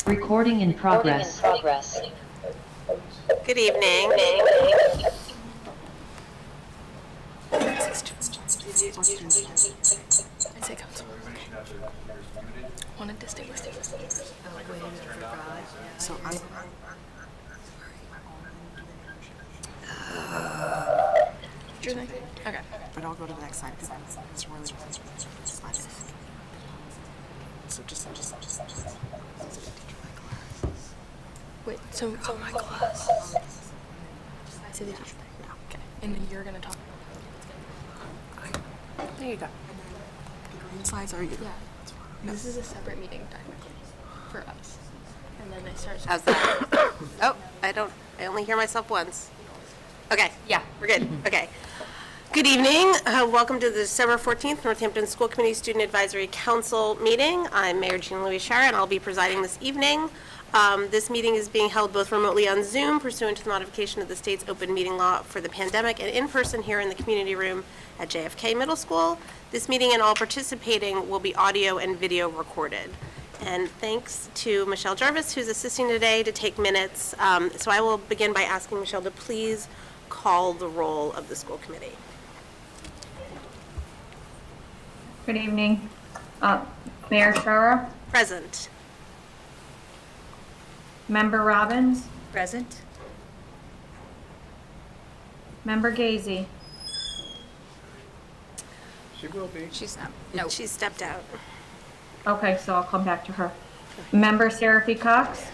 Recording in progress. Good evening. Wanted to stay with you. Oh, wait, I forgot. So I. Okay. But I'll go to the next slide because it's really slides. So just. Wait, so my class. I see the teacher. Yeah, okay. And then you're gonna talk. There you go. The green slides are you? Yeah. No. This is a separate meeting technically for us. And then they start. How's that? Oh, I only hear myself once. Okay, yeah, we're good. Okay. Good evening. Welcome to the December 14th Northampton School Committee Student Advisory Council meeting. I'm Mayor Jean Louise Schara, and I'll be presiding this evening. This meeting is being held both remotely on Zoom pursuant to the modification of the state's open meeting law for the pandemic and in person here in the community room at JFK Middle School. This meeting and all participating will be audio and video recorded. And thanks to Michelle Jarvis, who's assisting today, to take minutes. So I will begin by asking Michelle to please call the roll of the school committee. Good evening. Mayor Schara, Present. Member Robbins, Present. Member Gazy, She will be. She's not. No. She stepped out. okay, so I'll come back to her. Member Seraphy Cox,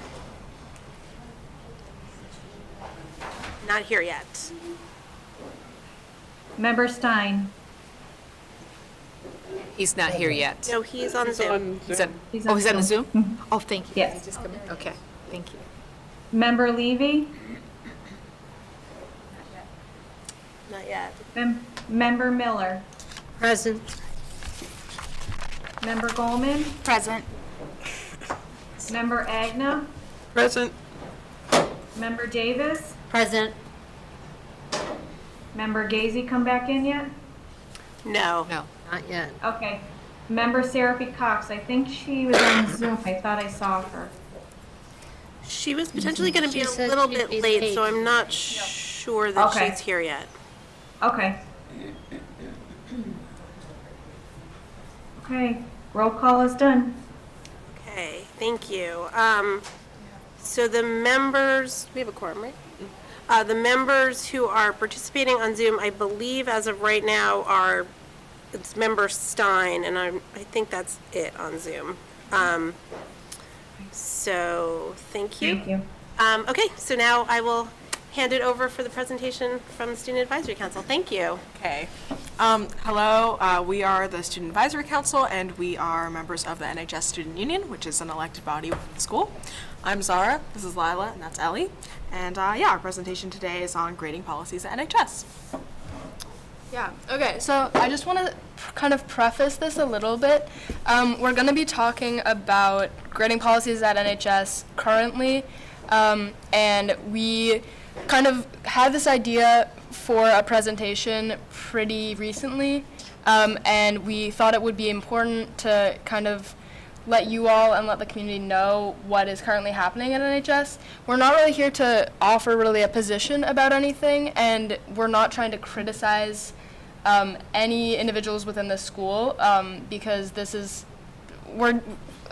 Not here yet. Member Stein, He's not here yet. No, he's on Zoom. He's on, He's oh, on he's on the Zoom. Zoom? Oh, thank you. Yes. Did he just come in? Okay, thank you. Member Levy, Not yet. Member Miller, Present. Member Goldman, Present. Member Agna, Present. Member Davis, Present. Member Gazy come back in yet? No. No. Not yet. Okay. Member Seraphy Cox, I think she was on Zoom. I thought I saw her. She was potentially going to be a little bit late, so I'm not sure that Okay. she's here yet. Okay. Okay, roll call is done. Okay, thank you. So the members, we have a quorum, right? The members who are participating on Zoom, I believe as of right now are, it's Member Stein, and I think that's it on Zoom. So, thank you. Thank you. Okay, so now I will hand it over for the presentation from the Student Advisory Council. Thank you. Okay. Hello, we are the Student Advisory Council, and we are members of the NHS Student Union, which is an elected body within the school. I'm Zara, this is Lila, and that's Ellie. And yeah, our presentation today is on grading policies at NHS. Yeah, okay, so I just want to kind of preface this a little bit. We're going to be talking about grading policies at NHS currently, and we kind of had this idea for a presentation pretty recently, and we thought it would be important to kind of let you all and let the community know what is currently happening at NHS. We're not really here to offer really a position about anything, and we're not trying to criticize any individuals within the school, because this is, we're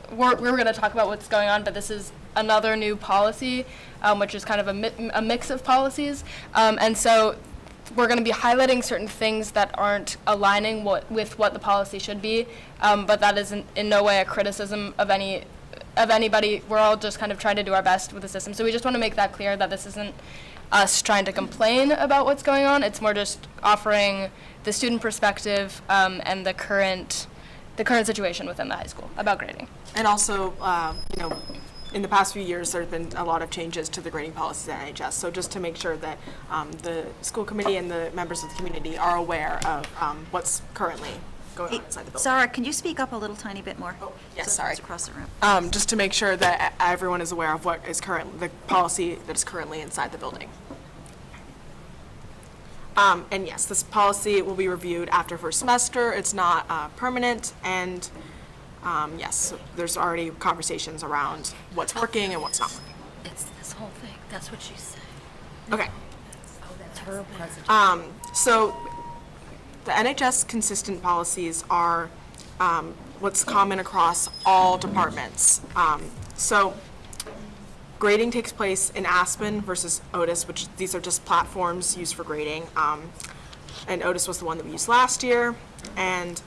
going to talk about what's going on, but this is another new policy, which is kind of a mix of policies, and so we're going to be highlighting certain things that aren't aligning with what the policy should be, but that is in no way a criticism of anybody. We're all just kind of trying to do our best with the system. So we just want to make that clear that this isn't us trying to complain about what's going on. It's more just offering the student perspective and the current situation within the high school about grading. And also, you know, in the past few years, there have been a lot of changes to the grading policies at NHS. So just to make sure that the school committee and the members of the community are aware of what's currently going on inside the building. Zara, can you speak up a little tiny bit more? Oh, yes, So sorry. it's across the room. Just to make sure that everyone is aware of what is the policy that is currently inside the building. And yes, this policy will be reviewed after first semester. It's not permanent, and yes, there's already conversations around what's working and what's not working. It's this whole thing. That's what she's saying. Okay. Oh, that's her presentation. So the NHS consistent policies are what's common across all departments. So grading takes place in Aspen versus Otis, which these are just platforms used for grading. And Otis was the one that we used last year. And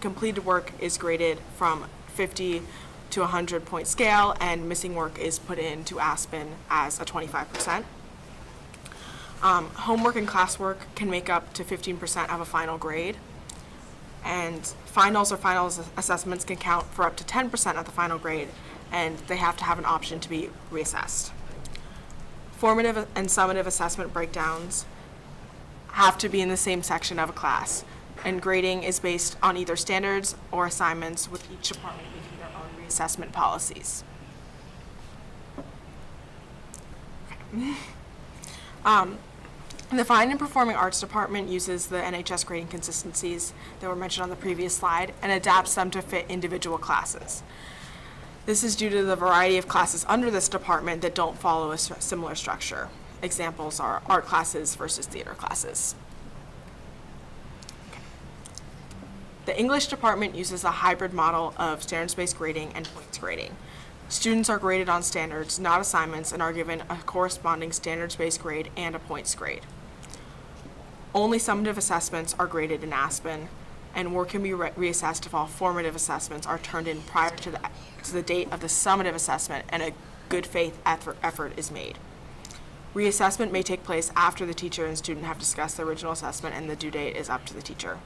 completed work is graded from 50 to 100 point scale, and missing work is put into Aspen as a 25%. Homework and classwork can make up to 15% of a final grade. And finals or final assessments can count for up to 10% of the final grade, and they have to have an option to be reassessed. Formative and summative assessment breakdowns have to be in the same section of a class, and grading is based on either standards or assignments, with each department making their own reassessment policies. The Fine and Performing Arts Department uses the NHS grading consistencies that were mentioned on the previous slide and adapts them to fit individual classes. This is due to the variety of classes under this department that don't follow a similar structure. Examples are art classes versus theater classes. Okay. The English department uses a hybrid model of standards-based grading and points grading. Students are graded on standards, not assignments, and are given a corresponding standards-based grade and a points grade. Only summative assessments are graded in Aspen, and work can be reassessed if all formative assessments are turned in prior to the date of the summative assessment and a good faith effort is made. Reassessment may take place after the teacher and student have discussed the original assessment and the due date is up to the teacher.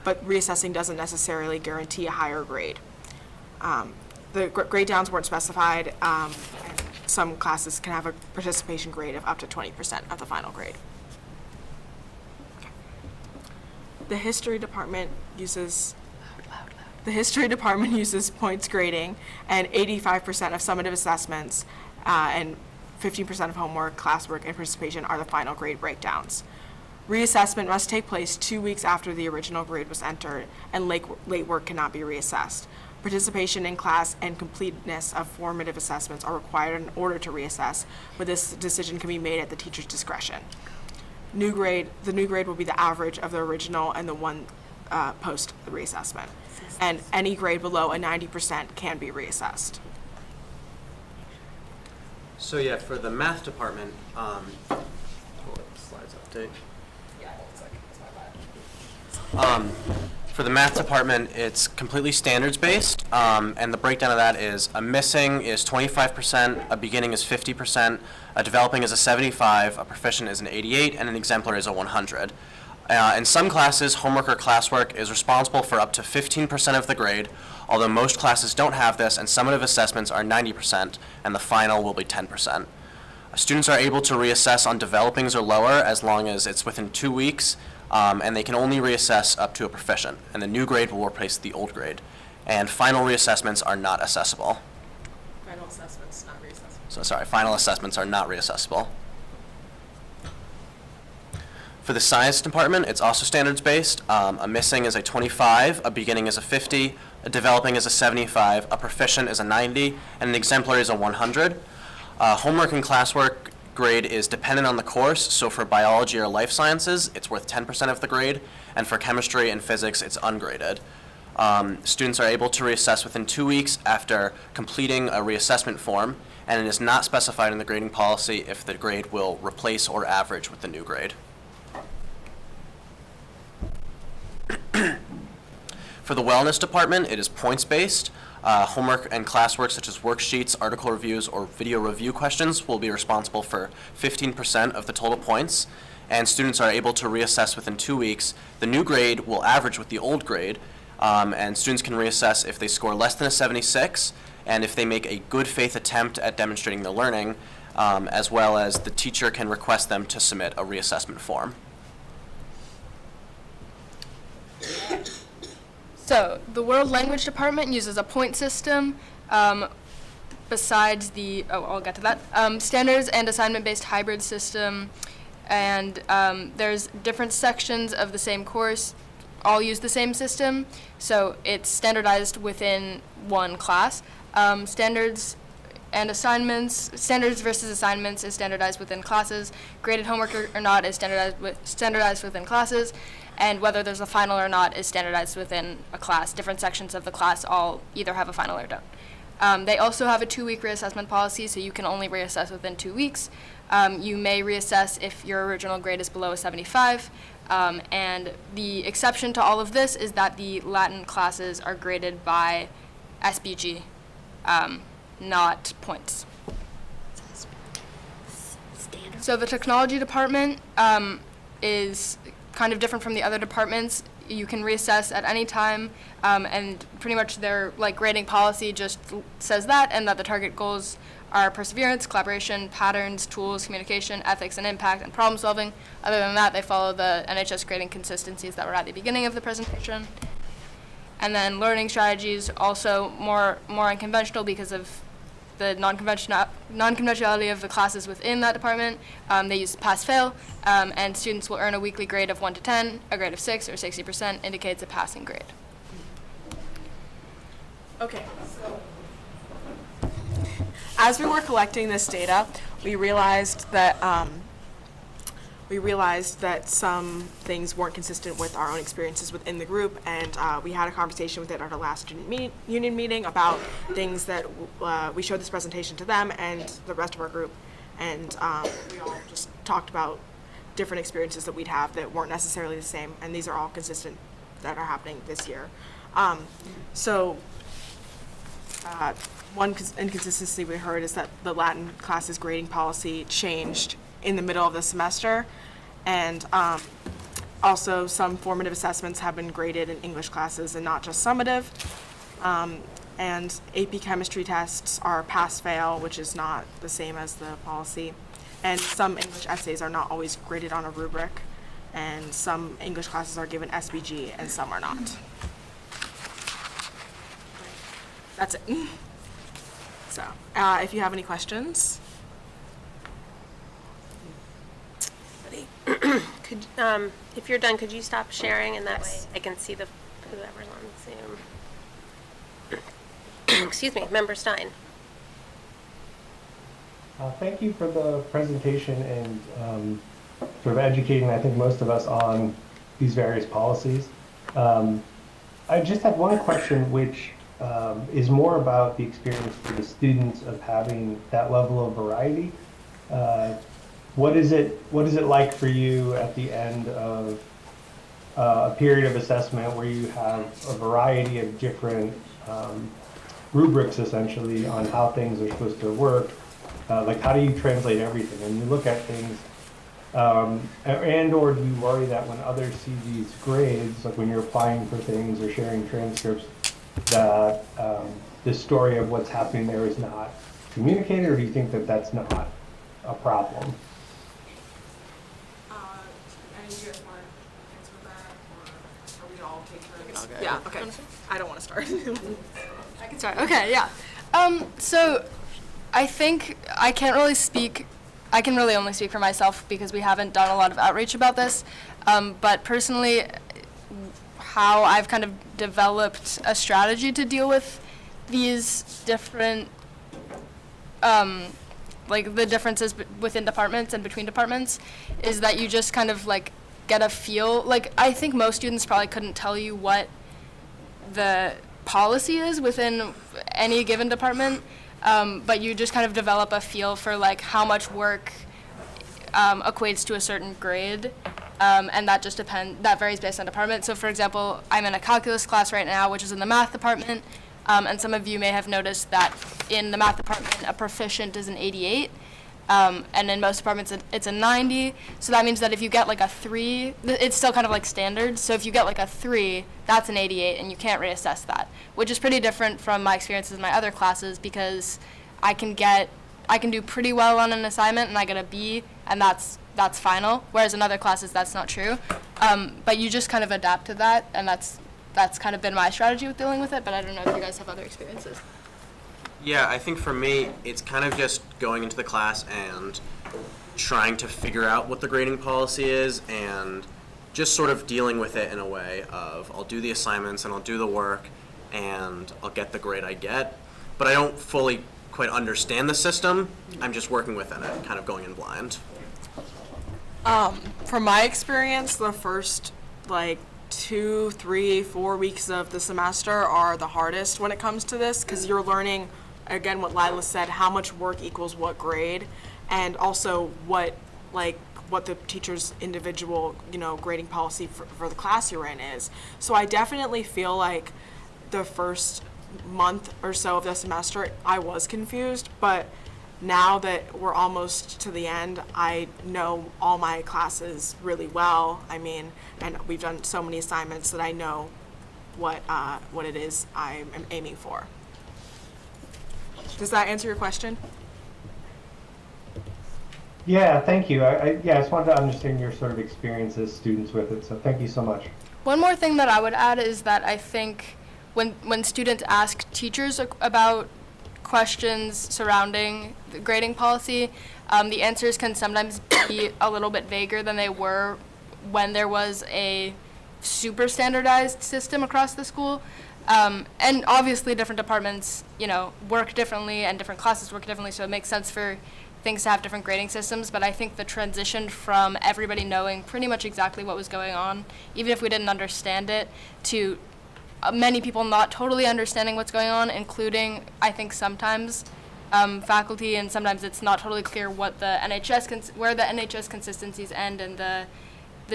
But reassessing doesn't necessarily guarantee a higher grade. The grade downs weren't specified, and some classes can have a participation grade of up to 20% of the final grade. Okay. The history department uses points grading, and 85% of summative assessments and 15% of homework, classwork, and participation are the final grade breakdowns. Reassessment must take place 2 weeks after the original grade was entered, and late work cannot be reassessed. Participation in class and completeness of formative assessments are required in order to reassess, but this decision can be made at the teacher's discretion. The new grade will be the average of the original and the one post reassessment. And any grade below a 90% can be reassessed. So yeah, for the math department, hold up, slides update. For the math department, it's completely standards-based, and the breakdown of that is a missing is 25%, a beginning is 50%, a developing is a 75, a proficient is an 88, and an exemplar is a 100. In some classes, homework or classwork is responsible for up to 15% of the grade, although most classes don't have this, and summative assessments are 90%, and the final will be 10%. Students are able to reassess on developings or lower as long as it's within 2 weeks, and they can only reassess up to a proficient, and the new grade will replace the old grade. And final reassessments are not accessible. Final assessments, not reassessments. So sorry, final assessments are not reassessable. For the science department, it's also standards-based. A missing is a 25, a beginning is a 50, a developing is a 75, a proficient is a 90, and an exemplary is a 100. Homework and classwork grade is dependent on the course, so for biology or life sciences, it's worth 10% of the grade, and for chemistry and physics, it's ungraded. Students are able to reassess within 2 weeks after completing a reassessment form, and it is not specified in the grading policy if the grade will replace or average with the new grade. For the wellness department, it is points-based. Homework and classwork such as worksheets, article reviews, or video review questions will be responsible for 15% of the total points, and students are able to reassess within 2 weeks. The new grade will average with the old grade, and students can reassess if they score less than a 76, and if they make a good faith attempt at demonstrating their learning, as well as the teacher can request them to submit a reassessment form. So the World Language Department uses a point system besides the, I'll get to that, standards and assignment-based hybrid system, and there's different sections of the same course all use the same system, so it's standardized within one class. Standards versus assignments is standardized within classes. Graded homework or not is standardized within classes, and whether there's a final or not is standardized within a class. Different sections of the class all either have a final or don't. They also have a 2-week reassessment policy, so you can only reassess within 2 weeks. You may reassess if your original grade is below a 75, and the exception to all of this is that the Latin classes are graded by SBG, not points. So the technology department is kind of different from the other departments. You can reassess at any time, and pretty much their grading policy just says that, and that the target goals are perseverance, collaboration, patterns, tools, communication, ethics, and impact, and problem solving. Other than that, they follow the NHS grading consistencies that were at the beginning of the presentation. And then learning strategies, also more unconventional because of the non-conventionality of the classes within that department. They use pass-fail, and students will earn a weekly grade of 1 to 10. A grade of 6 or 60% indicates a passing grade. Okay, so as we were collecting this data, we realized that some things weren't consistent with our own experiences within the group, and we had a conversation with it at our last student union meeting about things that we showed this presentation to them and the rest of our group, and we all just talked about different experiences that we'd have that weren't necessarily the same, and these are all consistent that are happening this year. One inconsistency we heard is that the Latin classes grading policy changed in the middle of the semester, and also some formative assessments have been graded in English classes and not just summative, and AP chemistry tests are pass-fail, which is not the same as the policy, and some English essays are not always graded on a rubric, and some English classes are given SBG and some are not. That's it. So, if you have any questions. Could, if you're done, could you stop sharing, and that way I can see whoever's on Zoom. Excuse me, Member Stein. Thank you for the presentation and sort of educating, I think, most of us on these various policies. I just had one question, which is more about the experience for the students of having that level of variety. What is it like for you at the end of a period of assessment where you have a variety of different rubrics, essentially, on how things are supposed to work? Like, how do you translate everything? When you look at things, and or do you worry that when others see these grades, like when you're applying for things or sharing transcripts, that the story of what's happening there is not communicated, or do you think that that's not a problem? Any of you guys want to answer that, or are we all take turns? Yeah, okay. I don't want to start. I can start. Okay, yeah. So I think I can really only speak for myself because we haven't done a lot of outreach about this. But personally, how I've kind of developed a strategy to deal with these different, the differences within departments and between departments is that you just kind of get a feel. I think most students probably couldn't tell you what the policy is within any given department, but you just kind of develop a feel for how much work equates to a certain grade. And that varies based on department. So for example, I'm in a calculus class right now, which is in the math department, and some of you may have noticed that in the math department, a proficient is an 88, and in most departments it's a 90. So that means that if you get a 3, it's still kind of standard. So if you get a 3, that's an 88, and you can't reassess that, which is pretty different from my experiences in my other classes, because I can do pretty well on an assignment and I get a B, and that's final, whereas in other classes that's not true. But you just kind of adapt to that, and that's kind of been my strategy with dealing with it, but I don't know if you guys have other experiences. Yeah, I think for me, it's kind of just going into the class and trying to figure out what the grading policy is and just sort of dealing with it in a way of I'll do the assignments and I'll do the work and I'll get the grade I get, but I don't fully quite understand the system. I'm just working within it, kind of going in blind. From my experience, the first like 2, 3, 4 weeks of the semester are the hardest when it comes to this, because you're learning, again, what Lila said, how much work equals what grade, and also what the teacher's individual, grading policy for the class you're in is. So I definitely feel like the first month or so of the semester, I was confused, but now that we're almost to the end, I know all my classes really well. I mean, and we've done so many assignments that I know what it is I am aiming for. Does that answer your question? Yeah, thank you. I just wanted to understand your sort of experience as students with it, so thank you so much. One more thing that I would add is that I think when students ask teachers about questions surrounding the grading policy, the answers can sometimes be a little bit vaguer than they were when there was a super standardized system across the school. And obviously different departments, work differently and different classes work differently, so it makes sense for things to have different grading systems, but I think the transition from everybody knowing pretty much exactly what was going on, even if we didn't understand it, to many people not totally understanding what's going on, including, I think, sometimes faculty, and sometimes it's not totally clear what the where the NHS consistencies end and the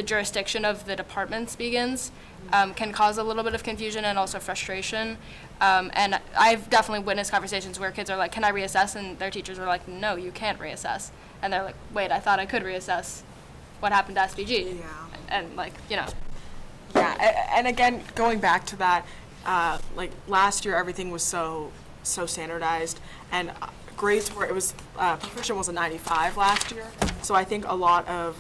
jurisdiction of the departments begins, can cause a little bit of confusion and also frustration. And I've definitely witnessed conversations where kids are like, can I reassess? And their teachers are like, no, you can't reassess. And they're like, wait, I thought I could reassess. What happened to SBG? Yeah. And Yeah, and again, going back to that, like last year, everything was so standardized, and grades were, proficient was a 95 last year. So I think a lot of,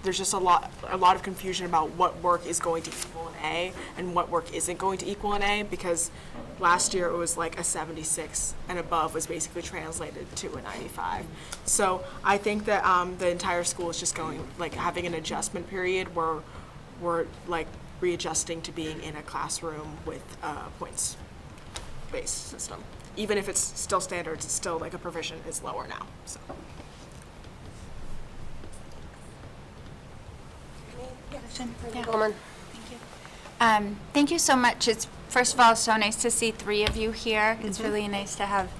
there's just a lot of confusion about what work is going to equal an A and what work isn't going to equal an A, because last year it was like a 76 and above was basically translated to a 95. So I think that the entire school is just going, like, having an adjustment period where we're like readjusting to being in a classroom with a points-based system. Even if it's still standards, it's still like a provision is lower now. So. Coleman. Thank you so much. It's, first of all, so nice to see 3 of you here. It's really nice to have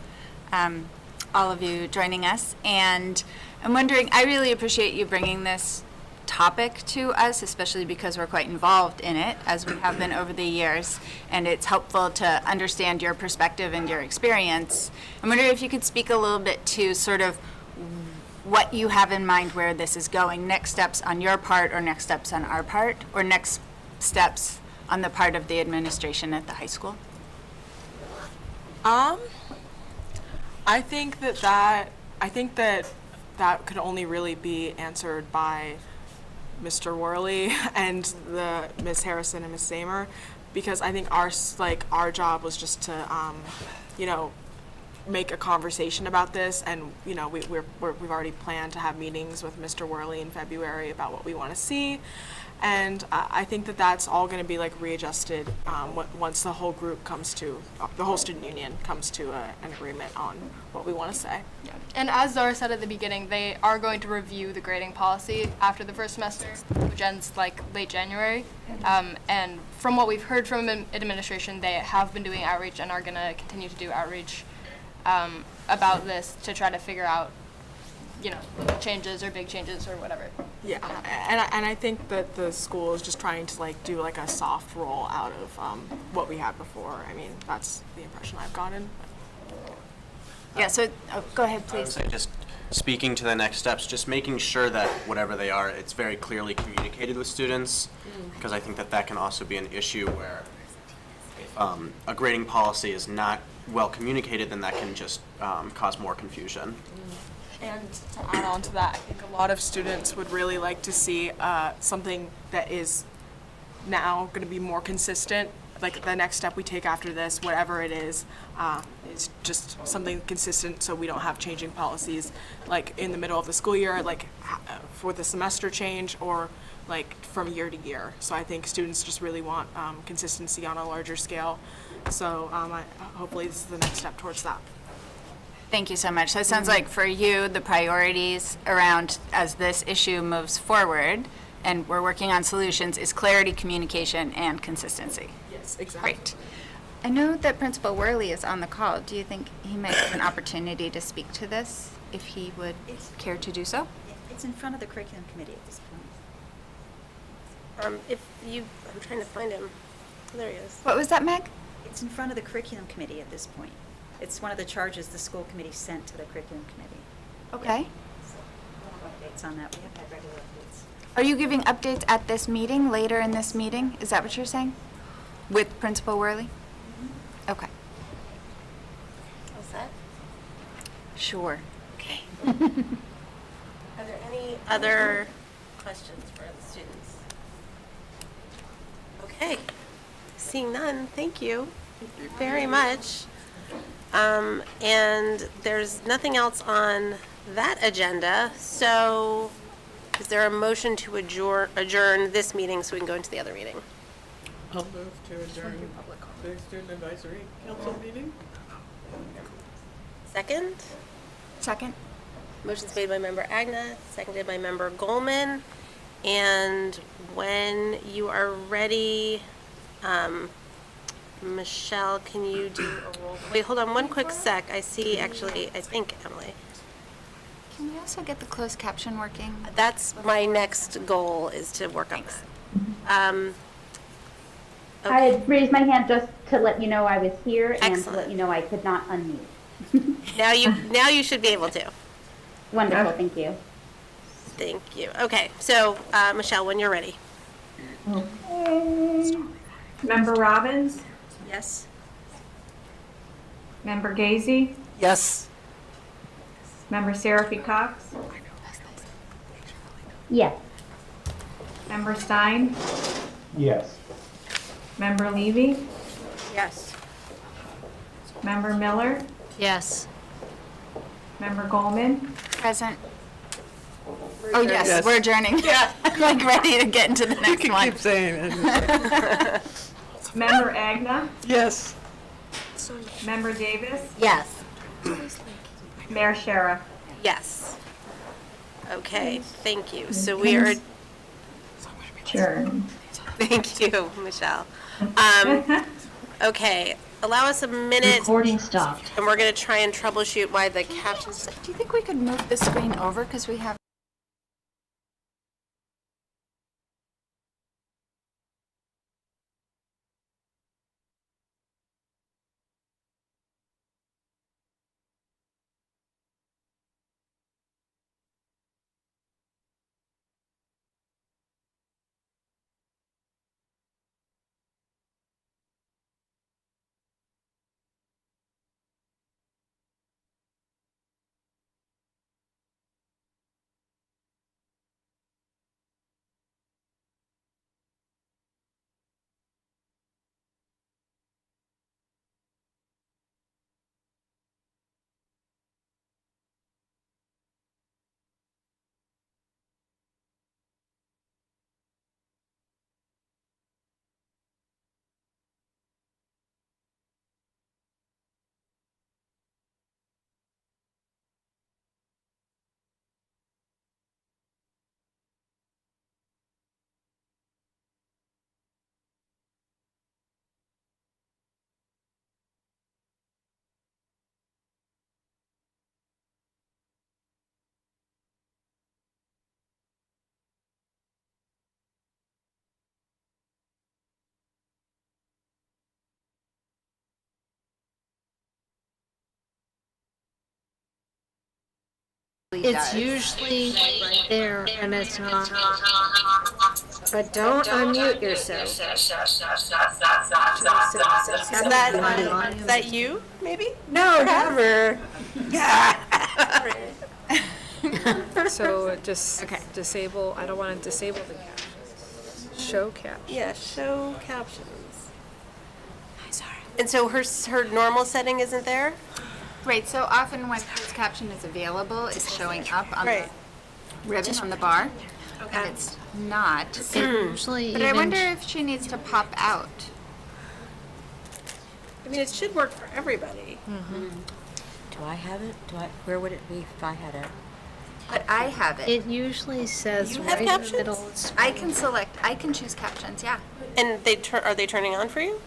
all of you joining us. And I'm wondering, I really appreciate you bringing this topic to us, especially because we're quite involved in it, as we have been over the years, and it's helpful to understand your perspective and your experience. I'm wondering if you could speak a little bit to sort of what you have in mind where this is going, next steps on your part or next steps on our part, or next steps on the part of the administration at the high school. I think that could only really be answered by Mr. Worley and the Ms. Harrison and Ms. Samer, because I think our job was just to make a conversation about this, and we've already planned to have meetings with Mr. Worley in February about what we want to see, and I think that's all going to be like readjusted once the whole group the whole student union comes to an agreement on what we want to say. Yeah. And as Zara said at the beginning, they are going to review the grading policy after the first semester, which ends like late January. And from what we've heard from administration, they have been doing outreach and are going to continue to do outreach about this to try to figure out, changes or big changes or whatever. Yeah, and I think that the school is just trying to do like a soft roll out of what we had before. I mean, that's the impression I've gotten. Yeah, so go ahead, I would please. say just speaking to the next steps, just making sure that whatever they are, it's very clearly communicated with students, because I think that can also be an issue where if a grading policy is not well communicated, then that can just cause more confusion. And to add on to that, I think a lot of students would really like to see something that is now going to be more consistent like the next step we take after this, whatever it is just something consistent so we don't have changing policies like in the middle of the school year, like for the semester change or like from year to year. So I think students just really want consistency on a larger scale. So hopefully this is the next step towards that. Thank you so much. So it sounds like for you, the priorities around as this issue moves forward and we're working on solutions is clarity, communication, and consistency. Yes, exactly. Great. I know that Principal Worley is on the call. Do you think he might have an opportunity to speak to this, if he would care to do so? It's in front of the curriculum committee at this point. I'm trying to find him. There he is. What was that, Meg? It's in front of the curriculum committee at this point. It's one of the charges the school committee sent to the curriculum committee. Okay. So we'll have updates on that. We have had regular updates. Are you giving updates at this meeting, later in this meeting? Is that what you're saying? With Principal Worley? Mm-hmm. Okay. What's that? Sure. Okay. Are there any other questions for the students? Okay. Seeing none, thank you very much. And there's nothing else on that agenda, so is there a motion to adjourn this meeting so we can go into the other meeting? I'll move to adjourn the Student Advisory Council meeting. Second? Second. Motion's made by Member Agna, seconded by Member Goldman. And when you are ready, Michelle, can you do a roll? Wait, hold on one quick sec. I see, actually, I think, Emily. Can we also get the closed caption working? That's my next goal, is to work on that. I had raised my hand just to let you know I was here and to Excellent. let you know I could not unmute. Now you should be able to. Wonderful, thank you. Thank you. Okay, so Michelle, when you're ready. Okay. Member Robbins? Yes? Member Gazy? Yes. Member Seraphy Cox? Yes. Member Stein? Yes. Member Levy? Yes. Member Miller? Yes. Member Goldman? Present. Oh, yes, Yes. we're adjourning. Yeah. Like ready to get into the next You one. keep saying it. Member Agna? Yes. Member Davis? Yes. Mayor Shara? Yes. Okay, thank you. So we are, Sure. thank you, Michelle. Okay, allow us a minute. Recording stopped. And we're going to try and troubleshoot why the captions. Do you think we could move the screen over because we have It's usually right there and it's not. But don't unmute yourself. Is that you, maybe? No, never. So just disable, I don't want to disable the captions. Show captions. Yeah, show captions. And so her normal setting isn't there? Right, so often when closed caption is available, it's showing up on the Right. ribbon on the bar, and it's not. Usually But I wonder if she needs to pop out. I mean, it should work for everybody. Do I have it? Where would it be if I had it? But I have it. It usually says You have right in the captions? middle. I can choose captions, yeah. And are they turning on for you?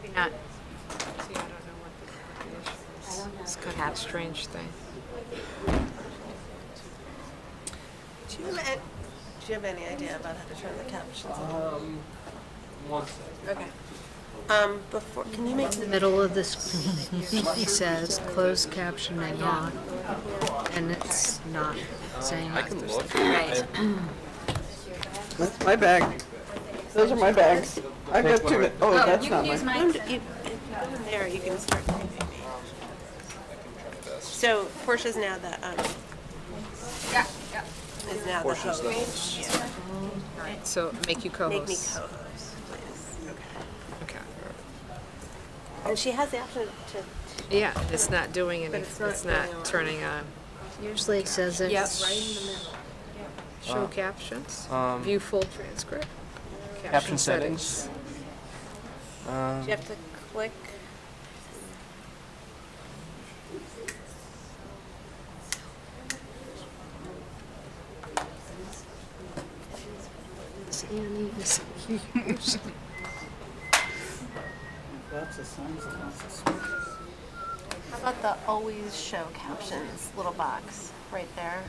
Maybe not. See, I don't know what the issue is. It's kind of a strange thing. Do you have any idea about how to turn the captions on? One second. Okay. Before, can you make In the middle of the screen, it says closed captioning on, and it's not saying. I can look. Right. That's my bag. Those are my bags. I've got two. Oh, that's you not can use mine. mine. there, you can start. So Portia's now the Yeah, yeah. is now the host. So make you co-host. Make me co-host, please. Okay. And she has the option to. Yeah, it's not doing any, it's not it's not going on. turning on. Usually it says it's. Show captions, Um, view full transcript. Caption settings. Do you have to click? Lots of signs and lots of switches. How about the always show captions little box right there?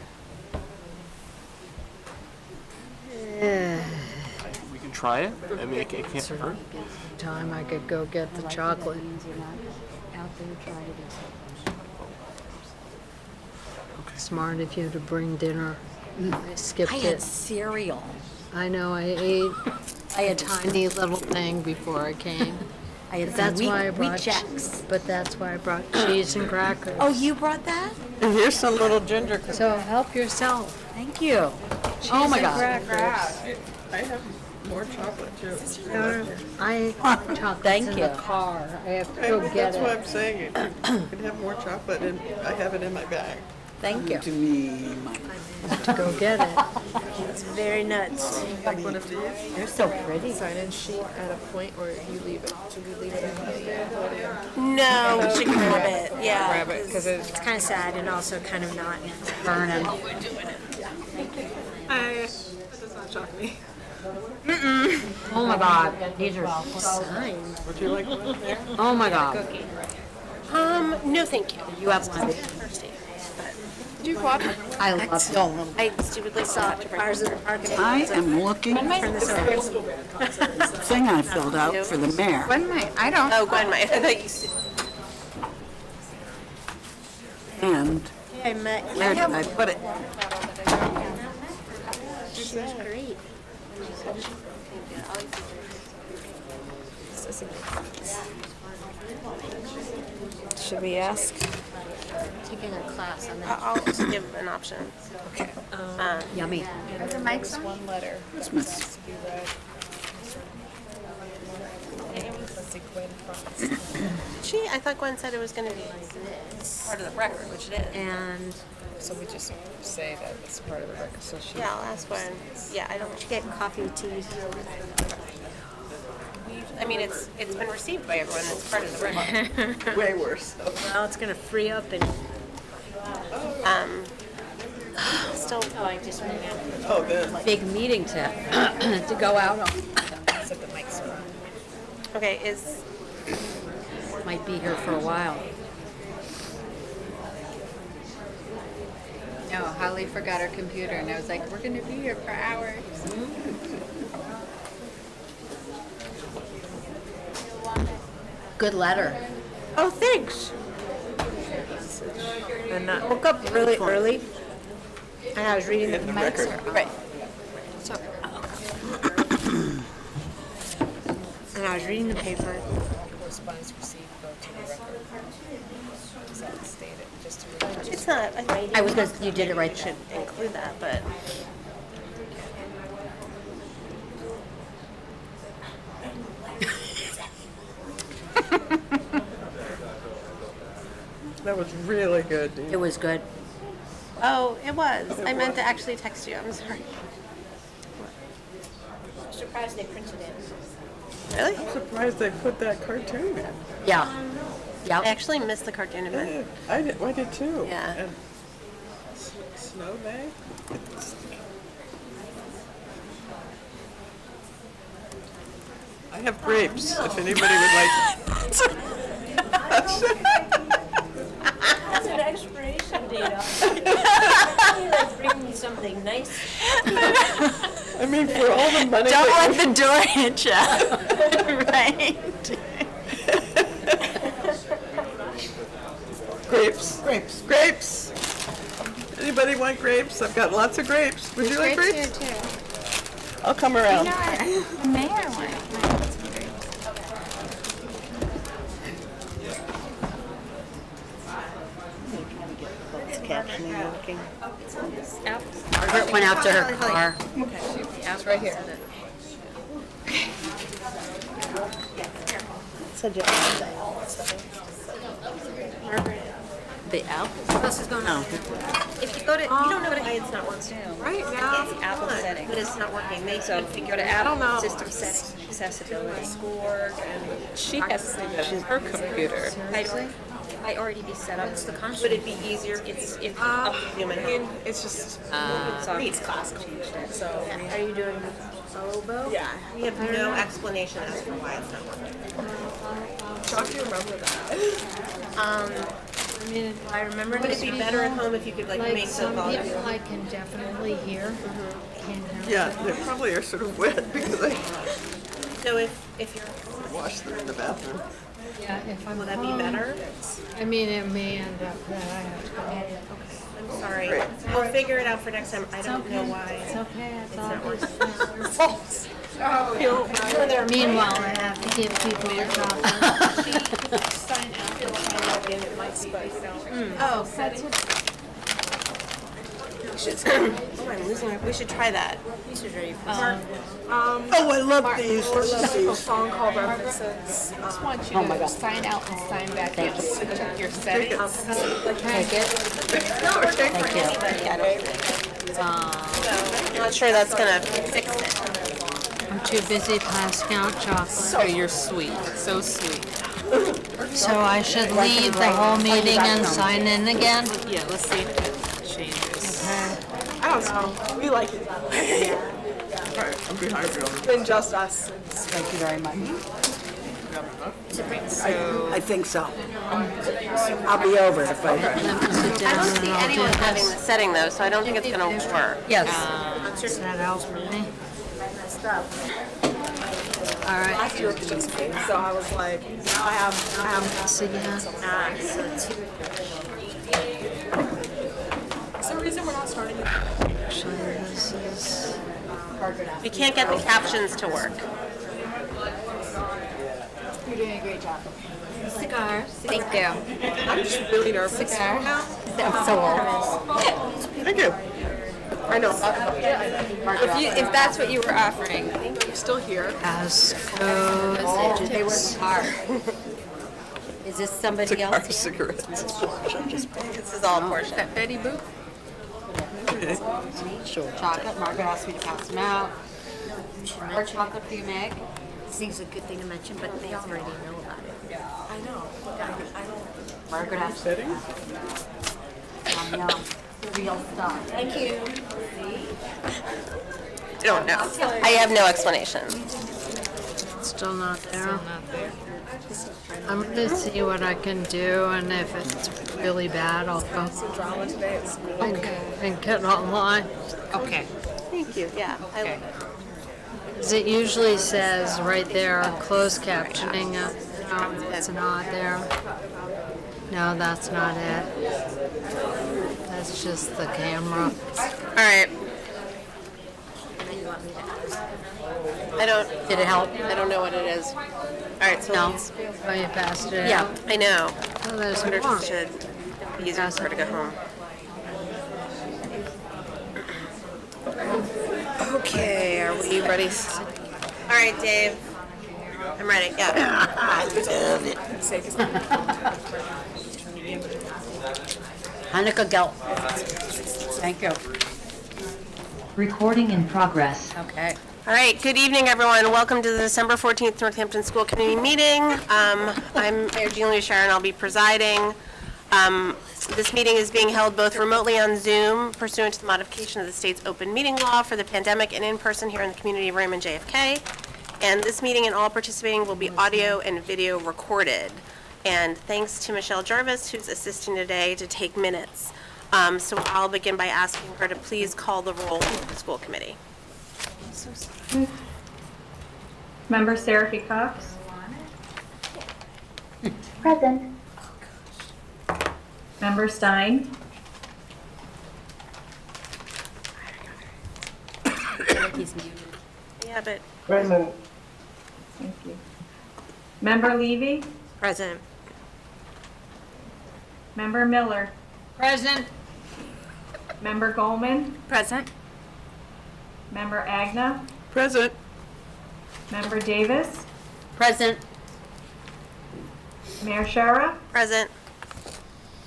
We can try it. I mean, it can't hurt. Time I could go get the chocolate. Smart of you to bring dinner. I skipped it. cereal. I know, I ate a tiny little thing before I came. I had That's why I brought. Jacks. But that's why I brought cheese and crackers. Oh, you brought that? And here's some little ginger cookies. So help yourself. Thank you. Cheese Oh my and God. crackers. I have more chocolate too. I ate chocolates Thank in you. the car. I have to go get That's what it. I'm saying. You can have more chocolate and I have it in my bag. Thank you. To me, my. To go get it. It's very nuts. Like one of these. They're so pretty. Sign-in sheet at a point where you leave it. Should we leave it in the No, we should grab it. Yeah. grab it? Because it's Kind of sad and also kind of not burning. That does not shock me. Oh my God, these are signs. Would you like one there? Oh my God. No, thank you. You have one. I love them. I stupidly saw it to bring Ours in the parking lot. I am looking for the thing I filled out for the mayor. When might? I don't. Oh, Gwen might. I thought you. And I met. where did I put it? This is great. should we ask? Taking a class on that. I'll just give an option. Okay. Yummy. The mic's on? One letter. Christmas. To be read. Let's see, Gwen promised. I thought Gwen said it was going to be part of the record, which it is. And So we just say that it's part of the record, so she. Yeah, I'll ask Gwen. Yeah, I don't. get coffee, tea. I mean, it's been received by everyone. It's part of the record. Way worse. Well, it's gonna free up and. Still. Oh, I just went out. Oh, then. Big meeting to go out on. Said the mic's are on. Okay. Is Might be here for a while. No, Holly forgot her computer and I was like, we're gonna be here for hours. Good letter. oh, thanks. And not. Woke up really early, and I was reading the record. Right. and I was reading the paper. Correspondence received, go to the record. Is that stated, just to record? It's not. I think I was gonna. You did it right. should include that, but That was really good, dude. It was good. Oh, it was. I meant to actually text you. I'm sorry. I'm surprised they printed it. Really? I'm surprised they put that cartoon in. Yeah. I actually missed the cartoon event. I did too. Yeah. And Snow Day? I have grapes, if anybody would like. That's an expiration date on it. Let's bring me something nice. I mean, for all the money. Don't let the door hit you. Right. Grapes. Grapes. Anybody want grapes? I've got lots of grapes. Would you like grapes? I'll come around. The mayor went. Captioning working. Margaret went out to her car. It's right here. The apple? This is going on. If you go to, you don't know why it's not working. Right now, It's Apple settings. But it's not working. They So could go to I don't know. Apple, system settings, accessibility. schoolwork, and she has to do that on her computer. I already be set up. Would it be easier It's up to human? I mean, it's just Reed's class changed it, so. Are you doing oboe? Yeah. We have no explanation as to why it's not working. Chuck, you remember that? I mean, I remember. Would it be better at home if you could like make the volume? I can definitely hear. Yeah, they probably are sort of wet because I So if you're, washed them in the bathroom. Yeah, if I'm will that be better? I mean, it may end up that I have to go. I'm sorry. We'll figure it out for next time. I don't know why. It's okay, It's not working. Meanwhile, I have to give people a copy. Oh, that's what. Oh, I'm losing my. We should try that. These are very Oh, I love these. A song called References. I just want you to sign out and sign back in. Check your settings. Take it. I'm not sure that's gonna fix it. I'm too busy passing out chocolate. Oh, you're sweet. So sweet. So I should leave the whole meeting and sign in again? Yeah, let's see if it changes. I don't know. We like it. Alright, I'm behind you. It's been just us. Thank you very much. I think so. I'll be over if I. I don't see anyone having the setting though, so I don't think it's gonna work. Yes. Does that help me? All right. Last year was just me, so I was like, I have. So yeah. Is there a reason we're not starting it? Actually, this is. We can't get the captions to work. You're doing a great job. Cigars. Thank you. I'm just really nervous now. I'm so old. Thank you. I know. If that's what you were offering. You're still here. As goes. They were hard. Is this somebody Cigar else? cigarettes. This is all portion. Betty Boop? Chocolate. Margaret asked me to pass them out. More chocolate for you, Meg. This is a good thing to mention, but they already know about it. I know. I don't. Margaret asked me. Settings? Yum. Real stuff. Thank you. I don't know. I have no explanation. Still not there. I'm gonna see what I can do, and if it's really bad, I'll go Drama today at school. and get online. Okay. Thank you. Yeah. Okay. 'Cause it usually says right there, closed captioning. It's not there. No, that's not it. That's just the camera. All right. I don't. Did it help? I don't know what it is. All right. So No. let's- Oh, you passed it Yeah, out? I know. Oh, there's I wonder more. if it should be easier for her to go home. Okay, are we ready? All right, Dave. I'm ready. Yeah. Hanukkah Gelt. Thank you. Recording in progress. Okay. All right, good evening, everyone. Welcome to the December 14th Northampton School Committee meeting. I'm Mayor Jean Louise Sharon. I'll be presiding. This meeting is being held both remotely on Zoom pursuant to the modification of the state's open meeting law for the pandemic and in person here in the community of Raymond JFK. And this meeting and all participating will be audio and video recorded. And thanks to Michelle Jarvis, who's assisting today to take minutes. So I'll begin by asking her to please call the roll for the school committee. Member Seraphy Cox? Present. Member Stein? He's muted. Yeah, but. Present. Thank you. Member Levy? Present. Member Miller? Present. Member Goldman? Present. Member Agna? Present. Member Davis? Present. Mayor Shara? Present.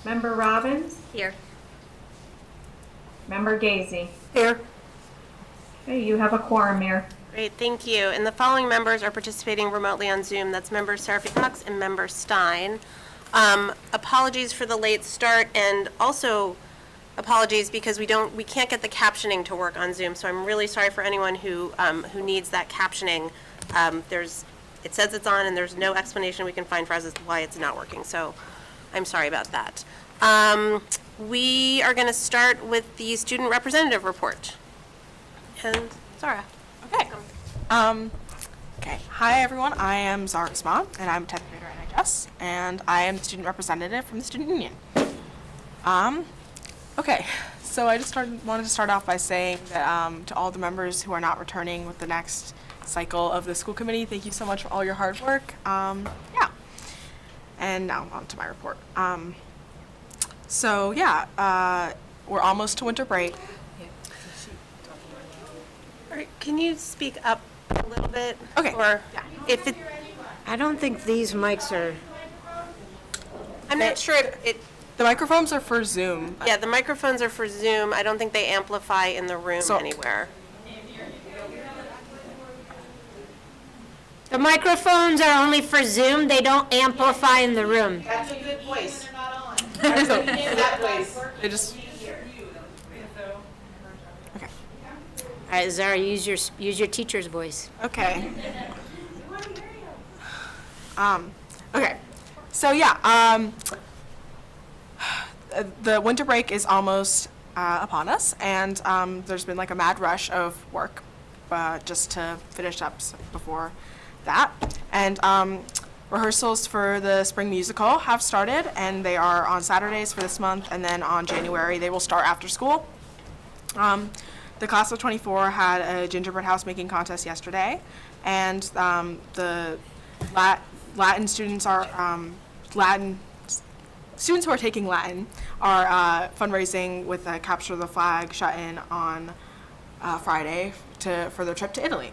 Member Robbins? Here. Member Gazy? Here. Okay, you have a quorum, Mayor. Great, thank you. And the following members are participating remotely on Zoom. That's Member Seraphy Cox and Member Stein. Apologies for the late start, and also apologies because we can't get the captioning to work on Zoom. So I'm really sorry for anyone who needs that captioning. It says it's on, and there's no explanation we can find for as to why it's not working. So I'm sorry about that. We are going to start with the student representative report. And Zara. Okay. Okay. Hi, everyone. I am Zara Usman, and I'm a 10th grader at NHS, and I am the student representative from the student union. Okay. So I just wanted to start off by saying that to all the members who are not returning with the next cycle of the school committee, thank you so much for all your hard work. Yeah. And now on to my report. So yeah, we're almost to winter break. All right, can you speak up a little bit? Okay. Or if it, I don't think these mics are. I'm not sure The microphones are for Zoom. yeah, the microphones are for Zoom. I don't think they amplify in the room anywhere. The microphones are only for Zoom, they don't amplify in the room. That's a good voice. So, That voice. they just. Okay. All right, Zara, use your teacher's voice. Okay. Okay. So yeah, the winter break is almost upon us, and there's been like a mad rush of work just to finish up before that. And rehearsals for the spring musical have started, and they are on Saturdays for this month, and then on January they will start after school. The class of 24 had a gingerbread house making contest yesterday, and the Latin students are students who are taking Latin are fundraising with a Capture the Flag shut-in on Friday for their trip to Italy.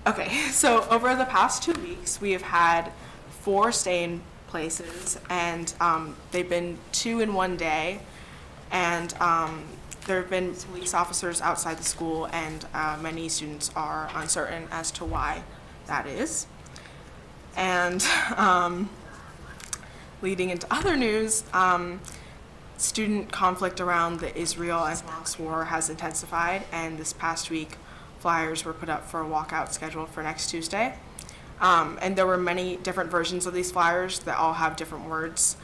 Okay, so over the past 2 weeks, we have had 4 stay-in places, and they've been 2 in 1 day, and there have been police officers outside the school, and many students are uncertain as to why that is. And leading into other news, student conflict around the Israel and Hamas war has intensified, and this past week, flyers were put up for a walkout scheduled for next Tuesday. And there were many different versions of these flyers that all have different words.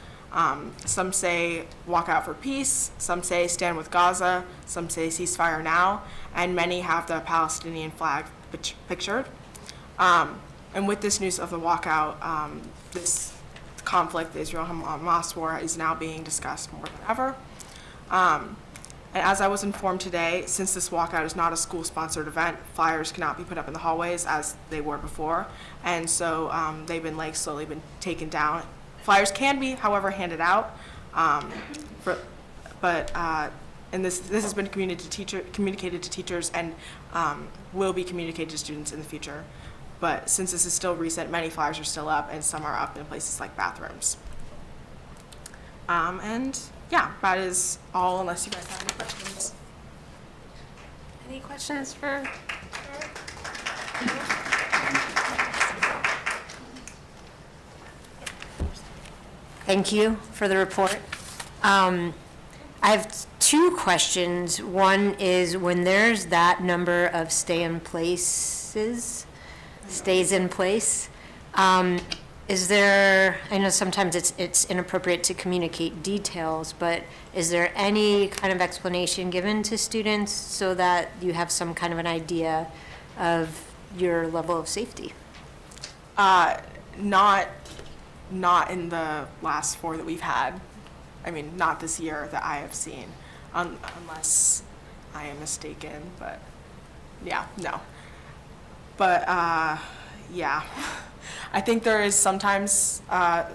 Some say walk out for peace, some say stand with Gaza, some say ceasefire now, and many have the Palestinian flag pictured. And with this news of the walkout, this conflict, the Israel-Hamas war, is now being discussed more than ever. And as I was informed today, since this walkout is not a school-sponsored event, flyers cannot be put up in the hallways as they were before, and so they've been slowly been taken down. Flyers can be, however, handed out, and this has been communicated to teachers and will be communicated to students in the future. But since this is still recent, many flyers are still up, and some are up in places like bathrooms. And yeah, that is all unless you guys have any questions. Any questions for? Thank you for the report. I have two questions. One is when there's that number of stays in place, is there, I know sometimes it's inappropriate to communicate details, but is there any kind of explanation given to students so that you have some kind of an idea of your level of safety? Not in the last 4 that we've had. I mean, not this year that I have seen, unless I am mistaken, but yeah, no. But yeah, I think there is sometimes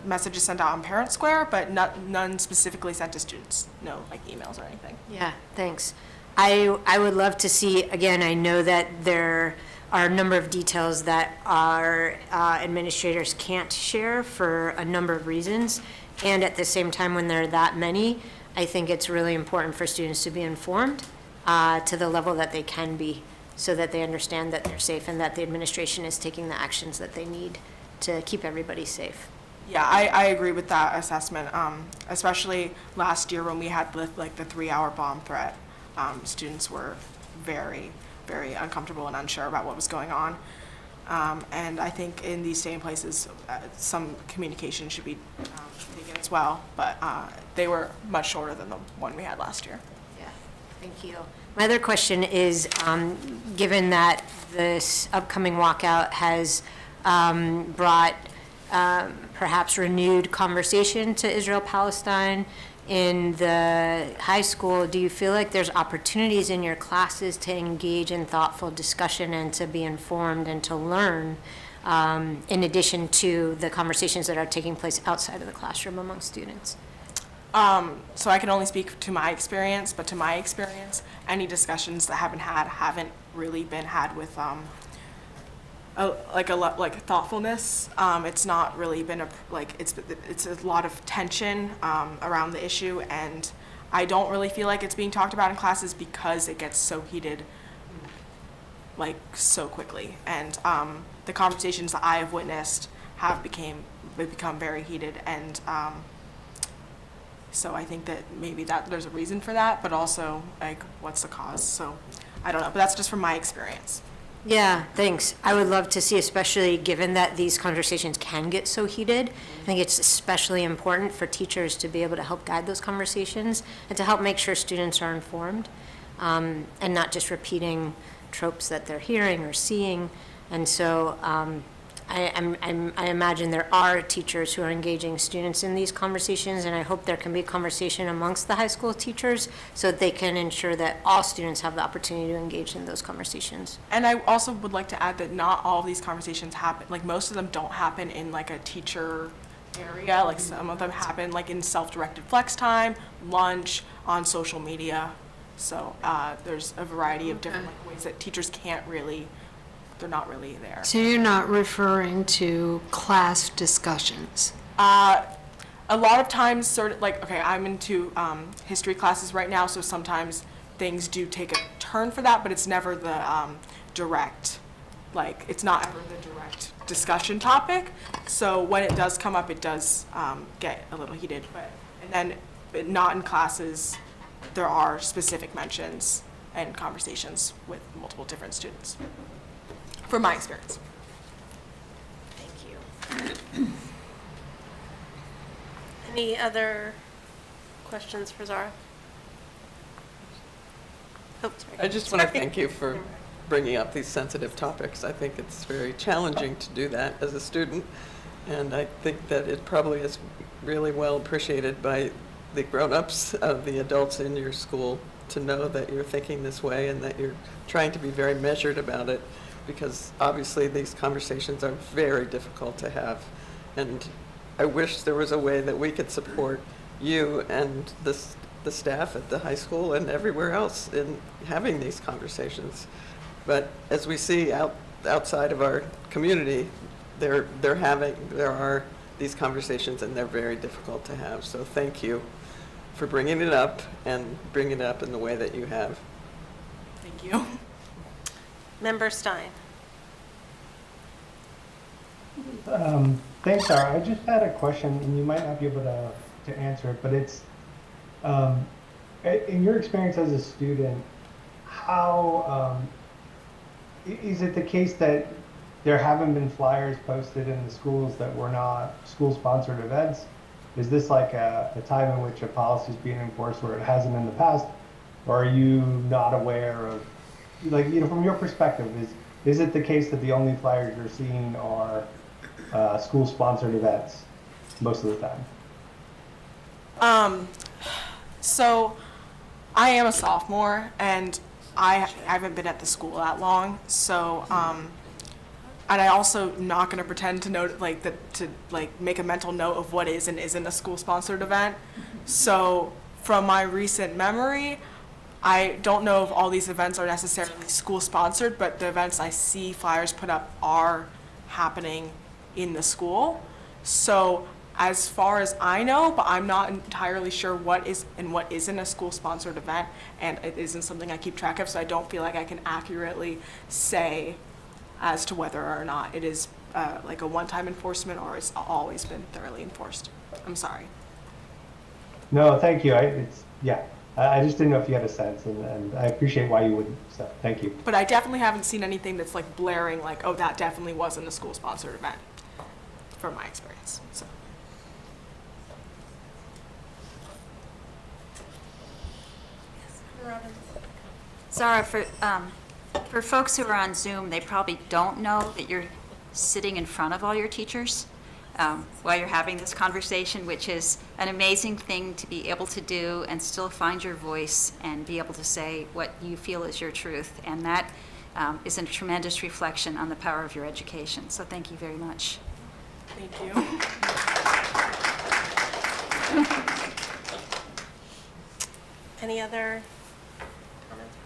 messages sent out on Parent Square, but none specifically sent to students, no like emails or anything. Yeah, thanks. I would love to see, again, I know that there are a number of details that our administrators can't share for a number of reasons. And at the same time, when there are that many, I think it's really important for students to be informed to the level that they can be, so that they understand that they're safe and that the administration is taking the actions that they need to keep everybody safe. Yeah, I agree with that assessment, especially last year when we had the 3-hour bomb threat. Students were very, very uncomfortable and unsure about what was going on. And I think in these stay in places, some communication should be taken as well, but they were much shorter than the one we had last year. Yeah, thank you. My other question is, given that this upcoming walkout has brought perhaps renewed conversation to Israel-Palestine in the high school, do you feel like there's opportunities in your classes to engage in thoughtful discussion and to be informed and to learn, in addition to the conversations that are taking place outside of the classroom among students? So I can only speak to my experience, but to my experience, any discussions that haven't really been had with thoughtfulness. It's not really been it's a lot of tension around the issue, and I don't really feel like it's being talked about in classes because it gets so heated so quickly. And the conversations that I have witnessed have become very heated, and so I think that maybe there's a reason for that, but also what's the cause? So I don't know, but that's just from my experience. Yeah, thanks. I would love to see, especially given that these conversations can get so heated, I think it's especially important for teachers to be able to help guide those conversations and to help make sure students are informed, and not just repeating tropes that they're hearing or seeing. And so I imagine there are teachers who are engaging students in these conversations, and I hope there can be a conversation amongst the high school teachers so that they can ensure that all students have the opportunity to engage in those conversations. And I also would like to add that not all of these conversations happen, most of them don't happen in a teacher area. Some of them happen in self-directed flex time, lunch, on social media. So there's a variety of different ways that teachers they're not really there. So you're not referring to class discussions? A lot of times, I'm into history classes right now, so sometimes things do take a turn for that, but it's never the direct, it's not ever the direct discussion topic. So when it does come up, it does get a little heated, but not in classes, there are specific mentions and conversations with multiple different students. From my experience. Thank you. Any other questions for Zara? Oh, sorry. I just want to thank you for bringing up these sensitive topics. I think it's very challenging to do that as a student, and I think that it probably is really well appreciated by the grown-ups, the adults in your school, to know that you're thinking this way and that you're trying to be very measured about it, because obviously these conversations are very difficult to have. And I wish there was a way that we could support you and the staff at the high school and everywhere else in having these conversations. But as we see outside of our community, there are these conversations, and they're very difficult to have. So thank you for bringing it up and bringing it up in the way that you have. Thank you. Member Stein. Thanks, Sarah. I just had a question, and you might not be able to answer it, but it's, in your experience as a student, how, is it the case that there haven't been flyers posted in the schools that were not school-sponsored events? Is this like a time in which a policy is being enforced where it hasn't in the past? Or are you not aware of, like, from your perspective, is it the case that the only flyers you're seeing are school-sponsored events most of the time? So I am a sophomore, and I haven't been at the school that long, so, and I also not gonna pretend to know, to make a mental note of what is and isn't a school-sponsored event. So from my recent memory, I don't know if all these events are necessarily school-sponsored, but the events I see flyers put up are happening in the school. So as far as I know, but I'm not entirely sure what is and what isn't a school-sponsored event, and it isn't something I keep track of, so I don't feel like I can accurately say as to whether or not it is like a one-time enforcement or it's always been thoroughly enforced. I'm sorry. No, thank you. I just didn't know if you had a sense, and I appreciate why you wouldn't. So thank you. But I definitely haven't seen anything that's like blaring like, oh, that definitely wasn't a school-sponsored event, from my experience. So. Zara, for folks who are on Zoom, they probably don't know that you're sitting in front of all your teachers while you're having this conversation, which is an amazing thing to be able to do and still find your voice and be able to say what you feel is your truth. And that is a tremendous reflection on the power of your education. So thank you very much. Thank you. Any other comments?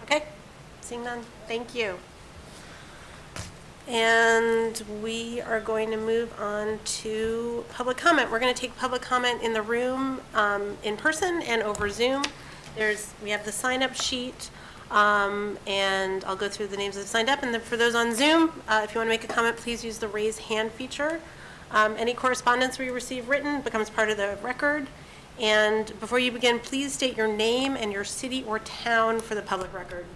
Okay, seeing none, thank you. And we are going to move on to public comment. We're going to take public comment in the room, in person and over Zoom. We have the sign-up sheet, and I'll go through the names that signed up. And then for those on Zoom, if you want to make a comment, please use the raise hand feature. Any correspondence we receive written becomes part of the record. And before you begin, please state your name and your city or town for the public record.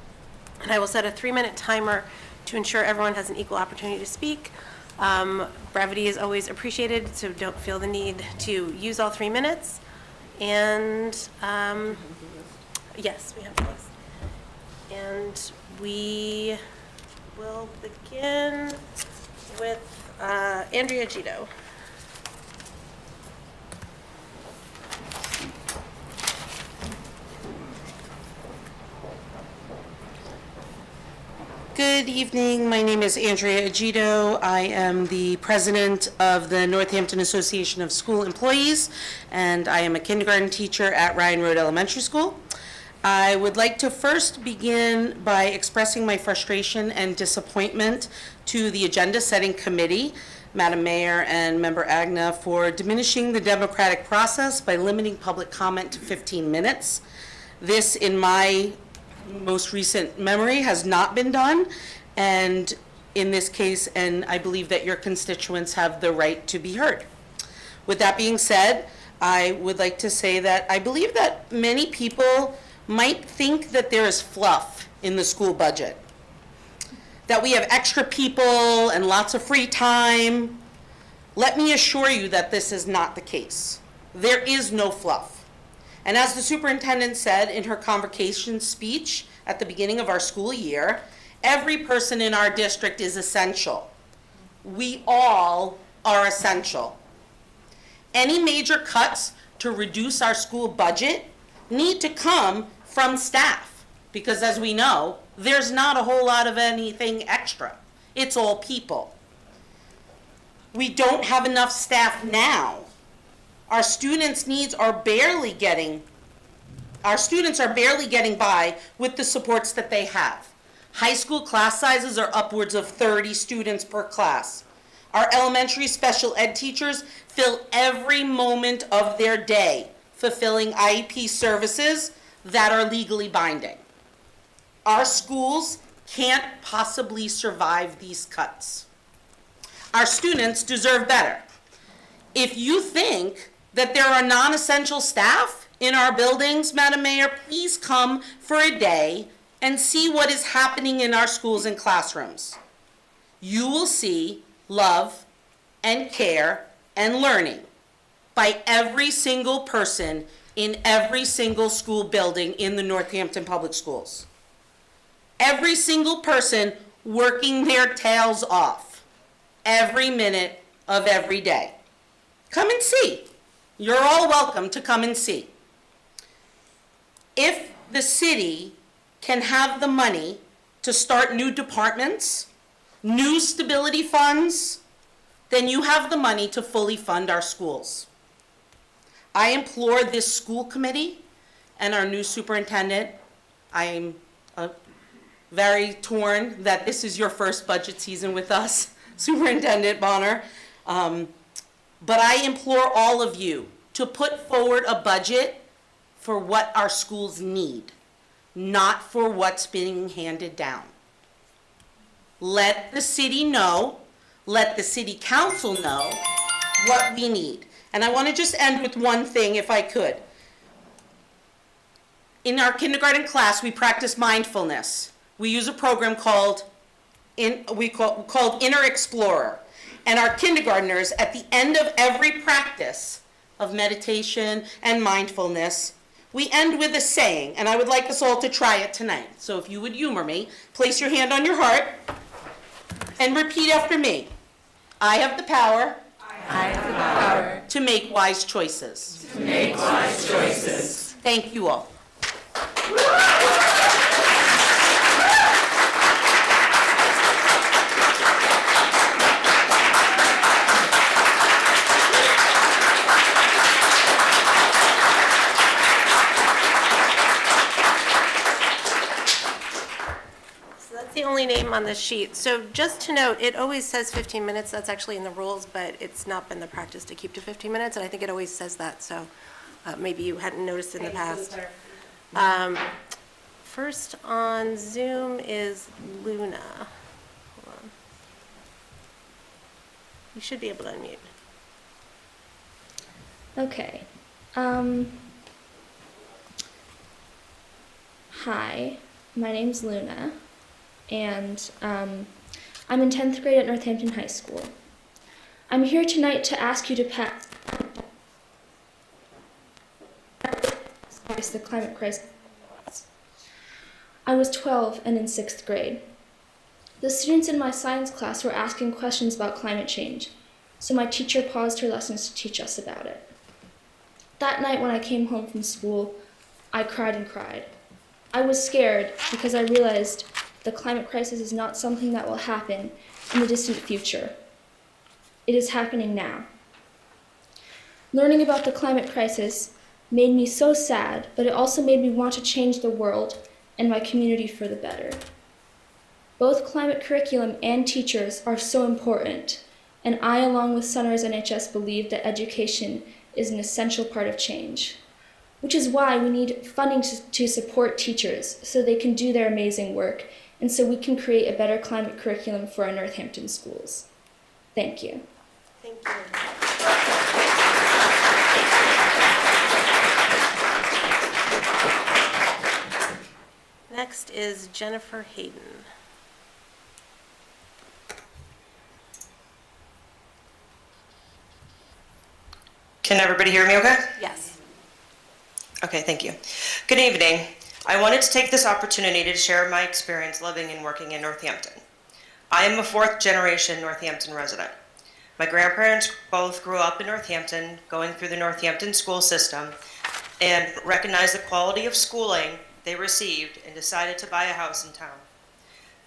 And I will set a 3-minute timer to ensure everyone has an equal opportunity to speak. Brevity is always appreciated, so don't feel the need to use all 3 minutes. And yes, we have the list. And we will begin with Andrea Gito. Good evening. My name is Andrea Agito. I am the president of the Northampton Association of School Employees, and I am a kindergarten teacher at Ryan Road Elementary School. I would like to first begin by expressing my frustration and disappointment to the Agenda Setting Committee, Madam Mayor and Member Agna, for diminishing the democratic process by limiting public comment to 15 minutes. This, in my most recent memory, has not been done, and in this case, and I believe that your constituents have the right to be heard. With that being said, I would like to say that I believe that many people might think that there is fluff in the school budget, that we have extra people and lots of free time. Let me assure you that this is not the case. There is no fluff. And as the superintendent said in her convocation speech at the beginning of our school year, every person in our district is essential. We all are essential. Any major cuts to reduce our school budget need to come from staff, because as we know, there's not a whole lot of anything extra. It's all people. We don't have enough staff now. Our students are barely getting by with the supports that they have. High school class sizes are upwards of 30 students per class. Our elementary special ed teachers fill every moment of their day fulfilling IEP services that are legally binding. Our schools can't possibly survive these cuts. Our students deserve better. If you think that there are non-essential staff in our buildings, Madam Mayor, please come for a day and see what is happening in our schools and classrooms. You will see love and care and learning by every single person in every single school building in the Northampton Public Schools. Every single person working their tails off every minute of every day. Come and see. You're all welcome to come and see. If the city can have the money to start new departments, new stability funds, then you have the money to fully fund our schools. I implore this school committee and our new superintendent, I am very torn that this is your first budget season with us, Superintendent Bonner, but I implore all of you to put forward a budget for what our schools need, not for what's being handed down. Let the city know, let the city council know what we need. And I want to just end with one thing, if I could. In our kindergarten class, we practice mindfulness. We use a program called Inner Explorer. And our kindergartners, at the end of every practice of meditation and mindfulness, we end with a saying, and I would like us all to try it tonight. So if you would humor me, place your hand on your heart and repeat after me. I have the power. I have the power to make wise choices. to make wise choices. Thank you all. That's the only name on the sheet. So just to note, it always says 15 minutes. That's actually in the rules, but it's not been the practice to keep to 15 minutes, and I think it always says that, so maybe you hadn't noticed in the past. First on Zoom is Luna. Hold on. You should be able to unmute. Okay. Hi, my name's Luna, and I'm in 10th grade at Northampton High School. I'm here tonight to ask you to pass the climate crisis. I was 12 and in 6th grade. The students in my science class were asking questions about climate change, so my teacher paused her lessons to teach us about it. That night when I came home from school, I cried and cried. I was scared because I realized the climate crisis is not something that will happen in the distant future. It is happening now. Learning about the climate crisis made me so sad, but it also made me want to change the world and my community for the better. Both climate curriculum and teachers are so important, and I, along with Sunrise NHS, believe that education is an essential part of change, which is why we need funding to support teachers so they can do their amazing work and so we can create a better climate curriculum for our Northampton schools. Thank you. Thank you. Next is Jennifer Hayden. Can everybody hear me okay? Yes. Okay, thank you. Good evening. I wanted to take this opportunity to share my experience living and working in Northampton. I am a fourth-generation Northampton resident. My grandparents both grew up in Northampton, going through the Northampton school system, and recognized the quality of schooling they received and decided to buy a house in town.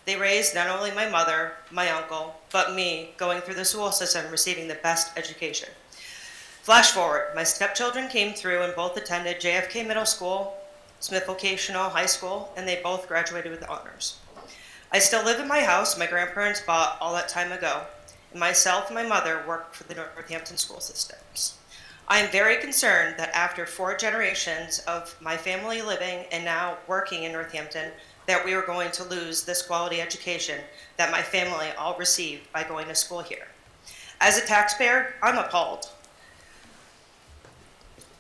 They raised not only my mother, my uncle, but me going through the school system receiving the best education. Flash forward, my stepchildren came through and both attended JFK Middle School, Smith Vocational High School, and they both graduated with honors. I still live in my house my grandparents bought all that time ago, Myself and my mother work for the Northampton school systems. I am very concerned that after 4 generations of my family living and now working in Northampton, that we are going to lose this quality education that my family all received by going to school here. As a taxpayer, I'm appalled.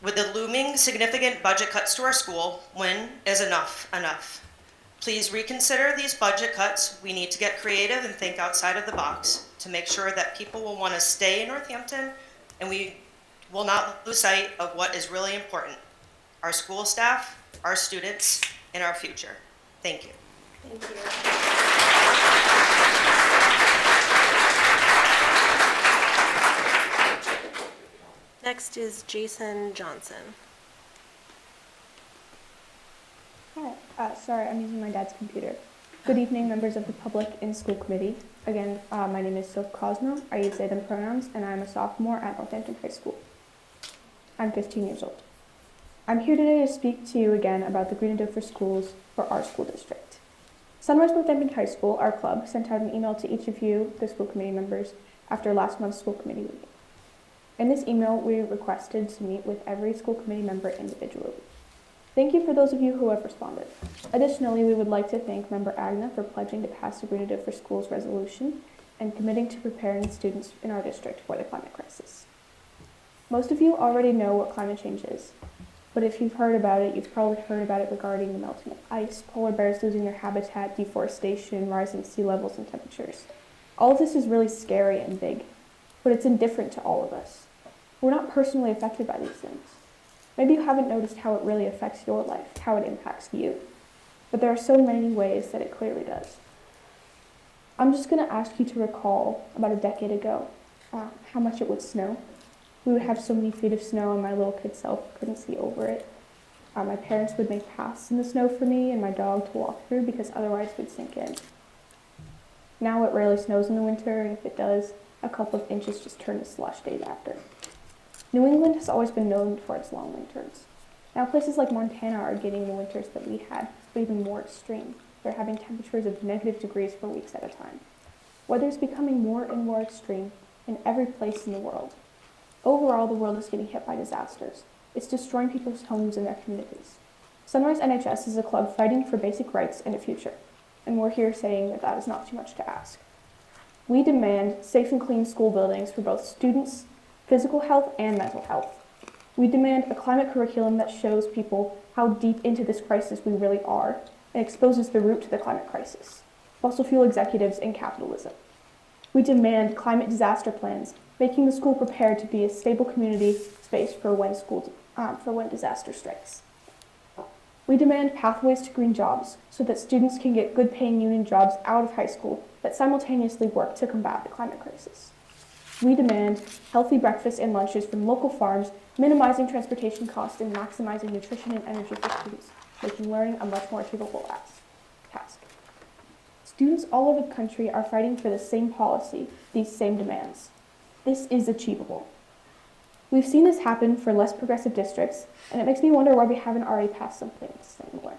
With the looming significant budget cuts to our school, when is enough enough? Please reconsider these budget cuts. We need to get creative and think outside of the box to make sure that people will want to stay in Northampton and we will not lose sight of what is really important: our school staff, our students, and our future. Thank you. Thank you. Next is Jason Johnson. Hi, sorry, I'm using my dad's computer. Good evening, members of the public and school committee. Again, my name is Soph Cosmo. I use they, them pronouns, and I'm a sophomore at Northampton High School. I'm 15 years old. I'm here today to speak to you again about the Green and Doe for Schools for our school district. Sunrise Northampton High School, our club, sent out an email to each of you, the school committee members, after last month's school committee meeting. In this email, we requested to meet with every school committee member individually. Thank you for those of you who have responded. Additionally, we would like to thank Member Agna for pledging to pass the Green and Doe for Schools resolution and committing to preparing students in our district for the climate crisis. Most of you already know what climate change is, but if you've heard about it, you've probably heard about it regarding the melting of ice, polar bears losing their habitat, deforestation, rising sea levels and temperatures. All of this is really scary and big, but it's indifferent to all of us. We're not personally affected by these things. Maybe you haven't noticed how it really affects your life, how it impacts you. But there are so many ways that it clearly does. I'm just going to ask you to recall about a decade ago how much it would snow. We would have so many feet of snow and my little kid self couldn't see over it. My parents would make paths in the snow for me and my dog to walk through because otherwise we'd sink in. Now it rarely snows in the winter, and if it does, a couple of inches just turn to slush days after. New England has always been known for its long winters. Now places like Montana are getting the winters that we had, but even more extreme. They're having temperatures of -degrees for weeks at a time. Weather is becoming more and more extreme in every place in the world. Overall, the world is getting hit by disasters. It's destroying people's homes and their communities. Sunrise NHS is a club fighting for basic rights and a future, and we're here saying that that is not too much to ask. We demand safe and clean school buildings for both students, physical health, and mental health. We demand a climate curriculum that shows people how deep into this crisis we really are and exposes the root to the climate crisis: fossil fuel executives and capitalism. We demand climate disaster plans, making the school prepared to be a stable community space for when disaster strikes. We demand pathways to green jobs so that students can get good paying union jobs out of high school that simultaneously work to combat the climate crisis. We demand healthy breakfasts and lunches from local farms, minimizing transportation costs and maximizing nutrition and energy for students, making learning a much more achievable task. Students all over the country are fighting for the same policy, these same demands. This is achievable. We've seen this happen for less progressive districts, and it makes me wonder why we haven't already passed something similar.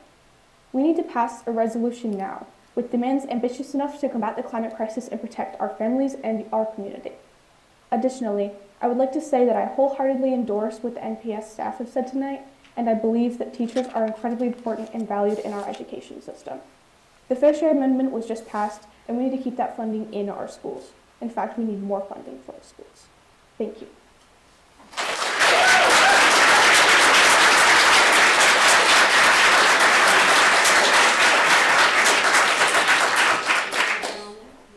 We need to pass a resolution now, with demands ambitious enough to combat the climate crisis and protect our families and our community. Additionally, I would like to say that I wholeheartedly endorse what the NPS staff have said tonight, and I believe that teachers are incredibly important and valued in our education system. The Fair Share Amendment was just passed, and we need to keep that funding in our schools. In fact, we need more funding for our schools. Thank you.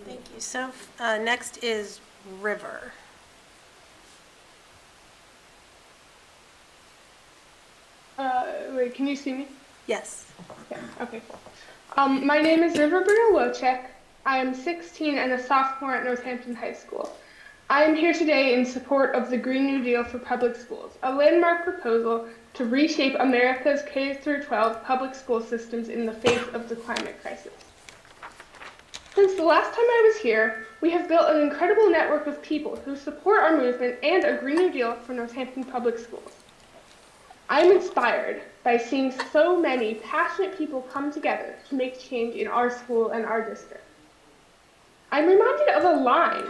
Thank you. So next is River. Wait, can you see me? Yes. Yeah, okay. My name is River Bruno-Wojcik. I am 16 and a sophomore at Northampton High School. I am here today in support of the Green New Deal for public schools, a landmark proposal to reshape America's K-12 public school systems in the face of the climate crisis. Since the last time I was here, we have built an incredible network of people who support our movement and a Green New Deal for Northampton public schools. I am inspired by seeing so many passionate people come together to make change in our school and our district. I'm reminded of a line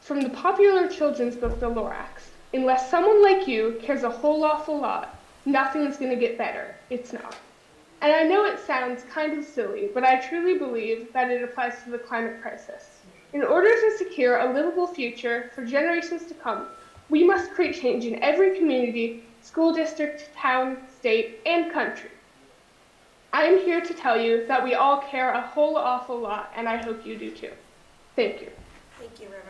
From the popular children's book, The Lorax, unless someone like you cares a whole awful lot, nothing's going to get better. It's not. And I know it sounds kind of silly, but I truly believe that it applies to the climate crisis. In order to secure a livable future for generations to come, we must create change in every community, school district, town, state, and country. I am here to tell you that we all care a whole awful lot, and I hope you do too. Thank you. Thank you, River.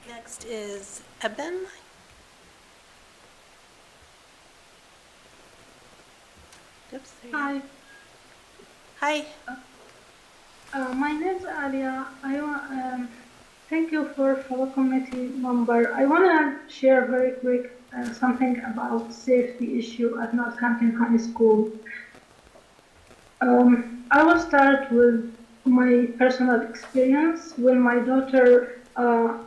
Next is Eben. Oops, there you Hi. go. Hi. My name is Alia. Thank you for fellow committee member. I want to share very quick something about safety issue at Northampton High School. I will start with my personal experience. When my daughter, on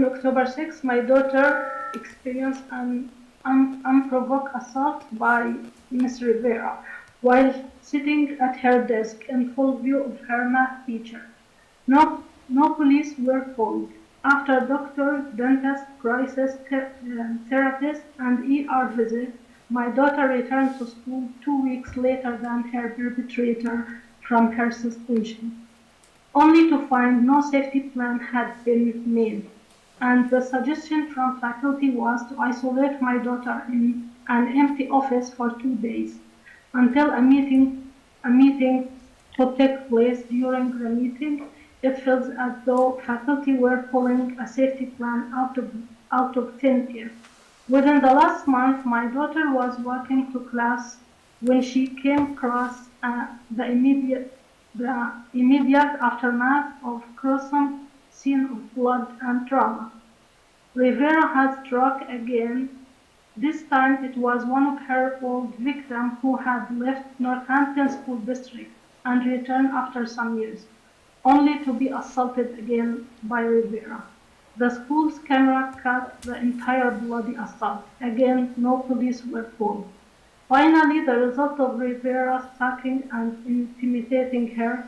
October 6th, my daughter experienced an unprovoked assault by Ms. Rivera while sitting at her desk in full view of her math teacher. No police were called. After doctor, dentist, crisis therapist, and ER visit, my daughter returned to school 2 weeks later than her perpetrator from her suspension, only to find no safety plan had been made. And the suggestion from faculty was to isolate my daughter in an empty office for 2 days until a meeting to take place. During the meeting, it feels as though faculty were pulling a safety plan out of thin air. Within the last month, my daughter was walking to class when she came across the immediate aftermath of gruesome scene of blood and trauma. Rivera had struck again. This time it was one of her old victims who had left Northampton School District and returned after some years, only to be assaulted again by Rivera. The school's camera caught the entire bloody assault. Again, no police were called. Finally, the result of Rivera stalking and intimidating her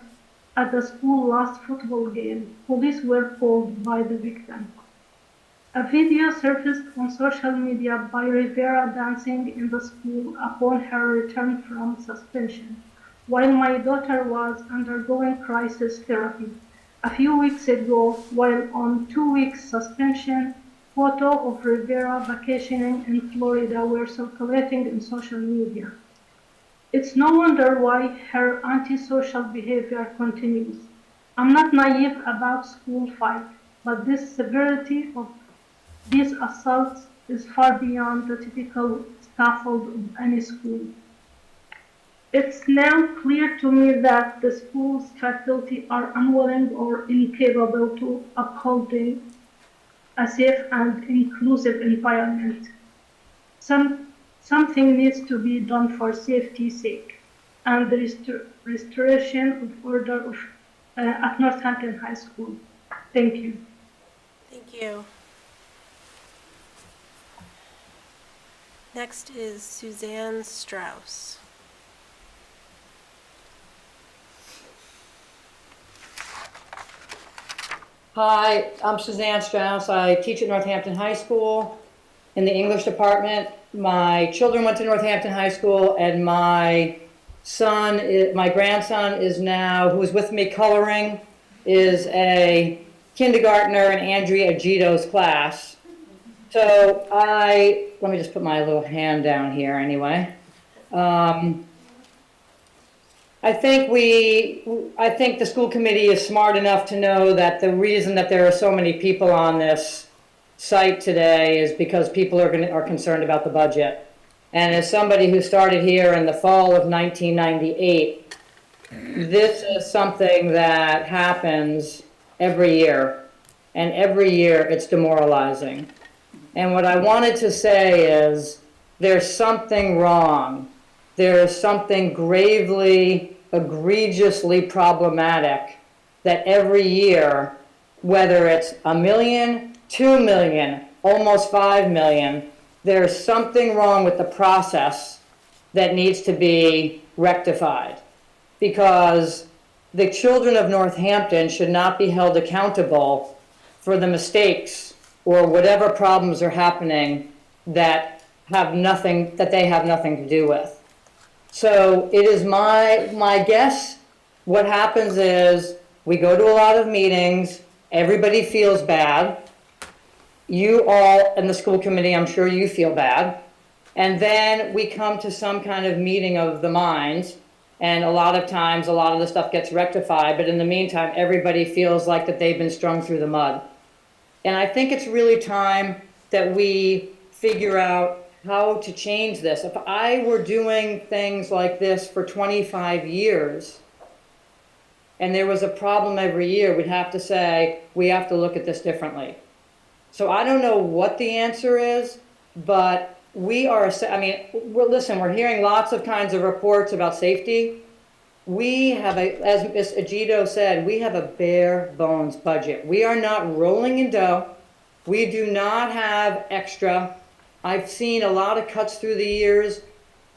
at the school last football game, police were called by the victim. A video surfaced on social media by Rivera dancing in the school upon her return from suspension, while my daughter was undergoing crisis therapy. A few weeks ago, while on 2 weeks suspension, photos of Rivera vacationing in Florida were circulating in social media. It's no wonder why her antisocial behavior continues. I'm not naive about school fight, but the severity of these assaults is far beyond the typical scaffold of any school. It's now clear to me that the school's faculty are unwilling or incapable to upholding a safe and inclusive environment. Something needs to be done for safety's sake and the restoration of order at Northampton High School. Thank you. Thank you. Next is Suzanne Strauss. Hi, I'm Suzanne Strauss. I teach at Northampton High School in the English department. My children went to Northampton High School, and my grandson is now, who's with me coloring, is a kindergartner in Andrea Agito's class. So let me just put my little hand down here anyway. I think the school committee is smart enough to know that the reason that there are so many people on this site today is because people are concerned about the budget. And as somebody who started here in the fall of 1998, this is something that happens every year, and every year it's demoralizing. And what I wanted to say is there's something wrong. There's something gravely, egregiously problematic that every year, whether it's 1 million, 2 million, almost 5 million, there's something wrong with the process that needs to be rectified, because the children of Northampton should not be held accountable for the mistakes or whatever problems are happening that they have nothing to do with. So it is my guess, what happens is we go to a lot of meetings, everybody feels bad. You all in the school committee, I'm sure you feel bad. And then we come to some kind of meeting of the minds, and a lot of times a lot of the stuff gets rectified, but in the meantime, everybody feels like that they've been strung through the mud. And I think it's really time that we figure out how to change this. If I were doing things like this for 25 years, and there was a problem every year, we'd have to say, we have to look at this differently. So I don't know what the answer is, but listen, we're hearing lots of kinds of reports about safety. We have as Ms. Agito said, we have a bare bones budget. We are not rolling in dough. We do not have extra. I've seen a lot of cuts through the years.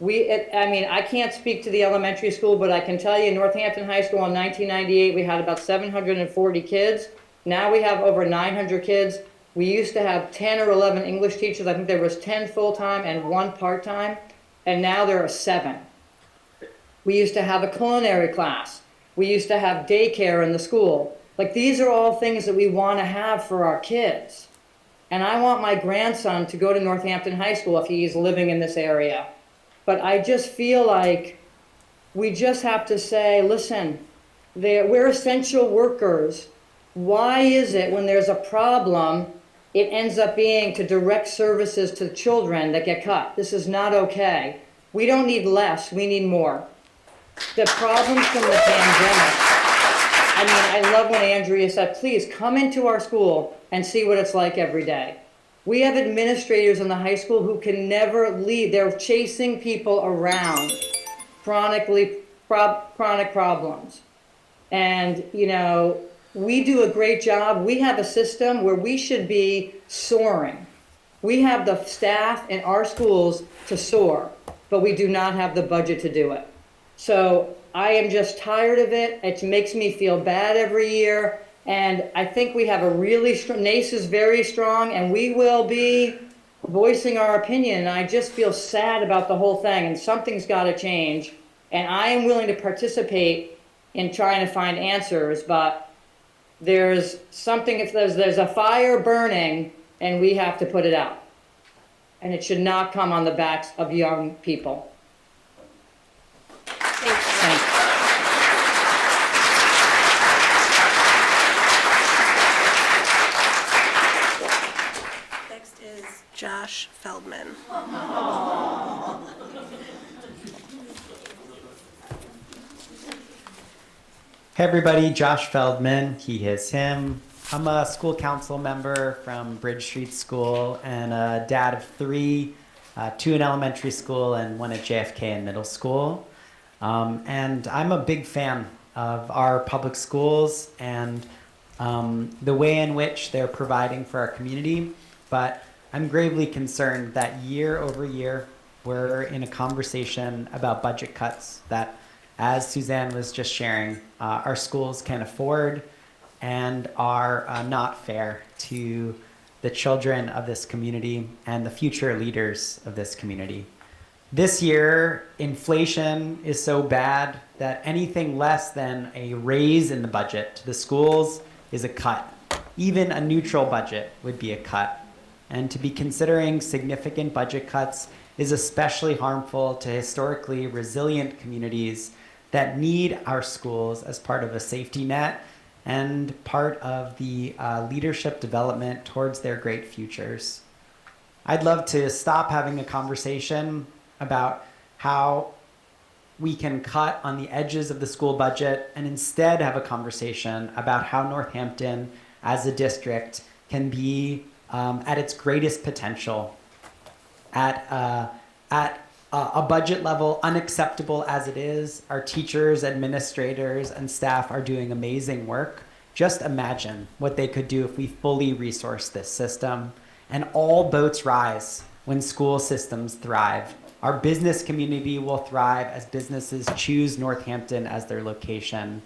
I can't speak to the elementary school, but I can tell you Northampton High School in 1998, we had about 740 kids. Now we have over 900 kids. We used to have 10 or 11 English teachers. I think there was 10 full-time and 1 part-time, and now there are 7. We used to have a culinary class. We used to have daycare in the school. Like, these are all things that we want to have for our kids. And I want my grandson to go to Northampton High School if he's living in this area. But I just feel like we just have to say, listen, we're essential workers. Why is it when there's a problem, it ends up being to direct services to children that get cut? This is not okay. We don't need less, we need more. The problems from the pandemic, I love when Andrea said, please come into our school and see what it's like every day. We have administrators in the high school who can never leave. They're chasing people around, chronic problems. And, we do a great job. We have a system where we should be soaring. We have the staff in our schools to soar, but we do not have the budget to do it. So I am just tired of it. It makes me feel bad every year. And I think we have a really strong, NACE is very strong, and we will be voicing our opinion. And I just feel sad about the whole thing, and something's got to change. And I am willing to participate in trying to find answers, but there's something, if there's a fire burning, and we have to put it out. And it should not come on the backs of young people. Thank you. Next is Josh Feldman. Hey everybody, Josh Feldman, he, his, him. I'm a school council member from Bridge Street School and a dad of 3, 2 in elementary school and 1 at JFK in middle school. And I'm a big fan of our public schools and the way in which they're providing for our community. But I'm gravely concerned that year over year, we're in a conversation about budget cuts that, as Suzanne was just sharing, our schools can afford and are not fair to the children of this community and the future leaders of this community. This year, inflation is so bad that anything less than a raise in the budget to the schools is a cut. Even a neutral budget would be a cut. And to be considering significant budget cuts is especially harmful to historically resilient communities that need our schools as part of a safety net and part of the leadership development towards their great futures. I'd love to stop having a conversation about how we can cut on the edges of the school budget and instead have a conversation about how Northampton as a district can be at its greatest potential at a budget level unacceptable as it is. Our teachers, administrators, and staff are doing amazing work. Just imagine what they could do if we fully resource this system. And all boats rise when school systems thrive. Our business community will thrive as businesses choose Northampton as their location.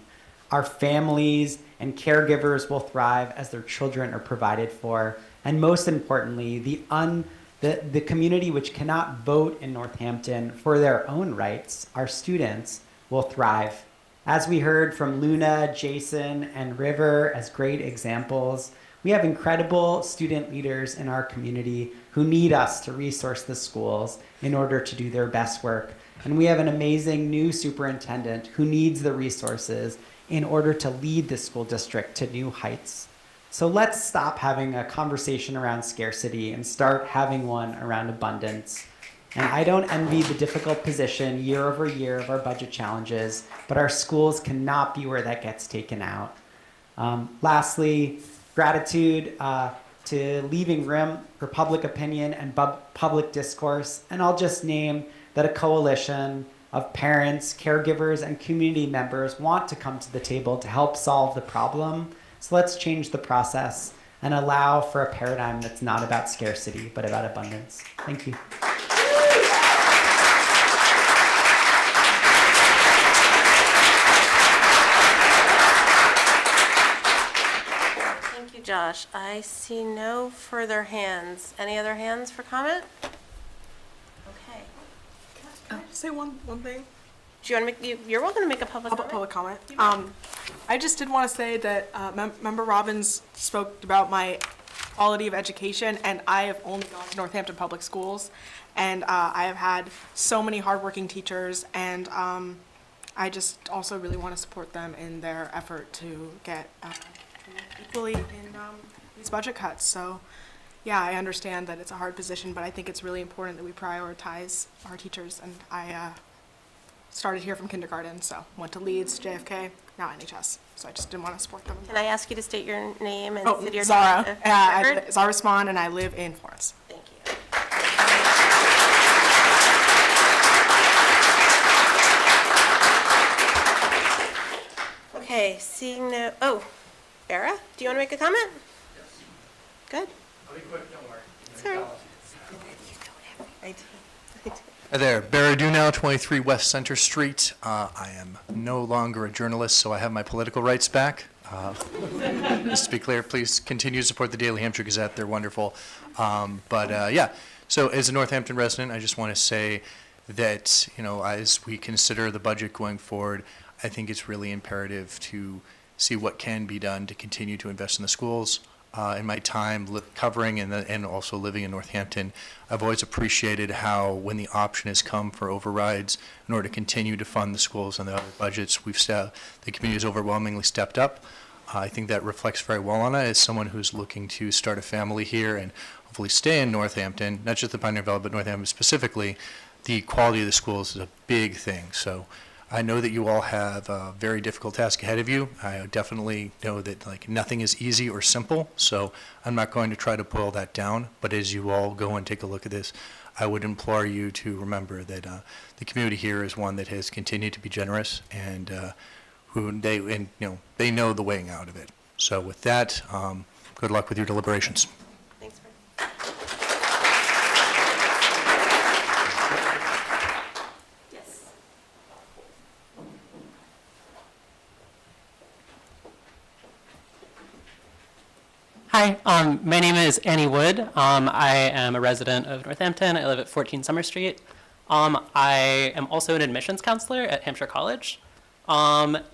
Our families and caregivers will thrive as their children are provided for. And most importantly, the community which cannot vote in Northampton for their own rights, our students, will thrive. As we heard from Luna, Jason, and River as great examples, we have incredible student leaders in our community who need us to resource the schools in order to do their best work. And we have an amazing new superintendent who needs the resources in order to lead the school district to new heights. So let's stop having a conversation around scarcity and start having one around abundance. And I don't envy the difficult position year over year of our budget challenges, but our schools cannot be where that gets taken out. Lastly, gratitude to leaving room for public opinion and public discourse. And I'll just name that a coalition of parents, caregivers, and community members want to come to the table to help solve the problem. So let's change the process and allow for a paradigm that's not about scarcity, but about abundance. Thank you. Thank you, Josh. I see no further hands. Any other hands for comment? Okay. Can I just say one thing? Do you want to make? You're welcome to make a public comment. I just did want to say that Member Robbins spoke about my quality of education, and I have only gone to Northampton Public Schools, and I have had so many hardworking teachers, and I just also really want to support them in their effort to get equally in these budget cuts. So, yeah, I understand that it's a hard position, but I think it's really important that we prioritize our teachers, and I started here from kindergarten, so went to Leeds, JFK, now NHS. So I just didn't want to support them. Can I ask you to state your name and city or Zara. Zara Swan, and I live in Florence. Thank you. Okay, seeing no. Oh, Vera, do you want to make a comment? Yes. Good. I'll be quick. Don't worry. Sorry. Hi there, Barry Dunow, 23 West Center Street. I am no longer a journalist, so I have my political rights back. Just to be clear, please continue to support the Daily Hampshire Gazette. They're wonderful. Yeah, so as a Northampton resident, I just want to say that, you know, as we consider the budget going forward, I think it's really imperative to see what can be done to continue to invest in the schools. In my time covering and also living in Northampton, I've always appreciated how when the option has come for overrides in order to continue to fund the schools and the other budgets, the community has overwhelmingly stepped up. I think that reflects very well on it as someone who's looking to start a family here and hopefully stay in Northampton, not just the Pioneer Valley, but Northampton specifically. The quality of the schools is a big thing. So I know that you all have a very difficult task ahead of you. I definitely know that nothing is easy or simple, so I'm not going to try to boil that down. But as you all go and take a look at this, I would implore you to remember that the community here is one that has continued to be generous, and they know the weighing out of it. So with that, good luck with your deliberations. Thanks, Fred. Hi, my name is Annie Wood. I am a resident of Northampton. I live at 14 Summer Street. I am also an admissions counselor at Hampshire College. And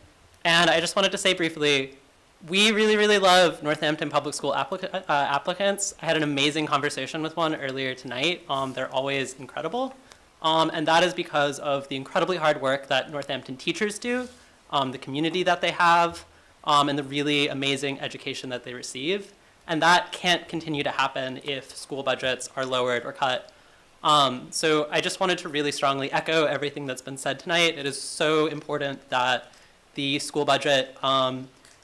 I just wanted to say briefly, we really, really love Northampton Public School applicants. I had an amazing conversation with one earlier tonight. They're always incredible. And that is because of the incredibly hard work that Northampton teachers do, the community that they have, and the really amazing education that they receive. And that can't continue to happen if school budgets are lowered or cut. So I just wanted to really strongly echo everything that's been said tonight. It is so important that the school budget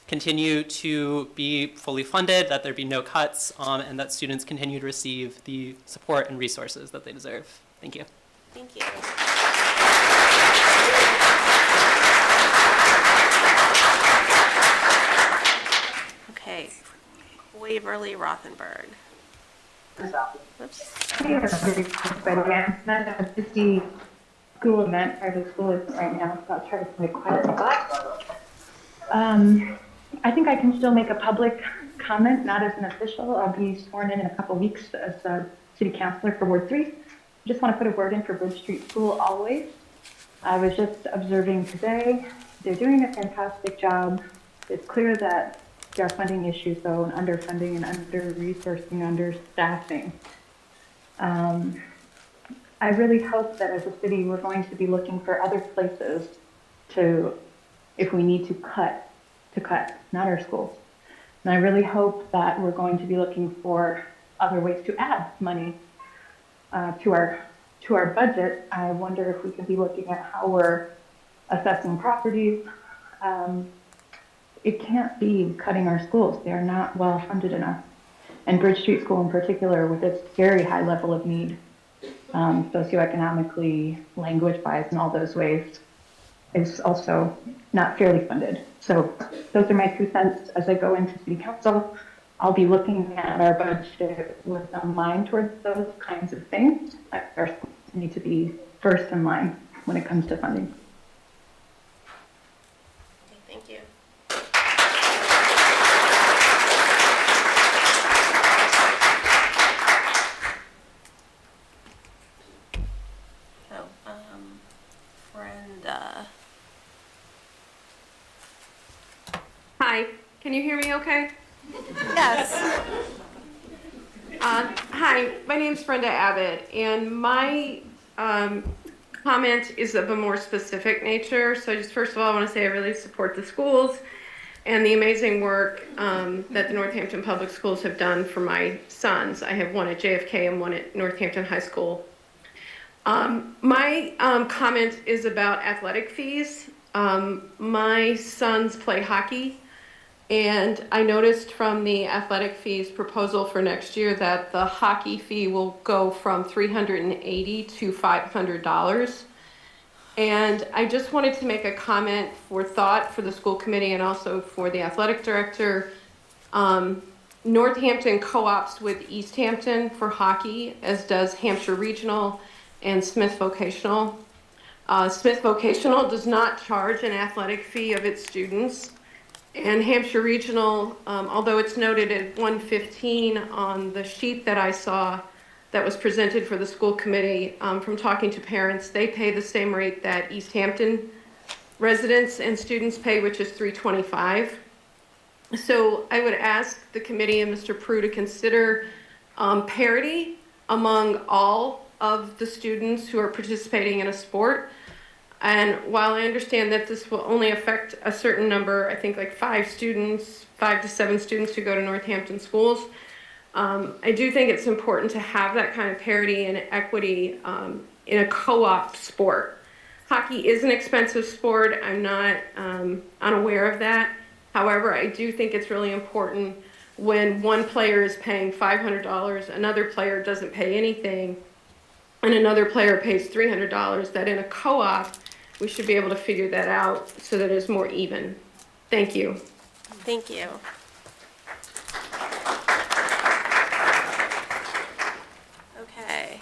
continue to be fully funded, that there be no cuts, and that students continue to receive the support and resources that they deserve. Thank you. Thank you. Okay, Waverly Rothenberg. Hey, everybody. I'm at a busy school event, private school event right now, so I'll try to stay quiet. But I think I can still make a public comment, not as an official. I'll be sworn in a couple weeks as a city councilor for Ward 3. Just want to put a word in for Bridge Street School always. I was just observing today. They're doing a fantastic job. It's clear that there are funding issues, though, and underfunding and under-resourcing, understaffing. I really hope that as a city, we're going to be looking for other places to, if we need to cut, not our schools. And I really hope that we're going to be looking for other ways to add money to our budget. I wonder if we could be looking at how we're assessing properties. It can't be cutting our schools. They are not well funded enough. And Bridge Street School in particular, with its very high level of need, socioeconomically, language-wise, and all those ways, is also not fairly funded. So those are my 2 cents as I go into city council. I'll be looking at our budget with a mind towards those kinds of things. Our schools need to be first in line when it comes to funding. Okay, thank you. Brenda. Hi, can you hear me okay? Yes. Hi, my name's Brenda Abbott, and my comment is of a more specific nature. So just first of all, I want to say I really support the schools and the amazing work that the Northampton Public Schools have done for my sons. I have one at JFK and one at Northampton High School. My comment is about athletic fees. My sons play hockey, and I noticed from the athletic fees proposal for next year that the hockey fee will go from $380 to $500. And I just wanted to make a comment for thought for the school committee and also for the athletic director. Northampton co-ops with East Hampton for hockey, as does Hampshire Regional and Smith Vocational. Smith Vocational does not charge an athletic fee of its students. And Hampshire Regional, although it's noted at 115 on the sheet that I saw that was presented for the school committee, from talking to parents, they pay the same rate that East Hampton residents and students pay, which is $325. So I would ask the committee and Mr. Prue to consider parity among all of the students who are participating in a sport. And while I understand that this will only affect a certain number, I think like 5 to 7 students who go to Northampton schools, I do think it's important to have that kind of parity and equity in a co-op sport. Hockey is an expensive sport. I'm not unaware of that. However, I do think it's really important when one player is paying $500, another player doesn't pay anything, and another player pays $300, that in a co-op, we should be able to figure that out so that it's more even. Thank you. Thank you. Okay.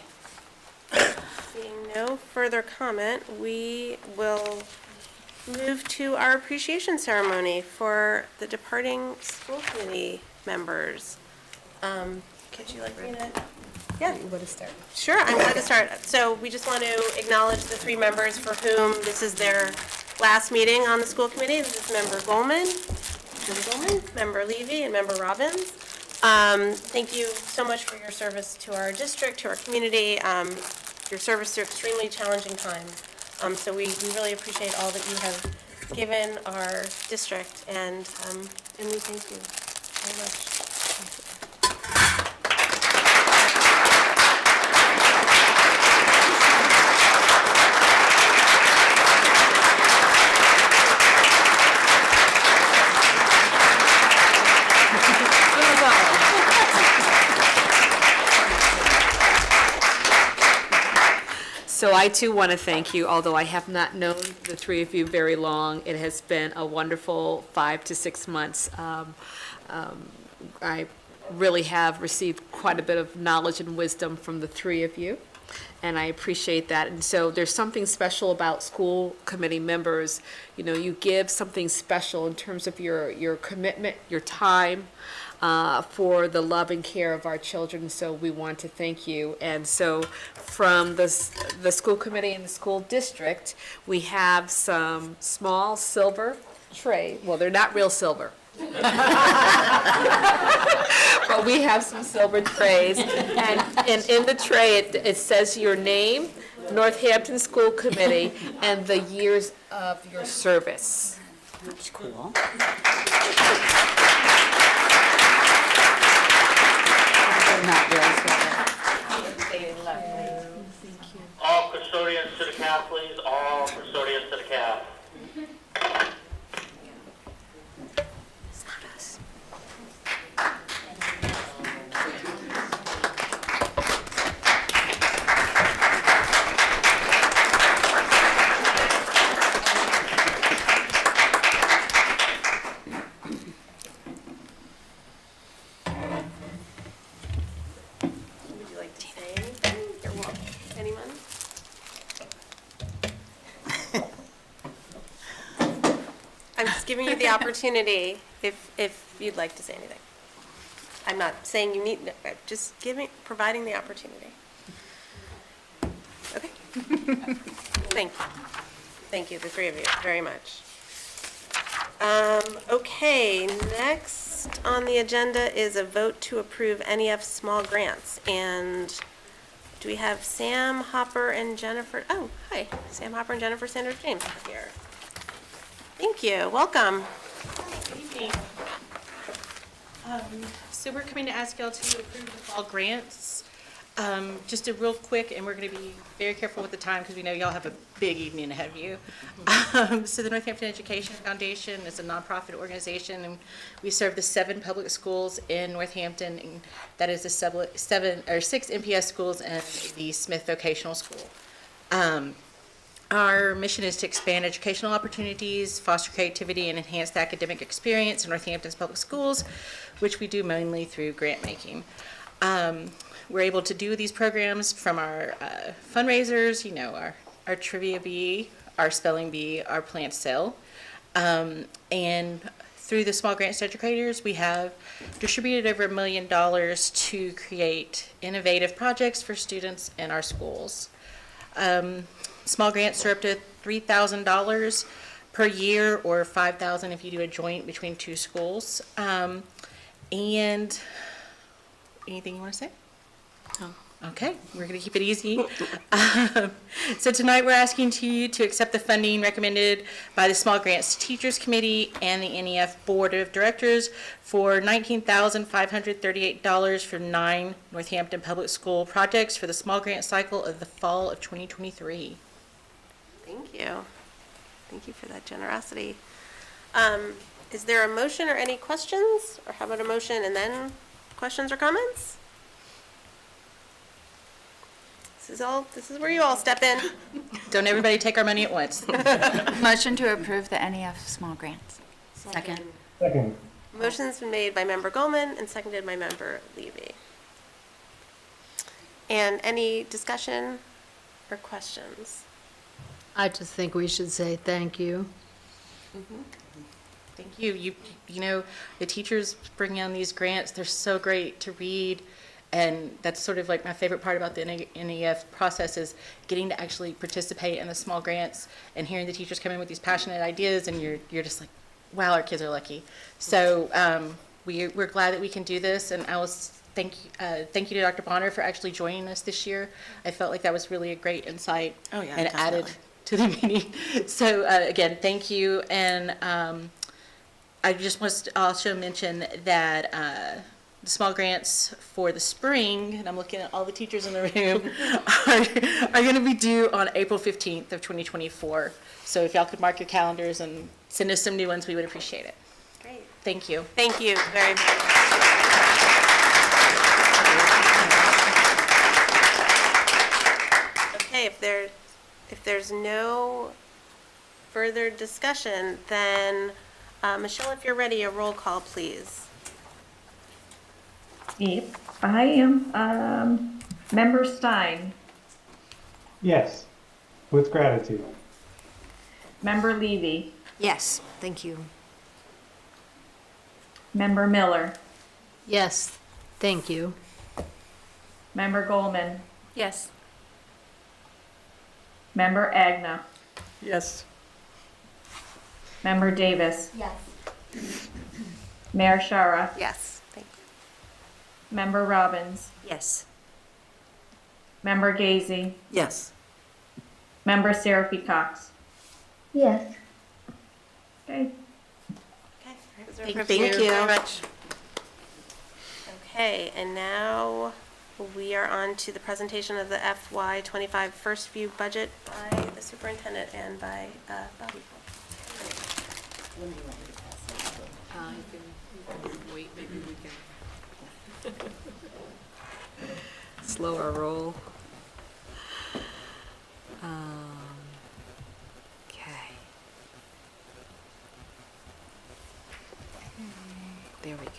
Seeing no further comment, we will move to our appreciation ceremony for the departing school committee members. Could you like me to? Yeah. You want to start? Sure, I'm glad to start. So we just want to acknowledge the 3 members for whom this is their last meeting on the school committee. This is Member Goldman, Member Levy, and Member Robbins. Thank you so much for your service to our district, to our community, your service through extremely challenging times. So we really appreciate all that you have given our district, and we thank you very much. So I too want to thank you, although I have not known the 3 of you very long. It has been a wonderful 5 to 6 months. I really have received quite a bit of knowledge and wisdom from the three of you, and I appreciate that. And so there's something special about school committee members. You know, you give something special in terms of your commitment, your time, for the love and care of our children, so we want to thank you. And so from the school committee and the school district, we have some small silver tray. Well, they're not real silver. But we have some silver trays, and in the tray it says your name, Northampton School Committee, and the years of your service. That's cool. Not real silver. All custodians to the cap, please. All custodians to the cap. Would you like to say anything? You're welcome. Anyone? I'm just giving you the opportunity if you'd like to say anything. I'm not saying you need, I'm just providing the opportunity. Okay. Thank you. Thank you, the three of you, very much. Okay, next on the agenda is a vote to approve NEF small grants. And do we have Sam Hopper and Jennifer? Oh, hi, Sam Hopper and Jennifer Sanders James are here. Thank you, welcome. Good evening. So we're coming to ask y'all to approve the fall grants. Just a real quick, and we're going to be very careful with the time because we know y'all have a big evening ahead of you. So the Northampton Education Foundation is a nonprofit organization, and we serve the 7 public schools in Northampton, and that is the 6 MPS schools and the Smith Vocational School. Our mission is to expand educational opportunities, foster creativity, and enhance the academic experience in Northampton's public schools, which we do mainly through grant making. We're able to do these programs from our fundraisers, you know, our trivia bee, our spelling bee, our plant sale. And through the small grants to educators, we have distributed over $1 million to create innovative projects for students in our schools. Small grants are up to $3,000 per year, or $5,000 if you do a joint between 2 schools. And anything you want to say? Oh. Okay, we're going to keep it easy. So tonight we're asking you to accept the funding recommended by the Small Grants to Teachers Committee and the NEF Board of Directors for $19,538 for 9 Northampton Public School projects for the small grant cycle of the fall of 2023. Thank you. Thank you for that generosity. Is there a motion or any questions? Or how about a motion and then questions or comments? This is where you all step in. Don't everybody take our money at once. Motion to approve the NEF small grants. Second. Second. Motion's been made by Member Goldman and seconded by Member Levy. And any discussion or questions? I just think we should say thank you. Thank you. You know, the teachers bring in these grants. They're so great to read. And that's sort of like my favorite part about the NEF process is getting to actually participate in the small grants and hearing the teachers come in with these passionate ideas, and you're just like, wow, our kids are lucky. So we're glad that we can do this, and I was thank you to Dr. Bonner for actually joining us this year. I felt like that was really a great insight and definitely. added to the meeting. So again, thank you. And I just want to also mention that the small grants for the spring, and I'm looking at all the teachers in the room, are going to be due on April 15th of 2024. So if y'all could mark your calendars and send us some new ones, we would appreciate it. Great. Thank you. Thank you very much. Okay, if there's no further discussion, then Michelle, if you're ready, a roll call, please. Yep, I am. Member Stein, Yes, with gratitude. Member Levy, Yes, thank you. Member Miller, Yes, thank you. Member Goldman, Yes. Member Agna, Yes. Member Davis, Yes. Mayor Shara, Yes, thank Member Robbins, you. Yes. Member Gazy, Yes. Member Seraphy Cox. Yes. Okay. Thank you very much. Okay, and now we are on to the presentation of the FY25 first view budget by the superintendent and by Bobby. You can wait, maybe we can slow our roll. Okay. There we go.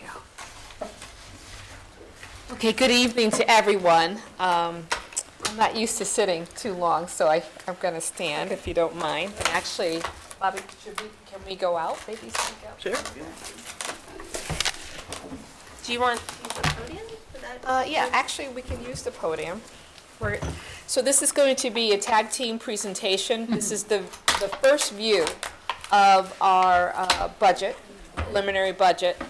Okay, good evening to everyone. I'm not used to sitting too long, so I'm going to stand if you don't mind. And actually, Bobby, can we go out? Maybe speak out? Sure. Do you want to use the podium? Yeah, actually, we can use the podium. So this is going to be a tag team presentation. This is the first view of our budget, preliminary budget.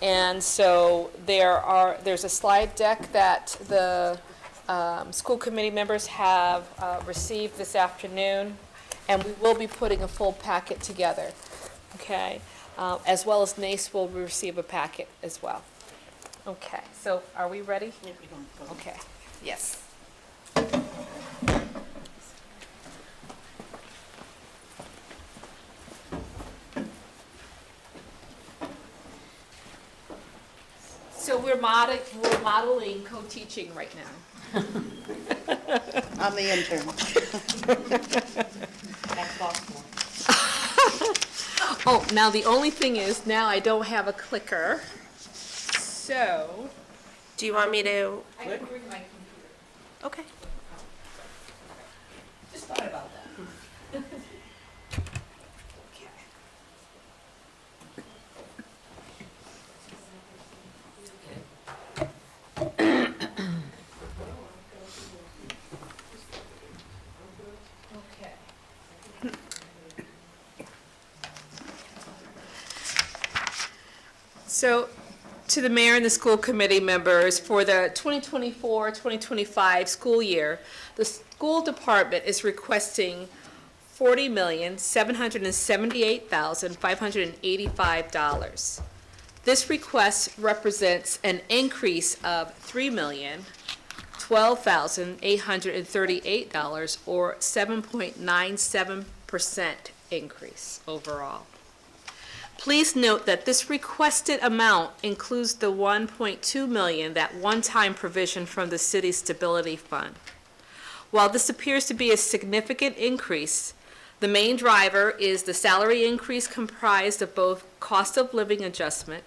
And so there's a slide deck that the school committee members have received this afternoon, and we will be putting a full packet together, okay? As well as NACE will receive a packet as well. Okay, so are we ready? Okay, yes. So we're modeling co-teaching right now. I'm the intern. Oh, now the only thing is, now I don't have a clicker. So. Do you want me to? I can bring my computer. Okay. Just thought about that. So, to the mayor and the school committee members, for the 2024-2025 school year, the school department is requesting $40,778,585. This request represents an increase of $3,012,838, or 7.97% increase overall. Please note that this requested amount includes the $1.2 million, that one-time provision from the City Stability Fund. While this appears to be a significant increase, the main driver is the salary increase comprised of both cost of living adjustment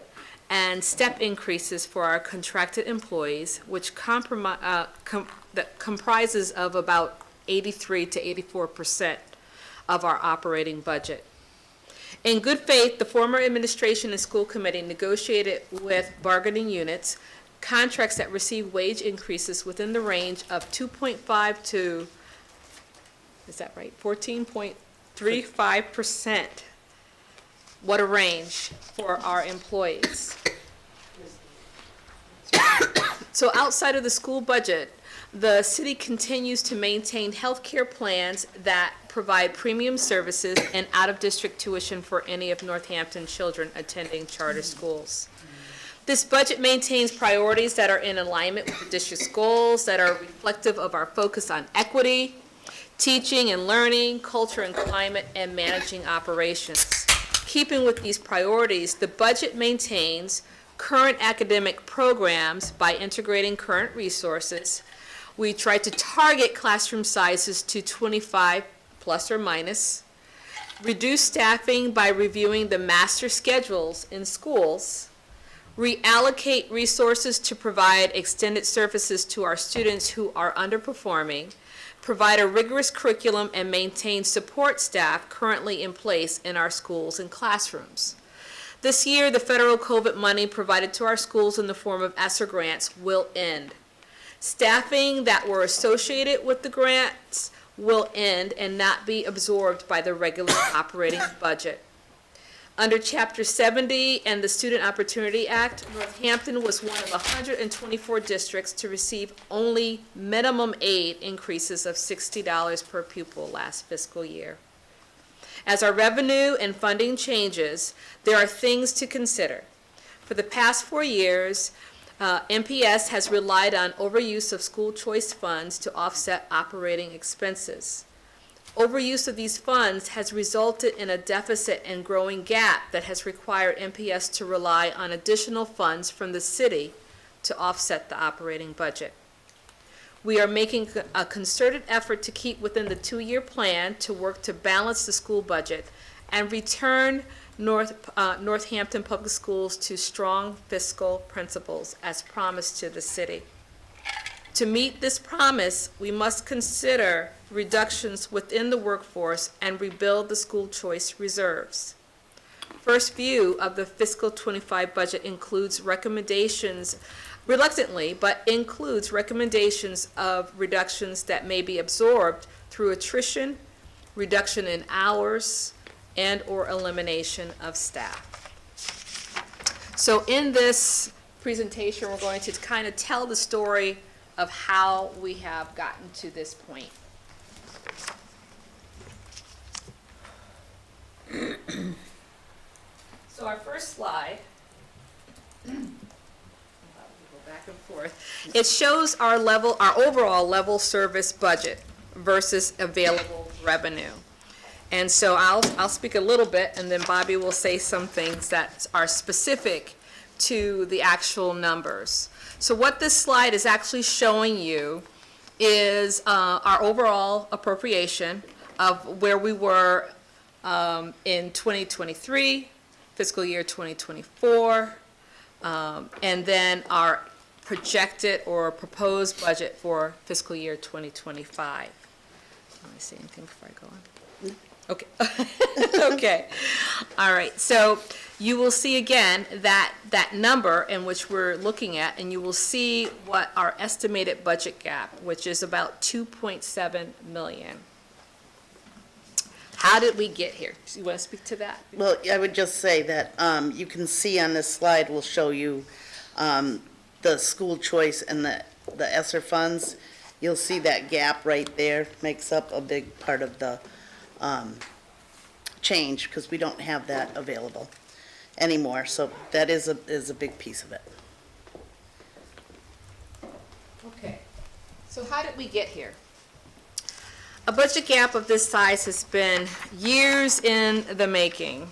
and step increases for our contracted employees, which comprises of about 83 to 84% of our operating budget. In good faith, the former administration and school committee negotiated with bargaining units contracts that receive wage increases within the range of 2.5 to, is that right, 14.35%. What a range for our employees. So outside of the school budget, the city continues to maintain health care plans that provide premium services and out-of-district tuition for any of Northampton children attending charter schools. This budget maintains priorities that are in alignment with the district's goals, that are reflective of our focus on equity, teaching and learning, culture and climate, and managing operations. Keeping with these priorities, the budget maintains current academic programs by integrating current resources. We try to target classroom sizes to 25 plus or minus, reduce staffing by reviewing the master schedules in schools, reallocate resources to provide extended services to our students who are underperforming, provide a rigorous curriculum, and maintain support staff currently in place in our schools and classrooms. This year, the federal COVID money provided to our schools in the form of ESSER grants will end. Staffing that were associated with the grants will end and not be absorbed by the regular operating budget. Under Chapter 70 and the Student Opportunity Act, Northampton was one of 124 districts to receive only minimum aid increases of $60 per pupil last fiscal year. As our revenue and funding changes, there are things to consider. For the past 4 years, MPS has relied on overuse of school choice funds to offset operating expenses. Overuse of these funds has resulted in a deficit and growing gap that has required MPS to rely on additional funds from the city to offset the operating budget. We are making a concerted effort to keep within the 2-year plan to work to balance the school budget and return Northampton Public Schools to strong fiscal principles as promised to the city. To meet this promise, we must consider reductions within the workforce and rebuild the school choice reserves. First view of the fiscal 25 budget includes recommendations, reluctantly, but includes recommendations of reductions that may be absorbed through attrition, reduction in hours, and or elimination of staff. So in this presentation, we're going to kind of tell the story of how we have gotten to this point. So our first slide, go back and forth, it shows our overall level service budget versus available revenue. And so I'll speak a little bit, and then Bobby will say some things that are specific to the actual numbers. So what this slide is actually showing you is our overall appropriation of where we were in 2023, fiscal year 2024, and then our projected or proposed budget for fiscal year 2025. Let me say anything before I go on. Okay. Okay. All right. So you will see again that number in which we're looking at, and you will see what our estimated budget gap, which is about 2.7 million. How did we get here? You want to speak to that? Well, I would just say that you can see on this slide, we'll show you the school choice and the ESSER funds. You'll see that gap right there makes up a big part of the change, because we don't have that available anymore. So that is a big piece of it. Okay. So how did we get here? A budget gap of this size has been years in the making.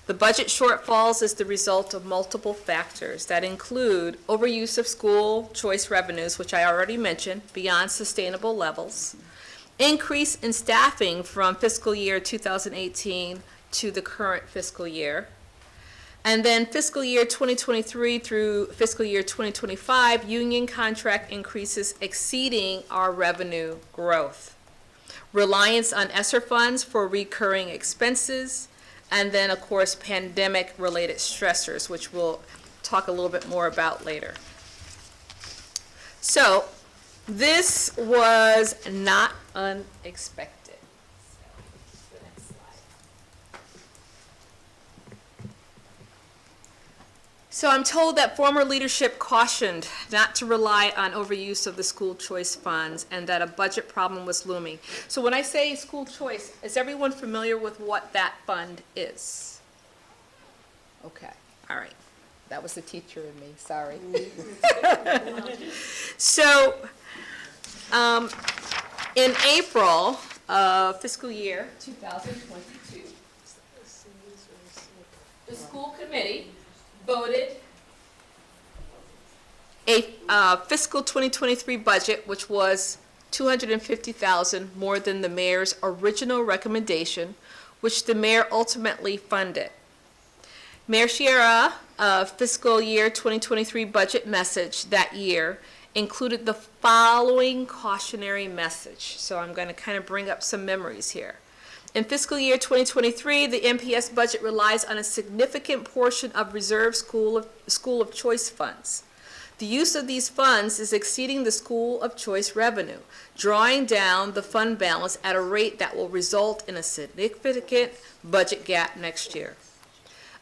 The budget shortfalls is the result of multiple factors that include overuse of school choice revenues, which I already mentioned, beyond sustainable levels, increase in staffing from fiscal year 2018 to the current fiscal year, and then fiscal year 2023 through fiscal year 2025, union contract increases exceeding our revenue growth. Reliance on ESSER funds for recurring expenses, and then, of course, pandemic-related stressors, which we'll talk a little bit more about later. So, this was not unexpected. So I'm told that former leadership cautioned not to rely on overuse of the school choice funds and that a budget problem was looming. So when I say school choice, is everyone familiar with what that fund is? Okay, all right. That was the teacher in me, sorry. So in April of fiscal year 2022, the school committee voted a fiscal 2023 budget, which was $250,000 more than the mayor's original recommendation, which the mayor ultimately funded. Mayor Sierra, fiscal year 2023 budget message that year included the following cautionary message. So I'm going to kind of bring up some memories here. In fiscal year 2023, the MPS budget relies on a significant portion of reserve school of choice funds. The use of these funds is exceeding the school of choice revenue, drawing down the fund balance at a rate that will result in a significant budget gap next year.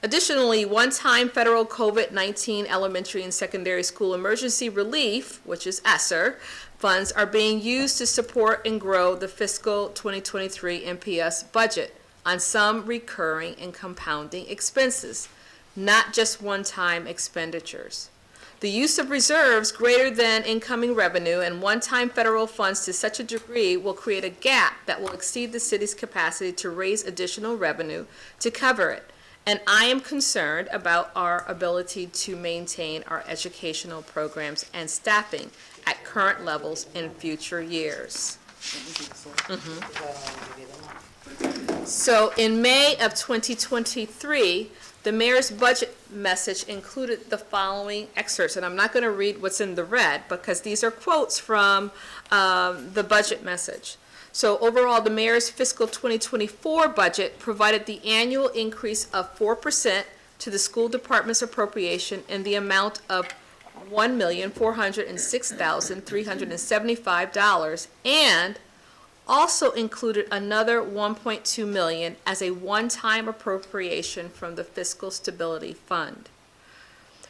Additionally, one-time federal COVID-19 elementary and secondary school emergency relief, which is ESSER, funds are being used to support and grow the fiscal 2023 MPS budget on some recurring and compounding expenses, not just one-time expenditures. The use of reserves greater than incoming revenue and one-time federal funds to such a degree will create a gap that will exceed the city's capacity to raise additional revenue to cover it. And I am concerned about our ability to maintain our educational programs and staffing at current levels in future years. So in May of 2023, the mayor's budget message included the following excerpts, and I'm not going to read what's in the red because these are quotes from the budget message. So overall, the mayor's fiscal 2024 budget provided the annual increase of 4% to the school department's appropriation in the amount of $1,406,375 and also included another $1.2 million as a one-time appropriation from the Fiscal Stability Fund.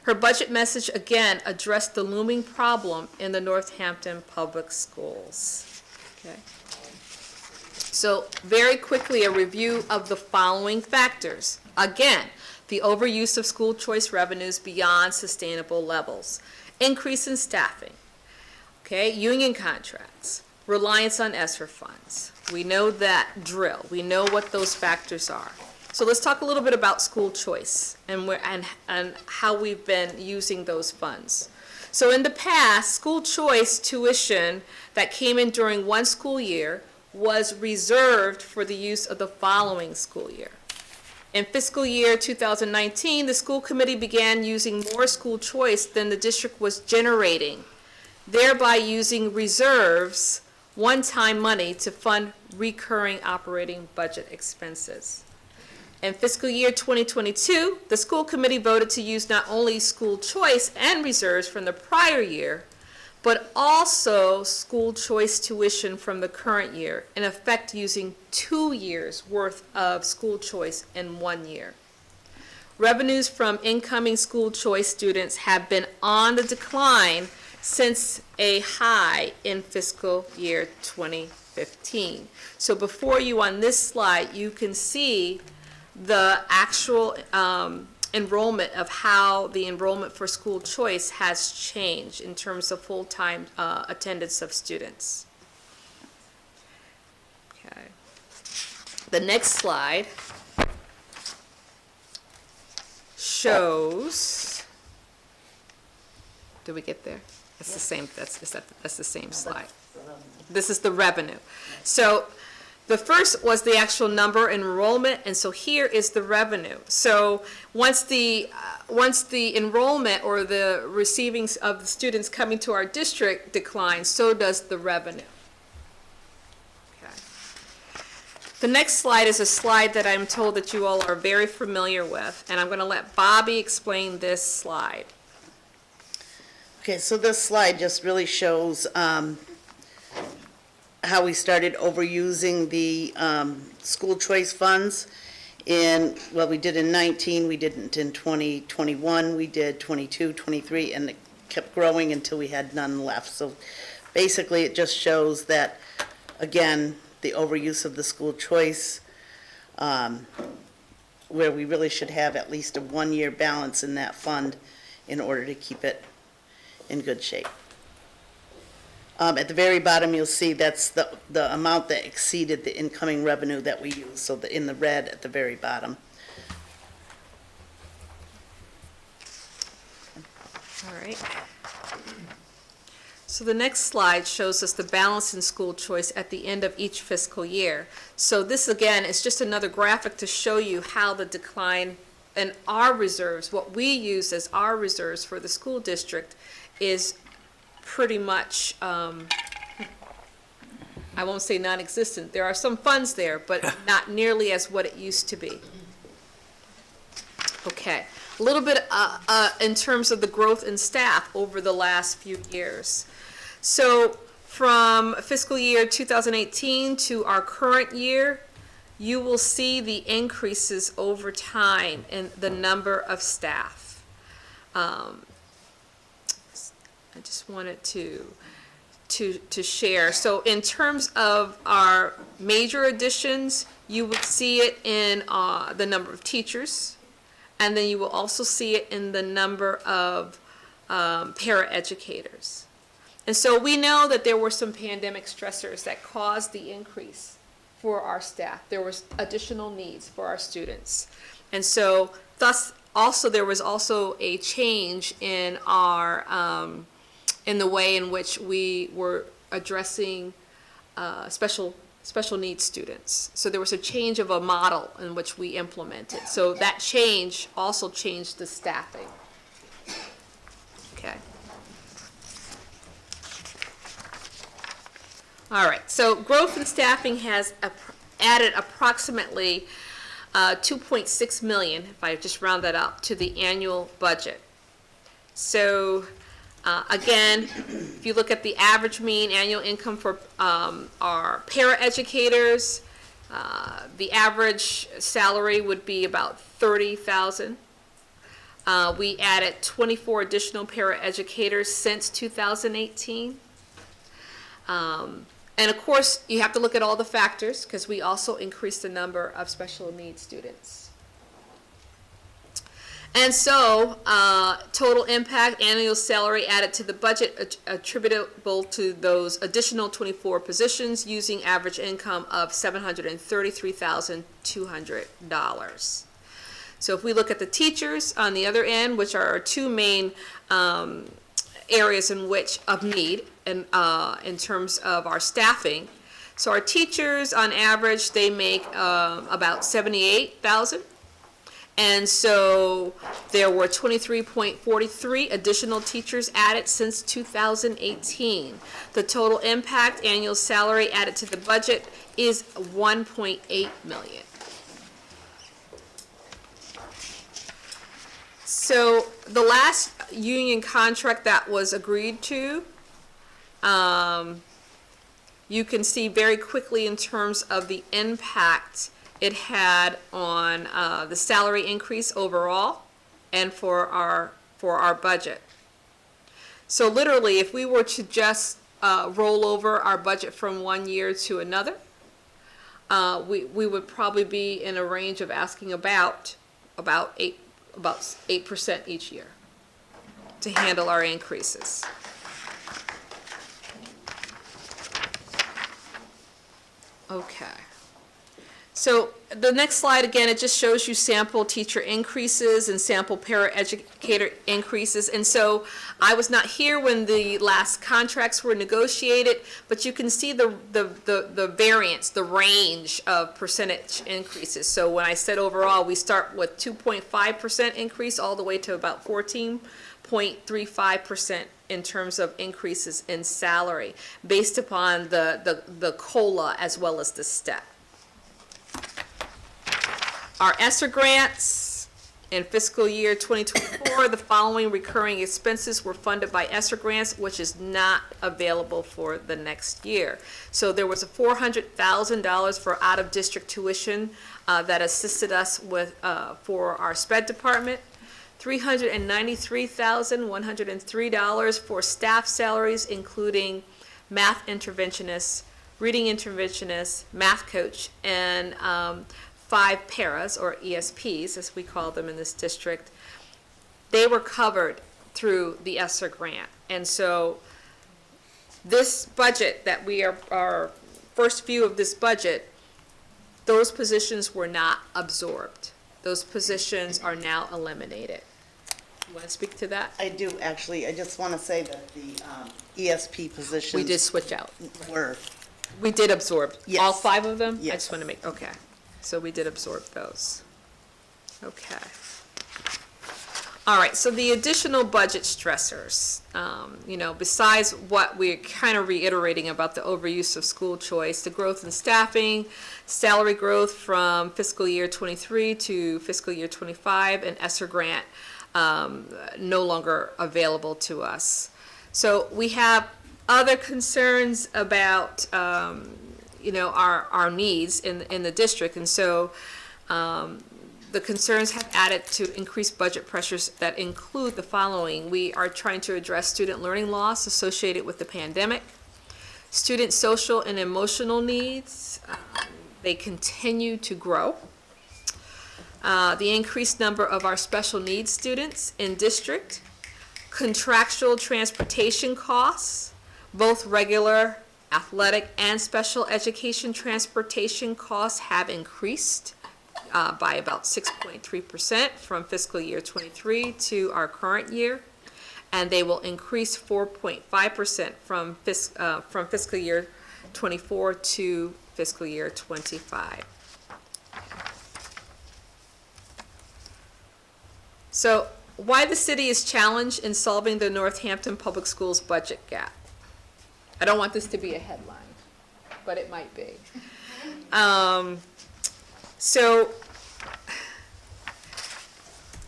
Her budget message again addressed the looming problem in the Northampton public schools. Okay. So very quickly, a review of the following factors. Again, the overuse of school choice revenues beyond sustainable levels, increase in staffing, okay, union contracts, reliance on ESSER funds. We know that drill. We know what those factors are. So let's talk a little bit about school choice and how we've been using those funds. So in the past, school choice tuition that came in during one school year was reserved for the use of the following school year. In fiscal year 2019, the school committee began using more school choice than the district was generating, thereby using reserves, one-time money, to fund recurring operating budget expenses. In fiscal year 2022, the school committee voted to use not only school choice and reserves from the prior year, but also school choice tuition from the current year, in effect using 2 years' worth of school choice in 1 year. Revenues from incoming school choice students have been on the decline since a high in fiscal year 2015. So before you on this slide, you can see the actual enrollment of how the enrollment for school choice has changed in terms of full-time attendance of students. Okay. The next slide shows, did we get there? That's the same, that's the same slide. This is the revenue. So the first was the actual number enrollment, and so here is the revenue. So once the enrollment or the receiving of the students coming to our district declines, so does the revenue. Okay. The next slide is a slide that I'm told that you all are very familiar with, and I'm going to let Bobby explain this slide. Okay, so this slide just really shows how we started overusing the school choice funds. Well, we did in 19, we didn't in 2021, we did 22, 23, and it kept growing until we had none left. So basically, it just shows that, again, the overuse of the school choice, where we really should have at least a 1-year balance in that fund in order to keep it in good shape. At the very bottom, you'll see that's the amount that exceeded the incoming revenue that we used, so in the red at the very bottom. All right. So the next slide shows us the balance in school choice at the end of each fiscal year. So this, again, is just another graphic to show you how the decline and our reserves, what we use as our reserves for the school district is pretty much, I won't say non-existent. There are some funds there, but not nearly as what it used to be. Okay, a little bit in terms of the growth in staff over the last few years. So from fiscal year 2018 to our current year, you will see the increases over time in the number of staff. I just wanted to share. So in terms of our major additions, you will see it in the number of teachers, and then you will also see it in the number of paraeducators. And so we know that there were some pandemic stressors that caused the increase for our staff. There was additional needs for our students. And so thus also there was also a change in our in the way in which we were addressing special needs students. So there was a change of a model in which we implemented. So that change also changed the staffing. Okay. All right, so growth in staffing has added approximately 2.6 million, if I just round that up, to the annual budget. So again, if you look at the average mean annual income for our paraeducators, the average salary would be about $30,000. We added 24 additional paraeducators since 2018. And of course, you have to look at all the factors because we also increased the number of special needs students. And so, total impact, annual salary added to the budget attributable to those additional 24 positions using average income of $733,200. So if we look at the teachers on the other end, which are our two main areas in which of need and in terms of our staffing. So our teachers on average, they make about $78,000. And so there were 23.43 additional teachers added since 2018. The total impact annual salary added to the budget is $1.8 million. So the last union contract that was agreed to, you can see very quickly in terms of the impact it had on the salary increase overall and for our budget. So literally, if we were to just roll over our budget from one year to another, we would probably be in a range of asking about 8% each year to handle our increases. Okay. So the next slide, again, it just shows you sample teacher increases and sample paraeducator increases. And so I was not here when the last contracts were negotiated, but you can see the variance, the range of percentage increases. So when I said overall, we start with 2.5% increase all the way to about 14.35% in terms of increases in salary based upon the COLA as well as the STEP. Our ESSER grants in fiscal year 2024, the following recurring expenses were funded by ESSER grants, which is not available for the next year. So there was a $400,000 for out-of-district tuition that assisted us with for our SPED department. $393,103 for staff salaries, including math interventionists, reading interventionists, math coach, and 5 paras, or ESPs, as we call them in this district. They were covered through the ESSER grant. And so this budget that we are, our first view of this budget, those positions were not absorbed. Those positions are now eliminated. You want to speak to that? I do, actually. I just want to say that the ESP positions. We did switch out. Were. We did absorb. Yes. All 5 of them? Yes. I just want to make, okay. So we did absorb those. Okay. All right, so the additional budget stressors, besides what we're kind of reiterating about the overuse of school choice, the growth in staffing, salary growth from fiscal year 23 to fiscal year 25, and ESSER grant no longer available to us. So we have other concerns about, our needs in the district, and so the concerns have added to increased budget pressures that include the following. We are trying to address student learning loss associated with the pandemic, student social and emotional needs. They continue to grow. The increased number of our special needs students in district, contractual transportation costs, both regular athletic and special education transportation costs have increased by about 6.3% from fiscal year 23 to our current year, and they will increase 4.5% from fiscal year 24 to fiscal year 25. So why the city is challenged in solving the Northampton Public Schools budget gap. I don't want this to be a headline, but it might be. So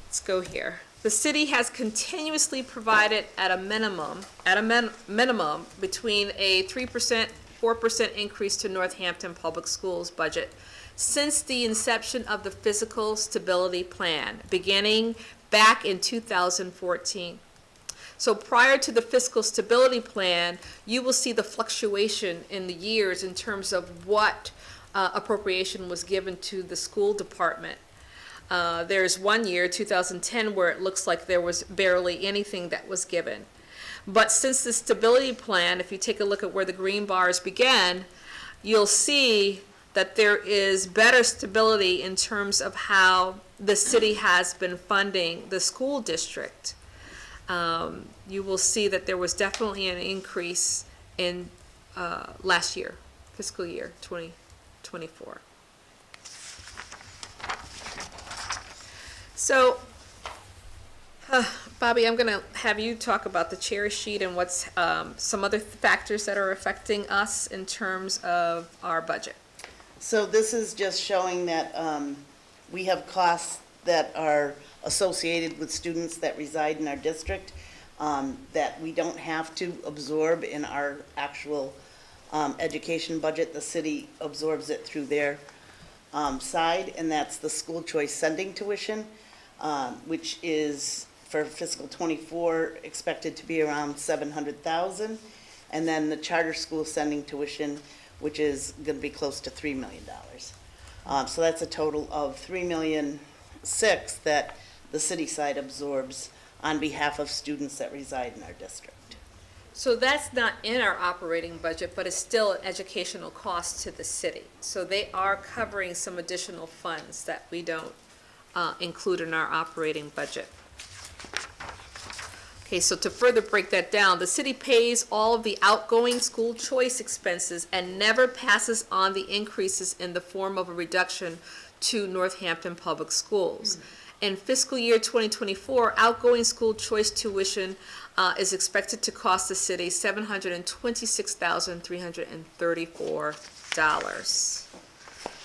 let's go here. The city has continuously provided at a minimum between a 3%, 4% increase to Northampton Public Schools budget since the inception of the Fiscal Stability Plan, beginning back in 2014. So prior to the Fiscal Stability Plan, you will see the fluctuation in the years in terms of what appropriation was given to the school department. There's one year, 2010, where it looks like there was barely anything that was given. But since the Stability Plan, if you take a look at where the green bars began, you'll see that there is better stability in terms of how the city has been funding the school district. You will see that there was definitely an increase in last year, fiscal year 2024. So, Bobby, I'm going to have you talk about the cherry sheet and what's some other factors that are affecting us in terms of our budget. So this is just showing that we have costs that are associated with students that reside in our district that we don't have to absorb in our actual education budget. The city absorbs it through their side, and that's the school choice sending tuition, which is for fiscal 24 expected to be around $700,000, and then the charter school sending tuition, which is going to be close to $3 million. So that's a total of $3.6 million that the city side absorbs on behalf of students that reside in our district. So that's not in our operating budget, but it's still an educational cost to the city. So they are covering some additional funds that we don't include in our operating budget. Okay, so to further break that down, the city pays all of the outgoing school choice expenses and never passes on the increases in the form of a reduction to Northampton Public Schools. In fiscal year 2024, outgoing school choice tuition is expected to cost the city $726,334.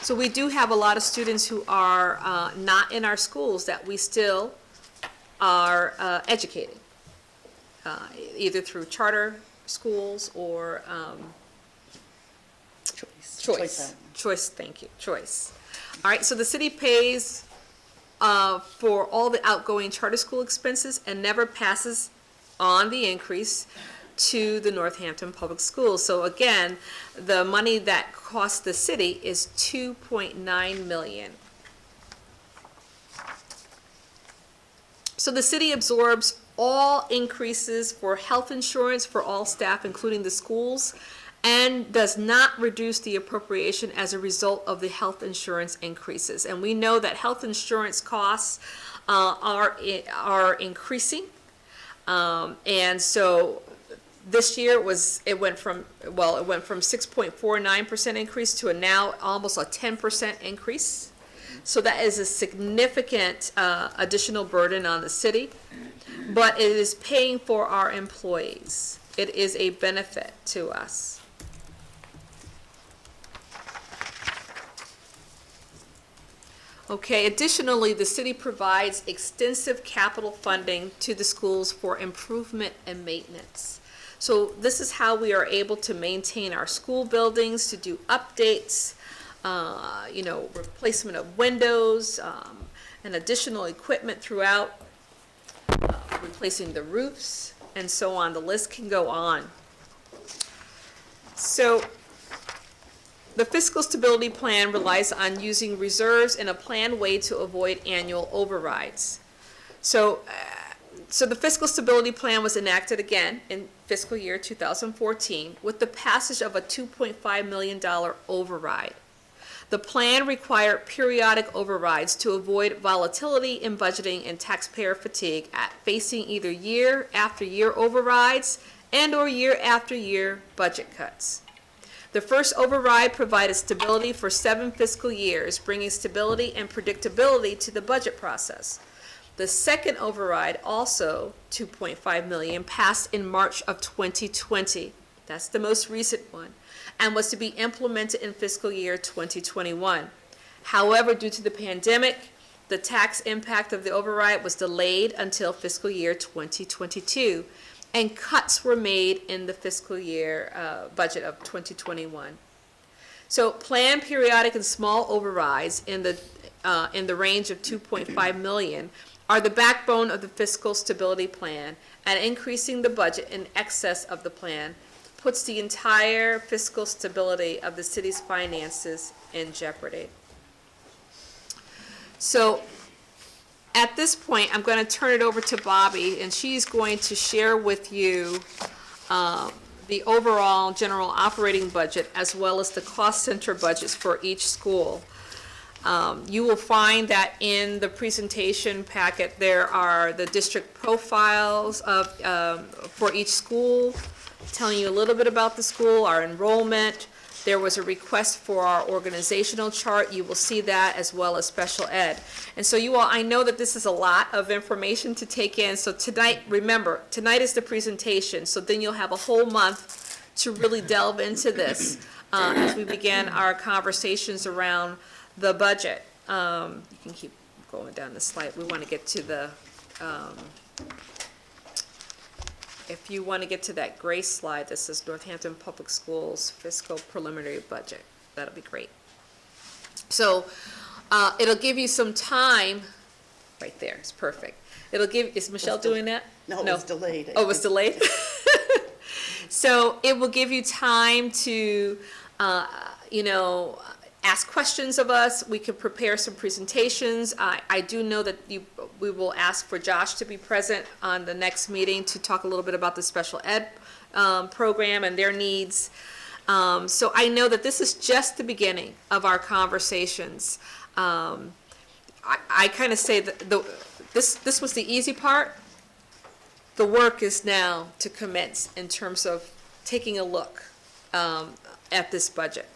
So we do have a lot of students who are not in our schools that we still are educating, either through charter schools or choice, thank you, choice. All right, so the city pays for all the outgoing charter school expenses and never passes on the increase to the Northampton Public Schools. So again, the money that costs the city is $2.9 million. So the city absorbs all increases for health insurance for all staff, including the schools, and does not reduce the appropriation as a result of the health insurance increases. And we know that health insurance costs are increasing. And so this year it went from 6.49% increase to now almost a 10% increase. So that is a significant additional burden on the city, but it is paying for our employees. It is a benefit to us. Okay, additionally, the city provides extensive capital funding to the schools for improvement and maintenance. So this is how we are able to maintain our school buildings, to do updates, replacement of windows, and additional equipment throughout, replacing the roofs, and so on. The list can go on. So the fiscal stability plan relies on using reserves in a planned way to avoid annual overrides. So the fiscal stability plan was enacted again in fiscal year 2014 with the passage of a $2.5 million override. The plan required periodic overrides to avoid volatility in budgeting and taxpayer fatigue at facing either year after year overrides and/or year after year budget cuts. The first override provided stability for 7 fiscal years, bringing stability and predictability to the budget process. The second override, also $2.5 million, passed in March of 2020. That's the most recent one, and was to be implemented in fiscal year 2021. However, due to the pandemic, the tax impact of the override was delayed until fiscal year 2022. And cuts were made in the fiscal year budget of 2021. So planned periodic and small overrides in the range of $2.5 million are the backbone of the fiscal stability plan, and increasing the budget in excess of the plan puts the entire fiscal stability of the city's finances in jeopardy. So at this point, I'm going to turn it over to Bobby, and she's going to share with you the overall general operating budget as well as the cost center budgets for each school. You will find that in the presentation packet there are the district profiles for each school, telling you a little bit about the school, our enrollment. There was a request for our organizational chart. You will see that, as well as special ed. And so you all, I know that this is a lot of information to take in. So tonight, remember, tonight is the presentation. So then you'll have a whole month to really delve into this as we begin our conversations around the budget. You can keep going down the slide. We want to get to the, if you want to get to that gray slide that says Northampton Public Schools fiscal preliminary budget, that'll be great. So it'll give you some time, right there, it's perfect. It'll give, is Michelle doing that? No, it was delayed. Oh, it was delayed? So it will give you time to, ask questions of us. We can prepare some presentations. I do know that we will ask for Josh to be present on the next meeting to talk a little bit about the special ed program and their needs. So I know that this is just the beginning of our conversations. I kind of say that this was the easy part. The work is now to commence in terms of taking a look at this budget.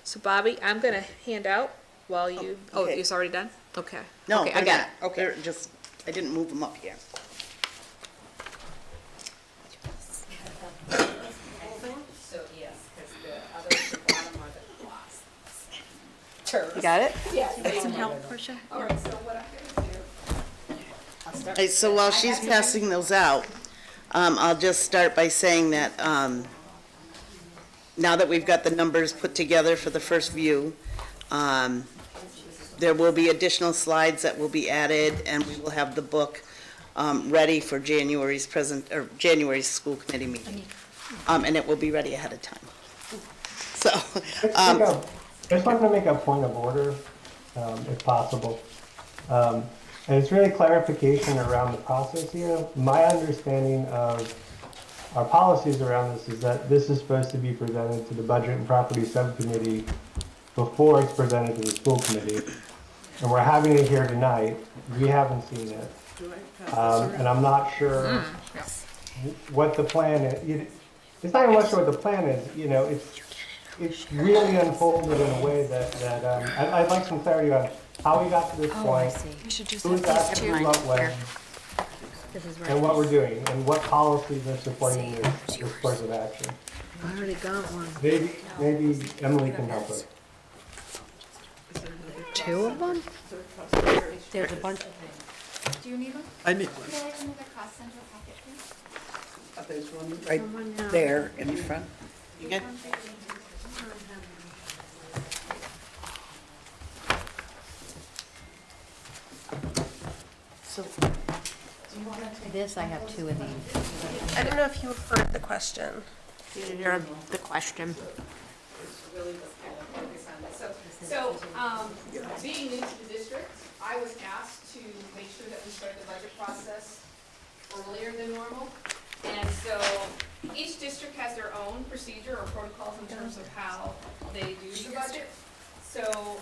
So Bobby, I'm going to hand out while you, oh, it's already done? Okay. No, okay, I got it. Okay. They're just, I didn't move them up here. So yes, because the others at the bottom are the lost. You got it? Yeah. Need some help, Portia? All right, so what I'm going to do, I'll start. Right, so while she's passing those out, I'll just start by saying that now that we've got the numbers put together for the first view, there will be additional slides that will be added, and we will have the book ready for January's school committee meeting, and it will be ready ahead of time. So, I just wanted to make a point of order, if possible. And it's really clarification around the process here. My understanding of our policies around this is that this is supposed to be presented to the Budget and Property Subcommittee before it's presented to the school committee. And we're having it here tonight. We haven't seen it. And I'm not sure what the plan is. It's not even much sure what the plan is. it's really unfolded in a way that I'd like some clarity on how we got to this point. Who's asking what when, and what we're doing, and what policies are supporting this course of action. I already got one. Maybe Emily can help us. Two of them? There's a bunch of things. Do you need one? I need one. May I come to the cost center packet, please? There's one right there in the front. You good? So, do you want to take this? I have two of these. I don't know if you heard the question. The question. Being new to the district, I was asked to make sure that we started the budget process earlier than normal. And so each district has their own procedure or protocols in terms of how they do the budget. So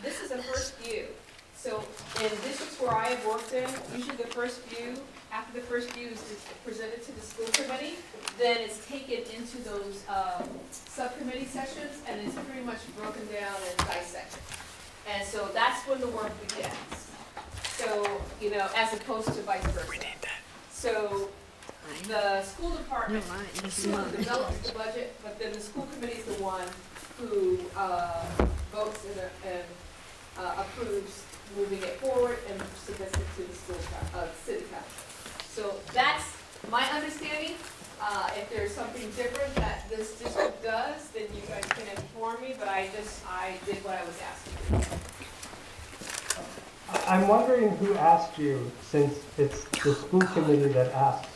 this is a first view. So in districts where I have worked in, usually the first view, after the first view is presented to the school committee, then it's taken into those subcommittee sessions and it's pretty much broken down and dissected. And so that's when the work begins. So, you know, as opposed to vice versa. We need that. So the school department develops the budget, but then the school committee is the one who votes and approves moving it forward and submits it to the city council. So that's my understanding. If there's something different that this district does, then you guys can inform me, but I did what I was asked to do. I'm wondering who asked you, since it's the school committee that asked,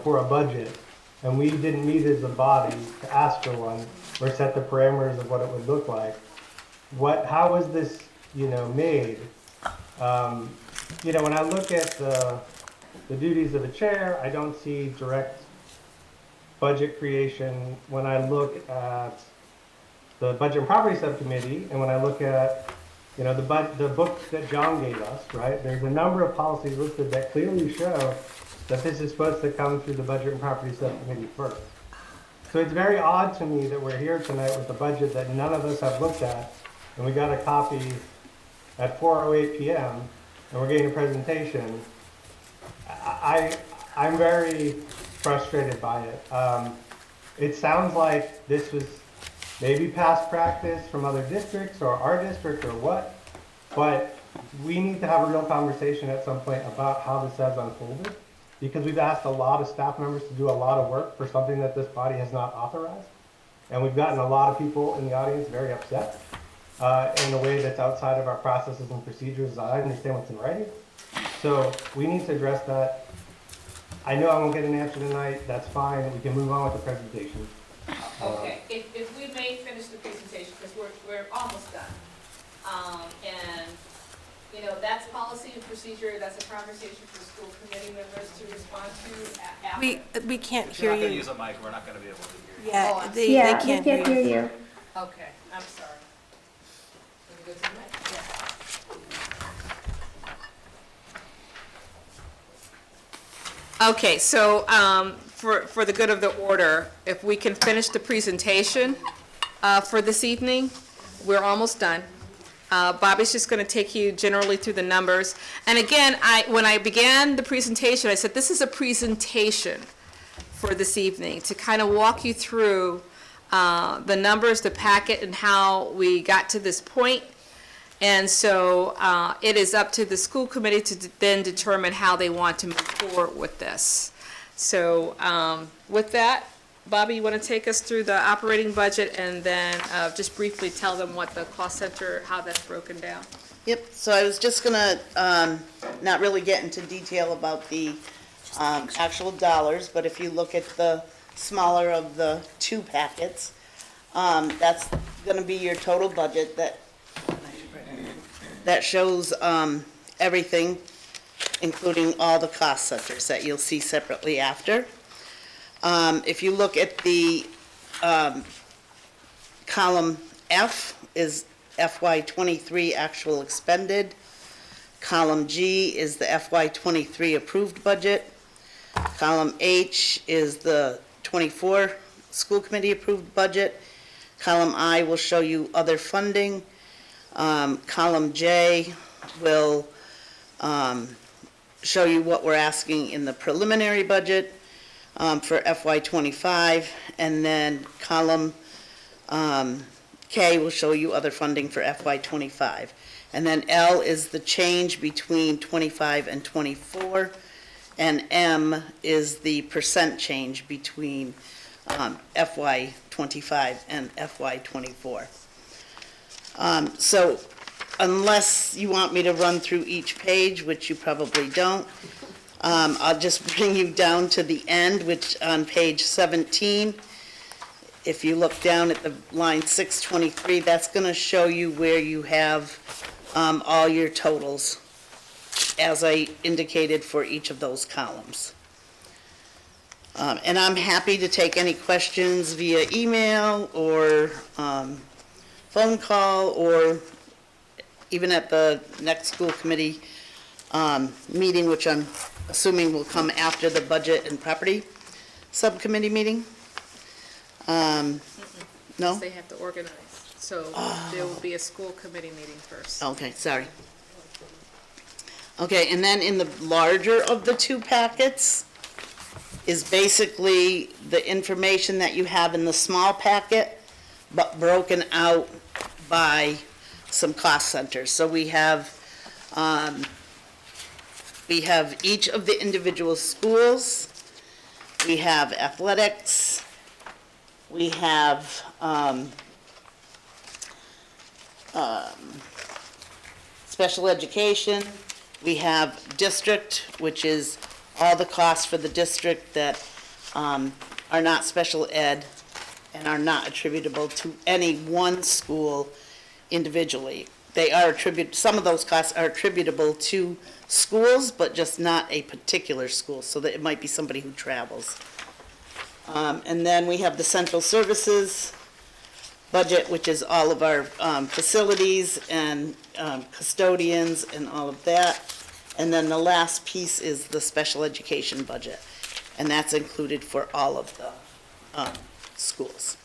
for a budget, and we didn't meet as a body to ask for one or set the parameters of what it would look like. How was this, made? When I look at the duties of the chair, I don't see direct budget creation. When I look at the Budget and Property Subcommittee, and when I look at the book that John gave us, right? There's a number of policies listed that clearly show that this is supposed to come through the Budget and Property Subcommittee first. So it's very odd to me that we're here tonight with a budget that none of us have looked at, and we got a copy at 4:08 p.m., and we're getting a presentation. I'm very frustrated by it. It sounds like this was maybe past practice from other districts or our district or what, but we need to have a real conversation at some point about how this has unfolded, because we've asked a lot of staff members to do a lot of work for something that this body has not authorized, and we've gotten a lot of people in the audience very upset in a way that's outside of our processes and procedures. I understand what's in writing, so we need to address that. I know I won't get an answer tonight, that's fine, we can move on with the presentation. Okay, if we may finish the presentation, because we're almost done. And, that's policy and procedure, that's a conversation for school committee members to respond to after. We can't If you're hear not going to you. use a mic, we're not going to be able to hear you. Yeah, Oh, they Yeah, can't we can't hear hear you. you. Okay, I'm sorry. Can we go to the mic? Yeah. Okay, so for the good of the order, if we can finish the presentation for this evening, we're almost done. Bobby's just going to take you generally through the numbers. And again, when I began the presentation, I said this is a presentation for this evening to kind of walk you through the numbers, the packet, and how we got to this point. And so it is up to the school committee to then determine how they want to move forward with this. So with that, Bobby, you want to take us through the operating budget and then just briefly tell them what the cost center, how that's broken down? Yep, so I was just gonna not really get into detail about the actual dollars, but if you look at the smaller of the two packets, that's gonna be your total budget that shows everything, including all the cost centers that you'll see separately after. If you look at the column F is FY23 actual expended. Column G is the FY23 approved budget. Column H is the 24 school committee approved budget. Column I will show you other funding. Column J will show you what we're asking in the preliminary budget for FY '25, and then column K will show you other funding for FY '25. And then L is the change between 25 and 24, and M is the percent change between FY '25 and FY '24. So unless you want me to run through each page, which you probably don't, I'll just bring you down to the end, which on page 17, if you look down at the line 623, that's going to show you where you have all your totals, as I indicated for each of those columns. And I'm happy to take any questions via email or phone call, or even at the next school committee meeting, which I'm assuming will come after the budget and property subcommittee meeting. No? They have to organize, so there will be a school committee meeting first. Okay, sorry. Okay, and then in the larger of the two packets is basically the information that you have in the small packet, but broken out by some cost centers. So we have each of the individual schools, we have athletics, we have special education, we have district, which is all the costs for the district that are not special ed and are not attributable to any one school individually. They are some of those costs are attributable to schools, but just not a particular school, so that it might be somebody who travels. And then we have the central services budget, which is all of our facilities and custodians and all of that. And then the last piece is the special education budget, and that's included for all of the schools.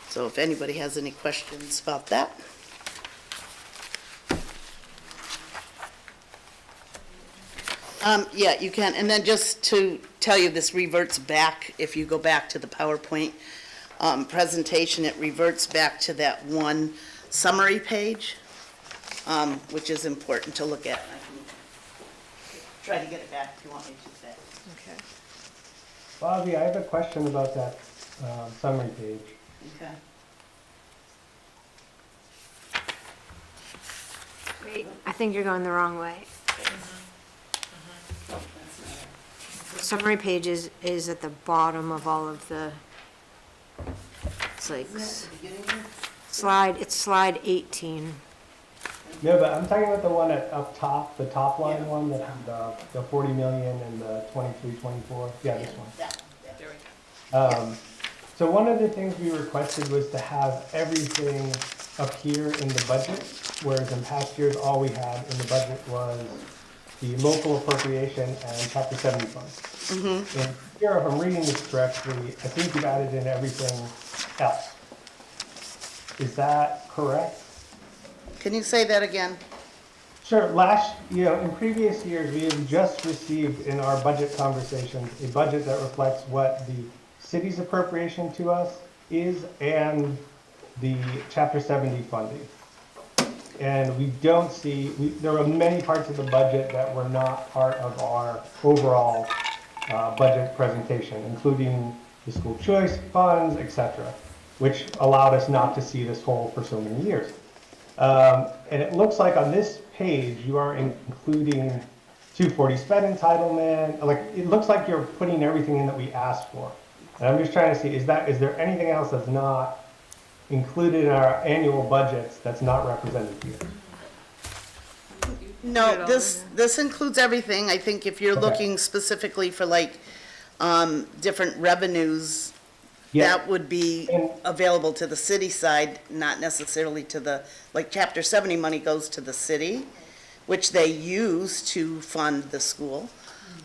So if anybody has any questions about that. Yeah, you can. And then just to tell you, this reverts back, if you go back to the PowerPoint presentation, it reverts back to that one summary page, which is important to look at. I can try to get it back if you want me to say. Okay. Bobby, I have a question about that summary page. Okay. Wait, I think you're going the wrong way. The summary page is at the bottom of all of the, it's like, it's slide 18. No, but I'm talking about the one up top, the top line one, that had the 40 million and the 23, 24. Yeah, this one. So one of the things we requested was to have everything up here in the budget, whereas in past years, all we had in the budget was the local appropriation and Chapter 70 funds. Mm-hmm. And here, if I'm reading this correctly, I think you've added in everything else. Is that correct? Can you say that again? Sure. In previous years, we have just received in our budget conversations a budget that reflects what the city's appropriation to us is and the Chapter 70 funding. And we don't see, there are many parts of the budget that were not part of our overall budget presentation, including the school choice funds, etc., which allowed us not to see this whole for so many years. And it looks like on this page, you are including 240 sped entitlement. Like, it looks like you're putting everything in that we asked for. And I'm just trying to see, is there anything else that's not included in our annual budgets that's not represented here? No, this includes everything. I think if you're looking specifically for like different revenues, that would be available to the city side, not necessarily to the, like Chapter 70 money goes to the city, which they use to fund the school.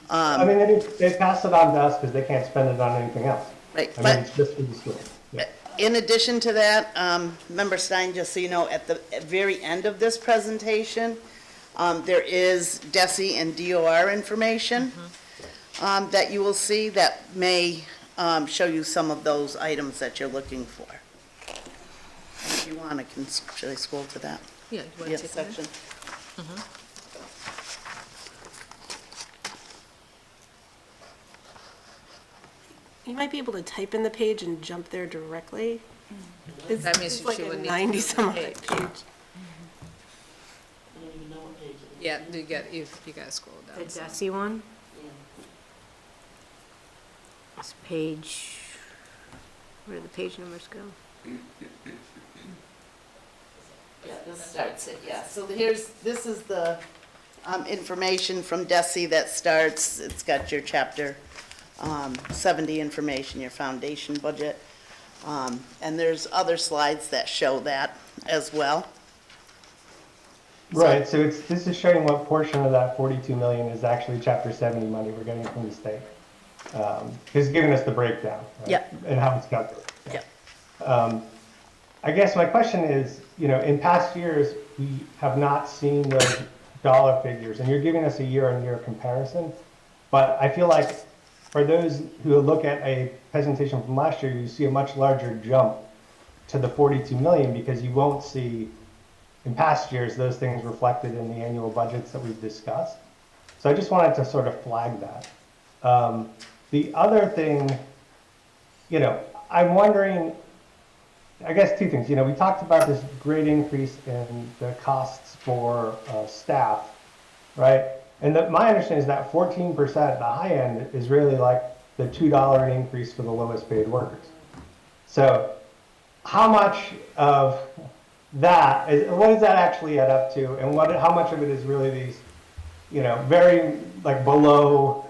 I mean, they pass it on to us because they can't spend it on anything else. Right, I mean, but it's just for the school. Yeah. in addition to that, Member Stein, just so you know, at the very end of this presentation, there is DESI and DOR information that you will see that may show you some of those items that you're looking for. If you want, should I scroll to that? Yeah, you want Yeah, to take a section. minute? You might be able to type in the page and jump there directly. It's, That means it's she like a would need to 90 do the some odd page. page. Yeah, you gotta scroll down. The DESI one? This page, where do the page numbers go? Yeah, this starts it, yeah. So this is the information from DESI that starts, it's got your chapter 70 information, your foundation budget. And there's other slides that show that as well. Right, so this is showing what portion of that 42 million is actually Chapter 70 money we're getting from the state. It's giving us the breakdown, right? Yep. And how it's calculated. Yep. I guess my question is, in past years, we have not seen those dollar figures, and you're giving us a year-on-year comparison. But I feel like for those who look at a presentation from last year, you see a much larger jump to the 42 million because you won't see in past years those things reflected in the annual budgets that we've discussed. So I just wanted to sort of flag that. The other thing, I'm wondering, I guess two things. We talked about this great increase in the costs for staff, right? And my understanding is that 14%, the high end, is really like the $2 increase for the lowest paid workers. So how much of that what does that actually add up to? And how much of it is really these, very like below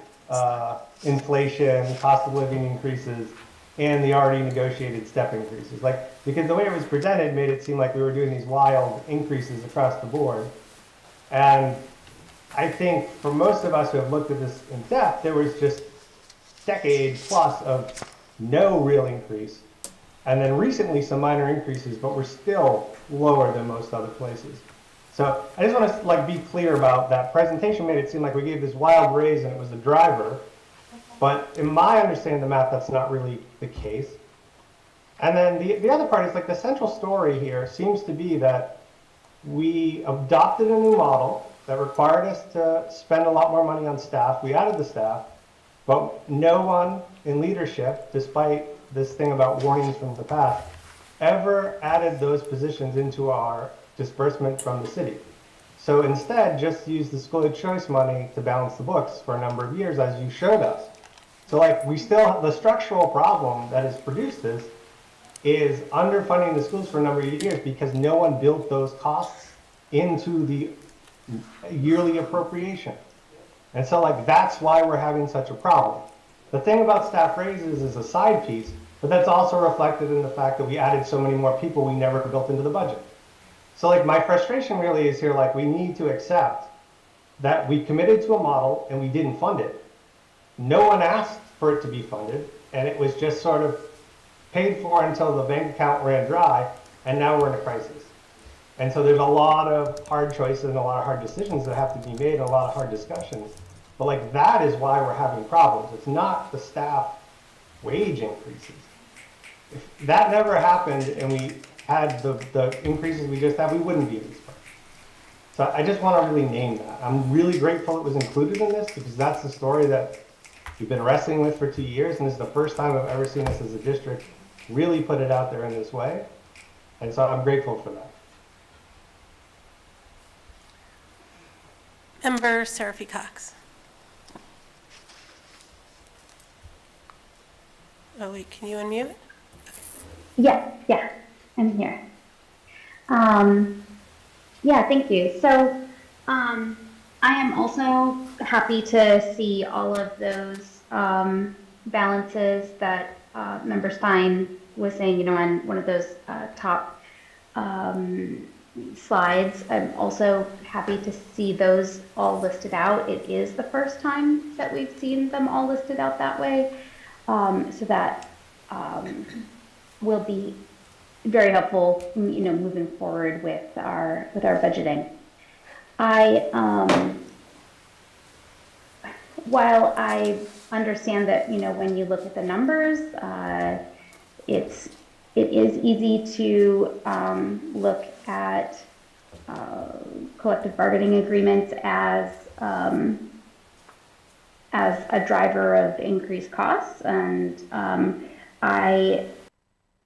inflation, cost of living increases, and the already negotiated step increases? Because the way it was presented made it seem like we were doing these wild increases across the board. And I think for most of us who have looked at this in depth, there was just decade plus of no real increase. And then recently some minor increases, but we're still lower than most other places. So I just want to be clear about that. Presentation made it seem like we gave this wild raise and it was the driver. But in my understanding of the math, that's not really the case. And then the other part is the central story here seems to be that we adopted a new model that required us to spend a lot more money on staff. We added the staff, but no one in leadership, despite this thing about warnings from the past, ever added those positions into our disbursement from the city. So instead, just use the school of choice money to balance the books for a number of years, as you showed us. So we still, the structural problem that has produced this is underfunding the schools for a number of years because no one built those costs into the yearly appropriation. And so that's why we're having such a problem. The thing about staff raises is a side piece, but that's also reflected in the fact that we added so many more people we never built into the budget. So my frustration really is here, we need to accept that we committed to a model and we didn't fund it. No one asked for it to be funded, and it was just sort of paid for until the bank account ran dry, and now we're in a crisis. And so there's a lot of hard choices and a lot of hard decisions that have to be made and a lot of hard discussions. But that is why we're having problems. It's not the staff wage increases. If that never happened and we had the increases we just had, we wouldn't be in this place. So I just want to really name that. I'm really grateful it was included in this because that's the story that we've been wrestling with for 2 years, and this is the first time I've ever seen us as a district really put it out there in this way. And so I'm grateful for that. Member Seraphy Cox. Oh wait, can you unmute? Yeah, I'm here. Yeah, thank you. So I am also happy to see all of those balances that Member Stein was saying, on one of those top slides. I'm also happy to see those all listed out. It is the first time that we've seen them all listed out that way. So that will be very helpful, moving forward with our budgeting. While I understand that, when you look at the numbers, it is easy to look at collective bargaining agreements as a driver of increased costs, and I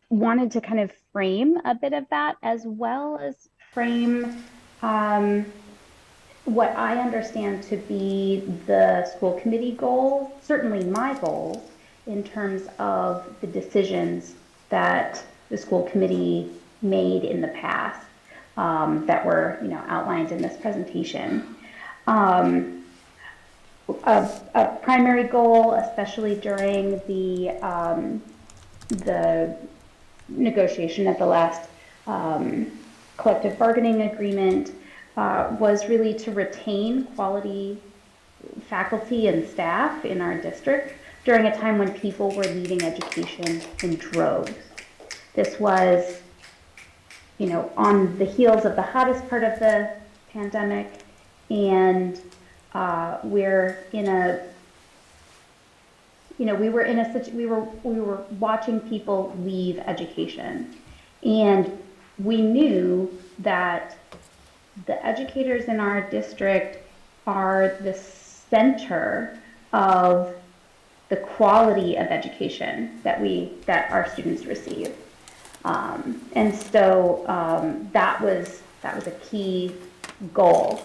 wanted to kind of frame a bit of that, as well as frame what I understand to be the school committee goal, certainly my goals, in terms of the decisions that the school committee made in the past that were, outlined in this presentation. A primary goal, especially during the negotiation of the last collective bargaining agreement, was really to retain quality faculty and staff in our district during a time when people were leaving education in droves. This was, on the heels of the hottest part of the pandemic, and we were watching people leave education, and we knew that the educators in our district are the center of the quality of education that our students receive, and so that was a key goal,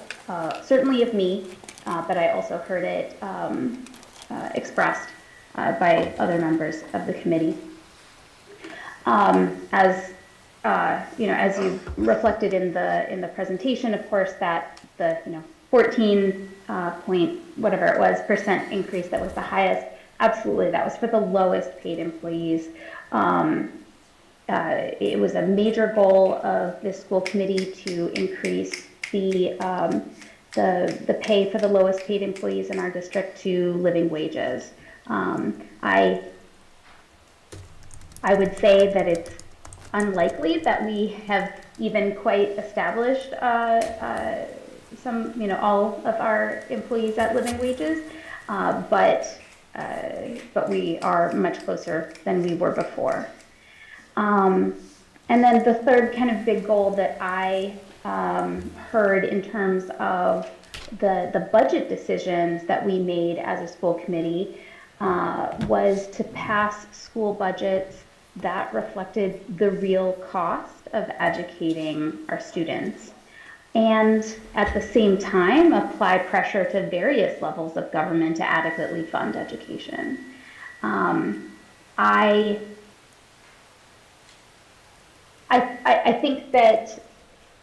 certainly of me, but I also heard it expressed by other members of the committee. As you've reflected in the presentation, of course, that the 14 point whatever it was % increase that was the highest, absolutely, that was for the lowest paid employees. It was a major goal of the school committee to increase the pay for the lowest paid employees in our district to living wages. I would say that it's unlikely that we have even quite established all of our employees at living wages, but we are much closer than we were before. And then the third kind of big goal that I heard in terms of the budget decisions that we made as a school committee was to pass school budgets that reflected the real cost of educating our students, and at the same time apply pressure to various levels of government to adequately fund education. I think that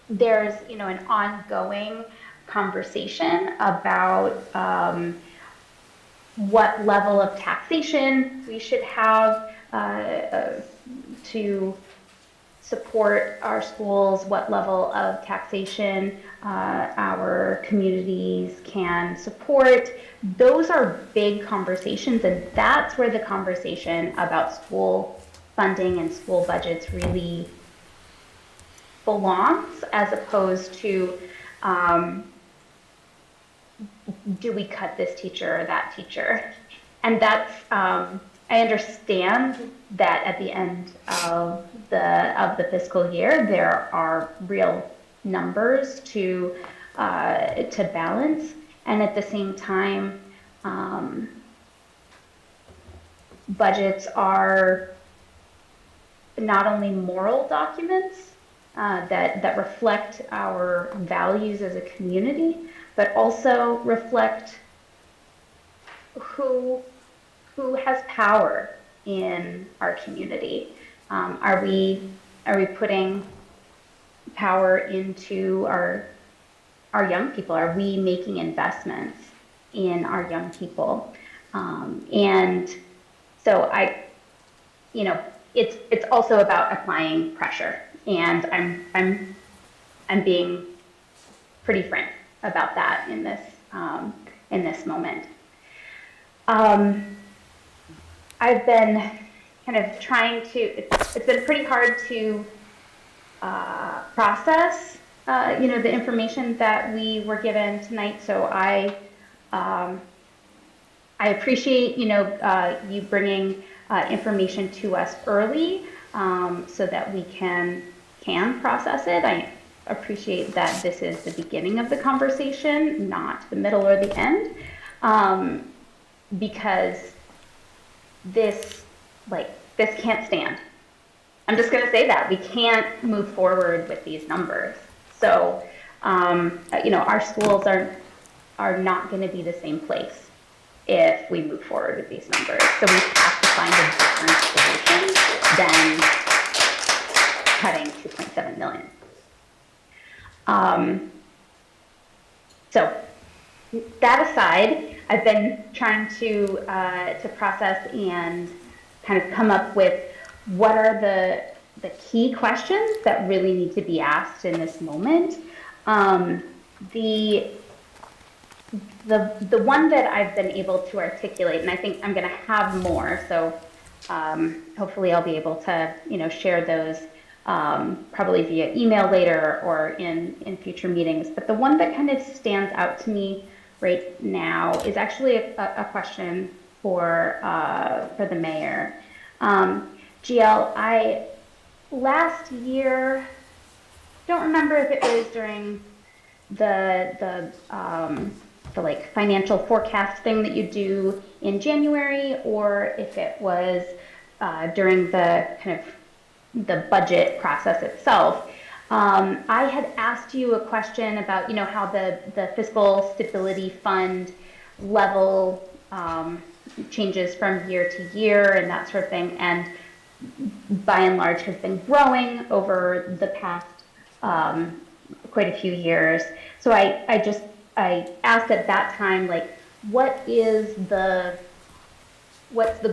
there's an ongoing conversation about what level of taxation we should have to support our schools, what level of taxation our communities can support. Those are big conversations, and that's where the conversation about school funding and school budgets really belongs, as opposed to do we cut this teacher or that teacher? And that's I understand that at the end of the fiscal year, there are real numbers to balance, and at the same time, budgets are not only moral documents that reflect our values as a community, but also reflect who has power in our community. Are we putting power into our young people? Are we making investments in our young people? And so it's also about applying pressure, and I'm being pretty frank about that in this moment. I've been kind of trying to, it's been pretty hard to process, the information that we were given tonight. So I appreciate, you bringing information to us early so that we can process it. I appreciate that this is the beginning of the conversation, not the middle or the end, because this can't stand. I'm just going to say that we can't move forward with these numbers. So, our schools are not going to be the same place if we move forward with these numbers. So we have to find a different solution than cutting $2.7 million. So that aside, I've been trying to process and kind of come up with what are the key questions that really need to be asked in this moment. The one that I've been able to articulate, and I think I'm going to have more, so hopefully I'll be able to share those probably via email later or in future meetings. But the one that kind of stands out to me right now is actually a question for the mayor. GL, last year, don't remember if it was during the like financial forecast thing that you do in January, or if it was during the kind of the budget process itself. I had asked you a question about, how the fiscal stability fund level changes from year to year and that sort of thing, and by and large has been growing over the past quite a few years. So I asked at that time, like, what's the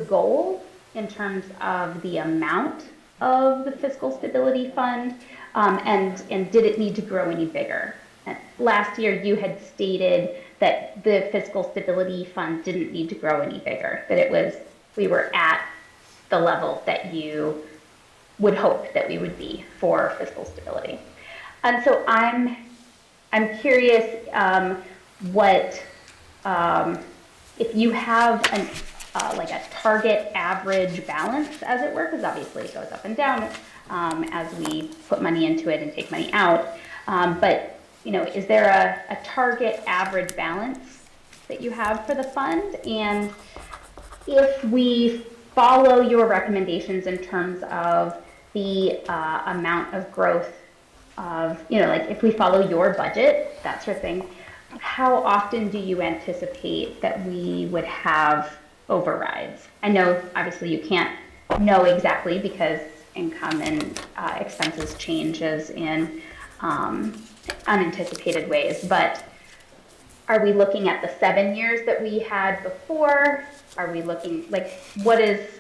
goal in terms of the amount of the fiscal stability fund, and did it need to grow any bigger? And last year you had stated that the fiscal stability fund didn't need to grow any bigger, that we were at the level that you would hope that we would be for fiscal stability. And so I'm curious if you have like a target average balance, as it were, because obviously it goes up and down as we put money into it and take money out. But is there a target average balance that you have for the fund? And if we follow your recommendations in terms of the amount of growth of, like if we follow your budget, that sort of thing, how often do you anticipate that we would have overrides? I know obviously you can't know exactly because income and expenses changes in unanticipated ways, but are we looking at the 7 years that we had before? Are we looking, like, what is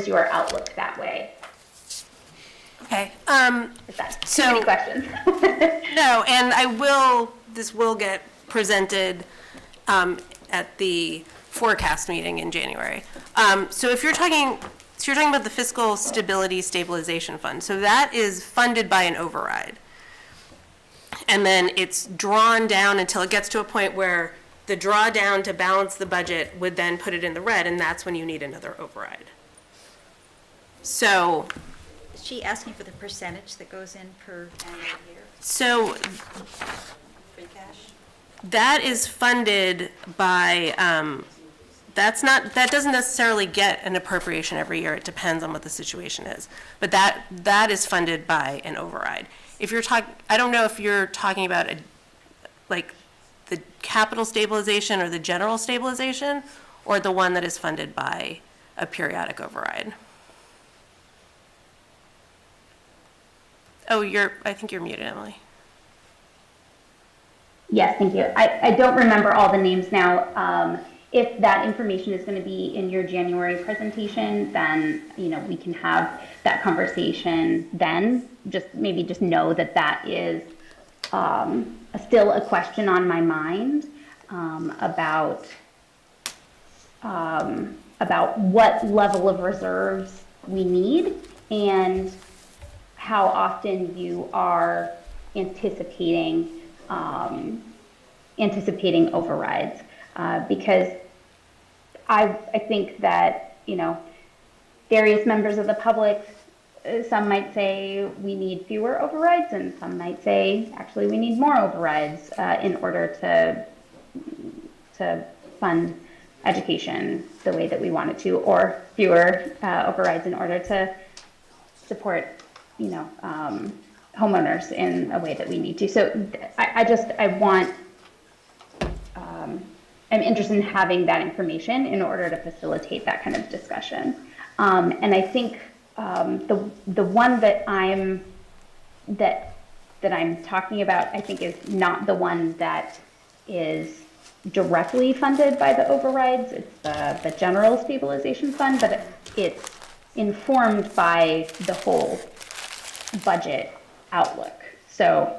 your outlook that way? Okay. Too many questions. No, and this will get presented at the forecast meeting in January. So you're talking about the Fiscal Stability Stabilization Fund. So that is funded by an override. And then it's drawn down until it gets to a point where the drawdown to balance the budget would then put it in the red, and that's when you need another override. So Is she asking for the percentage that goes in per annual year? So Free cash? that is funded by, that doesn't necessarily get an appropriation every year. It depends on what the situation is. But that is funded by an override. If you're I don't know if you're talking about like the capital stabilization or the general stabilization, or the one that is funded by a periodic override. Oh, I think you're muted, Emily. Yes, thank you. I don't remember all the names now. If that information is going to be in your January presentation, then we can have that conversation then. Just know that is still a question on my mind about what level of reserves we need and how often you are anticipating overrides, because I think that, various members of the public, some might say we need fewer overrides, and some might say actually we need more overrides in order to fund education the way that we want it to, or fewer overrides in order to support, homeowners in a way that we need to. So I'm interested in having that information in order to facilitate that kind of discussion. And I think the one that I'm talking about, I think, is not the one that is directly funded by the overrides. It's the general stabilization fund, but it's informed by the whole budget outlook. So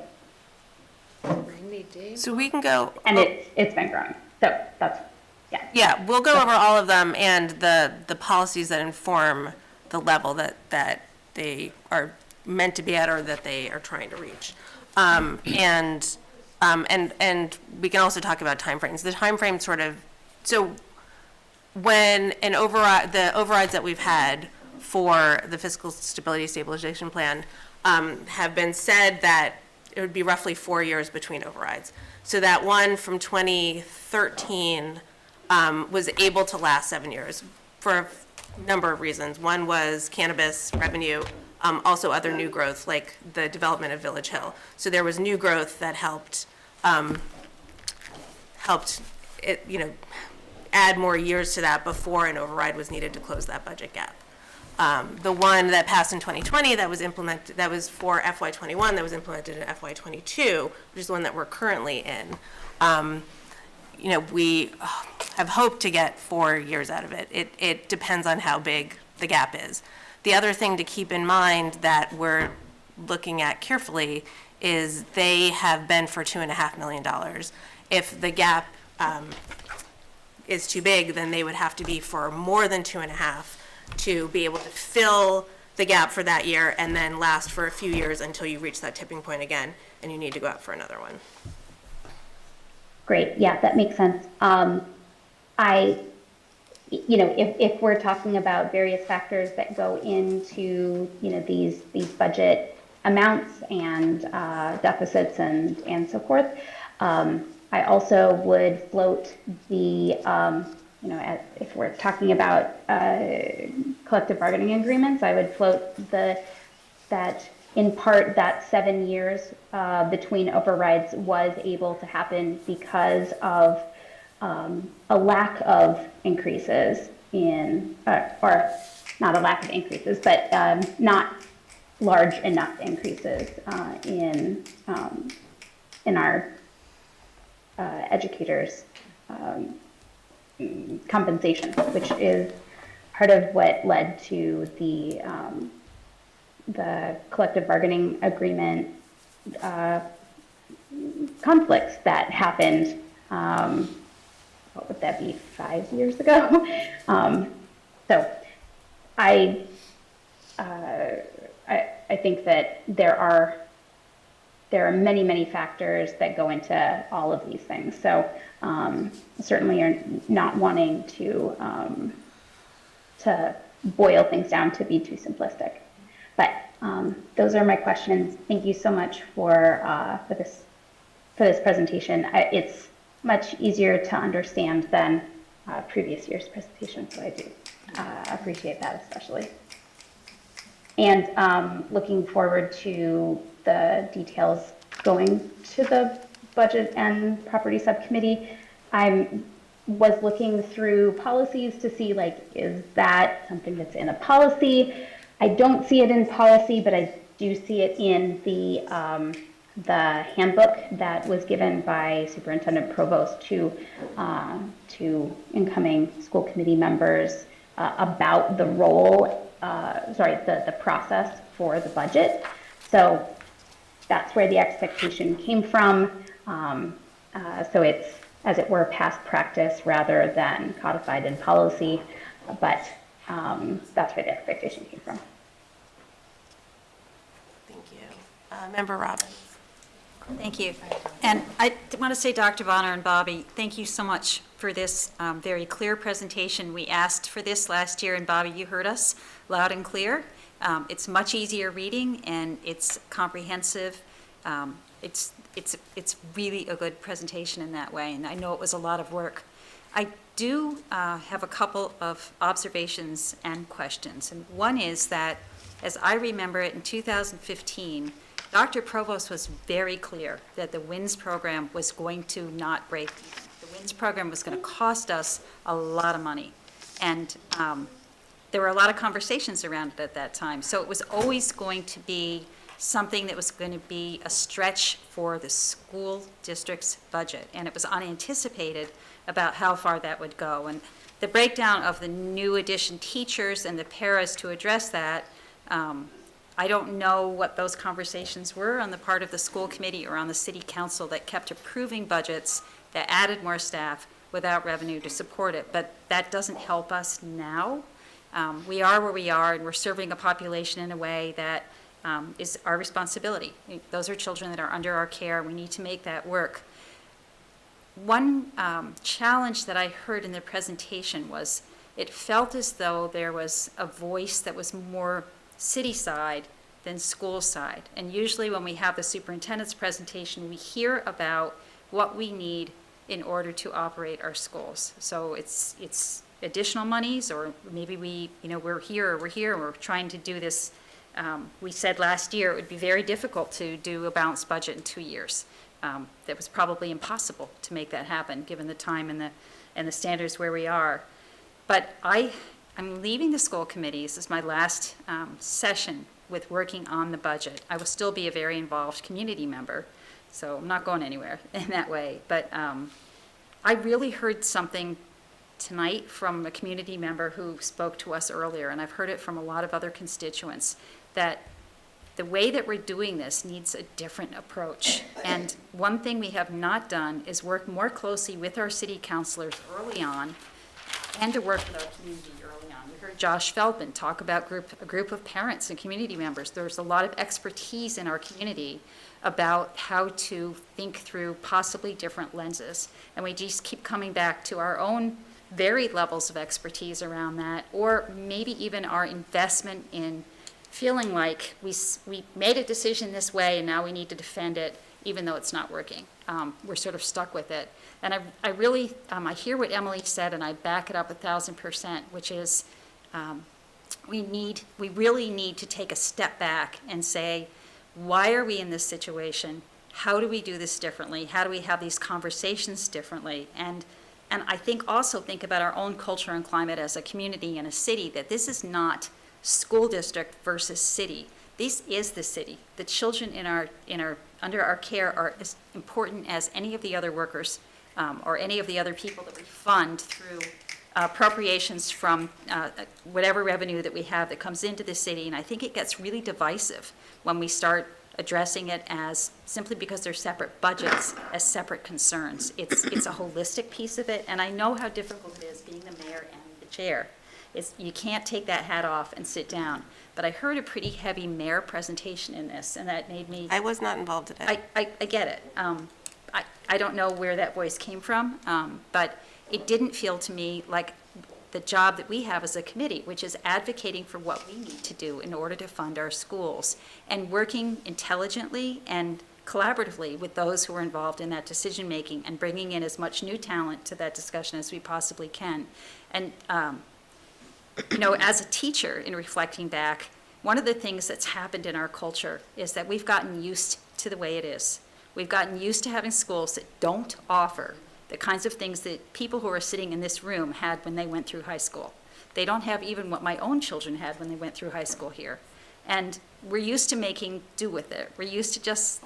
we can go. And it's been growing. So that's, yeah. Yeah, we'll go over all of them and the policies that inform the level that they are meant to be at or that they are trying to reach. And we can also talk about timeframes. The timeframe so when the overrides that we've had for the fiscal stability stabilization plan have been said that it would be roughly 4 years between overrides. So that one from 2013 was able to last 7 years for a number of reasons. One was cannabis revenue, also other new growth like the development of Village Hill. So there was new growth that helped it, add more years to that before an override was needed to close that budget gap. The one that passed in 2020 that was implemented, that was for FY21, that was implemented in FY22, which is the one that we're currently in. We have hoped to get 4 years out of it. It depends on how big the gap is. The other thing to keep in mind that we're looking at carefully is they have been for $2.5 million. If the gap is too big, then they would have to be for more than 2.5 to be able to fill the gap for that year and then last for a few years until you reach that tipping point again and you need to go out for another one. Great, yeah, that makes sense. If we're talking about various factors that go into, these budget amounts and deficits and so forth, I also would float the, if we're talking about collective bargaining agreements, I would float that in part that 7 years between overrides was able to happen because of a lack of increases in, or not a lack of increases, but not large enough increases in our educators' compensation, which is part of what led to the collective bargaining agreement conflicts that happened, what would that be, 5 years ago? So I think that there are many, many factors that go into all of these things. So certainly are not wanting to boil things down to be too simplistic. But those are my questions. Thank you so much for this presentation. It's much easier to understand than previous year's presentation, so I do appreciate that especially. And looking forward to the details going to the Budget and Property Subcommittee. I was looking through policies to see, is that something that's in a policy? I don't see it in policy, but I do see it in the handbook that was given by Superintendent Provost to incoming school committee members about the role, the process for the budget. So that's where the expectation came from. So it's, as it were, past practice rather than codified in policy. But that's where the expectation came from. Thank you. Member Robbins. Thank you. And I want to say, Dr. Bonner and Bobby, thank you so much for this very clear presentation. We asked for this last year, and Bobby, you heard us loud and clear. It's much easier reading, and it's comprehensive. It's really a good presentation in that way, and I know it was a lot of work. I do have a couple of observations and questions, and one is that, as I remember it, in 2015, Dr. Provost was very clear that the WINS program was going to not break even. The WINS program was going to cost us a lot of money, and there were a lot of conversations around it at that time. So it was always going to be something that was going to be a stretch for the school district's budget, and it was unanticipated about how far that would go. And the breakdown of the new addition teachers and the paras to address that, I don't know what those conversations were on the part of the school committee or on the city council that kept approving budgets that added more staff without revenue to support it, but that doesn't help us now. We are where we are, and we're serving a population in a way that is our responsibility. Those are children that are under our care. We need to make that work. One challenge that I heard in the presentation was it felt as though there was a voice that was more city side than school side. And usually when we have the superintendent's presentation, we hear about what we need in order to operate our schools. So it's additional monies, or maybe we're here, we're trying to do this. We said last year it would be very difficult to do a balanced budget in 2 years. That was probably impossible to make that happen, given the time and the standards where we are. But I'm leaving the school committee. This is my last session with working on the budget. I will still be a very involved community member, so I'm not going anywhere in that way. But I really heard something tonight from a community member who spoke to us earlier, and I've heard it from a lot of other constituents, that the way that we're doing this needs a different approach. And one thing we have not done is work more closely with our city councilors early on, and to work with our community early on. We heard Josh Feldman talk about a group of parents and community members. There's a lot of expertise in our community about how to think through possibly different lenses. And we just keep coming back to our own varied levels of expertise around that, or maybe even our investment in feeling like we made a decision this way and now we need to defend it even though it's not working. We're sort of stuck with it. And I really, I hear what Emily said, and I back it up 1,000%, which is we really need to take a step back and say, why are we in this situation? How do we do this differently? How do we have these conversations differently? And I think also think about our own culture and climate as a community and a city, that this is not school district versus city. This is the city. The children under our care are as important as any of the other workers or any of the other people that we fund through appropriations from whatever revenue that we have that comes into the city. And I think it gets really divisive when we start addressing it as simply because they're separate budgets, as separate concerns. It's a holistic piece of it, and I know how difficult it is being the mayor and the chair. You can't take that hat off and sit down. But I heard a pretty heavy mayor presentation in this, and that made me... I was not involved in it. I get it. I don't know where that voice came from, but it didn't feel to me like the job that we have as a committee, which is advocating for what we need to do in order to fund our schools and working intelligently and collaboratively with those who are involved in that decision-making and bringing in as much new talent to that discussion as we possibly can. And, as a teacher, in reflecting back, one of the things that's happened in our culture is that we've gotten used to the way it is. We've gotten used to having schools that don't offer the kinds of things that people who are sitting in this room had when they went through high school. They don't have even what my own children had when they went through high school here. And we're used to making do with it. We're used to just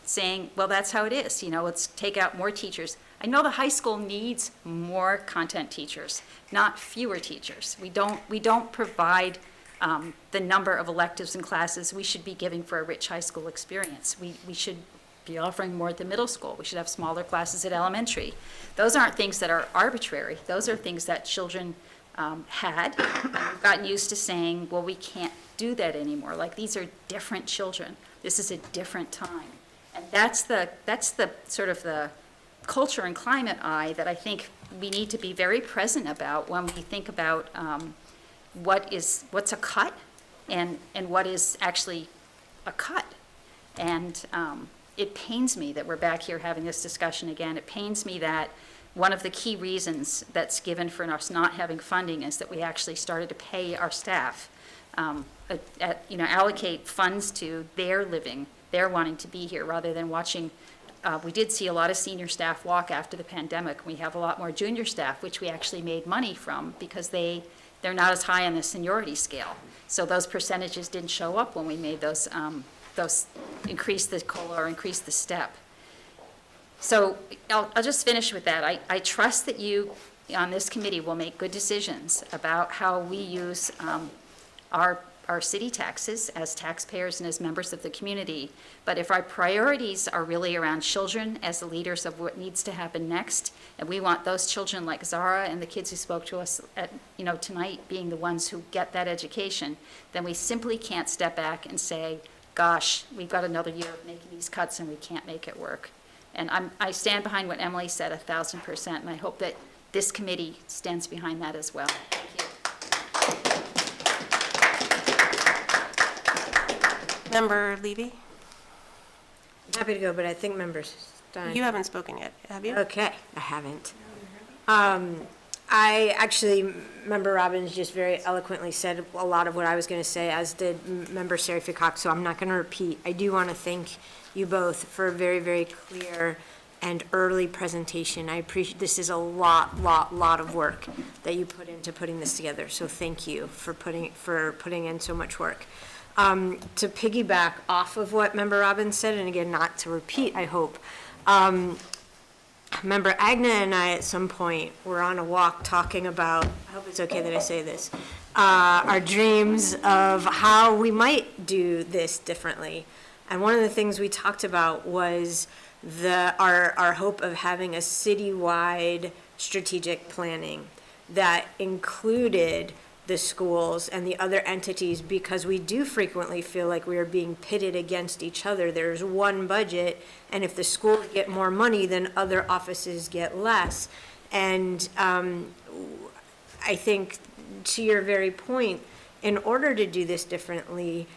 saying, well, that's how it is. Let's take out more teachers. I know the high school needs more content teachers, not fewer teachers. We don't provide the number of electives and classes we should be giving for a rich high school experience. We should be offering more at the middle school. We should have smaller classes at elementary. Those aren't things that are arbitrary. Those are things that children had. And we've gotten used to saying, well, we can't do that anymore. Like, these are different children. This is a different time. And that's the sort of the culture and climate eye that I think we need to be very present about when we think about what's a cut and what is actually a cut. And it pains me that we're back here having this discussion again. It pains me that one of the key reasons that's given for us not having funding is that we actually started to pay our staff, allocate funds to their living, their wanting to be here, rather than watching. We did see a lot of senior staff walk after the pandemic. We have a lot more junior staff, which we actually made money from because they're not as high on the seniority scale. So those percentages didn't show up when we made those increase the COLA or increase the step. So I'll just finish with that. I trust that you on this committee will make good decisions about how we use our city taxes as taxpayers and as members of the community. But if our priorities are really around children as the leaders of what needs to happen next, and we want those children like Zara and the kids who spoke to us tonight being the ones who get that education, then we simply can't step back and say, gosh, we've got another year of making these cuts and we can't make it work. And I stand behind what Emily said 1,000%, and I hope that this committee stands behind that as well. Thank you. Member Levy? I'm happy to go, but I think Member Stein. You haven't spoken yet, have you? Okay, I haven't. Member Robbins just very eloquently said a lot of what I was going to say, as did Member Seraphy Cox, so I'm not going to repeat. I do want to thank you both for a very, very clear and early presentation. I appreciate, this is a lot of work that you put into putting this together, so thank you for putting in so much work. To piggyback off of what Member Robbins said, and again, not to repeat, I hope, Member Agna and I at some point were on a walk talking about, I hope it's okay that I say this, our dreams of how we might do this differently. And one of the things we talked about was our hope of having a citywide strategic planning that included the schools and the other entities, because we do frequently feel like we are being pitted against each other. There's one budget, and if the schools get more money, then other offices get less. And I think, to your very point, in order to do this differently,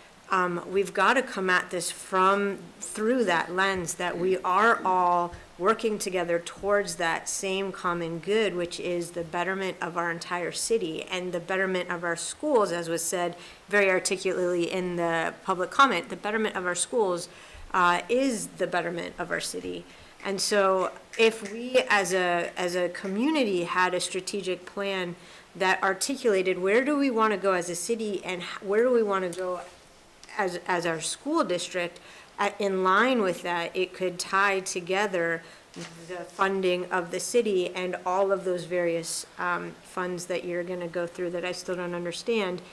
we've got to come at this through that lens that we are all working together towards that same common good, which is the betterment of our entire city and the betterment of our schools, as was said very articulately in the public comment. The betterment of our schools is the betterment of our city. And so if we as a community had a strategic plan that articulated where do we want to go as a city and where do we want to go as our school district, in line with that, it could tie together the funding of the city and all of those various funds that you're going to go through that I still don't understand,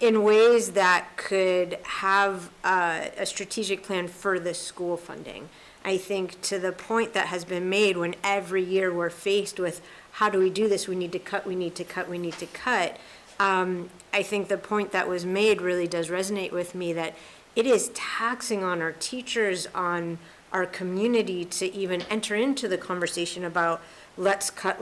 in ways that could have a strategic plan for the school funding. I think to the point that has been made, when every year we're faced with how do we do this, we need to cut, we need to cut, we need to cut. I think the point that was made really does resonate with me, that it is taxing on our teachers, on our community, to even enter into the conversation about let's cut,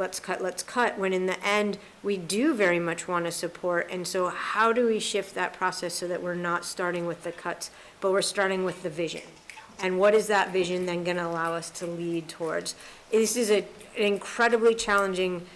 when in the end, we do very much want to support. And so how do we shift that process so that we're not starting with the cuts, but we're starting with the vision? And what is that vision then going to allow us to lead towards? This is an incredibly challenging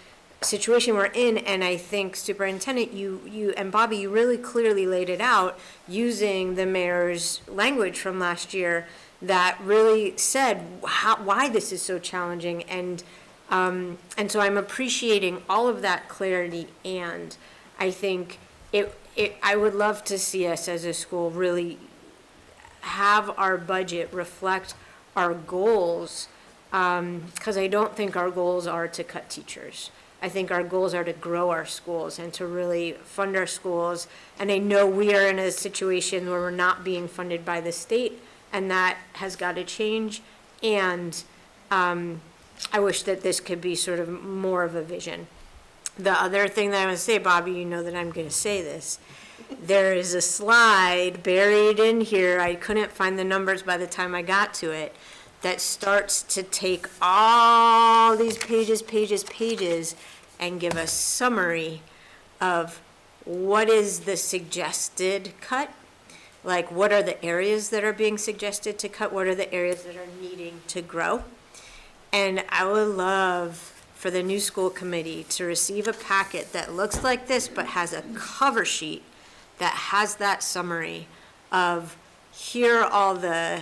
situation we're in, and I think, Superintendent, you and Bobby, you really clearly laid it out using the mayor's language from last year that really said why this is so challenging, and so I'm appreciating all of that clarity, and I think I would love to see us as a school really have our budget reflect our goals, because I don't think our goals are to cut teachers. I think our goals are to grow our schools and to really fund our schools. And I know we are in a situation where we're not being funded by the state, and that has got to change. And I wish that this could be sort of more of a vision. The other thing that I want to say, Bobby, you know that I'm going to say this. There is a slide buried in here, I couldn't find the numbers by the time I got to it, that starts to take all these pages, and give a summary of what is the suggested cut. Like, what are the areas that are being suggested to cut? What are the areas that are needing to grow? And I would love for the new school committee to receive a packet that looks like this, but has a cover sheet that has that summary of here are all the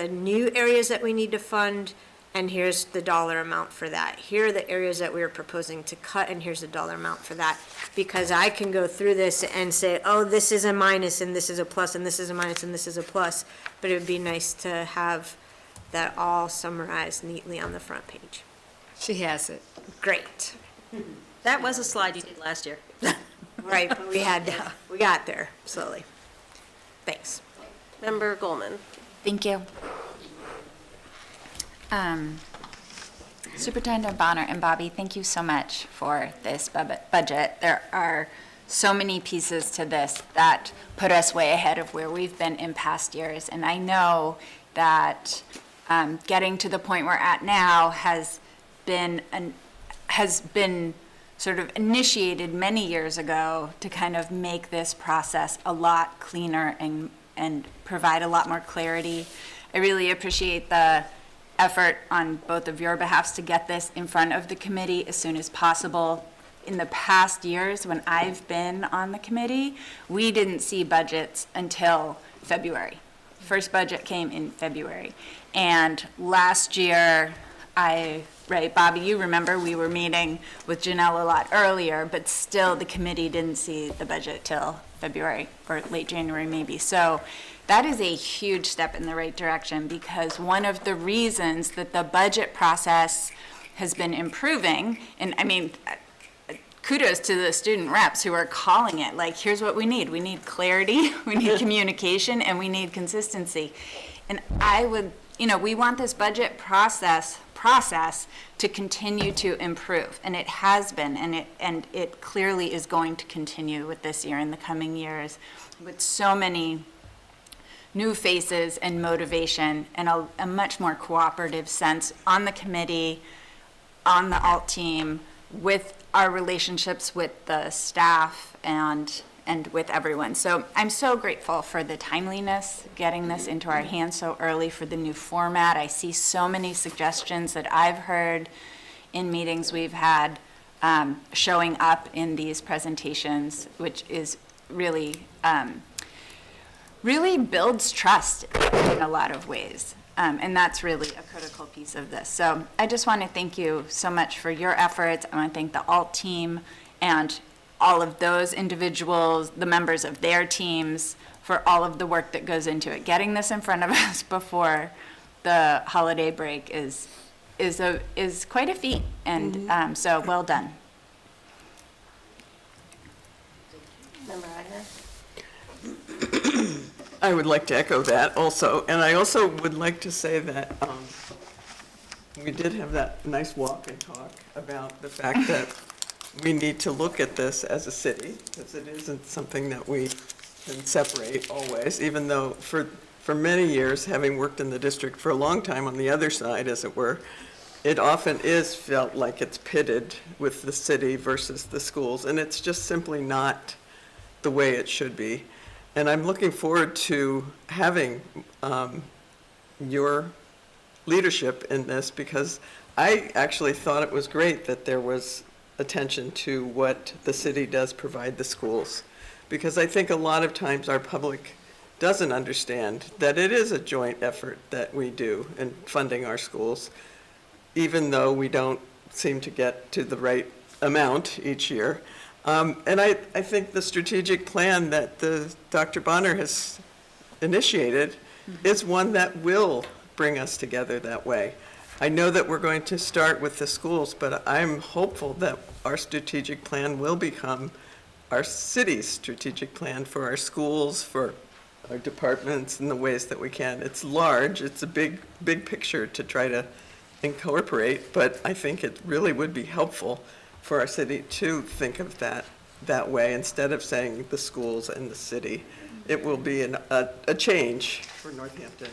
new areas that we need to fund, and here's the dollar amount for that. Here are the areas that we are proposing to cut, and here's the dollar amount for that. Because I can go through this and say, oh, this is a minus, and this is a plus, and this is a minus, and this is a plus. But it would be nice to have that all summarized neatly on the front page. She has it. Great. That was a slide you did last year. Right, but we got there slowly. Thanks. Member Goldman. Thank you. Superintendent Bonner and Bobby, thank you so much for this budget. There are so many pieces to this that put us way ahead of where we've been in past years. And I know that getting to the point we're at now has been sort of initiated many years ago to kind of make this process a lot cleaner and provide a lot more clarity. I really appreciate the effort on both of your behalfs to get this in front of the committee as soon as possible. In the past years, when I've been on the committee, we didn't see budgets until February. First budget came in February. And last year, right, Bobby, you remember we were meeting with Janelle a lot earlier, but still the committee didn't see the budget till February or late January maybe. So that is a huge step in the right direction, because one of the reasons that the budget process has been improving, and I mean, kudos to the student reps who are calling it, like, here's what we need. We need clarity, we need communication, and we need consistency. And I would, we want this budget process to continue to improve, and it has been, and it clearly is going to continue with this year and the coming years, with so many new faces and motivation and a much more cooperative sense on the committee, on the alt team, with our relationships with the staff and with everyone. So I'm so grateful for the timeliness, getting this into our hands so early, for the new format. I see so many suggestions that I've heard in meetings we've had showing up in these presentations, which is really builds trust in a lot of ways. And that's really a critical piece of this. So I just want to thank you so much for your efforts. I want to thank the alt team and all of those individuals, the members of their teams, for all of the work that goes into it. Getting this in front of us before the holiday break is quite a feat, and so well done. Member Wagner. I would like to echo that also, and I also would like to say that we did have that nice walk and talk about the fact that we need to look at this as a city, because it isn't something that we can separate always, even though for many years, having worked in the district for a long time on the other side, as it were, it often is felt like it's pitted with the city versus the schools, and it's just simply not the way it should be. And I'm looking forward to having your leadership in this, because I actually thought it was great that there was attention to what the city does provide the schools, because I think a lot of times our public doesn't understand that it is a joint effort that we do in funding our schools, even though we don't seem to get to the right amount each year. And I think the strategic plan that Dr. Bonner has initiated is one that will bring us together that way. I know that we're going to start with the schools, but I'm hopeful that our strategic plan will become our city's strategic plan for our schools, for our departments, in the ways that we can. It's large, it's a big picture to try to incorporate, but I think it really would be helpful for our city to think of that way, instead of saying the schools and the city. It will be a change for Northampton.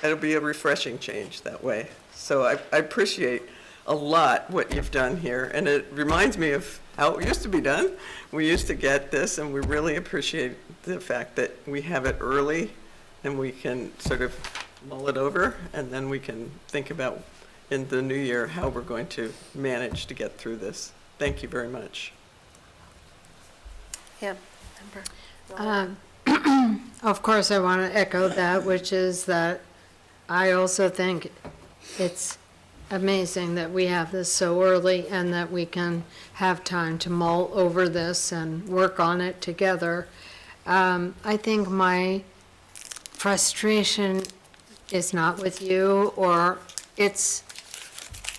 It'll be a refreshing change that way. So I appreciate a lot what you've done here, and it reminds me of how it used to be done. We used to get this, and we really appreciate the fact that we have it early, and we can sort of mull it over, and then we can think about in the new year how we're going to manage to get through this. Thank you very much. Yeah. Of course, I want to echo that, which is that I also think it's amazing that we have this so early and that we can have time to mull over this and work on it together. I think my frustration is not with you, or it's,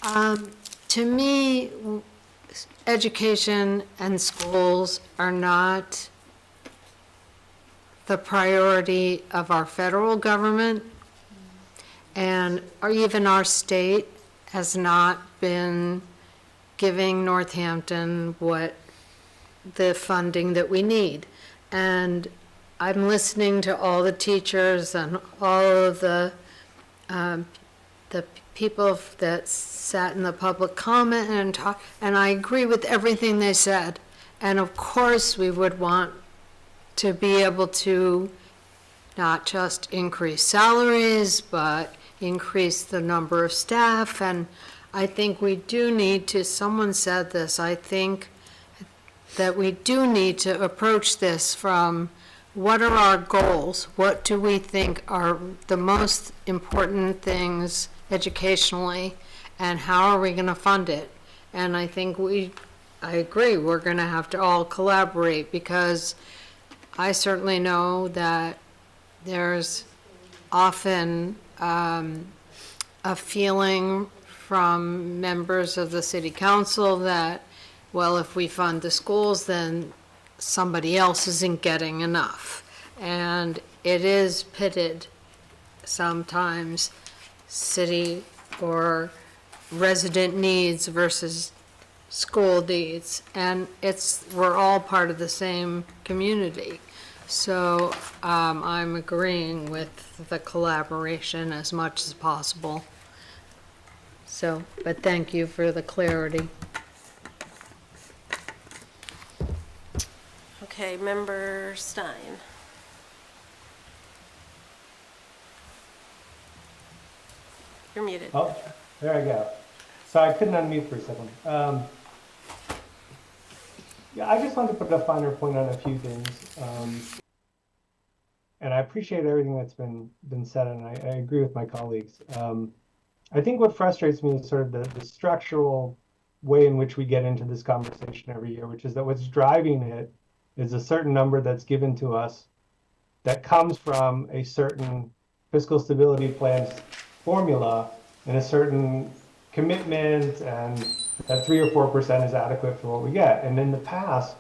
to me, education and schools are not the priority of our federal government, or even our state has not been giving Northampton the funding that we need. And I'm listening to all the teachers and all of the people that sat in the public comment and talk, and I agree with everything they said. And of course, we would want to be able to not just increase salaries, but increase the number of staff. And I think we do need to, someone said this, I think that we do need to approach this from what are our goals? What do we think are the most important things educationally, and how are we going to fund it? And I think I agree, we're going to have to all collaborate, because I certainly know that there's often a feeling from members of the city council that, well, if we fund the schools, then somebody else isn't getting enough. And it is pitted sometimes, city or resident needs versus school needs, and we're all part of the same community. So I'm agreeing with the collaboration as much as possible. So, but thank you for the clarity. Okay, Member Stein. You're muted. Oh, there I go. So I couldn't unmute for a second. Yeah, I just wanted to put a finer point on a few things. And I appreciate everything that's been said, and I agree with my colleagues. I think what frustrates me is sort of the structural way in which we get into this conversation every year, which is that what's driving it is a certain number that's given to us that comes from a certain fiscal stability plan's formula and a certain commitment, and that 3 or 4% is adequate for what we get. And in the past,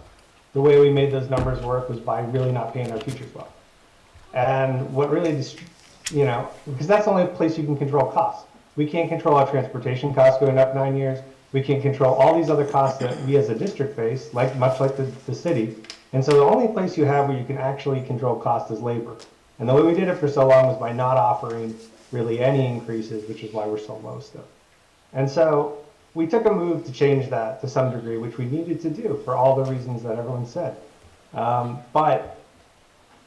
the way we made those numbers work was by really not paying our teachers well. And what really, because that's the only place you can control costs. We can't control our transportation costs going up 9 years. We can't control all these other costs that we as a district face, much like the city. And so the only place you have where you can actually control cost is labor. And the way we did it for so long was by not offering really any increases, which is why we're so low still. And so we took a move to change that to some degree, which we needed to do for all the reasons that everyone said. But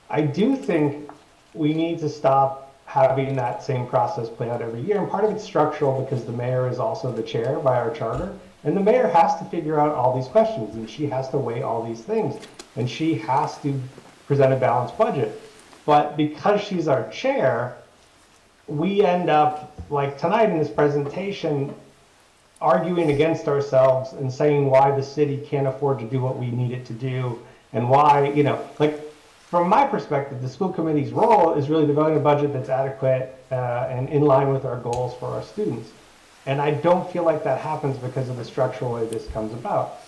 I do think we need to stop having that same process play out every year. And part of it's structural because the mayor is also the chair by our charter. And the mayor has to figure out all these questions, and she has to weigh all these things. And she has to present a balanced budget. But because she's our chair, we end up, like tonight in this presentation, arguing against ourselves and saying why the city can't afford to do what we need it to do, and why, from my perspective, the school committee's role is really developing a budget that's adequate and in line with our goals for our students. And I don't feel like that happens because of the structural way this comes about.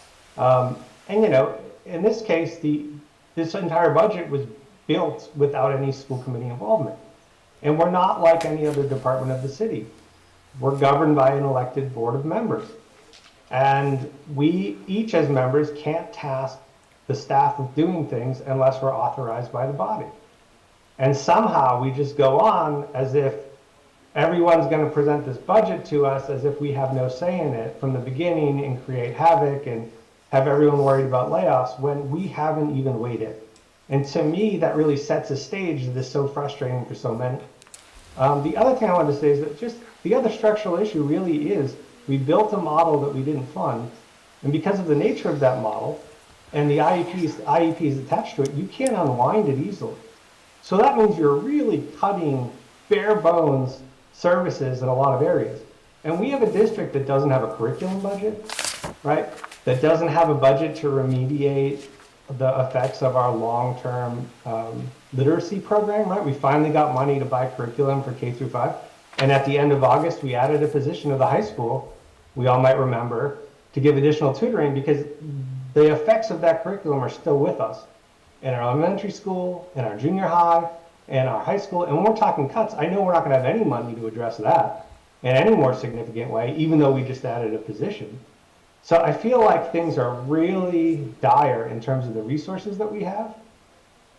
In this case, this entire budget was built without any school committee involvement. And we're not like any other department of the city. We're governed by an elected board of members. And we each as members can't task the staff with doing things unless we're authorized by the body. And somehow we just go on as if everyone's going to present this budget to us as if we have no say in it from the beginning and create havoc and have everyone worried about layoffs when we haven't even waited. And to me, that really sets a stage that is so frustrating for so many. The other thing I wanted to say is that just the other structural issue really is we built a model that we didn't fund, and because of the nature of that model and the IEPs attached to it, you can't unwind it easily. So that means you're really cutting bare bones services in a lot of areas. And we have a district that doesn't have a curriculum budget, right? That doesn't have a budget to remediate the effects of our long-term literacy program, right? We finally got money to buy curriculum for K through 5. And at the end of August, we added a position to the high school, we all might remember, to give additional tutoring because the effects of that curriculum are still with us in our elementary school, in our junior high, and our high school. And when we're talking cuts, I know we're not going to have any money to address that in any more significant way, even though we just added a position. So I feel like things are really dire in terms of the resources that we have,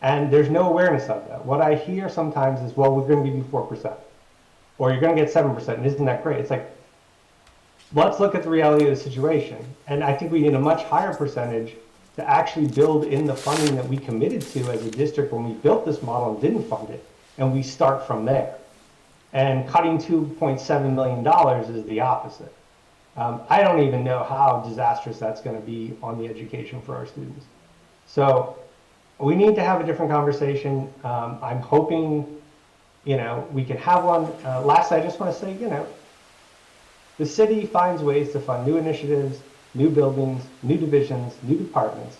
and there's no awareness of that. What I hear sometimes is, well, we're going to give you 4%, or you're going to get 7%, and isn't that great? It's like, let's look at the reality of the situation. And I think we need a much higher percentage to actually build in the funding that we committed to as a district when we built this model and didn't fund it, and we start from there. And cutting $2.7 million is the opposite. I don't even know how disastrous that's going to be on the education for our students. So we need to have a different conversation. I'm hoping, we can have one. Lastly, I just want to say, the city finds ways to fund new initiatives, new buildings, new divisions, new departments.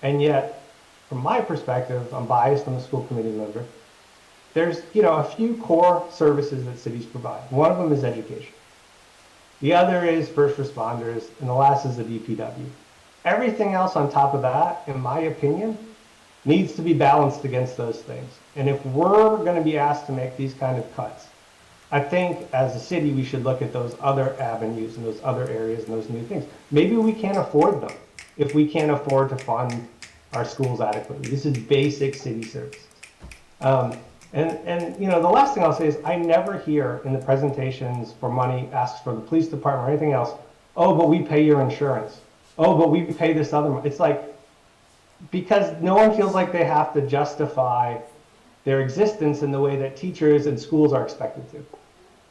And yet, from my perspective, I'm biased, I'm a school committee member, there's, a few core services that cities provide. One of them is education. The other is first responders, and the last is the DPW. Everything else on top of that, in my opinion, needs to be balanced against those things. And if we're going to be asked to make these kind of cuts, I think as a city we should look at those other avenues and those other areas and those new things. Maybe we can't afford them if we can't afford to fund our schools adequately. This is basic city services. And the last thing I'll say is I never hear in the presentations for money asked for the police department or anything else, oh, but we pay your insurance. Oh, but we pay this other money. It's like, because no one feels like they have to justify their existence in the way that teachers and schools are expected to.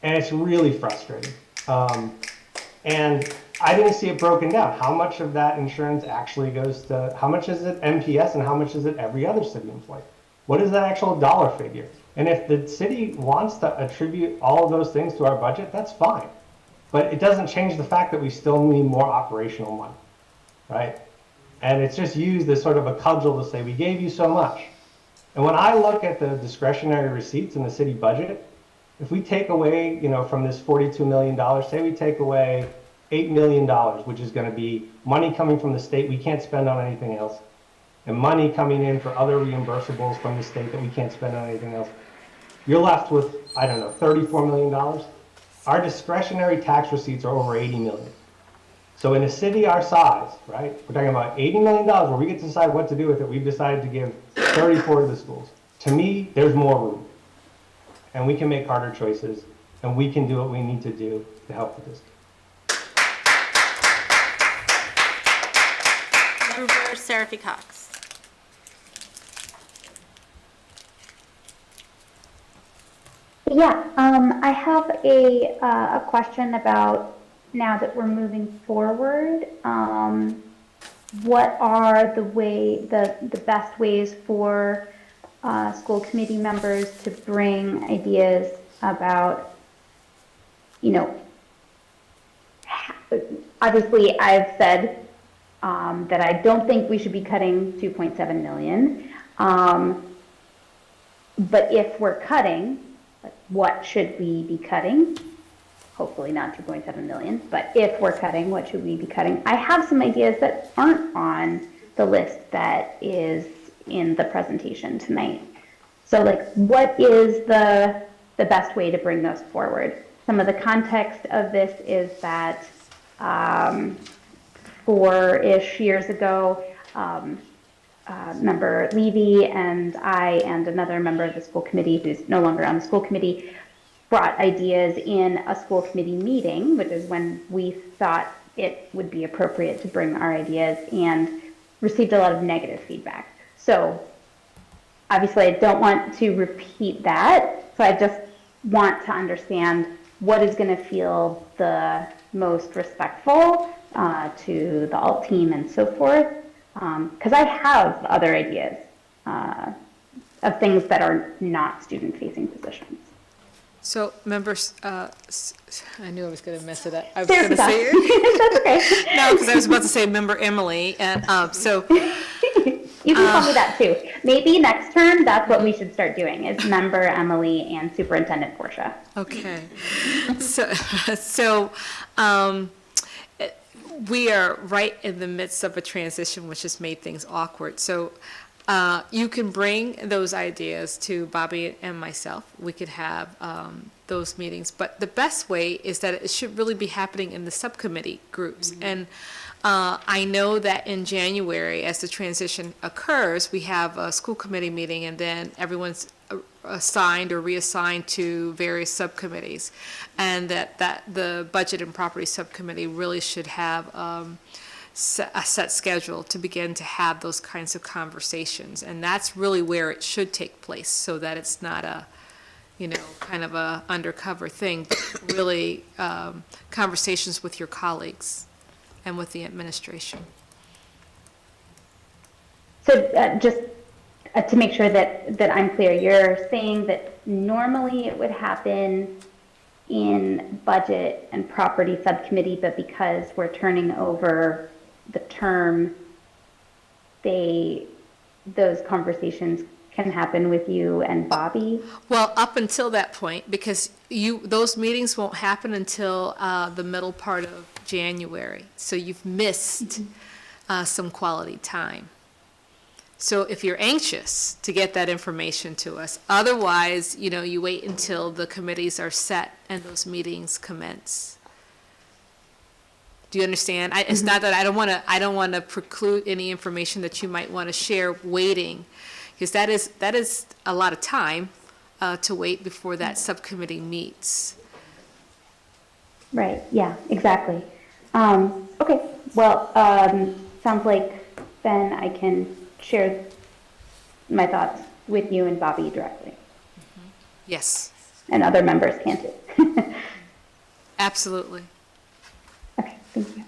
And it's really frustrating. And I didn't see it broken down. How much of that insurance actually goes to, how much is it MPS and how much is it every other city employee? What is that actual dollar figure? And if the city wants to attribute all of those things to our budget, that's fine. But it doesn't change the fact that we still need more operational money, right? And it's just used as sort of a cudgel to say, we gave you so much. And when I look at the discretionary receipts in the city budget, if we take away, from this $42 million, say we take away $8 million, which is going to be money coming from the state we can't spend on anything else, and money coming in for other reimbursables from the state that we can't spend on anything else, you're left with, I don't know, $34 million. Our discretionary tax receipts are over $80 million. So in a city our size, right, we're talking about $80 million where we get to decide what to do with it. We've decided to give 34 to the schools. To me, there's more room. And we can make harder choices, and we can do what we need to do to help the district. Member Seraphy Cox. Yeah, I have a question about now that we're moving forward. What are the best ways for school committee members to bring ideas about, obviously I've said that I don't think we should be cutting 2.7 million. But if we're cutting, what should we be cutting? Hopefully not 2.7 million, but if we're cutting, what should we be cutting? I have some ideas that aren't on the list that is in the presentation tonight. So what is the best way to bring those forward? Some of the context of this is that 4-ish years ago, Member Levy and I and another member of the school committee who's no longer on the school committee brought ideas in a school committee meeting, which is when we thought it would be appropriate to bring our ideas, and received a lot of negative feedback. So obviously I don't want to repeat that. So I just want to understand what is going to feel the most respectful to the alt team and so forth. Because I have other ideas of things that are not student-facing positions. So members, I knew I was going to mess it up. I was There going to say That's okay. no, because I was about to say member Emily, and so you can call me that too. Maybe next term, that's what we should start doing: is member Emily and superintendent Portia. okay. So we are right in the midst of a transition, which has made things awkward. So you can bring those ideas to Bobby and myself. We could have those meetings, but the best way is that it should really be happening in the subcommittee groups. And I know that in January, as the transition occurs, we have a school committee meeting, and then everyone's assigned or reassigned to various subcommittees, and that the budget and property subcommittee really should have a set schedule to begin to have those kinds of conversations. And that's really where it should take place, so that it's not a, kind of a undercover thing, but really conversations with your colleagues and with the administration. So just to make sure that I'm clear, you're saying that normally it would happen in budget and property subcommittee, but because we're turning over the term, those conversations can happen with you and Bobby? Well, up until that point, because those meetings won't happen until the middle part of January. So you've missed some quality time. So if you're anxious to get that information to us, otherwise, you wait until the committees are set and those meetings commence. Do you understand? It's not that I don't want to preclude any information that you might want to share waiting, because that is a lot of time to wait before that subcommittee meets. Right, yeah, exactly. Okay, well, sounds like then I can share my thoughts with you and Bobby directly. Yes. And other members can too. Absolutely. Okay, thank you.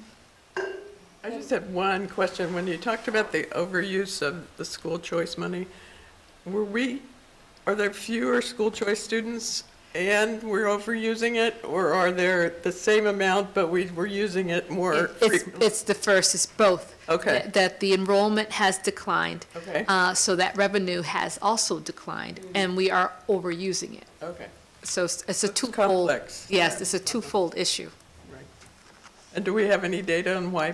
I just had one question. When you talked about the overuse of the school choice money, are there fewer school choice students and we're overusing it, or are there the same amount but we're using it more frequently? It's the first, it's both. Okay. That the enrollment has declined. Okay. So that revenue has also declined, and we are overusing it. Okay. So it's a twofold. Complex. Yes, it's a twofold issue. Right. And do we have any data on why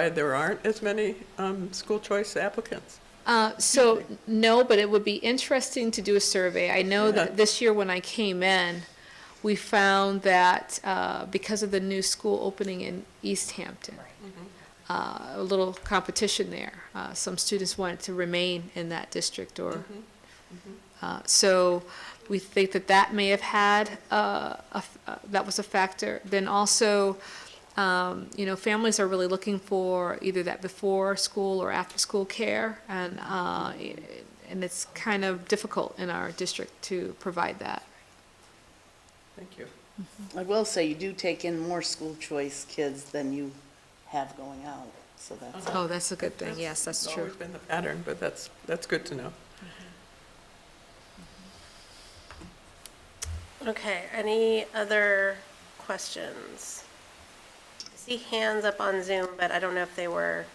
there aren't as many school choice applicants? So no, but it would be interesting to do a survey. I know that this year when I came in, we found that because of the new school opening in East Hampton, a little competition there. Some students wanted to remain in that district, or so we think that may have had that was a factor. Then also, families are really looking for either that before school or after school care, and it's kind of difficult in our district to provide that. Thank you. I will say you do take in more school choice kids than you have going out, so that's. Oh, that's a good thing. Yes, that's true. It's always been the pattern, but that's good to know. Okay, any other questions? I see hands up on Zoom, but I don't know if they were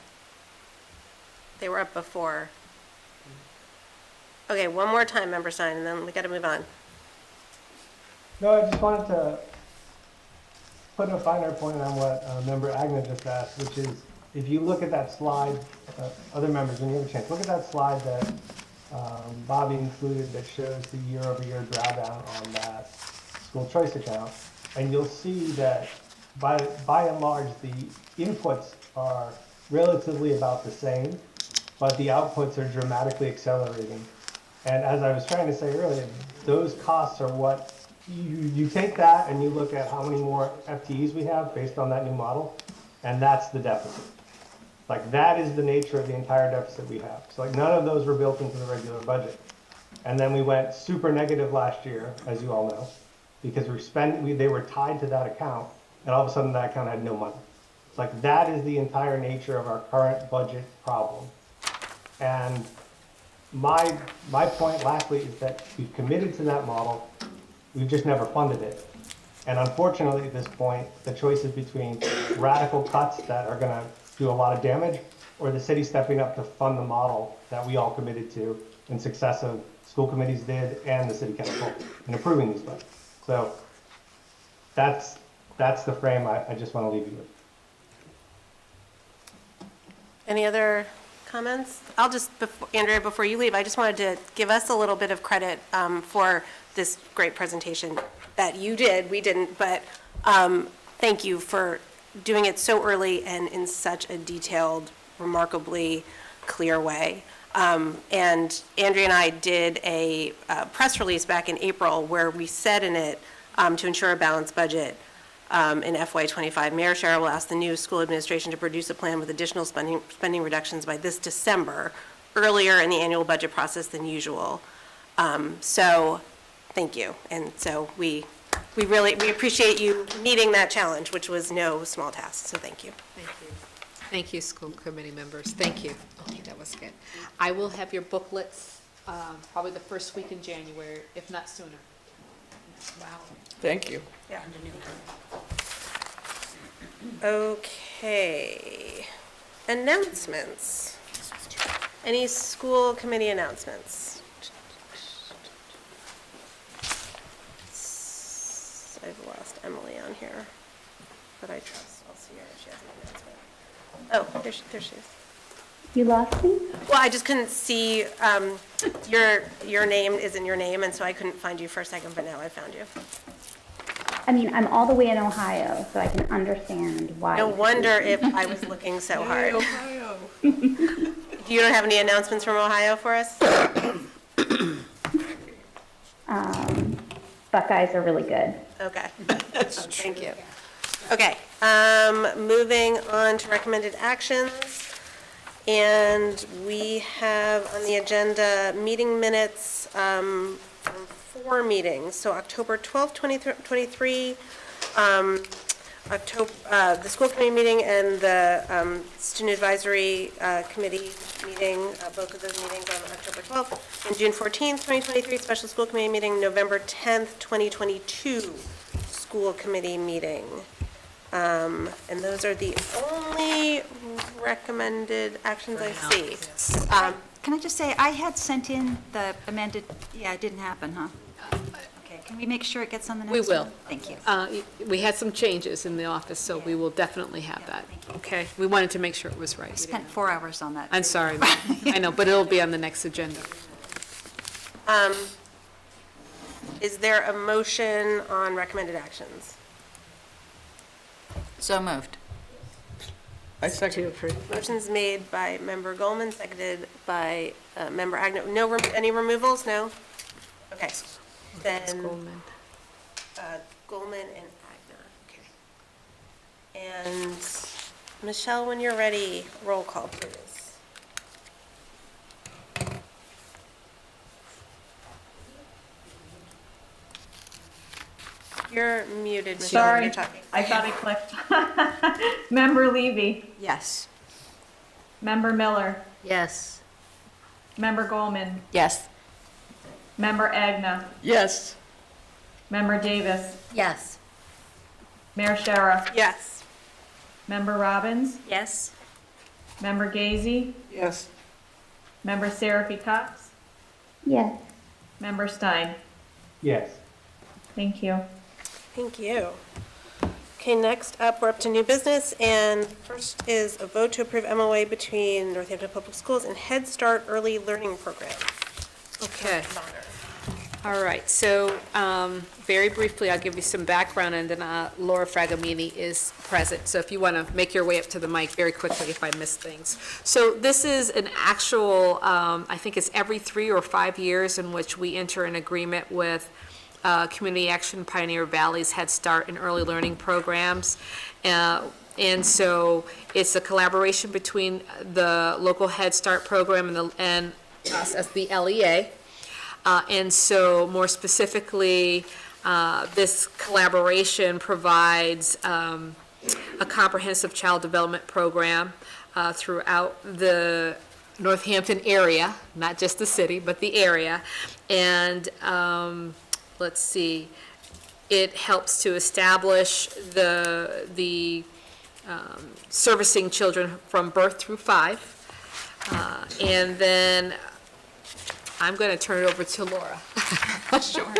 up before. Okay, one more time, Member Stein, and then we got to move on. No, I just wanted to put a finer point on what Member Agnew just asked, which is, if you look at that slide, other members, when you have a chance, look at that slide that Bobby included that shows the year-over-year drawdown on that school choice account, and you'll see that by and large, the inputs are relatively about the same, but the outputs are dramatically accelerating. And as I was trying to say earlier, those costs are what, you take that and you look at how many more FTEs we have based on that new model, and that's the deficit. Like, that is the nature of the entire deficit we have. So like, none of those were built into the regular budget. And then we went super negative last year, as you all know, because they were tied to that account, and all of a sudden that account had no money. It's like, that is the entire nature of our current budget problem. And my point lastly is that we've committed to that model, we've just never funded it. And unfortunately, at this point, the choice is between radical cuts that are gonna do a lot of damage, or the city stepping up to fund the model that we all committed to and successive school committees did and the city council in approving these budgets. So that's the frame I just want to leave you with. Any other comments? I'll just, Andrea, before you leave, I just wanted to give us a little bit of credit for this great presentation that you did. We didn't, but thank you for doing it so early and in such a detailed, remarkably clear way. And Andrea and I did a press release back in April where we said in it, to ensure a balanced budget in FY25, Mayor Sherrill will ask the new school administration to produce a plan with additional spending reductions by this December, earlier in the annual budget process than usual. So thank you. And so we appreciate you meeting that challenge, which was no small task. So thank you. Thank you. Thank you, school committee members. Thank you. Okay, that was good. I will have your booklets probably the first week in January, if not sooner. Wow. Thank you. Yeah. Okay. Announcements. Any school committee announcements? I've lost Emily on here, but I trust. I'll see her if she has an announcement. Oh, there she is. You lost me? Well, I just couldn't see, your name isn't your name, and so I couldn't find you for a second, but now I found you. I mean, I'm all the way in Ohio, so I can understand why. No wonder if I was looking so hard. Ohio. You don't have any announcements from Ohio for us? Buckeyes are really good. Okay. Thank you. Okay, moving on to recommended actions. And we have on the agenda meeting minutes from 4 meetings. So October 12th, 2023, the school committee meeting and the student advisory committee meeting, both of those meetings on October 12th. And June 14th, 2023, special school committee meeting, November 10th, 2022, school committee meeting. And those are the only recommended actions I see. Can I just say, I had sent in the amended, yeah, it didn't happen, huh? Okay, can we make sure it gets on the next one? We will. Thank you. We had some changes in the office, so we will definitely have that. Okay, we wanted to make sure it was right. I spent 4 hours on that. I'm sorry, I know, but it'll be on the next agenda. Is there a motion on recommended actions? So moved. I second. Motion's made by Member Goldman, seconded by Member Agnew. No, any removals? No? Okay. Then Goldman. Goldman and Agnew. Okay. And Michelle, when you're ready, roll call, please. You're muted, Michelle, when Sorry, you're talking. I thought I clicked. Member Levy, Yes. Member Miller, Yes. Member Goldman, Yes. Member Agna, Yes. Member Davis, Yes. Mayor Shara, Yes. Member Robbins, Yes. Member Gazy, Yes. Member Seraphy Cox, Yes. Member Stein. Yes. Thank you. Thank you. Okay, next up, we're up to new business, and first is a vote to approve MOA between Northampton Public Schools and Head Start Early Learning Program. Okay. All right, so very briefly, I'll give you some background, and then Laura Fragamini is present. So if you want to make your way up to the mic very quickly if I miss things. So this is an actual, I think it's every 3 or 5 years in which we enter an agreement with Community Action Pioneer Valley's Head Start and Early Learning programs. And so it's a collaboration between the local Head Start program and us as the LEA. And so more specifically, this collaboration provides a comprehensive child development program throughout the Northampton area, not just the city, but the area. And let's see, it helps to establish the servicing children from birth through 5. And then I'm going to turn it over to Laura. Sure.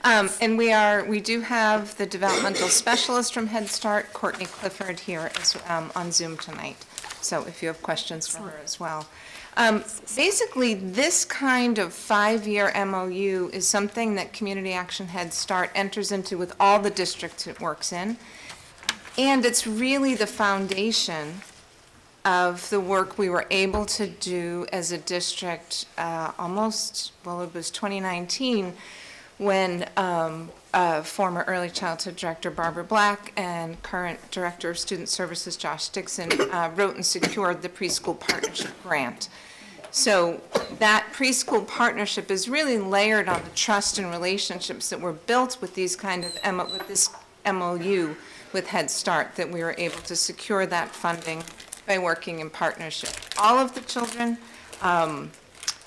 And we do have the developmental specialist from Head Start, Courtney Clifford, here on Zoom tonight. So if you have questions for her as well. Basically, this kind of 5-year MOU is something that Community Action Head Start enters into with all the districts it works in. And it's really the foundation of the work we were able to do as a district it was 2019 when former early childhood director Barbara Black and current director of student services Josh Dixon wrote and secured the preschool partnership grant. So that preschool partnership is really layered on the trust and relationships that were built with these kind of with this MOU with Head Start, that we were able to secure that funding by working in partnership. All of the children,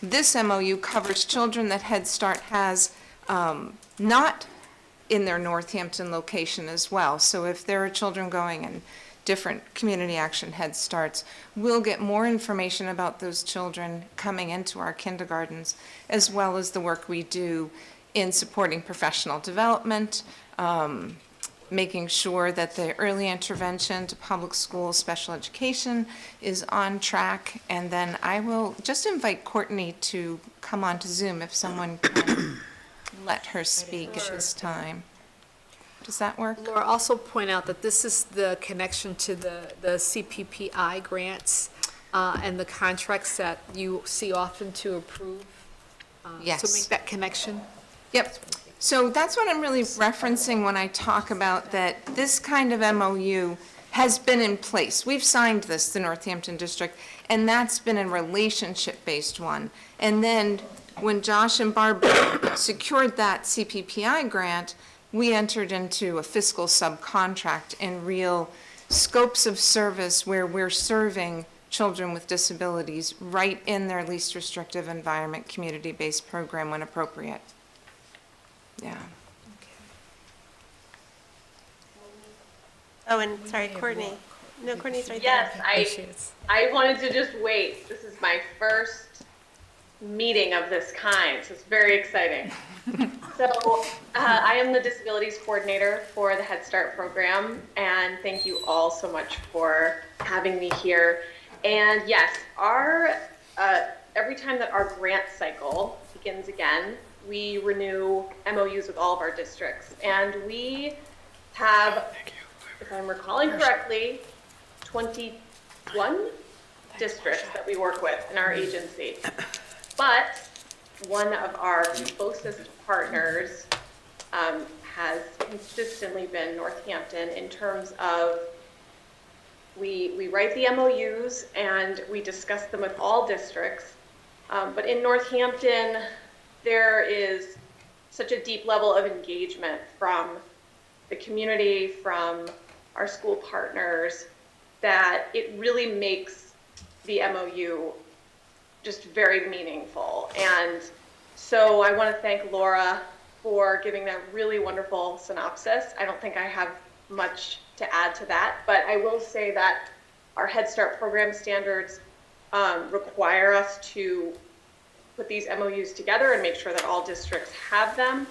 this MOU covers children that Head Start has not in their Northampton location as well. So if there are children going in different Community Action Head Starts, we'll get more information about those children coming into our kindergartens, as well as the work we do in supporting professional development, making sure that the early intervention to public school special education is on track. And then I will just invite Courtney to come on to Zoom if someone can let her speak at this time. Does that work? Laura, also point out that this is the connection to the CPPI grants and the contracts that you see often to approve. Yes. So make that connection. Yep. So that's what I'm really referencing when I talk about that this kind of MOU has been in place. We've signed this, the Northampton District, and that's been a relationship-based one. And then when Josh and Barbara secured that CPPI grant, we entered into a fiscal subcontract in real scopes of service where we're serving children with disabilities right in their least restrictive environment, community-based program when appropriate. Yeah. Oh, and sorry, Courtney. No, Courtney's right yes, there. Yes, I wanted to just wait. This is my first meeting of this kind, so it's very exciting. So I am the disabilities coordinator for the Head Start program, and thank you all so much for having me here. And yes, our every time that our grant cycle begins again, we renew MOUs with all of our districts, and we have, if I'm recalling correctly, 21 districts that we work with in our agency. But one of our closest partners has consistently been Northampton in terms of we write the MOUs and we discuss them with all districts. But in Northampton, there is such a deep level of engagement from the community, from our school partners, that it really makes the MOU just very meaningful. And so I want to thank Laura for giving that really wonderful synopsis. I don't think I have much to add to that, but I will say that our Head Start program standards require us to put these MOUs together and make sure that all districts have them,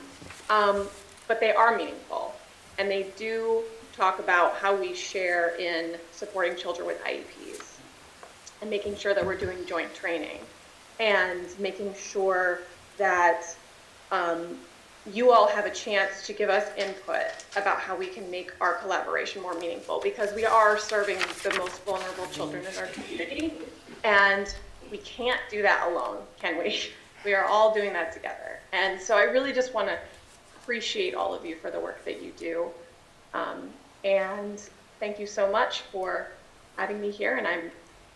but they are meaningful. And they do talk about how we share in supporting children with IEPs and making sure that we're doing joint training and making sure that you all have a chance to give us input about how we can make our collaboration more meaningful, because we are serving the most vulnerable children in our community, and we can't do that alone, can we? We are all doing that together. And so I really just want to appreciate all of you for the work that you do. And thank you so much for having me here, and I'm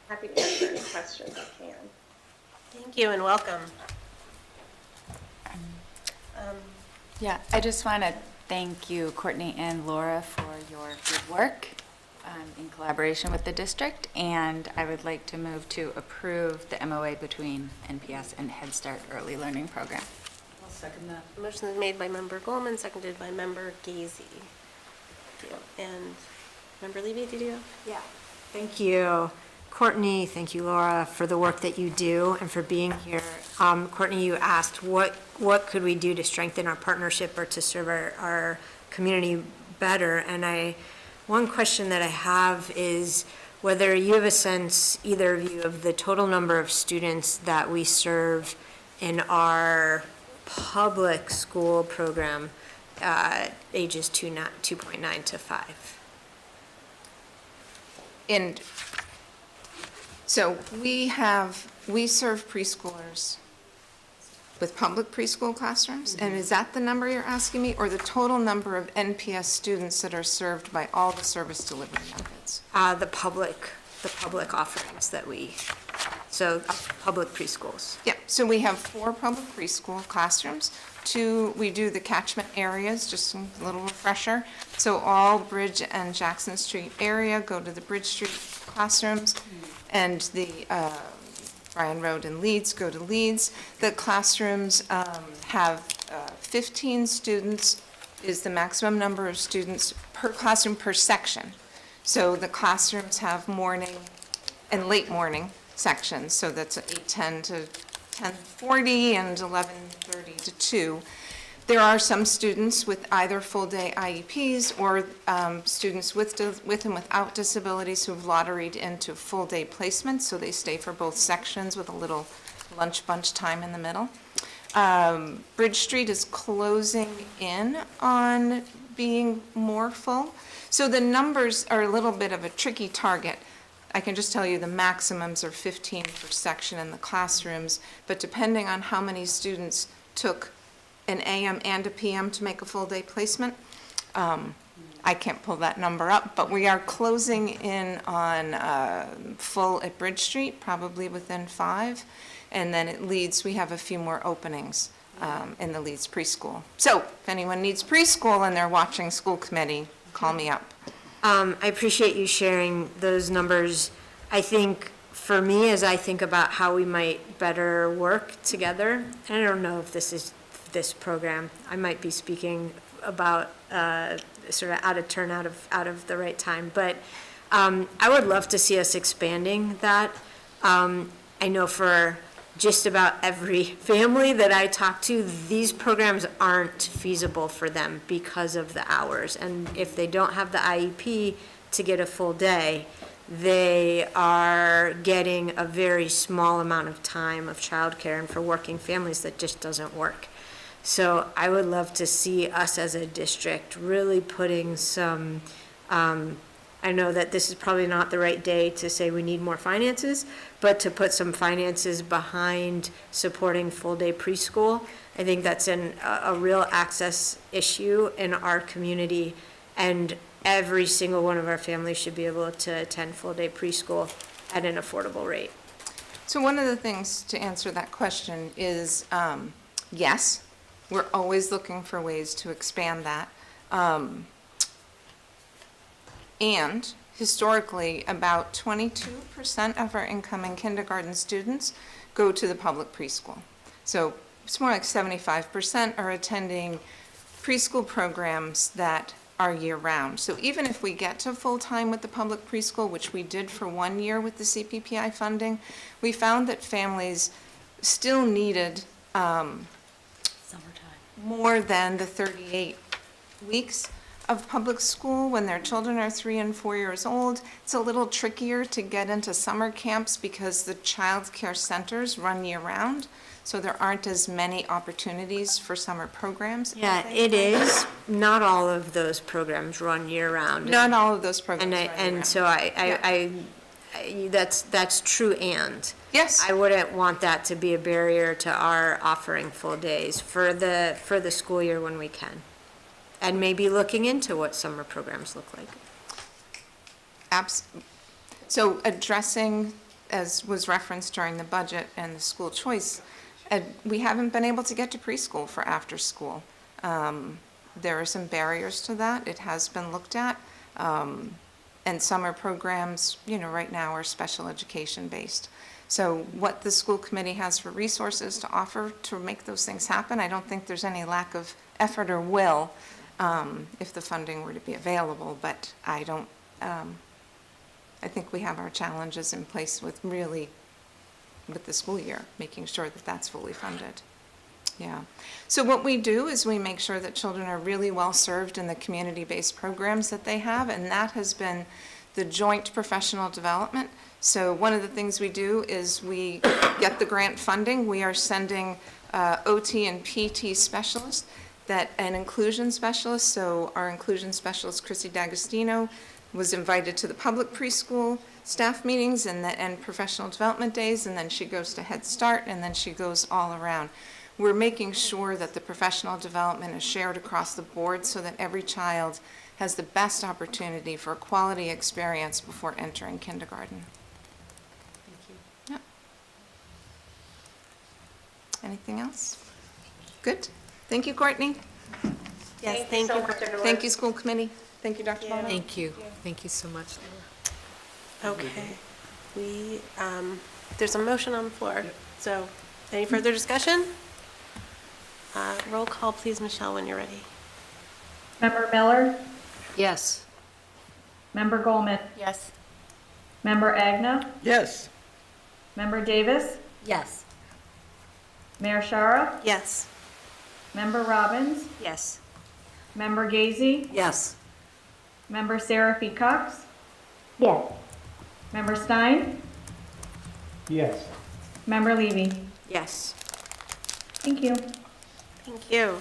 happy to answer any questions I can. Thank you and welcome. Yeah, I just want to thank you, Courtney and Laura, for your good work in collaboration with the district, and I would like to move to approve the MOA between NPS and Head Start Early Learning Program. I'll second that. Motion is made by Member Goldman, seconded by Member Gazy. Thank you. And Member Levy, did you? Yeah. Thank you, Courtney. Thank you, Laura, for the work that you do and for being here. Courtney, you asked what could we do to strengthen our partnership or to serve our community better, and one question that I have is whether you have a sense, either of you, of the total number of students that we serve in our public school program, ages 2.9 to 5. And so we serve preschoolers with public preschool classrooms, and is that the number you're asking me, or the total number of NPS students that are served by all the service delivery methods? The public offerings that so public preschools. Yeah, so we have 4 public preschool classrooms. 2, we do the catchment areas, just a little refresher. So all Bridge and Jackson Street area go to the Bridge Street classrooms, and the Bryan Road and Leeds go to Leeds. The classrooms have 15 students is the maximum number of students per classroom per section. So the classrooms have morning and late morning sections, so that's 8:10 to 10:40 and 11:30 to 2. There are some students with either full-day IEPs or students with and without disabilities who have lotteried into full-day placements, so they stay for both sections with a little lunch bunch time in the middle. Bridge Street is closing in on being more full. So the numbers are a little bit of a tricky target. I can just tell you the maximums are 15 per section in the classrooms, but depending on how many students took an AM and a PM to make a full day placement, I can't pull that number up, but we are closing in on full at Bridge Street, probably within 5. And then at Leeds, we have a few more openings in the Leeds preschool. So if anyone needs preschool and they're watching school committee, call me up. I appreciate you sharing those numbers. I think for me, as I think about how we might better work together, and I don't know if this is this program, I might be speaking about sort of out of turn, out of the right time, but I would love to see us expanding that. I know for just about every family that I talk to, these programs aren't feasible for them because of the hours. And if they don't have the IEP to get a full day, they are getting a very small amount of time of childcare, and for working families that just doesn't work. So I would love to see us as a district really putting some, I know that this is probably not the right day to say we need more finances, but to put some finances behind supporting full-day preschool. I think that's a real access issue in our community, and every single one of our families should be able to attend full-day preschool at an affordable rate. So one of the things to answer that question is, yes, we're always looking for ways to expand that. And historically, about 22% of our incoming kindergarten students go to the public preschool. So it's more like 75% are attending preschool programs that are year-round. So even if we get to full-time with the public preschool, which we did for 1 year with the CPPI funding, we found that families still needed more than the 38 weeks. of public school when their children are 3 and 4 years old. It's a little trickier to get into summer camps because the child care centers run year-round, so there aren't as many opportunities for summer programs. Yeah, it is. Not all of those programs run year-round. Not all of those programs run And year-round. so that's true, and. Yes. I wouldn't want that to be a barrier to our offering full days for the school year when we can. And maybe looking into what summer programs look like. So addressing, as was referenced during the budget and the school choice, we haven't been able to get to preschool for after school. There are some barriers to that. It has been looked at. And summer programs, right now are special education based. So what the school committee has for resources to offer to make those things happen, I don't think there's any lack of effort or will if the funding were to be available, but I think we have our challenges in place with the school year, making sure that that's fully funded. Yeah. So what we do is we make sure that children are really well served in the community-based programs that they have, and that has been the joint professional development. So one of the things we do is we get the grant funding. We are sending OT and PT specialists, an inclusion specialist. So our inclusion specialist, Chrissy D'Agostino, was invited to the public preschool staff meetings and professional development days, and then she goes to Head Start, and then she goes all around. We're making sure that the professional development is shared across the board so that every child has the best opportunity for a quality experience before entering kindergarten. Thank you. Yep. Anything else? Good. Thank you, Courtney. Yes, thank you. Thank you, school committee. Thank you, Dr. Bowman. Thank you. Thank you so much. Okay. There's a motion on the floor. So any further discussion? Roll call, please, Michelle, when you're ready. Member Miller? Yes. Member Goldman? Yes. Member Agnew? Yes. Member Davis? Yes. Mayor Shara? Yes. Member Robbins? Yes. Member Gazy? Yes. Member Seraphy Cox? Yes. Member Stein? Yes. Member Levy? Yes. Thank you. Thank you.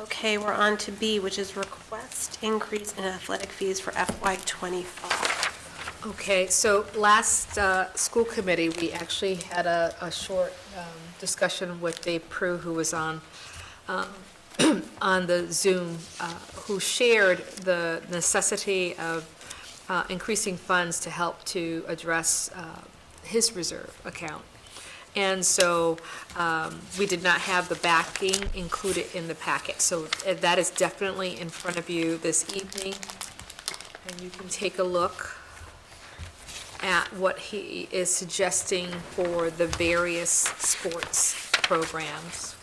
Okay, we're on to B, which is request increase in athletic fees for FY25. Okay, so last school committee, we actually had a short discussion with Dave Prue, who was on the Zoom, who shared the necessity of increasing funds to help to address his reserve account. And so we did not have the backing included in the packet. So that is definitely in front of you this evening. And you can take a look at what he is suggesting for the various sports programs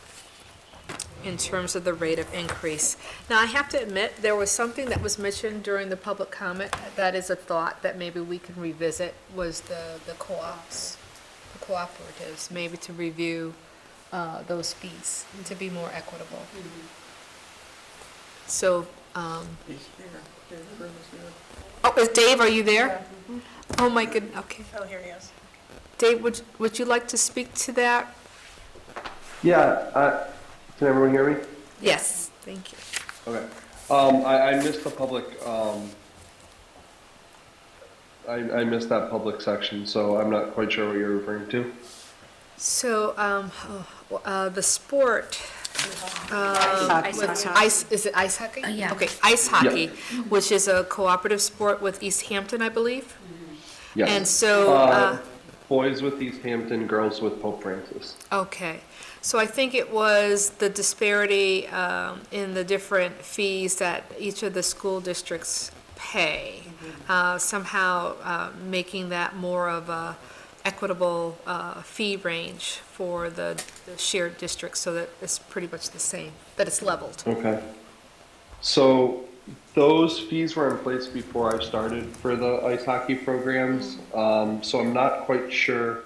in terms of the rate of increase. Now, I have to admit, there was something that was mentioned during the public comment that is a thought that maybe we can revisit, was the co-ops, the cooperatives, maybe to review those fees to be more equitable. So, oh, is Dave, are you there? Oh, my goodness, okay. Oh, here he is. Dave, would you like to speak to that? Yeah, can everyone hear me? Yes, thank you. Okay. I missed the public, I missed that public section, so I'm not quite sure what you're referring to. So, the sport, is it ice hockey? Yeah. Okay, ice hockey, which is a cooperative sport with East Hampton, I believe. Yes. And so, boys with East Hampton, girls with Pope Francis. okay. So I think it was the disparity in the different fees that each of the school districts pay. Somehow making that more of a equitable fee range for the shared districts so that it's pretty much the same, that it's leveled. Okay. So those fees were in place before I started for the ice hockey programs. So I'm not quite sure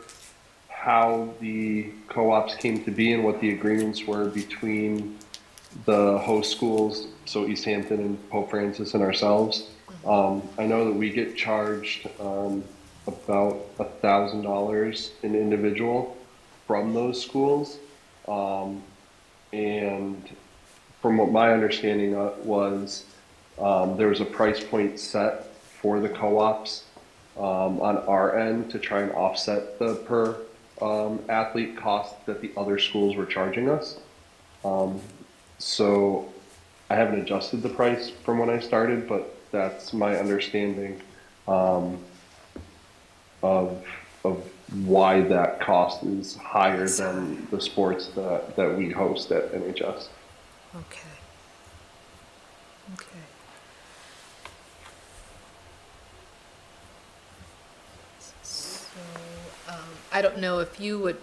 how the co-ops came to be and what the agreements were between the host schools, so East Hampton and Pope Francis and ourselves. I know that we get charged about $1,000 an individual from those schools. And from what my understanding was, there was a price point set for the co-ops on our end to try and offset the per athlete cost that the other schools were charging us. So I haven't adjusted the price from when I started, but that's my understanding of why that cost is higher than the sports that we host at NHS. Okay. Okay. So, I don't know if you would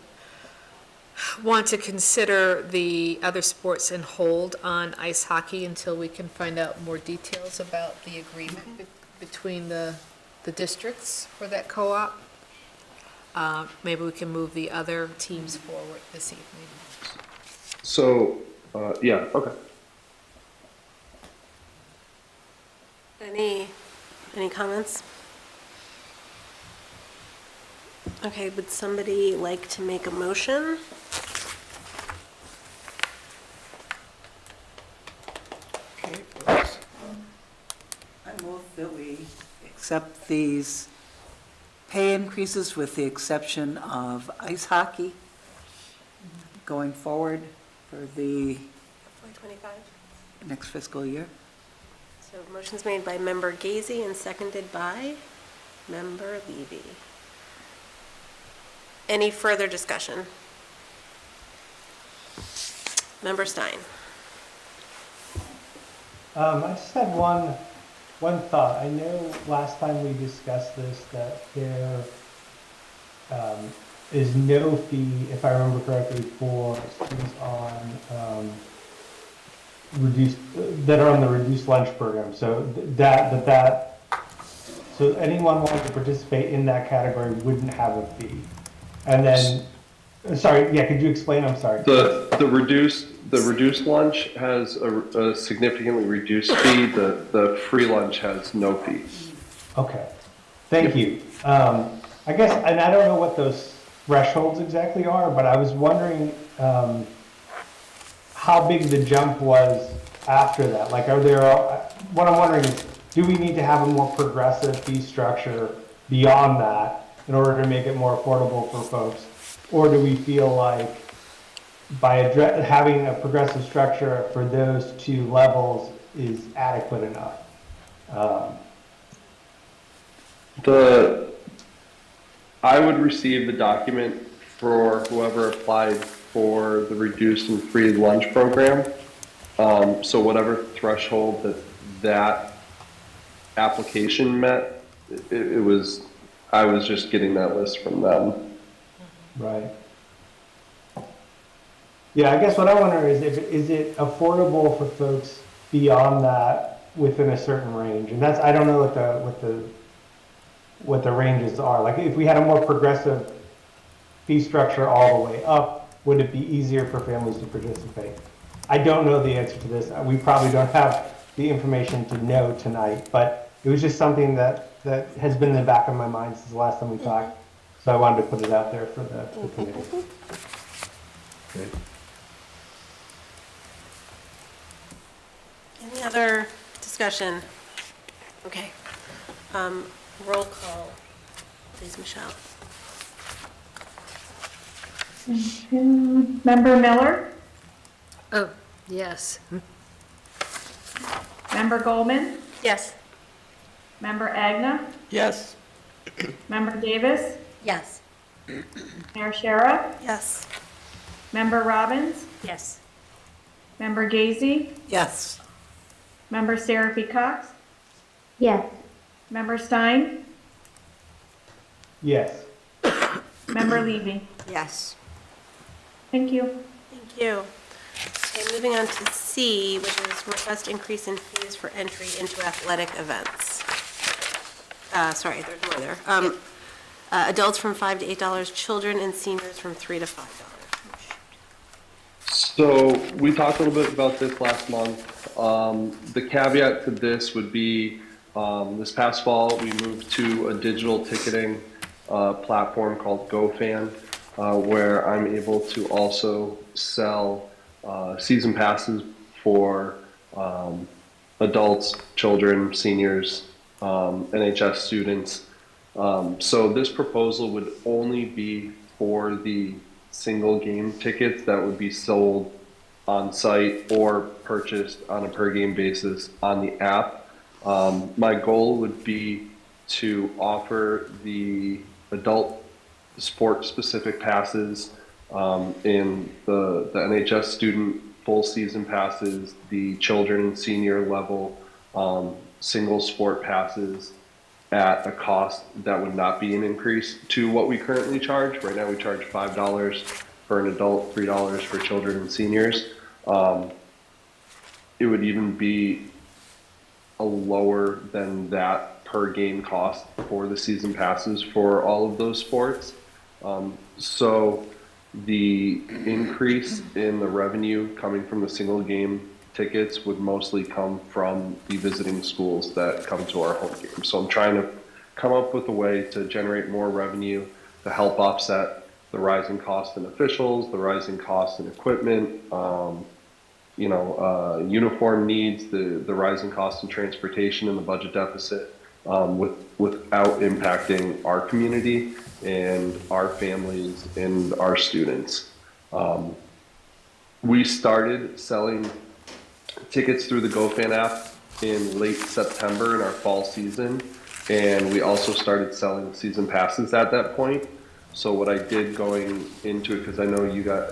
want to consider the other sports and hold on ice hockey until we can find out more details about the agreement between the districts for that co-op. Maybe we can move the other teams forward this evening. So, yeah, okay. Any comments? Okay, would somebody like to make a motion? Okay. I move that we accept these pay increases with the exception of ice hockey going forward for the 2025. next fiscal year. So motion's made by Member Gazy and seconded by Member Levy. Any further discussion? Member Stein. I just had one thought. I know last time we discussed this, that there is no fee, if I remember correctly, for students on reduced, that are on the reduced lunch program. So so anyone wanting to participate in that category wouldn't have a fee. And then, sorry, yeah, could you explain? I'm sorry. The reduced lunch has a significantly reduced fee. The free lunch has no fee. Okay, thank you. I guess, and I don't know what those thresholds exactly are, but I was wondering how big the jump was after that. Like, what I'm wondering is, do we need to have a more progressive fee structure beyond that in order to make it more affordable for folks? Or do we feel like by having a progressive structure for those two levels is adequate enough? I would receive the document for whoever applied for the reduced and free lunch program. So whatever threshold that application met, I was just getting that list from them. Right. Yeah, I guess what I wonder is, is it affordable for folks beyond that within a certain range? And I don't know what the ranges are. Like, if we had a more progressive fee structure all the way up, would it be easier for families to participate? I don't know the answer to this. We probably don't have the information to know tonight, but it was just something that has been in the back of my mind since the last time we talked. So I wanted to put it out there for the committee. Great. Any other discussion? Okay. Roll call, please, Michelle. Member Miller? Oh, yes. Member Goldman? Yes. Member Agna? Yes. Member Davis? Yes. Mayor Shara? Yes. Member Robbins? Yes. Member Gazy? Yes. Member Seraphy Cox? Yes. Member Stein? Yes. Member Levy? Yes. Thank you. Thank you. Okay, moving on to C, which is request increase in fees for entry into athletic events. Sorry, there's more there. Adults from $5 to $8, children and seniors from $3 to $5. So we talked a little bit about this last month. The caveat to this would be, this past fall, we moved to a digital ticketing platform called GoFan, where I'm able to also sell season passes for adults, children, seniors, NHS students. So this proposal would only be for the single game tickets that would be sold on site or purchased on a per game basis on the app. My goal would be to offer the adult sport specific passes in the NHS student full season passes, the children and senior level single sport passes at a cost that would not be an increase to what we currently charge. Right now we charge $5 for an adult, $3 for children and seniors. It would even be a lower than that per game cost for the season passes for all of those sports. So the increase in the revenue coming from the single game tickets would mostly come from the visiting schools that come to our home game. So I'm trying to come up with a way to generate more revenue to help offset the rising cost in officials, the rising cost in equipment, uniform needs, the rising cost in transportation and the budget deficit, without impacting our community and our families and our students. We started selling tickets through the GoFan app in late September in our fall season, and we also started selling season passes at that point. So what I did going into it, because I know you got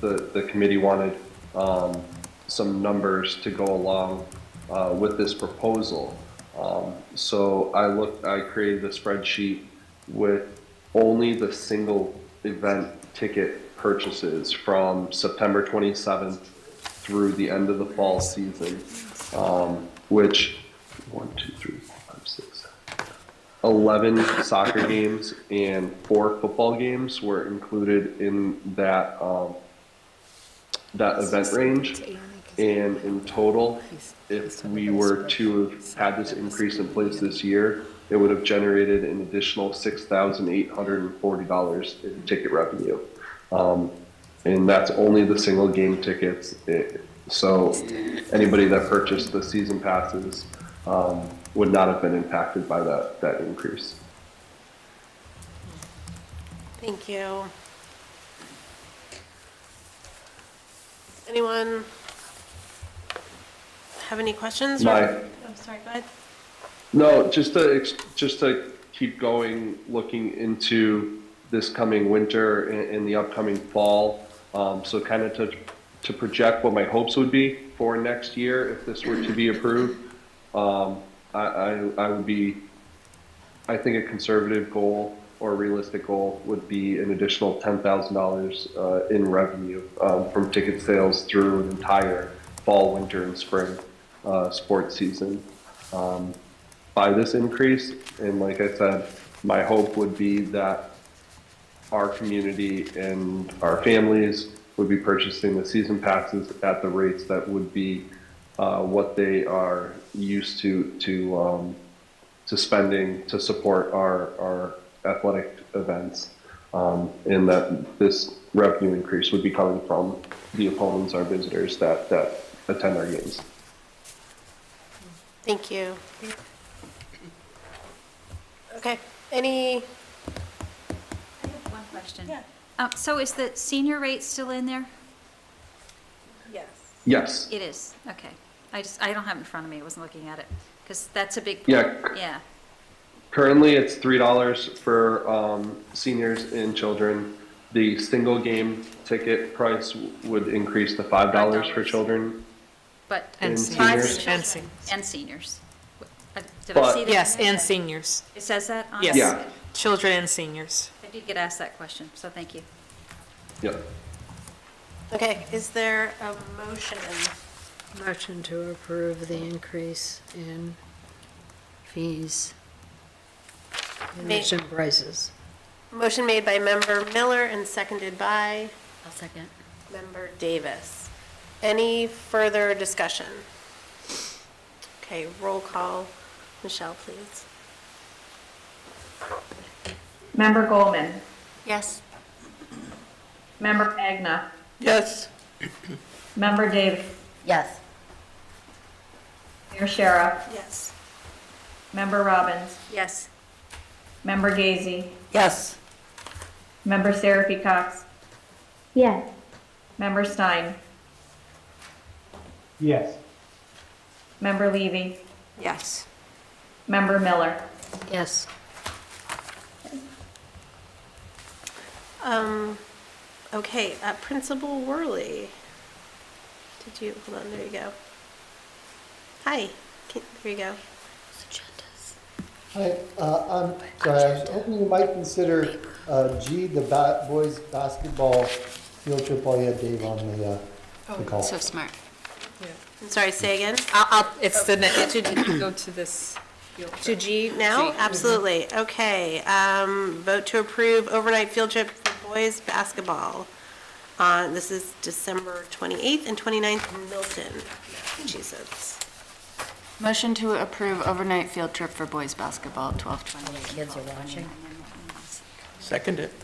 the committee wanted some numbers to go along with this proposal. So I created a spreadsheet with only the single event ticket purchases from September 27th through the end of the fall season, which 11 soccer games and 4 football games were included in that that event range. And in total, if we were to have had this increase in place this year, it would have generated an additional $6,840 in ticket revenue. And that's only the single game tickets. So anybody that purchased the season passes would not have been impacted by that increase. Thank you. Anyone have any questions? I'm sorry, go ahead. No, just to keep going, looking into this coming winter and the upcoming fall. So kind of to project what my hopes would be for next year if this were to be approved. I would be, I think a conservative goal or a realistic goal would be an additional $10,000 in revenue from ticket sales through an entire fall, winter, and spring sports season. By this increase, and like I said, my hope would be that our community and our families would be purchasing the season passes at the rates that would be what they are used to spending to support our athletic events, and that this revenue increase would be coming from the opponents, our visitors that attend our games. Thank you. Okay, any? I have one question. Yeah. So is the senior rate still in there? Yes. Yes. It is, okay. I don't have it in front of me, I wasn't looking at it, because that's a big point. Yeah. Yeah. Currently, it's $3 for seniors and children. The single game ticket price would increase to $5 for children. But and seniors. seniors. And seniors. Did I But- see that? Yes, and seniors. It says that on? Yes. Yeah. Children and seniors. I did get asked that question, so thank you. Yep. Okay, is there a motion? Motion to approve the increase in fees. Admission prices. Motion made by member Miller and seconded by? I'll second. Member Davis. Any further discussion? Okay, roll call. Michelle, please. Member Goldman, Yes. Member Agna, Yes. Member Davis, Yes. Mayor Shara, Yes. Member Robbins, Yes. Member Gazy, Yes. Member Seraphy Cox, Yes. Member Stein, Yes. Member Levy, Yes. Member Miller. Yes. Okay, Principal Worley. Did you, hold on, there you go. Hi, there you go. Hi, I'm sorry, I was hoping you might consider G, the boys basketball field trip while you had Dave on the call. So smart. I'm sorry, say again? It's the, to go to this. To G now? G. Absolutely. Okay, vote to approve overnight field trip for boys basketball. This is December 28th and 29th in Milton, Massachusetts. Motion to approve overnight field trip for boys basketball at 12:20. Kids are watching. Second it.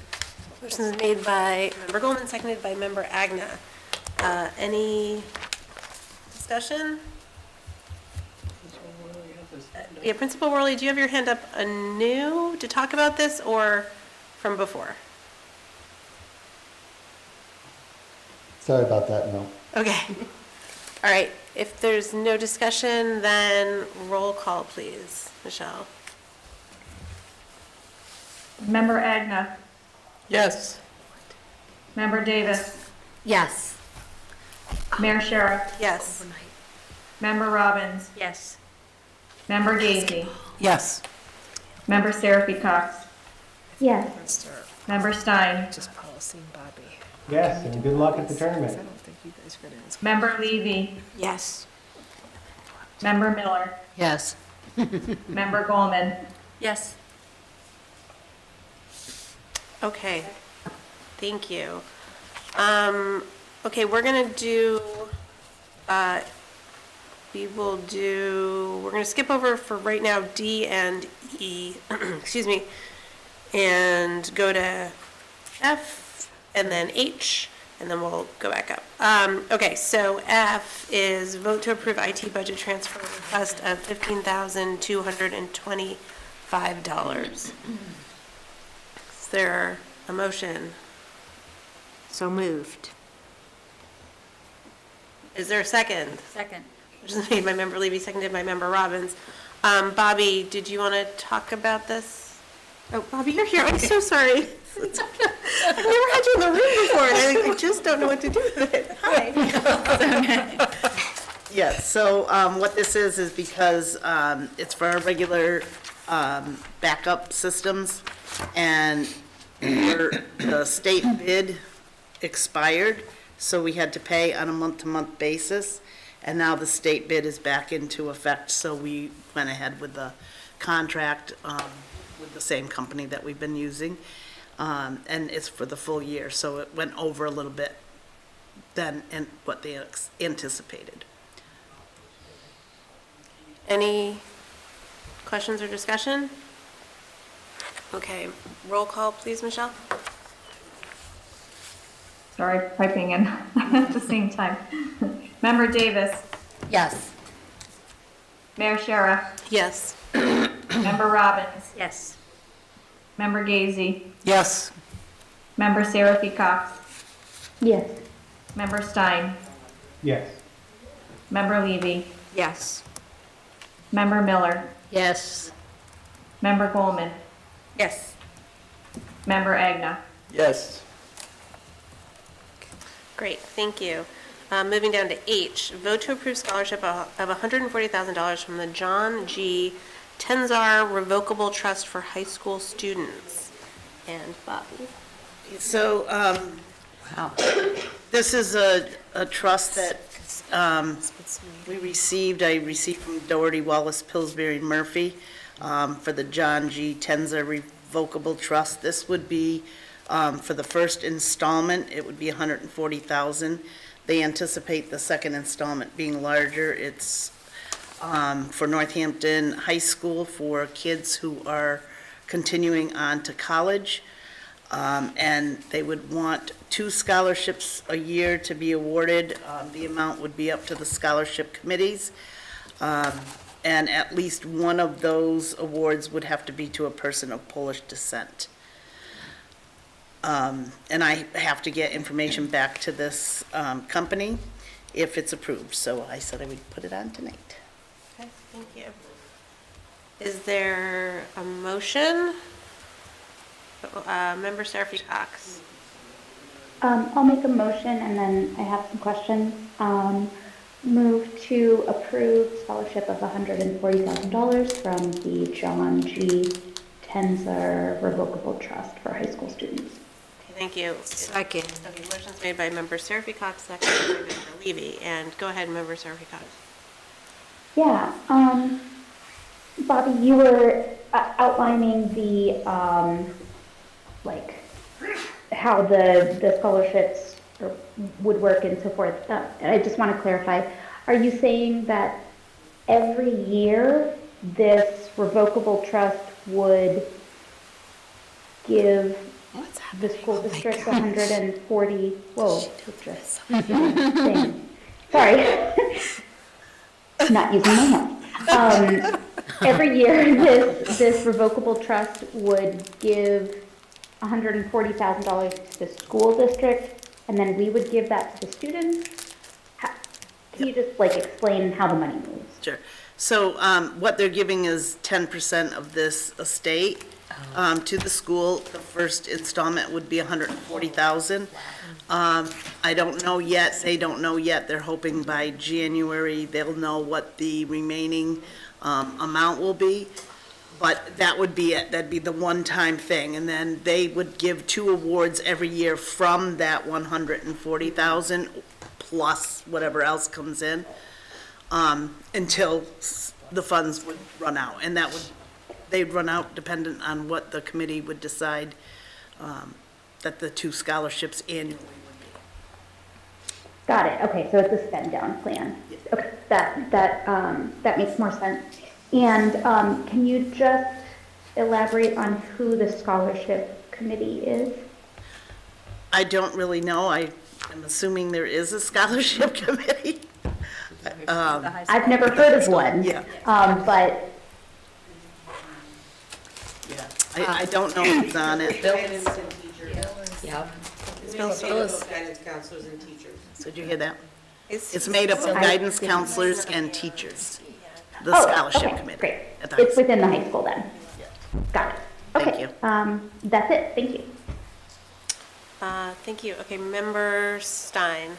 Motion is made by Member Goldman, seconded by Member Agna. Any discussion? Yeah, Principal Worley, do you have your hand up anew to talk about this or from before? Sorry about that, no. Okay. All right, if there's no discussion, then roll call, please. Michelle? Member Agna, Yes. Member Davis, Yes. Mayor Shara, Yes. Member Robbins, Yes. Member Gazy, Yes. Member Seraphy Cox, Yes. Member Stein, Just policy, Bobby. Yes, and good luck at the tournament. I don't think you guys are gonna ask. Member Levy, Yes. Member Miller, Yes. Member Goldman. Yes. Okay, thank you. Okay, we're gonna do, we're gonna skip over for right now D and E, excuse me, and go to F and then H, and then we'll go back up. Okay, so F is vote to approve IT budget transfer request of $15,225. Is there a motion? So moved. Is there a second? Second. Which is made by Member Levy, seconded by Member Robbins. Bobby, did you want to talk about this? Oh, Bobby, you're here. I'm so sorry. I've never had you in the room before, and I just don't know what to do with it. Hi. Yes, so what this is because it's for our regular backup systems, and the state bid expired, so we had to pay on a month-to-month basis, and now the state bid is back into effect, so we went ahead with the contract with the same company that we've been using, and it's for the full year, so it went over a little bit than what they anticipated. Any questions or discussion? Okay, roll call, please, Michelle. Sorry, typing in at the same time. Member Davis, Yes. Mayor Shara, Yes. Member Robbins, Yes. Member Gazy, Yes. Member Seraphy Cox, Yes. Member Stein, Yes. Member Levy, Yes. Member Miller, Yes. Member Goldman, Yes. Member Agna. Yes. Great, thank you. Moving down to H, vote to approve scholarship of $140,000 from the John G. Tenzar Revocable Trust for High School Students. And Bobby. So, this is a trust that I received from Doherty, Wallace, Pillsbury, Murphy for the John G. Tenza Revocable Trust. This would be For the first installment, it would be $140,000. They anticipate the second installment being larger. It's for Northampton High School for kids who are continuing on to college. And they would want 2 scholarships a year to be awarded. The amount would be up to the scholarship committees. And at least one of those awards would have to be to a person of Polish descent. And I have to get information back to this company if it's approved. So I said I would put it on tonight. Okay, thank you. Is there a motion? Member Seraphy Cox. I'll make a motion and then I have some questions. Move to approve scholarship of $140,000 from the John G. Tenzer Revocable Trust for high school students. Okay, thank you. Second. Okay, motion's made by Member Seraphy Cox, seconded by Member Levy. And go ahead, Member Seraphy Cox. Yeah, Bobby, you were outlining the, like, how the scholarships would work and so forth. I just want to clarify, are you saying that every year this revocable trust would give the school district 140, whoa, just thing. Sorry. Not using my mouth. Every year, this revocable trust would give $140,000 to the school district, and then we would give that to the students. Can you just like explain how the money moves? Sure. So what they're giving is 10% of this estate to the school. The first installment would be $140,000. I don't know yet. They don't know yet. They're hoping by January they'll know what the remaining amount will be. But that would be it. That'd be the one-time thing. And then they would give 2 awards every year from that $140,000 plus whatever else comes in until the funds would run out. And that would, they'd run out dependent on what the committee would decide that the 2 scholarships annually would be. Got it. Okay, so it's a spend down plan. Okay, that makes more sense. And can you just elaborate on who the scholarship committee is? I don't really know. I am assuming there is a scholarship committee. I've never heard of one. Yeah. But Yeah, I don't know who's on it. Guidance and teachers. Yep. It's made up of guidance counselors and teachers. So did you hear that? It's made up of guidance counselors and teachers, the oh, scholarship okay, committee. Great. at the It's high within the high school then. Got it. Okay. Thank you. That's it. Thank you. Thank you. Okay, Member Stein.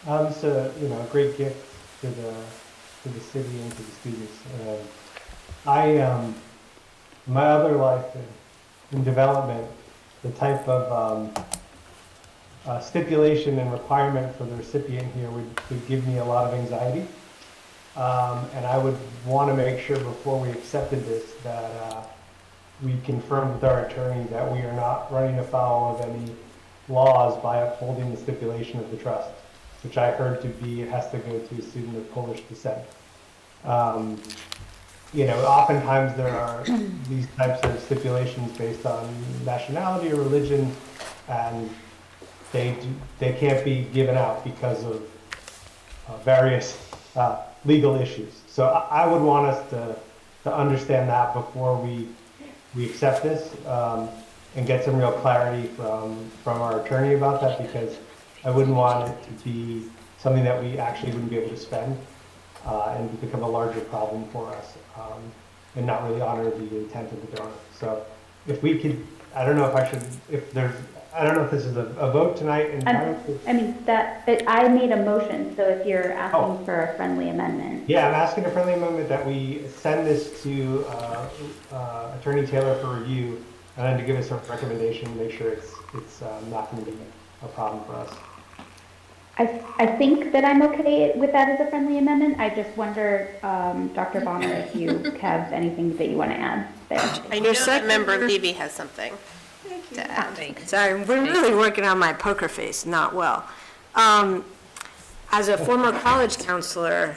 It's a, a great gift to the city and to the students. My other life in development, the type of stipulation and requirement for the recipient here would give me a lot of anxiety. And I would want to make sure before we accepted this that we confirmed with our attorney that we are not running afoul of any laws by upholding the stipulation of the trust, which I heard to be it has to go to a student of Polish descent. Oftentimes there are these types of stipulations based on nationality or religion, and they can't be given out because of various legal issues. So I would want us to understand that before we accept this and get some real clarity from our attorney about that, because I wouldn't want it to be something that we actually wouldn't be able to spend and become a larger problem for us and not really honor the intent of the donor. So if we could, I don't know if this is a vote tonight. And I made a motion, so if you're asking for a friendly amendment. Yeah, I'm asking a friendly amendment that we send this to Attorney Taylor for review and then to give us a recommendation, make sure it's not going to be a problem for us. I think that I'm okay with that as a friendly amendment. I just wonder, Dr. Bonner, if you have anything that you want to add there. I know that Member Levy has something. to add. Sorry, we're really working on my poker face, not well. As a former college counselor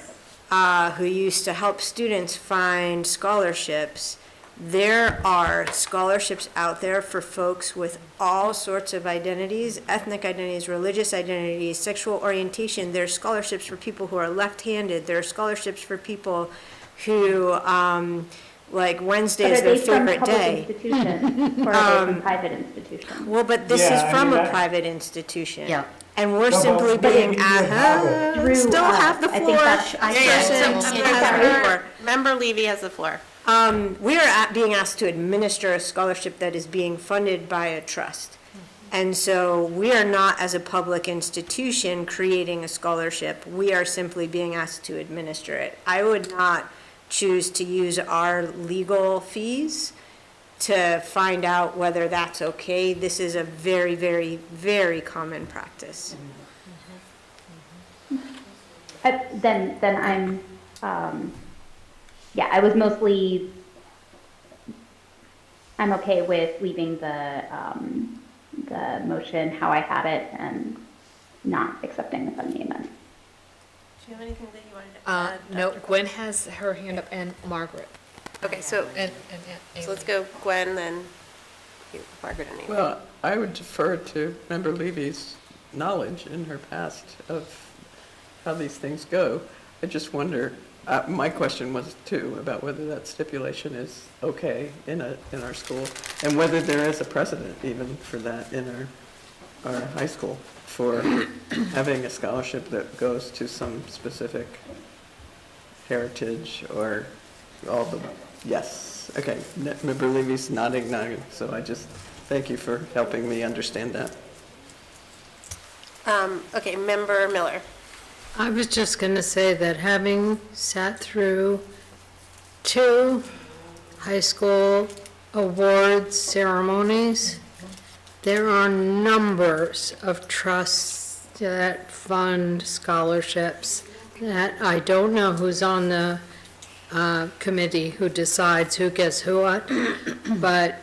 who used to help students find scholarships, there are scholarships out there for folks with all sorts of identities, ethnic identities, religious identities, sexual orientation. There are scholarships for people who are left-handed. There are scholarships for people who, like Wednesday is their favorite day. But are they from public institutions or are they from private institutions? Well, but this Yeah, is I from mean, a that- private institution. Yeah. And we're No, simply but being, you have it. Through still us. have the I floor. think that's- I Person think has the floor. Member Levy has the floor. We are being asked to administer a scholarship that is being funded by a trust. And so we are not, as a public institution, creating a scholarship. We are simply being asked to administer it. I would not choose to use our legal fees to find out whether that's okay. This is a very, very, very common practice. Then I'm, yeah, I was mostly, I'm okay with leaving the motion how I had it and not accepting the funding amendment. Do you have anything that you wanted to add? No, Gwen has her hand up and Margaret. Okay, so, And so let's go Gwen, then you, Margaret and Amy. Well, I would defer to Member Levy's knowledge in her past of how these things go. I just wonder, my question was too, about whether that stipulation is okay in our school, and whether there is a precedent even for that in our high school, for having a scholarship that goes to some specific heritage or all the, yes, okay, Member Levy's nodding, so I just, thank you for helping me understand that. Okay, Member Miller. I was just going to say that having sat through 2 high school awards ceremonies, there are numbers of trusts that fund scholarships that I don't know who's on the committee who decides who gets what, but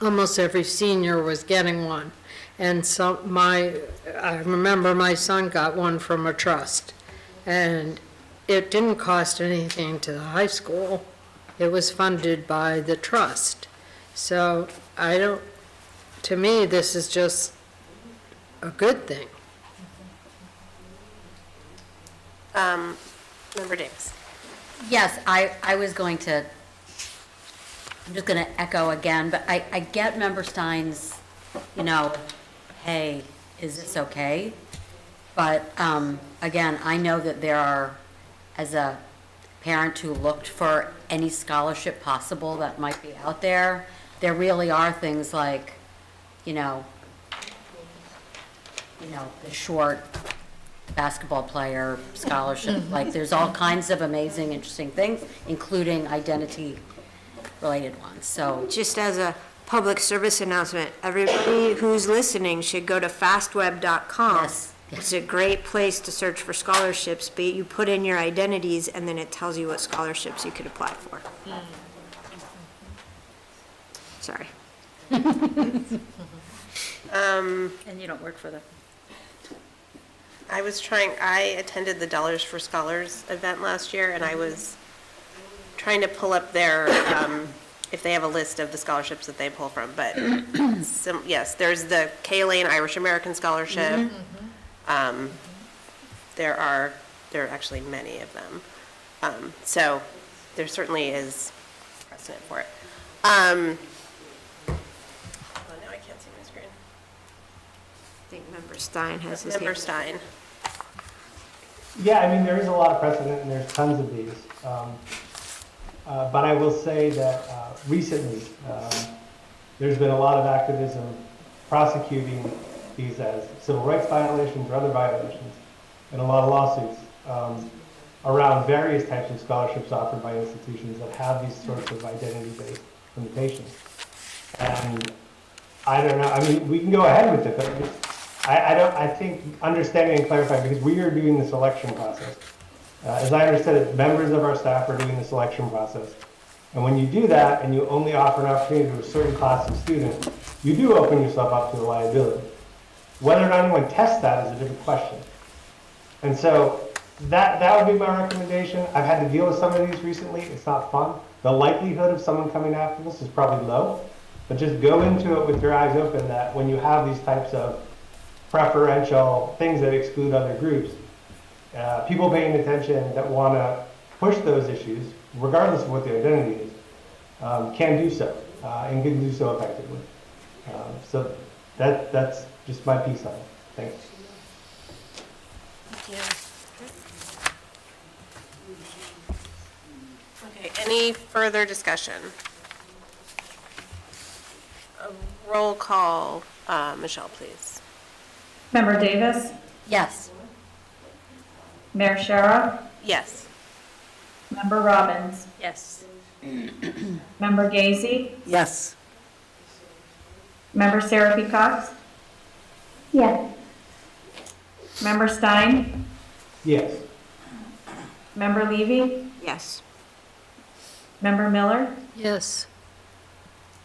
almost every senior was getting one. And so I remember my son got one from a trust, and it didn't cost anything to the high school. It was funded by the trust. So to me, this is just a good thing. Member Davis. Yes, I was going to, I'm just going to echo again, but I get Member Stein's, hey, is this okay? But again, I know that there are, as a parent who looked for any scholarship possible that might be out there, there really are things like, the short basketball player scholarship. Like, there's all kinds of amazing, interesting things, including identity-related ones. So Just as a public service announcement, everybody who's listening should go to fastweb.com. Yes. It's a great place to search for scholarships, but you put in your identities and then it tells you what scholarships you could apply for. Sorry. And you don't work for the. I attended the Dollars for Scholars event last year, and I was trying to pull up their, if they have a list of the scholarships that they pull from, but yes, there's the Kay Lane Irish American Scholarship. There are actually many of them. So there certainly is precedent for it. Oh, now I can't see my screen. I think Member Stein has his hand. Member Stein. Yeah, I mean, there is a lot of precedent, and there's tons of these. But I will say that recently, there's been a lot of activism prosecuting these as civil rights violations or other violations, and a lot of lawsuits around various types of scholarships offered by institutions that have these sorts of identity-based limitations. And I don't know, I mean, we can go ahead with it, but I think understanding and clarifying, because we are doing the selection process. As I understood it, members of our staff are doing the selection process. And when you do that and you only offer an opportunity to a certain class of students, you do open yourself up to a liability. Whether or not anyone tests that is a different question. And so that would be my recommendation. I've had to deal with some of these recently. It's not fun. The likelihood of someone coming after this is probably low, but just go into it with your eyes open that when you have these types of preferential things that exclude other groups, people paying attention that want to push those issues, regardless of what the identity is, can do so, and can do so effectively. So that's just my piece on it. Thanks. Thank you. Okay, any further discussion? A roll call, Michelle, please. Member Davis? Yes. Mayor Shara? Yes. Member Robbins? Yes. Member Gazy? Yes. Member Seraphy Cox? Yes. Member Stein? Yes. Member Levy? Yes. Member Miller? Yes.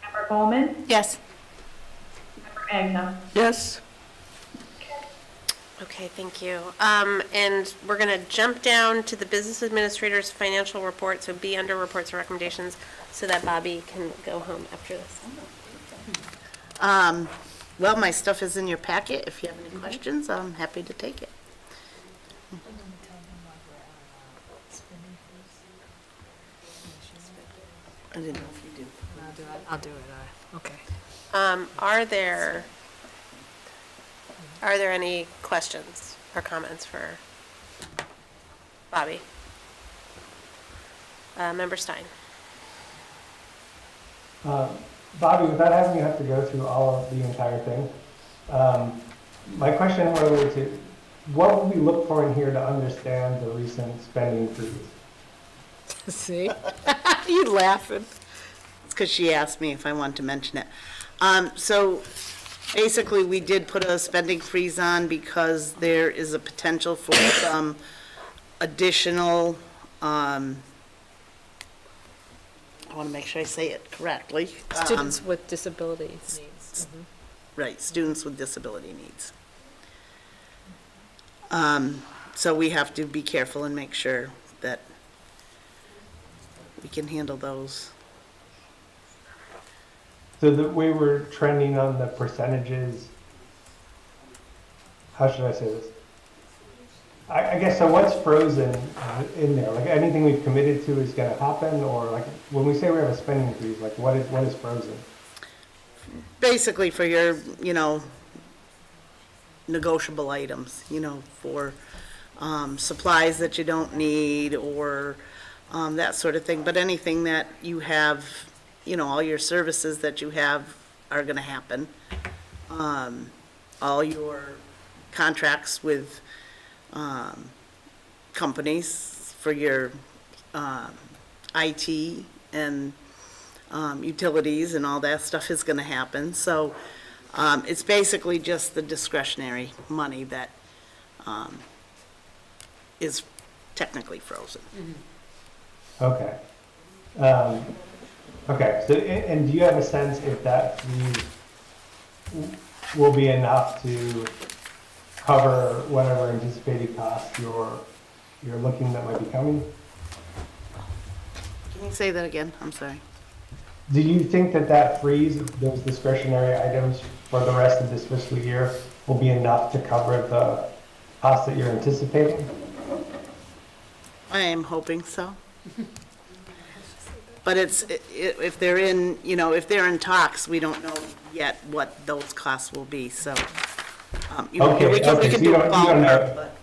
Member Bowman? Yes. Member Agnew? Yes. Okay, thank you. And we're going to jump down to the business administrator's financial report, so be under reports and recommendations, so that Bobby can go home after this. Well, my stuff is in your packet. If you have any questions, I'm happy to take it. I didn't know if you do. I'll do it, okay. Are there any questions or comments for Bobby? Member Stein? Bobby, without having you have to go through all of the entire thing, my question related to what would we look for in here to understand the recent spending freeze? See? You laughing. It's because she asked me if I wanted to mention it. So basically, we did put a spending freeze on because there is a potential for some additional, I want to make sure I say it correctly. Students with disability needs. Right, students with disability needs. So we have to be careful and make sure that we can handle those. So the way we're trending on the percentages, how should I say this? I guess, so what's frozen in there? Like anything we've committed to is going to happen, or like when we say we have a spending freeze, like what is frozen? Basically for your, negotiable items, for supplies that you don't need or that sort of thing. But anything that you have, all your services that you have are going to happen. All your contracts with companies for your IT and utilities and all that stuff is going to happen. So it's basically just the discretionary money that is technically frozen. Okay. Okay, so, and do you have a sense if that freeze will be enough to cover whatever anticipated costs you're looking that might be coming? Can you say that again? I'm sorry. Do you think that freeze, those discretionary items for the rest of this fiscal year will be enough to cover the costs that you're anticipating? I am hoping so. But if they're in, if they're in talks, we don't know yet what those costs will be, so. We can So do you a don't know. ballpark, but,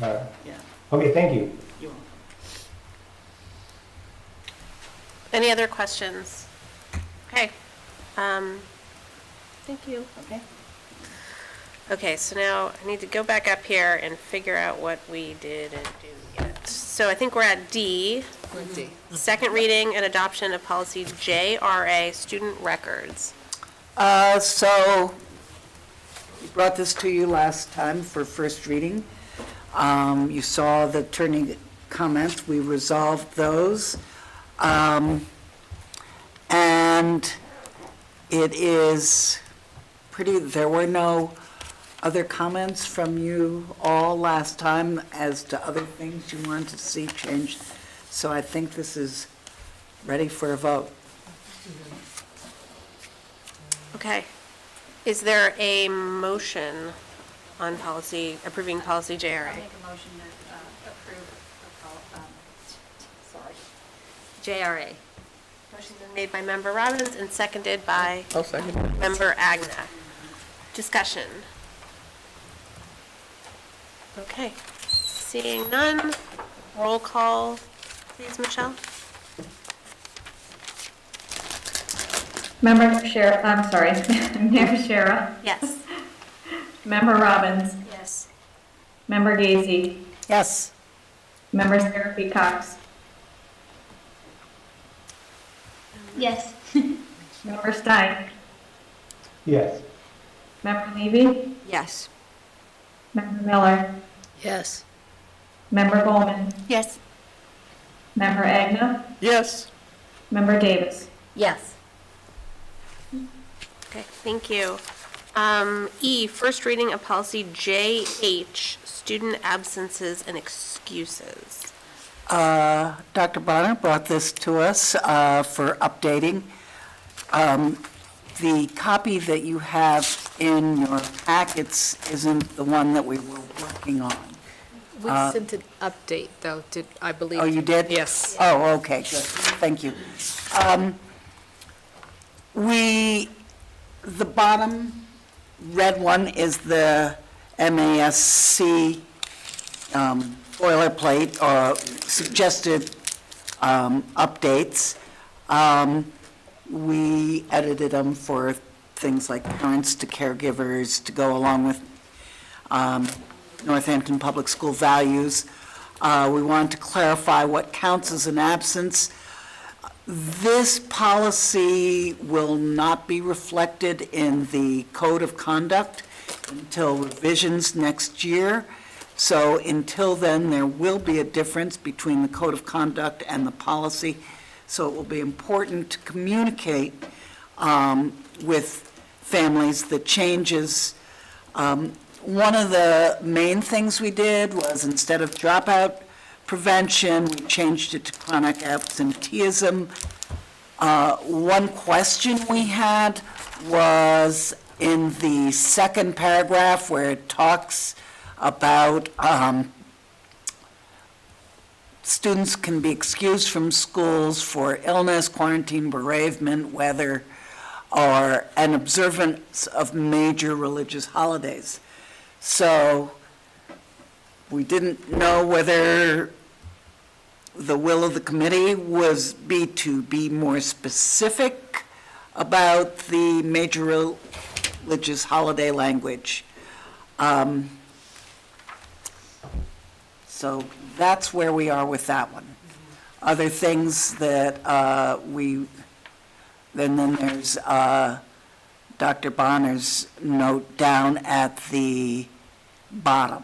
All right. yeah. Okay, thank you. Any other questions? Okay. Thank you. Okay. Okay, so now I need to go back up here and figure out what we didn't do yet. So I think we're at D. D. Second reading and adoption of policy JRA, student records. So we brought this to you last time for first reading. You saw the turning comments. We resolved those. And it is pretty, there were no other comments from you all last time as to other things you wanted to see changed. So I think this is ready for a vote. Okay. Is there a motion on policy, approving policy JRA? I'll make a motion to approve, JRA. Motion's been made by Member Robbins and seconded by I'll second it. Member Agna. Discussion. Okay. Seeing none, roll call, please, Michelle. Member Shara, I'm sorry, Mayor Shara. Yes. Member Robbins. Yes. Member Gazy. Yes. Member Seraphy Cox. Yes. Member Stein. Yes. Member Levy. Yes. Member Miller. Yes. Member Bowman. Yes. Member Agna. Yes. Member Davis. Yes. Okay, thank you. E, first reading of policy JH, student absences and excuses. Dr. Bonner brought this to us for updating. The copy that you have in your packets isn't the one that we were working on. We sent an update, though, did, I believe. Oh, you did? Yes. Oh, okay, good, thank you. The bottom red one is the MASC boilerplate or suggested updates. We edited them for things like parents to caregivers to go along with Northampton Public School values. We wanted to clarify what counts as an absence. This policy will not be reflected in the Code of Conduct until revisions next year. So until then, there will be a difference between the Code of Conduct and the policy. So it will be important to communicate with families the changes. One of the main things we did was instead of dropout prevention, we changed it to chronic absenteeism. One question we had was in the second paragraph where it talks about students can be excused from schools for illness, quarantine, bereavement, weather, or an observance of major religious holidays. So we didn't know whether the will of the committee was to be more specific about the major religious holiday language. So that's where we are with that one. Other things that then there's Dr. Bonner's note down at the bottom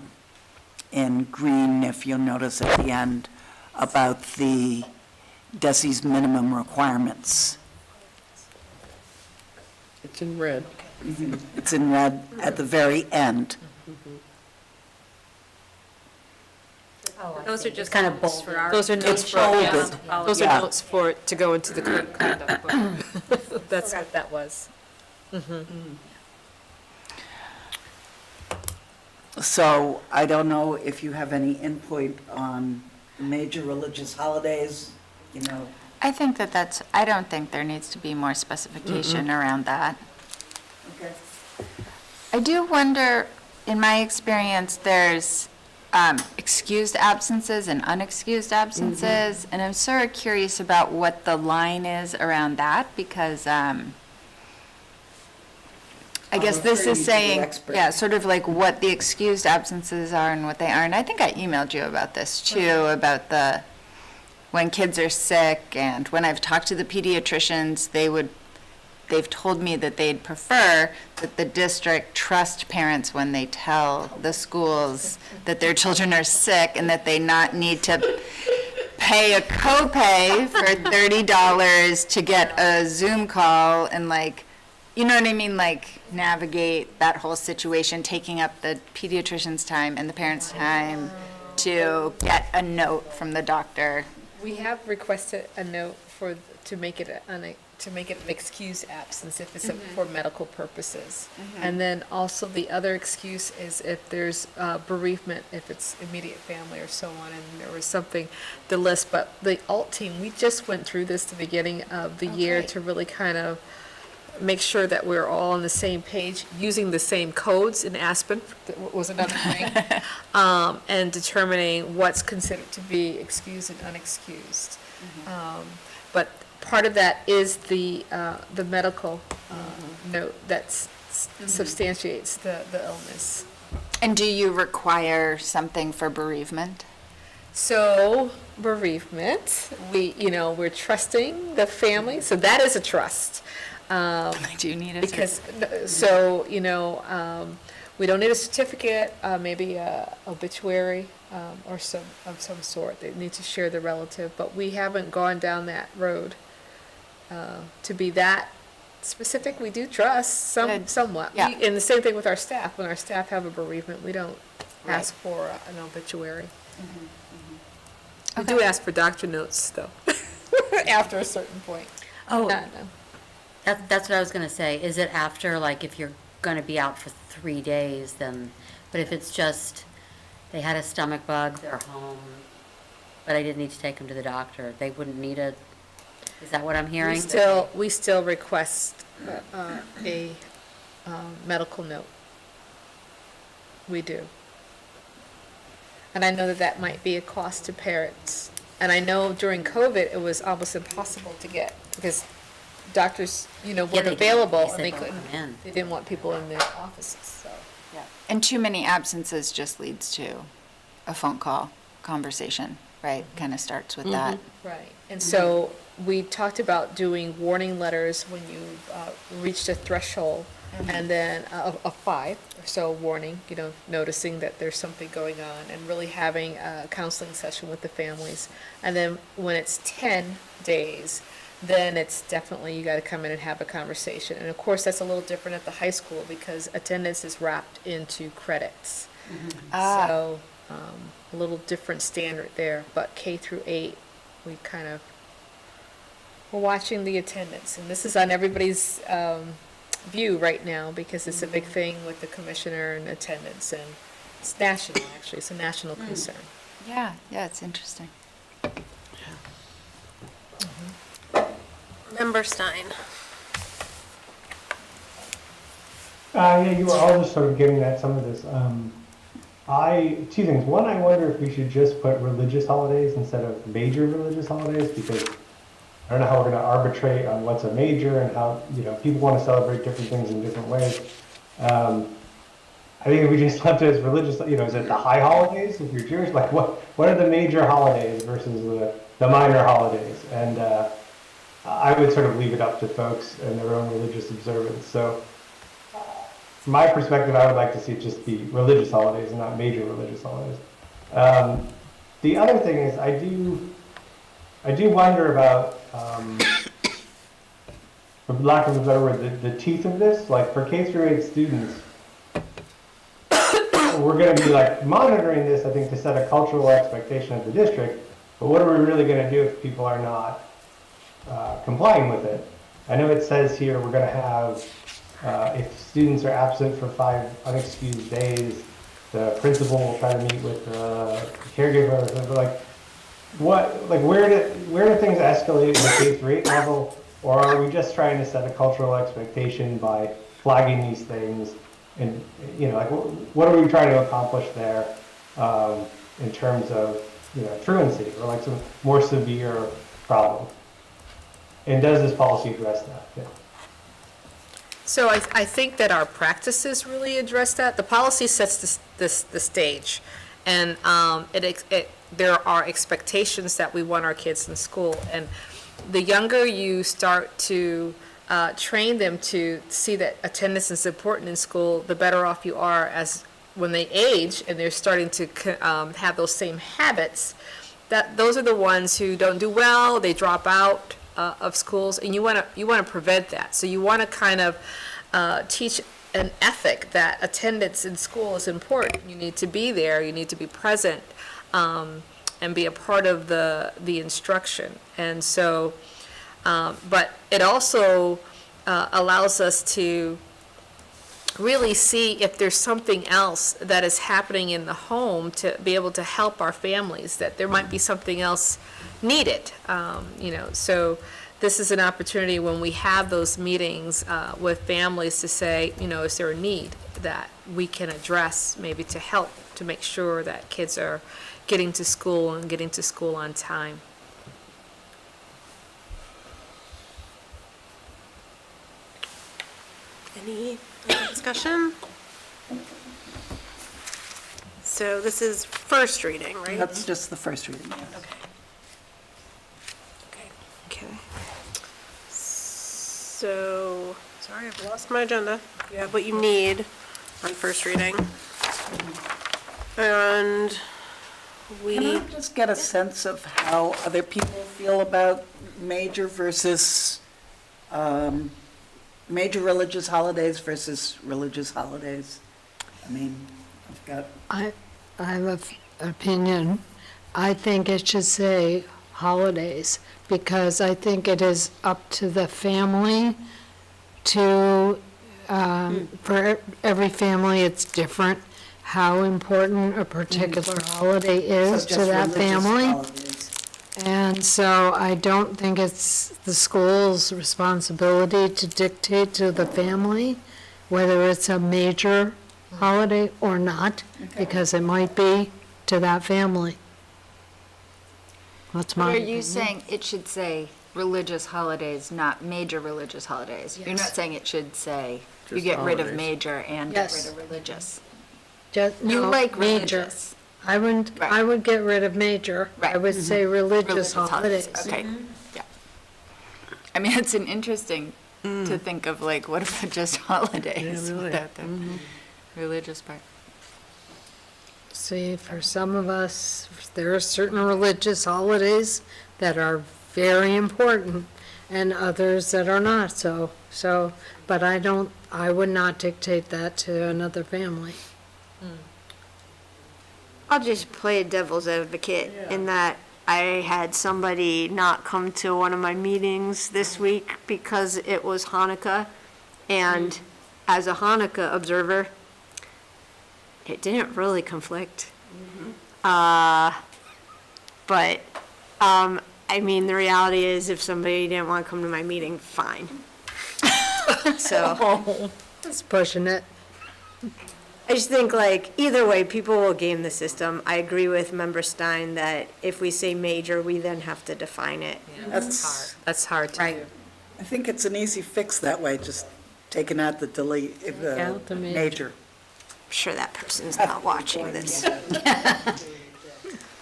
in green, if you'll notice at the end, about the DESI's minimum requirements. It's in red. It's in red at the very end. Those are just kind of notes for our. Those are notes It's for, yes, bolded. those are Yeah. notes for, to go into the code of conduct book. That's what that was. So I don't know if you have any input on major religious holidays, you know. I think I don't think there needs to be more specification around that. Okay. I do wonder, in my experience, there's excused absences and unexcused absences, and I'm sort of curious about what the line is around that, because I guess this is saying, yeah, sort of like what the excused absences are and what they aren't. I think I emailed you about this too, about when kids are sick, and when I've talked to the pediatricians, they've told me that they'd prefer that the district trust parents when they tell the schools that their children are sick and that they not need to pay a copay for $30 to get a Zoom call and like, you know what I mean? Like navigate that whole situation, taking up the pediatrician's time and the parents' time to get a note from the doctor. We have requested a note to make it an excused absence if it's for medical purposes. And then also the other excuse is if there's bereavement, if it's immediate family or so on, and there was something, the list. But the alt team, we just went through this at the beginning of the year to really kind of make sure that we're all on the same page, using the same codes in Aspen, that was another thing, and determining what's considered to be excused and unexcused. But part of that is the medical note that substantiates the illness. And do you require something for bereavement? So bereavement, we're trusting the family, so that is a trust. I do need it. Because, we don't need a certificate, maybe a obituary or some of some sort. They need to share the relative, but we haven't gone down that road to be that specific. We do trust somewhat. Yeah. And the same thing with our staff. When our staff have a bereavement, we don't ask for an obituary. We do ask for doctor notes, though, after a certain point. Oh, No. that's what I was gonna say. Is it after, like, if you're gonna be out for 3 days, then, but if it's just, they had a stomach bug, they're home, but I didn't need to take them to the doctor, they wouldn't need a, is that what I'm hearing? We still request a medical note. We do. And I know that might be a cost to parents. And I know during COVID, it was almost impossible to get, because doctors, weren't available, and they didn't want people in their offices, so. Yeah. And too many absences just leads to a phone call conversation, right? Kind of starts with that. Right. And so we talked about doing warning letters when you reached a threshold, and then a 5 or so warning, noticing that there's something going on, and really having a counseling session with the families. And then when it's 10 days, then it's definitely, you got to come in and have a conversation. And of course, that's a little different at the high school because attendance is wrapped into credits. So a little different standard there. But K through 8, we're watching the attendance. And this is on everybody's view right now because it's a big thing with the commissioner and attendance. And it's national, actually. It's a national concern. Yeah, it's interesting. Member Stein. Yeah, you were all just sort of getting at some of this. Two things. One, I wonder if we should just put religious holidays instead of major religious holidays, because I don't know how we're going to arbitrate on what's a major and how, people want to celebrate different things in different ways. I think if we just left it as religious, is it the high holidays if you're Jewish? Like what are the major holidays versus the minor holidays? And I would sort of leave it up to folks and their own religious observance. So from my perspective, I would like to see it just be religious holidays and not major religious holidays. The other thing is I do wonder about, for lack of a better word, the teeth of this. Like for K through 8 students, we're going to be monitoring this, I think, to set a cultural expectation of the district. But what are we really going to do if people are not complying with it? I know it says here we're going to have, if students are absent for 5 unexcused days, the principal will try to meet with the caregiver. Where do things escalate at the K-8 level, or are we just trying to set a cultural expectation by flagging these things? And what are we trying to accomplish there in terms of truancy or some more severe problem? And does this policy address that? Yeah. So I think that our practices really address that. The policy sets the stage, and there are expectations that we want our kids in school. And the younger you start to train them to see that attendance is important in school, the better off you are as when they age and they're starting to have those same habits. those are the ones who don't do well, they drop out of schools, and you want to prevent that. So you want to kind of teach an ethic that attendance in school is important. You need to be there, you need to be present, and be a part of the instruction. And so, but it also allows us to really see if there's something else that is happening in the home to be able to help our families, that there might be something else needed. So this is an opportunity when we have those meetings with families to say, is there a need that we can address, maybe to help to make sure that kids are getting to school and getting to school on time. Any other discussion? So this is first reading, right? That's just the first reading, yes. Okay. So, sorry, I've lost my agenda. You have what you need on first reading. And Can I just get a sense of how other people feel about major versus, major religious holidays versus religious holidays? I mean, I've got... I have an opinion. I think it should say holidays, because I think it is up to the family to, for every family, it's different how important a particular holiday is to that family. And so I don't think it's the school's responsibility to dictate to the family whether it's a major holiday or not, because it might be to that family. That's my Are you opinion. saying it should say religious holidays, not major religious holidays? You're not Yes. saying it should say you Just get rid of holidays. major and Yes. get rid of religious? You like major. religious. I would get rid of major. I would say religious holidays. Okay, yeah. I mean, it's an interesting to think of, like, what if it just holidays without the religious part? See, for some of us, there are certain religious holidays that are very important and others that are not, so, but I would not dictate that to another family. I'll just play devil's advocate in that I had somebody not come to one of my meetings this week because it was Hanukkah. And as a Hanukkah observer, it didn't really conflict. But, I mean, the reality is if somebody didn't want to come to my meeting, fine. So. That's pushing it. I just think, like, either way, people will game the system. I agree with Member Stein that if we say major, we then have to define it. That's hard to do. I think it's an easy fix that way, just taking out the delete, the major. I'm sure that person's not watching this.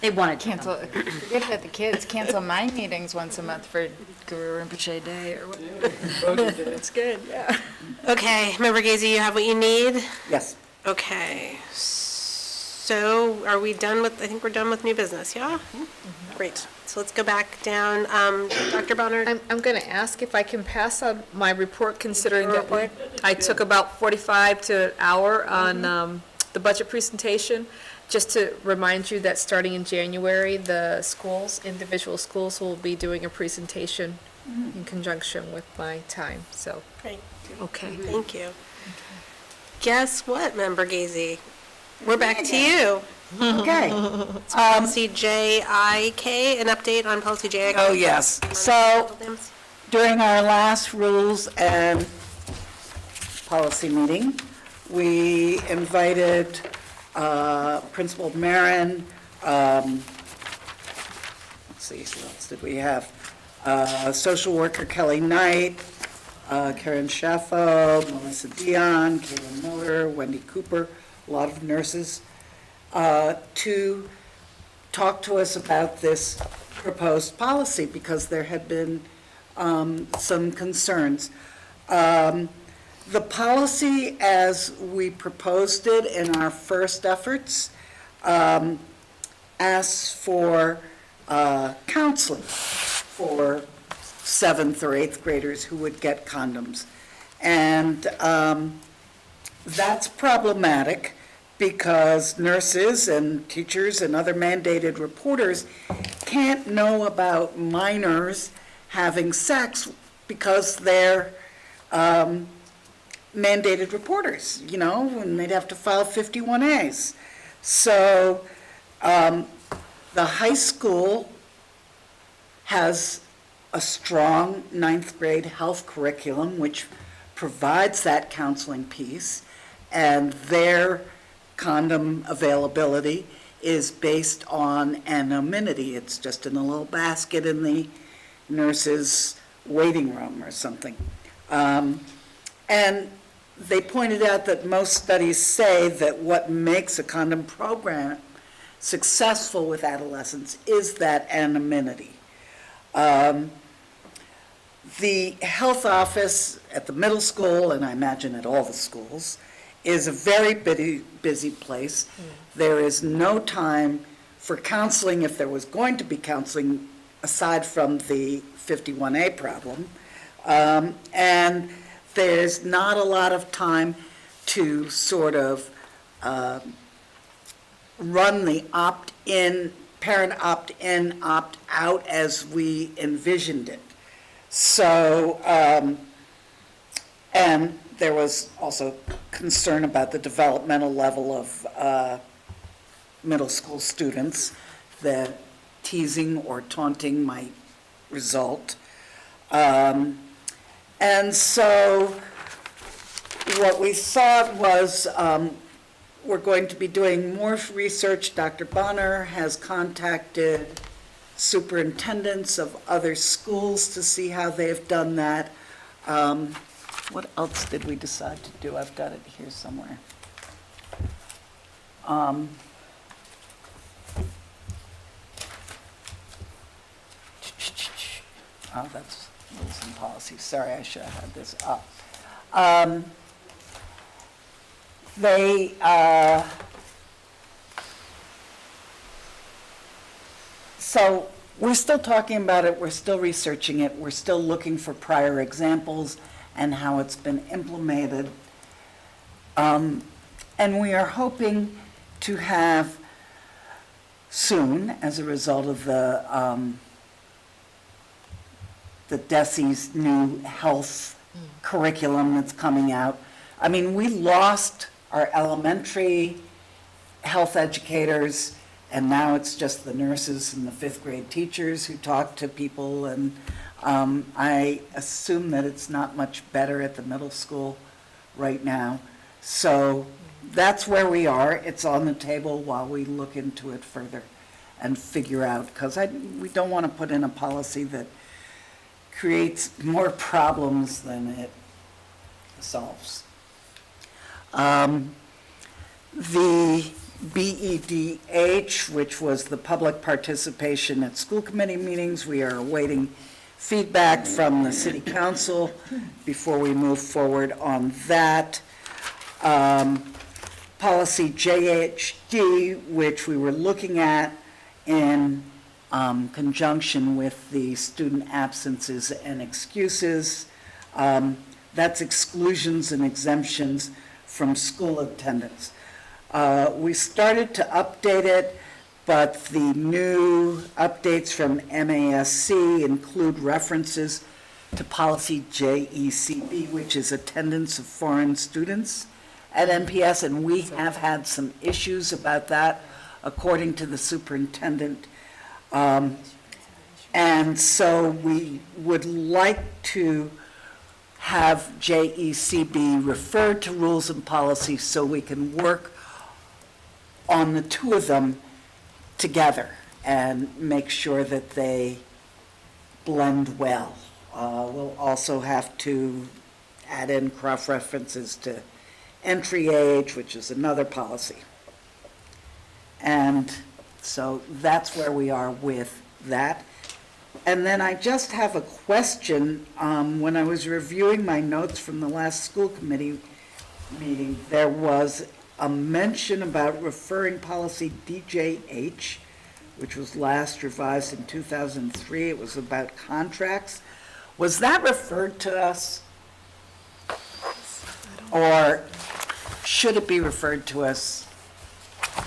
They wanted to cancel. Forget that the kids cancel my meetings once a month for Guru Rinpoche Day or whatever. It's good, yeah. Okay, Member Gazy, you have what you need? Yes. Okay, so are we done with, I think we're done with new business, yeah? Great, so let's go back down. Dr. Bonner? I'm going to ask if I can pass on my report, considering that I took about 45 to an hour on the budget presentation. Just to remind you that starting in January, the schools, individual schools, will be doing a presentation in conjunction with my time, so. Great. Okay. Thank you. Guess what, Member Gazy? We're back to you. Okay. It's policy JIK, an update on policy JIK. Oh, yes. So during our last rules and policy meeting, we invited Principal Marin, let's see, who else did we have? Social worker Kelly Knight, Karen Schaffo, Melissa Dion, Kayla Miller, Wendy Cooper, a lot of nurses, to talk to us about this proposed policy because there had been some concerns. The policy, as we proposed it in our first efforts, asks for counseling for 7th or 8th graders who would get condoms. And that's problematic because nurses and teachers and other mandated reporters can't know about minors having sex because they're mandated reporters, you know, and they'd have to file 51As. So the high school has a strong 9th grade health curriculum which provides that counseling piece, and their condom availability is based on anonymity. It's just in a little basket in the nurse's waiting room or something. And they pointed out that most studies say that what makes a condom program successful with adolescents is that anonymity. The health office at the middle school, and I imagine at all the schools, is a very busy place. There is no time for counseling, if there was going to be counseling, aside from the 51A problem. And there's not a lot of time to sort of run the opt-in, parent opt-in, opt-out as we envisioned it. So, and there was also concern about the developmental level of middle school students, that teasing or taunting might result. And so what we thought was we're going to be doing more research. Dr. Bonner has contacted superintendents of other schools to see how they've done that. What else did we decide to do? I've got it here somewhere. Oh, that's rules and policies. Sorry, I should have had this up. So we're still talking about it, we're still researching it, we're still looking for prior examples and how it's been implemented. And we are hoping to have soon, as a result of the DESE's new health curriculum that's coming out. I mean, we lost our elementary health educators, and now it's just the nurses and the 5th grade teachers who talk to people, and I assume that it's not much better at the middle school right now. So that's where we are. It's on the table while we look into it further and figure out, because we don't want to put in a policy that creates more problems than it solves. The BEDH, which was the public participation at school committee meetings, we are awaiting feedback from the city council before we move forward on that. Policy JHD, which we were looking at in conjunction with the student absences and excuses. That's exclusions and exemptions from school attendance. We started to update it, but the new updates from MASC include references to policy JECB, which is attendance of foreign students at NPS, and we have had some issues about that, according to the superintendent. And so we would like to have JECB referred to rules and policies so we can work on the two of them together and make sure that they blend well. We'll also have to add in cross-references to entry age, which is another policy. And so that's where we are with that. And then I just have a question. When I was reviewing my notes from the last school committee meeting, there was a mention about referring policy DJH which was last revised in 2003. It was about contracts. Was that referred to us? Or should it be referred to us?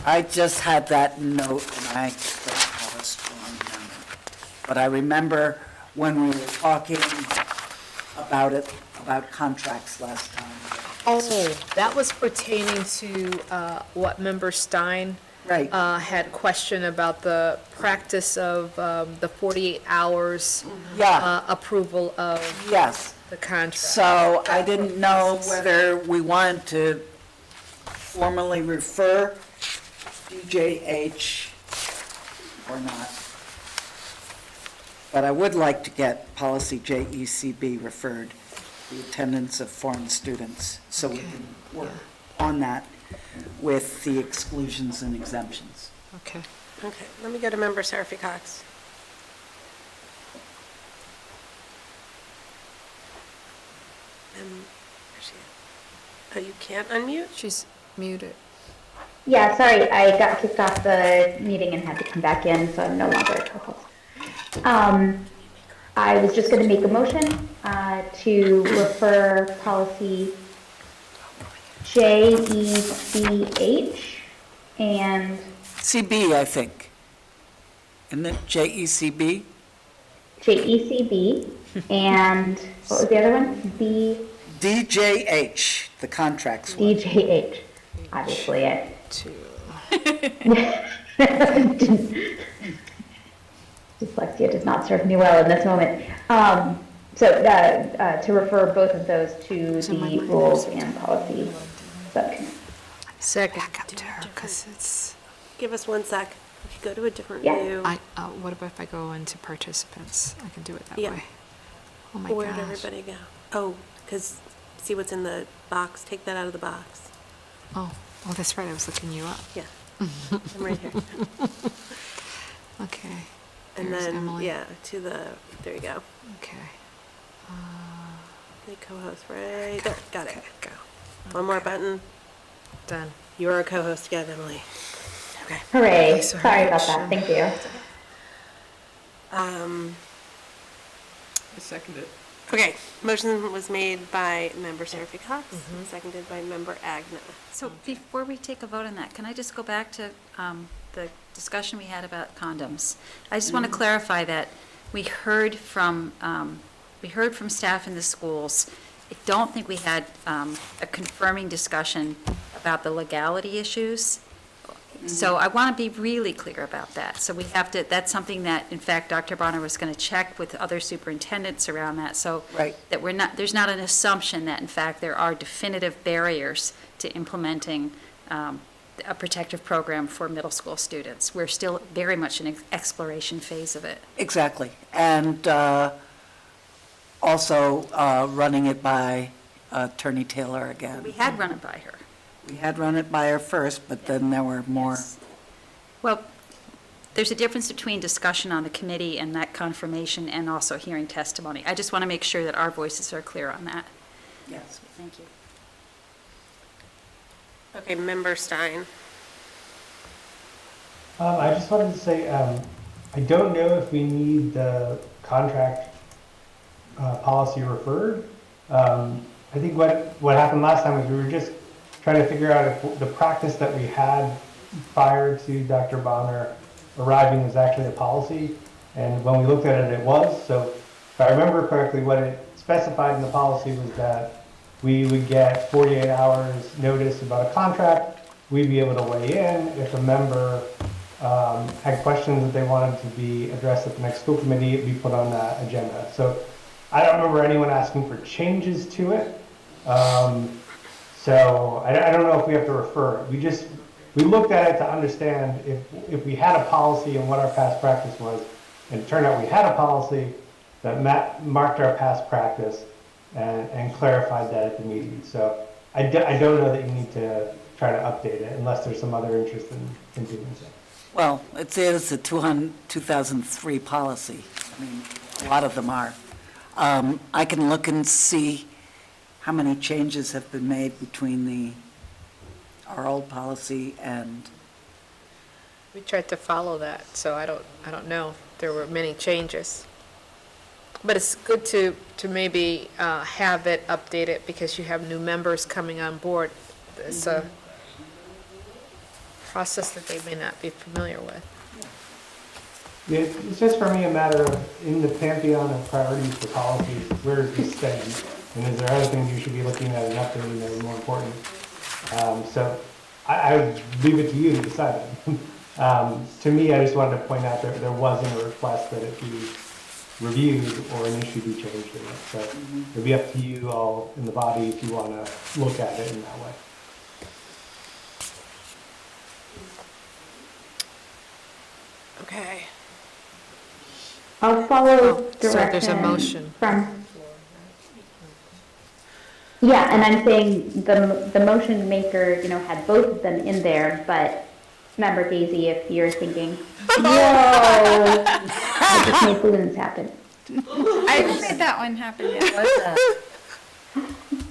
I just had that note and I don't have a strong memory. But I remember when we were talking about it, about contracts last time. Oh, that was pertaining to what Member Stein had questioned about the practice of the 48 hours approval of the contract. So I didn't know whether we wanted to formally refer DJH or not. But I would like to get policy JECB referred, the attendance of foreign students, so we can work on that with the exclusions and exemptions. Okay. Okay, let me go to Member Seraphy Cox. Where's she at? Oh, you can't unmute? She's muted. Yeah, sorry, I got kicked off the meeting and had to come back in, so I'm no longer a co-host. I was just going to make a motion to refer policy JECH and CB, I think. Isn't it JECB? JECB and what was the other one? DJH, the contracts one. DJH, obviously it. Dyslexia does not serve me well in this moment. To refer both of those to the rules and policy subcommittee. Second, because it's. Give us 1 sec. If you go to a different Yeah. view. What about if I go into participants? I can do it that Yeah. way. Oh my Where'd gosh. everybody go? Oh, because see what's in the box? Take that out of the box. Oh, that's right. I was looking you up. Yeah. I'm right here. Okay. And There's then, Emily. yeah, to the, there you go. Okay. The co-host right there. Got it. Go. One more button. Done. You are a co-host again, Emily. Okay. Hooray. Sorry about that. Thank you. I second it. Okay, motion was made by Member Seraphy Cox, seconded by Member Agna. So before we take a vote on that, can I just go back to the discussion we had about condoms? I just want to clarify that we heard from staff in the schools. I don't think we had a confirming discussion about the legality issues. So I want to be really clear about that. So we have to, that's something that, in fact, Dr. Bonner was going to check with other superintendents around that. So that we're not, there's not an assumption that, in fact, there are definitive barriers to implementing a protective program for middle school students. We're still very much in an exploration phase of it. Exactly. And also running it by Attorney Taylor again. We had run it by her. We had run it by her first, but then there were more. Well, there's a difference between discussion on the committee and that confirmation and also hearing testimony. I just want to make sure that our voices are clear on that. Yes. Thank you. Okay, Member Stein. I just wanted to say, I don't know if we need the contract policy referred. I think what happened last time was we were just trying to figure out if the practice that we had prior to Dr. Bonner arriving was actually a policy. And when we looked at it, it was. So if I remember correctly, what it specified in the policy was that we would get 48 hours notice about a contract. We'd be able to weigh in. If a member had questions that they wanted to be addressed at the next school committee, it'd be put on that agenda. So I don't remember anyone asking for changes to it. So I don't know if we have to refer it. We looked at it to understand if we had a policy and what our past practice was. And it turned out we had a policy that marked our past practice and clarified that at the meeting. So I don't know that you need to try to update it unless there's some other interest in doing so. Well, it is a 2003 policy. I mean, a lot of them are. I can look and see how many changes have been made between our old policy and We tried to follow that, so I don't know. There were many changes. But it's good to maybe have it updated because you have new members coming on board. It's a process that they may not be familiar with. Yeah, it's just for me a matter of, in the pantheon of priorities for policies, where does this stand? And is there other things you should be looking at and updating that are more important? So I would leave it to you to decide that. To me, I just wanted to point out that there wasn't a request that it be reviewed or an issue be changed in it. So it'll be up to you all in the body if you want to look at it in that way. Okay. I'll follow So direction there's a motion. from. Yeah, and I'm saying the motion maker, had both of them in there, but member Daisy, if you're thinking, whoa, I just made balloons happen. I haven't made that one happen yet.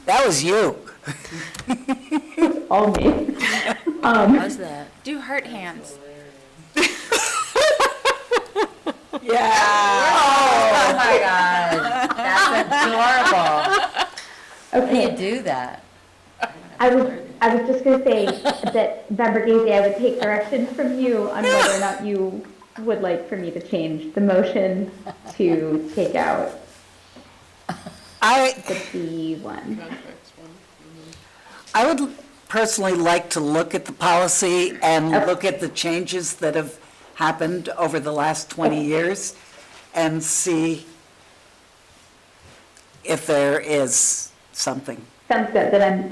That was you. All me. How's that? Do heart hands. Yeah. Oh my God, that's adorable. How do Okay. you do that? I was just gonna say that, member Daisy, I would take direction from you on whether or not you would like for me to change the motion to take out the B one. I would personally like to look at the policy and look at the changes that have happened over the last 20 years and see if there is something. Sounds good, then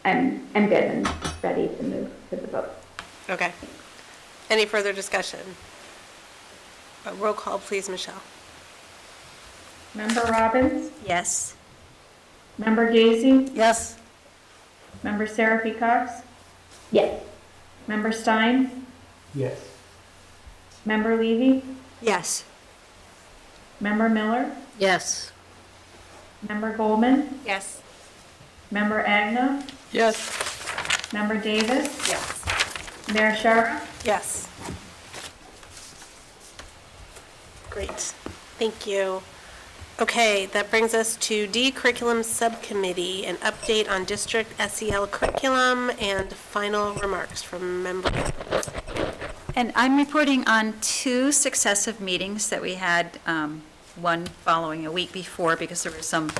I'm good and ready to move to the vote. Okay. Any further discussion? Roll call, please, Michelle. Member Robbins? Yes. Member Gazy? Yes. Member Seraphy Cox? Yes. Member Stein? Yes. Member Levy? Yes. Member Miller? Yes. Member Goldman? Yes. Member Agna? Yes. Member Davis? Yes. Mayor Shara? Yes. Great. Thank you. Okay, that brings us to D, Curriculum Subcommittee, an update on district SEL curriculum and final remarks from members. And I'm reporting on 2 successive meetings that we had, one following a week before because there were some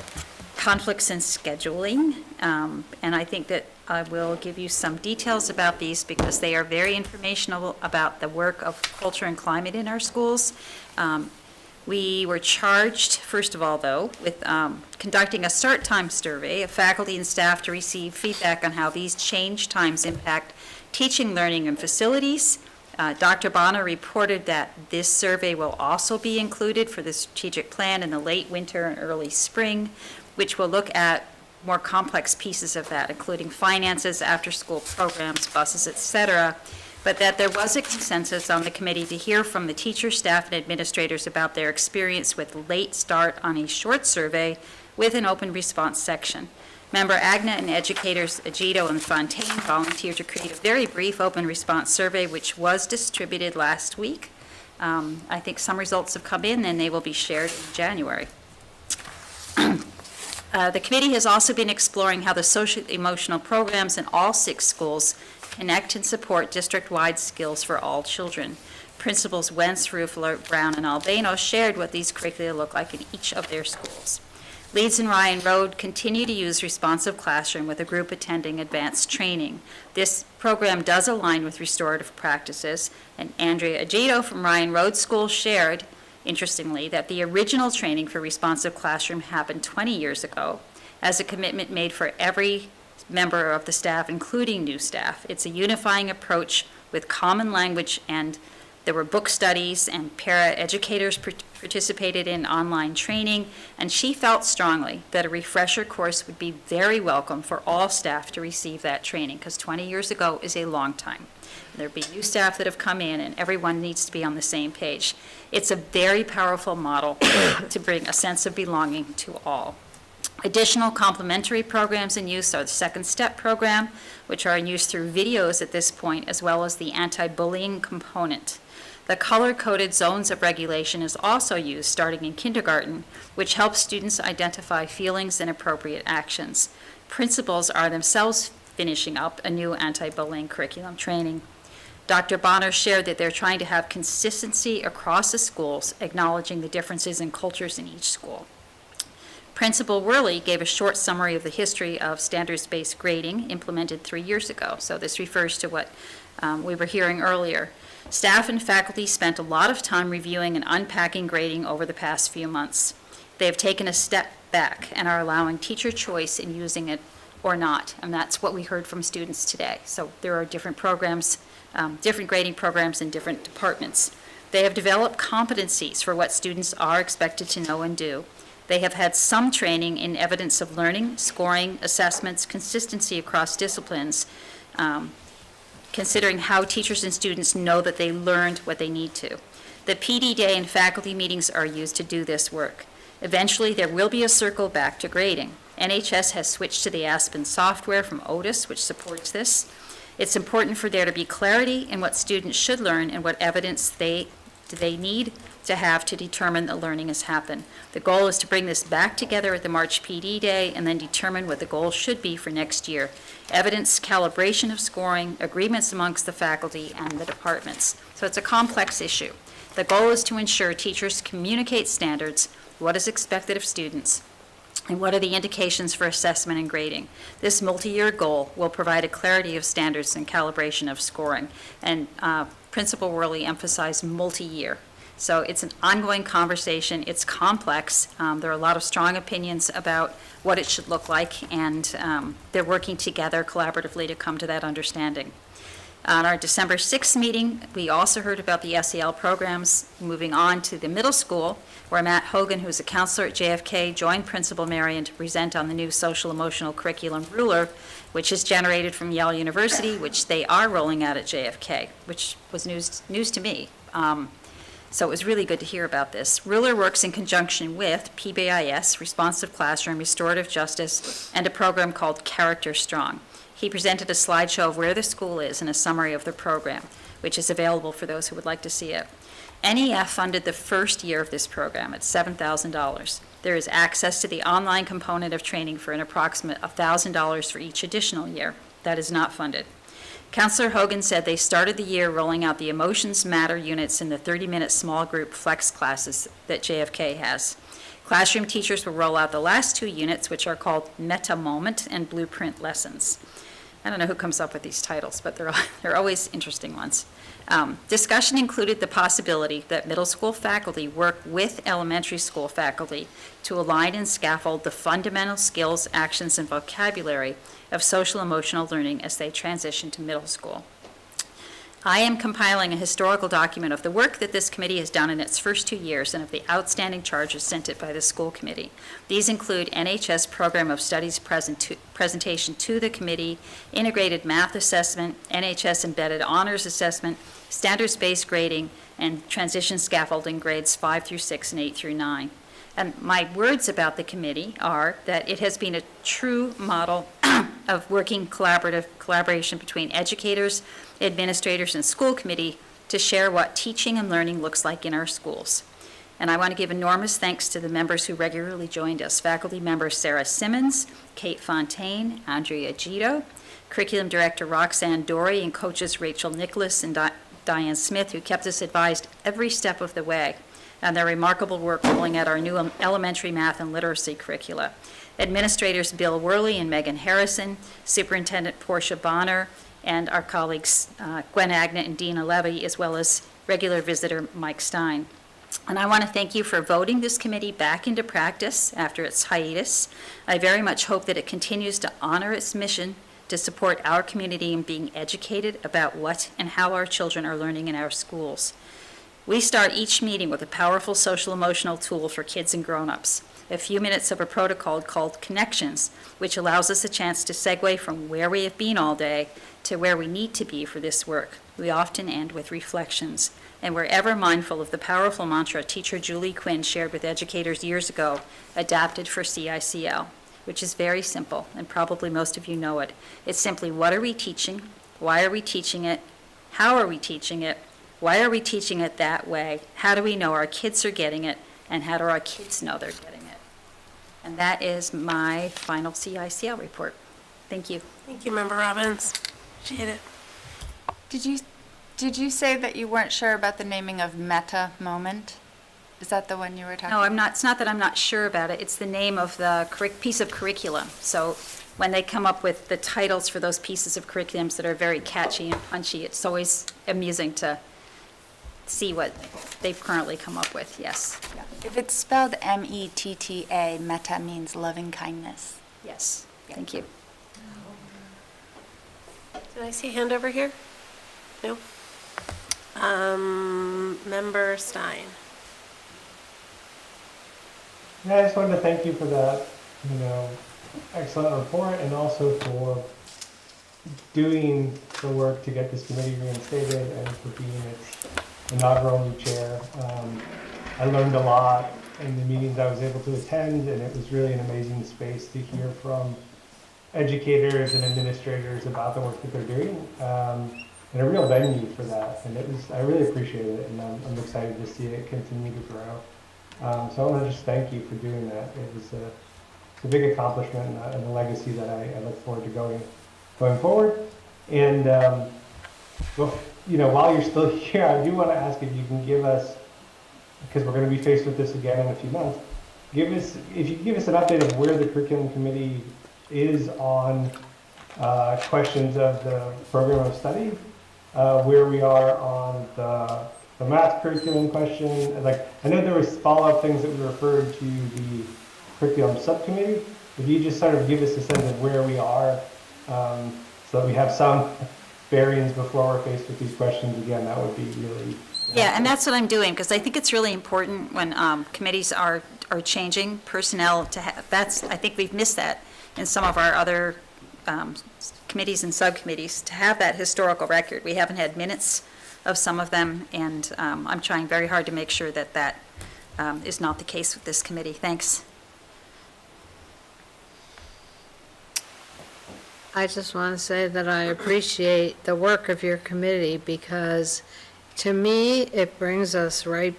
conflicts in scheduling. And I think that I will give you some details about these because they are very informational about the work of culture and climate in our schools. We were charged, first of all, though, with conducting a start time survey of faculty and staff to receive feedback on how these change times impact teaching, learning, and facilities. Dr. Bonner reported that this survey will also be included for the strategic plan in the late winter and early spring, which will look at more complex pieces of that, including finances, after-school programs, buses, et cetera, but that there was a consensus on the committee to hear from the teachers, staff, and administrators about their experience with late start on a short survey with an open response section. Member Agna and educators Agito and Fontaine volunteered to create a very brief open response survey, which was distributed last week. I think some results have come in, and they will be shared in January. The committee has also been exploring how the social-emotional programs in all 6 schools connect and support district-wide skills for all children. Principals Wentz, Ruffler, Brown, and Albano shared what these curricula look like in each of their schools. Leeds and Ryan Road continue to use Responsive Classroom with a group attending advanced training. This program does align with restorative practices, and Andrea Agito from Ryan Road School shared, interestingly, that the original training for Responsive Classroom happened 20 years ago as a commitment made for every member of the staff, including new staff. It's a unifying approach with common language, and there were book studies, and para-educators participated in online training, and she felt strongly that a refresher course would be very welcome for all staff to receive that training, because 20 years ago is a long time. There'll be new staff that have come in, and everyone needs to be on the same page. It's a very powerful model to bring a sense of belonging to all. Additional complementary programs in use are the Second Step program, which are in use through videos at this point, as well as the anti-bullying component. The color-coded zones of regulation is also used starting in kindergarten, which helps students identify feelings and appropriate actions. Principals are themselves finishing up a new anti-bullying curriculum training. Dr. Bonner shared that they're trying to have consistency across the schools, acknowledging the differences in cultures in each school. Principal Worley gave a short summary of the history of standards-based grading implemented 3 years ago. So this refers to what we were hearing earlier. Staff and faculty spent a lot of time reviewing and unpacking grading over the past few months. They have taken a step back and are allowing teacher choice in using it or not, and that's what we heard from students today. So there are different programs, different grading programs in different departments. They have developed competencies for what students are expected to know and do. They have had some training in evidence of learning, scoring, assessments, consistency across disciplines, considering how teachers and students know that they learned what they need to. The PD day and faculty meetings are used to do this work. Eventually, there will be a circle back to grading. NHS has switched to the Aspen software from Otis, which supports this. It's important for there to be clarity in what students should learn and what evidence they need to have to determine that learning has happened. The goal is to bring this back together at the March PD Day and then determine what the goal should be for next year. Evidence, calibration of scoring, agreements amongst the faculty and the departments. So it's a complex issue. The goal is to ensure teachers communicate standards, what is expected of students, and what are the indications for assessment and grading. This multi-year goal will provide a clarity of standards and calibration of scoring. And Principal Worley emphasized multi-year. So it's an ongoing conversation. It's complex. There are a lot of strong opinions about what it should look like, and they're working together collaboratively to come to that understanding. On our December 6th meeting, we also heard about the SEL programs. Moving on to the middle school, where Matt Hogan, who's a counselor at JFK, joined Principal Marion to present on the new social emotional curriculum ruler, which is generated from Yale University, which they are rolling out at JFK, which was news to me. So it was really good to hear about this. Ruler works in conjunction with PBIS, Responsive Classroom, Restorative Justice, and a program called Character Strong. He presented a slideshow of where the school is and a summary of the program, which is available for those who would like to see it. NEF funded the first year of this program at $7,000. There is access to the online component of training for an approximate $1,000 for each additional year. That is not funded. Counselor Hogan said they started the year rolling out the Emotions Matter units in the 30-minute small group flex classes that JFK has. Classroom teachers will roll out the last 2 units, which are called Meta Moment and Blueprint Lessons. I don't know who comes up with these titles, but they're always interesting ones. Discussion included the possibility that middle school faculty work with elementary school faculty to align and scaffold the fundamental skills, actions, and vocabulary of social emotional learning as they transition to middle school. I am compiling a historical document of the work that this committee has done in its first 2 years and of the outstanding charges sent it by the school committee. These include NHS Program of Studies presentation to the committee, integrated math assessment, NHS embedded honors assessment, standards-based grading, and transition scaffolding grades 5 through 6 and 8 through 9. And my words about the committee are that it has been a true model of working collaboration between educators, administrators, and school committee to share what teaching and learning looks like in our schools. And I want to give enormous thanks to the members who regularly joined us. Faculty members Sarah Simmons, Kate Fontaine, Andrea Gito, Curriculum Director Roxanne Dory, and coaches Rachel Nicholas and Diane Smith, who kept us advised every step of the way, and their remarkable work rolling out our new elementary math and literacy curricula. Administrators Bill Worley and Megan Harrison, Superintendent Portia Bonner, and our colleagues Gwen Agnet and Dina Levy, as well as regular visitor Mike Stein. And I want to thank you for voting this committee back into practice after its hiatus. I very much hope that it continues to honor its mission to support our community in being educated about what and how our children are learning in our schools. We start each meeting with a powerful social emotional tool for kids and grown-ups, a few minutes of a protocol called Connections, which allows us a chance to segue from where we have been all day to where we need to be for this work. We often end with reflections, and we're ever mindful of the powerful mantra teacher Julie Quinn shared with educators years ago, adapted for CICL. which is very simple, and probably most of you know it. It's simply, what are we teaching? Why are we teaching it? How are we teaching it? Why are we teaching it that way? How do we know our kids are getting it? And how do our kids know they're getting it? And that is my final CICL report. Thank you. Thank you, Member Robbins. Appreciate it. Did you say that you weren't sure about the naming of Meta Moment? Is that the one you were talking No, about? I'm not, it's not that I'm not sure about it. It's the name of the piece of curriculum. So when they come up with the titles for those pieces of curriculums that are very catchy and punchy, it's always amusing to see what they've currently come up with, yes. If it's spelled M-E-T-T-A, Meta means loving kindness. Yes, thank you. Did I see a hand over here? No? Member Stein. Yeah, I just wanted to thank you for that, excellent report, and also for doing the work to get this committee reinstated and for being its inaugural new chair. I learned a lot in the meetings I was able to attend, and it was really an amazing space to hear from educators and administrators about the work that they're doing, and a real venue for that. And I really appreciate it, and I'm excited to see it continue to grow. So I want to just thank you for doing that. It's a big accomplishment and a legacy that I look forward to going forward. And well, while you're still here, I do want to ask if you can give us, because we're going to be faced with this again in a few months, if you can give us an update of where the curriculum committee is on questions of the program of study, where we are on the math curriculum question. Like, I know there was follow-up things that we referred to the curriculum subcommittee. If you just sort of give us a sense of where we are, so that we have some bearings before we're faced with these questions again, that would be really Yeah, and that's what I'm doing, because I think it's really important when committees are changing personnel to have, I think we've missed that in some of our other committees and subcommittees, to have that historical record. We haven't had minutes of some of them, and I'm trying very hard to make sure that that is not the case with this committee. Thanks. I just want to say that I appreciate the work of your committee, because to me, it brings us right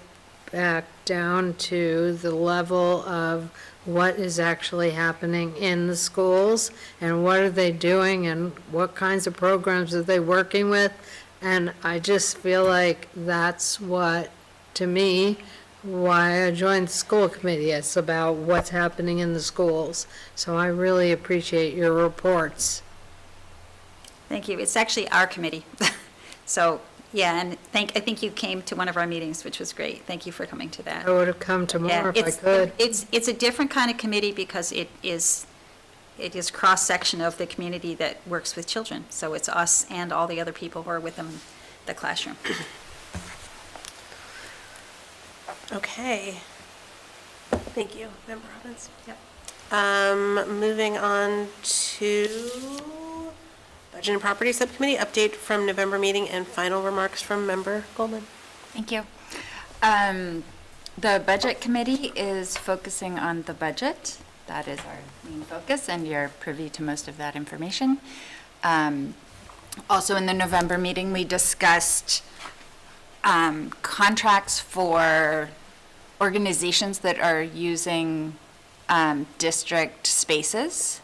back down to the level of what is actually happening in the schools and what are they doing and what kinds of programs are they working with. And I just feel like that's what, to me, why I joined the school committee. It's about what's happening in the schools. So I really appreciate your reports. Thank you. It's actually our committee. So, yeah, and I think you came to one of our meetings, which was great. Thank you for coming to that. I would have come to more if I could. It's a different kind of committee because it is cross-section of the community that works with children. So it's us and all the other people who are with them in the classroom. Okay. Thank you, Member Robbins. Yep. Moving on to Budget and Property Subcommittee, update from November meeting and final remarks from Member Goldman. Thank you. The Budget Committee is focusing on the budget. That is our main focus, and you're privy to most of that information. Also in the November meeting, we discussed contracts for organizations that are using district spaces.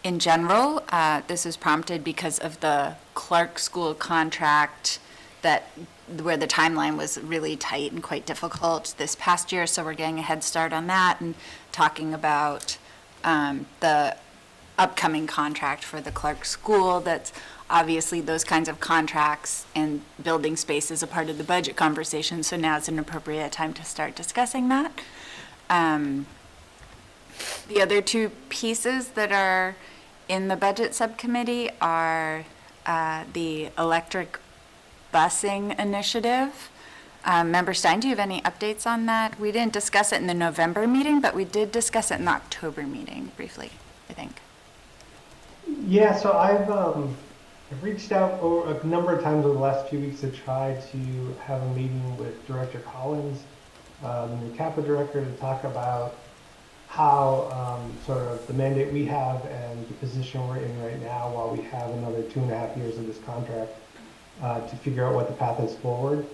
In general, this is prompted because of the Clark School contract where the timeline was really tight and quite difficult this past year, so we're getting a head start on that and talking about the upcoming contract for the Clark School. That's obviously those kinds of contracts and building space is a part of the budget conversation, so now it's an appropriate time to start discussing that. The other two pieces that are in the budget subcommittee are the electric busing initiative. Member Stein, do you have any updates on that? We didn't discuss it in the November meeting, but we did discuss it in the October meeting briefly, I think. Yeah, so I've reached out a number of times over the last few weeks to try to have a meeting with Director Collins, the new CAPA director, to talk about how sort of the mandate we have and the position we're in right now, while we have another 2.5 years of this contract, to figure out what the path is forward.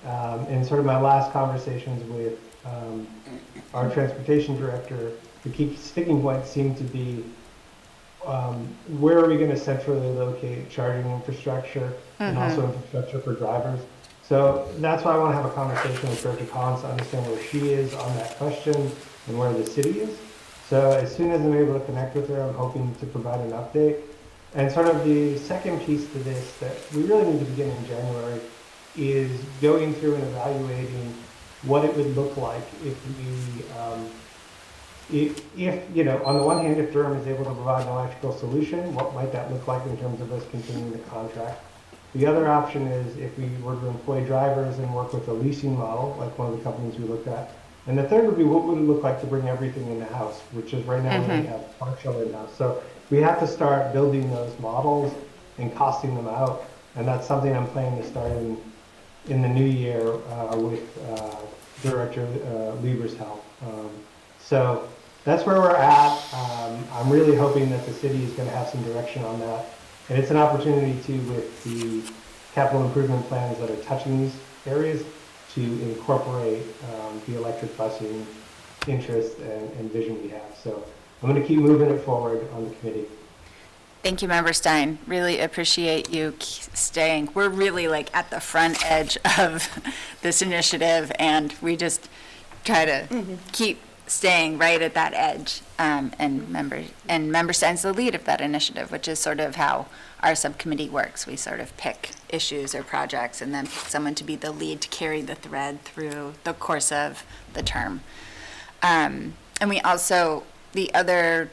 And sort of my last conversations with our transportation director, the key sticking point seemed to be where are we going to centrally locate charging infrastructure and also infrastructure for drivers. So that's why I want to have a conversation with Director Collins to understand where she is on that question and where the city is. So as soon as I'm able to connect with her, I'm hoping to provide an update. And sort of the second piece to this that we really need to begin in January is going through and evaluating what it would look like if we, if you know, on the one hand, if Durham is able to provide an electrical solution, what might that look like in terms of us continuing the contract? The other option is if we were to employ drivers and work with a leasing model, like one of the companies we looked at. And the third would be what would it look like to bring everything in the house, which is right now we only have partial in-house. So we have to start building those models and costing them out. And that's something I'm planning to start in the new year with Director Lieber's help. So that's where we're at. I'm really hoping that the city is going to have some direction on that. And it's an opportunity too with the capital improvement plans that are touching these areas to incorporate the electric busing interest and vision we have. So I'm going to keep moving it forward on the committee. Thank you, Member Stein. Really appreciate you staying. We're really like at the front edge of this initiative, and we just try to keep staying right at that edge. And Member Stein's the lead of that initiative, which is sort of how our subcommittee works. We sort of pick issues or projects and then pick someone to be the lead to carry the thread through the course of the term. And we also, the other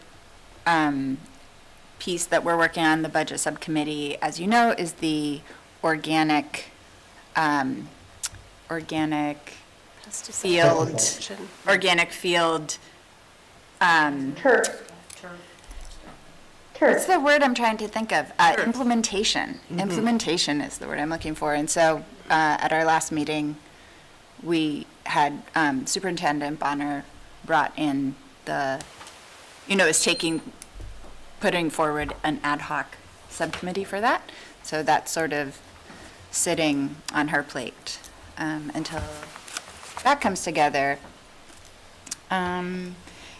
piece that we're working on, the budget subcommittee, as you know, is the organic field, Turf. What's the word I'm trying to think of? Implementation. Implementation is the word I'm looking for. And so at our last meeting, we had Superintendent Bonner brought in putting forward an ad hoc subcommittee for that. So that's sort of sitting on her plate until that comes together. And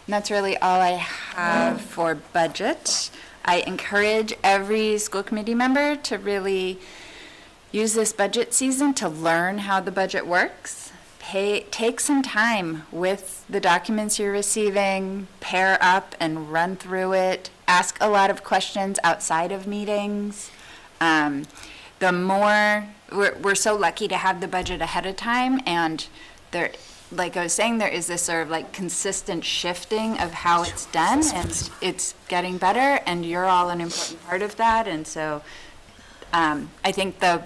that's really all I have for budget. I encourage every school committee member to really use this budget season to learn how the budget works. Take some time with the documents you're receiving, pair up and run through it, ask a lot of questions outside of meetings. The more, we're so lucky to have the budget ahead of time, and there, like I was saying, there is this sort of like consistent shifting of how it's done, and it's getting better, and you're all an important part of that. And so I think the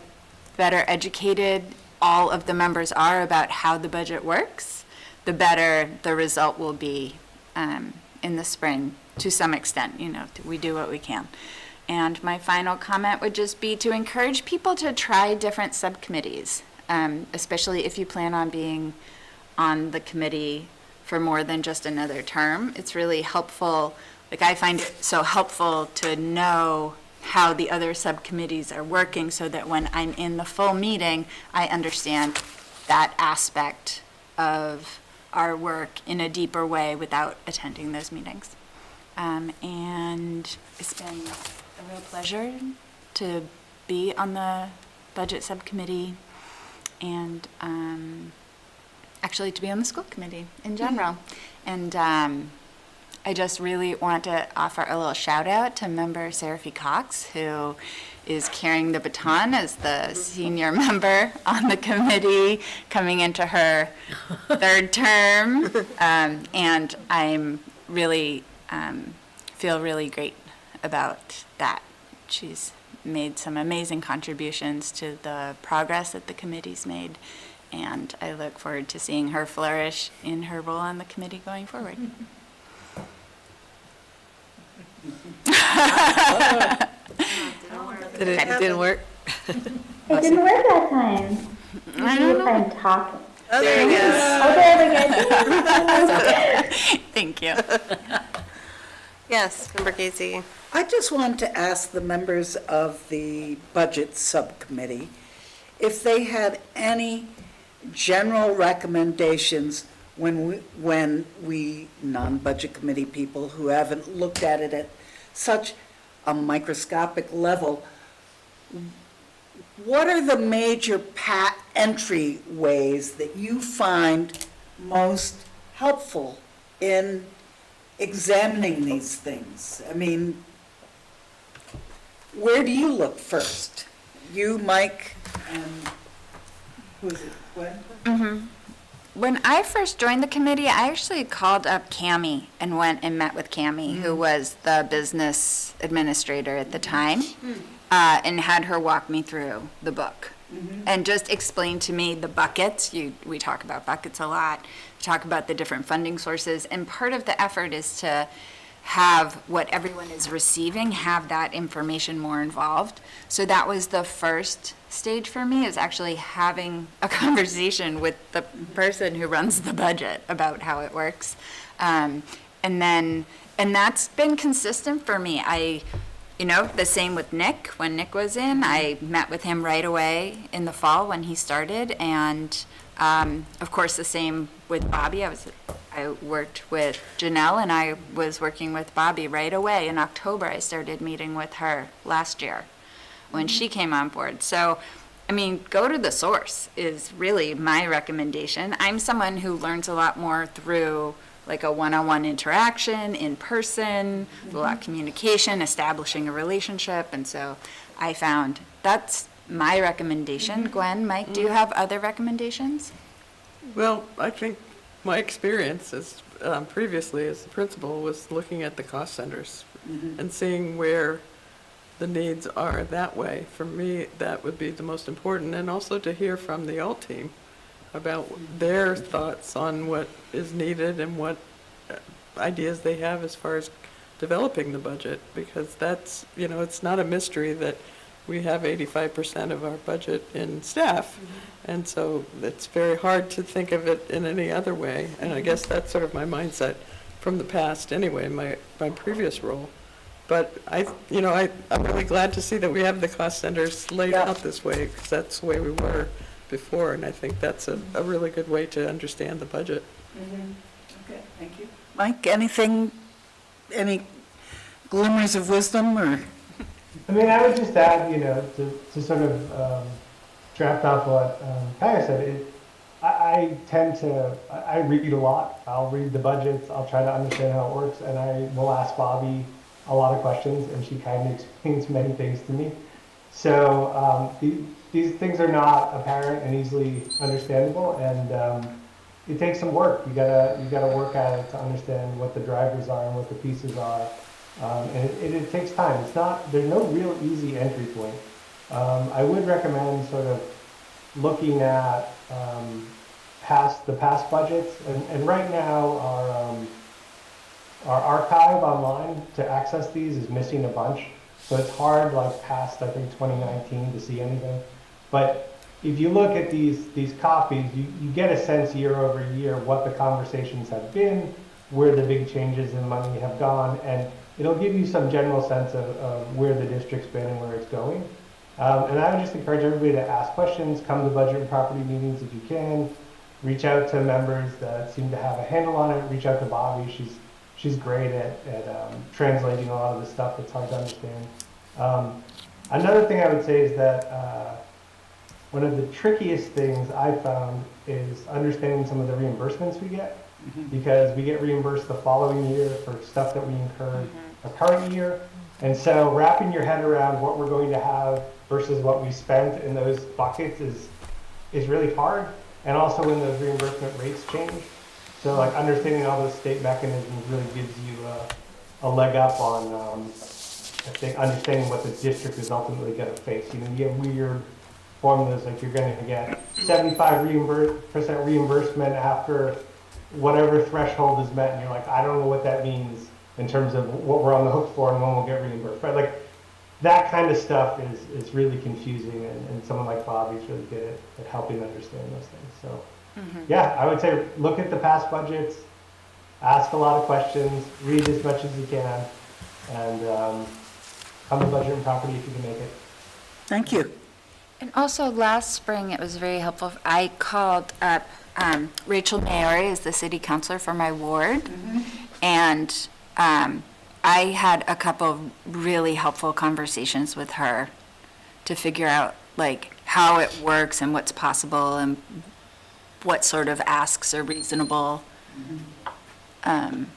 better educated all of the members are about how the budget works, the better the result will be in the spring to some extent. You know, we do what we can. And my final comment would just be to encourage people to try different subcommittees, especially if you plan on being on the committee for more than just another term. It's really helpful. Like, I find it so helpful to know how the other subcommittees are working so that when I'm in the full meeting, I understand that aspect of our work in a deeper way without attending those meetings. And it's been a real pleasure to be on the budget subcommittee and actually to be on the school committee in general. And I just really want to offer a little shout out to member Seraphy Cox, who is carrying the baton as the senior member on the committee coming into her third term. And I'm really, feel really great about that. She's made some amazing contributions to the progress that the committee's made. And I look forward to seeing her flourish in her role on the committee going forward. It didn't work? It didn't work that time. I don't know. I'm talking. Oh, there you go. Oh, there we go. Thank you. Thank you. Yes, Member Casey. I just wanted to ask the members of the Budget Subcommittee if they had any general recommendations when we non-budget committee people who haven't looked at it at such a microscopic level, what are the major entry ways that you find most helpful in examining these things? I mean, where do you look first? You, Mike, and who is it, Gwen? When I first joined the committee, I actually called up Cammie and went and met with Cammie, who was the business administrator at the time, and had her walk me through the book and just explain to me the buckets. We talk about buckets a lot. We talk about the different funding sources, and part of the effort is to have what everyone is receiving, have that information more involved. So that was the first stage for me, is actually having a conversation with the person who runs the budget about how it works. And that's been consistent for me. The same with Nick. When Nick was in, I met with him right away in the fall when he started. And of course, the same with Bobby. I worked with Janelle, and I was working with Bobby right away. In October, I started meeting with her last year when she came on board. So, I mean, go to the source is really my recommendation. I'm someone who learns a lot more through like a one-on-one interaction, in person, a lot of communication, establishing a relationship. And so I found that's my recommendation. Gwen, Mike, do you have other recommendations? Well, I think my experience as previously as the principal was looking at the cost centers and seeing where the needs are that way. For me, that would be the most important, and also to hear from the alt team about their thoughts on what is needed and what ideas they have as far as developing the budget, because that's, it's not a mystery that we have 85% of our budget in staff. And so it's very hard to think of it in any other way. And I guess that's sort of my mindset from the past anyway, my previous role. But I'm really glad to see that we have the cost centers laid out this way, because that's the way we were before. And I think that's a really good way to understand the budget. Okay, thank you. Mike, any glimmers of wisdom or? I mean, I would just add, to sort of draft off what Kaya said, I tend to, I read a lot. I'll read the budgets, I'll try to understand how it works, and I will ask Bobby a lot of questions, and she kind of explains many things to me. So these things are not apparent and easily understandable, and it takes some work. You gotta work at it to understand what the drivers are and what the pieces are. And it takes time. There's no real easy entry point. I would recommend sort of looking at the past budgets, and right now our archive online to access these is missing a bunch. So it's hard, like past, I think, 2019 to see anything. But if you look at these copies, you get a sense year over year what the conversations have been, where the big changes in money have gone, and it'll give you some general sense of where the district's been and where it's going. And I would just encourage everybody to ask questions, come to budget and property meetings if you can, reach out to members that seem to have a handle on it, reach out to Bobby. She's great at translating a lot of the stuff that's hard to understand. Another thing I would say is that one of the trickiest things I found is understanding some of the reimbursements we get, because we get reimbursed the following year for stuff that we incurred the current year. And so wrapping your head around what we're going to have versus what we spent in those buckets is really hard. And also when those reimbursement rates change. So like understanding all those state mechanisms really gives you a leg up on, I think, understanding what the district is ultimately going to face. You get weird formulas like you're going to get 75% reimbursement after whatever threshold is met, and you're like, I don't know what that means in terms of what we're on the hook for and when we'll get reimbursed, right? Like that kind of stuff is really confusing, and someone like Bobby's really good at helping understand those things. So yeah, I would say look at the past budgets, ask a lot of questions, read as much as you can, and come to Budget and Property if you can make it. Thank you. And also, last spring, it was very helpful. I called up Rachel Maori as the city councilor for my ward, and I had a couple of really helpful conversations with her to figure out, like, how it works and what's possible and what sort of asks are reasonable, and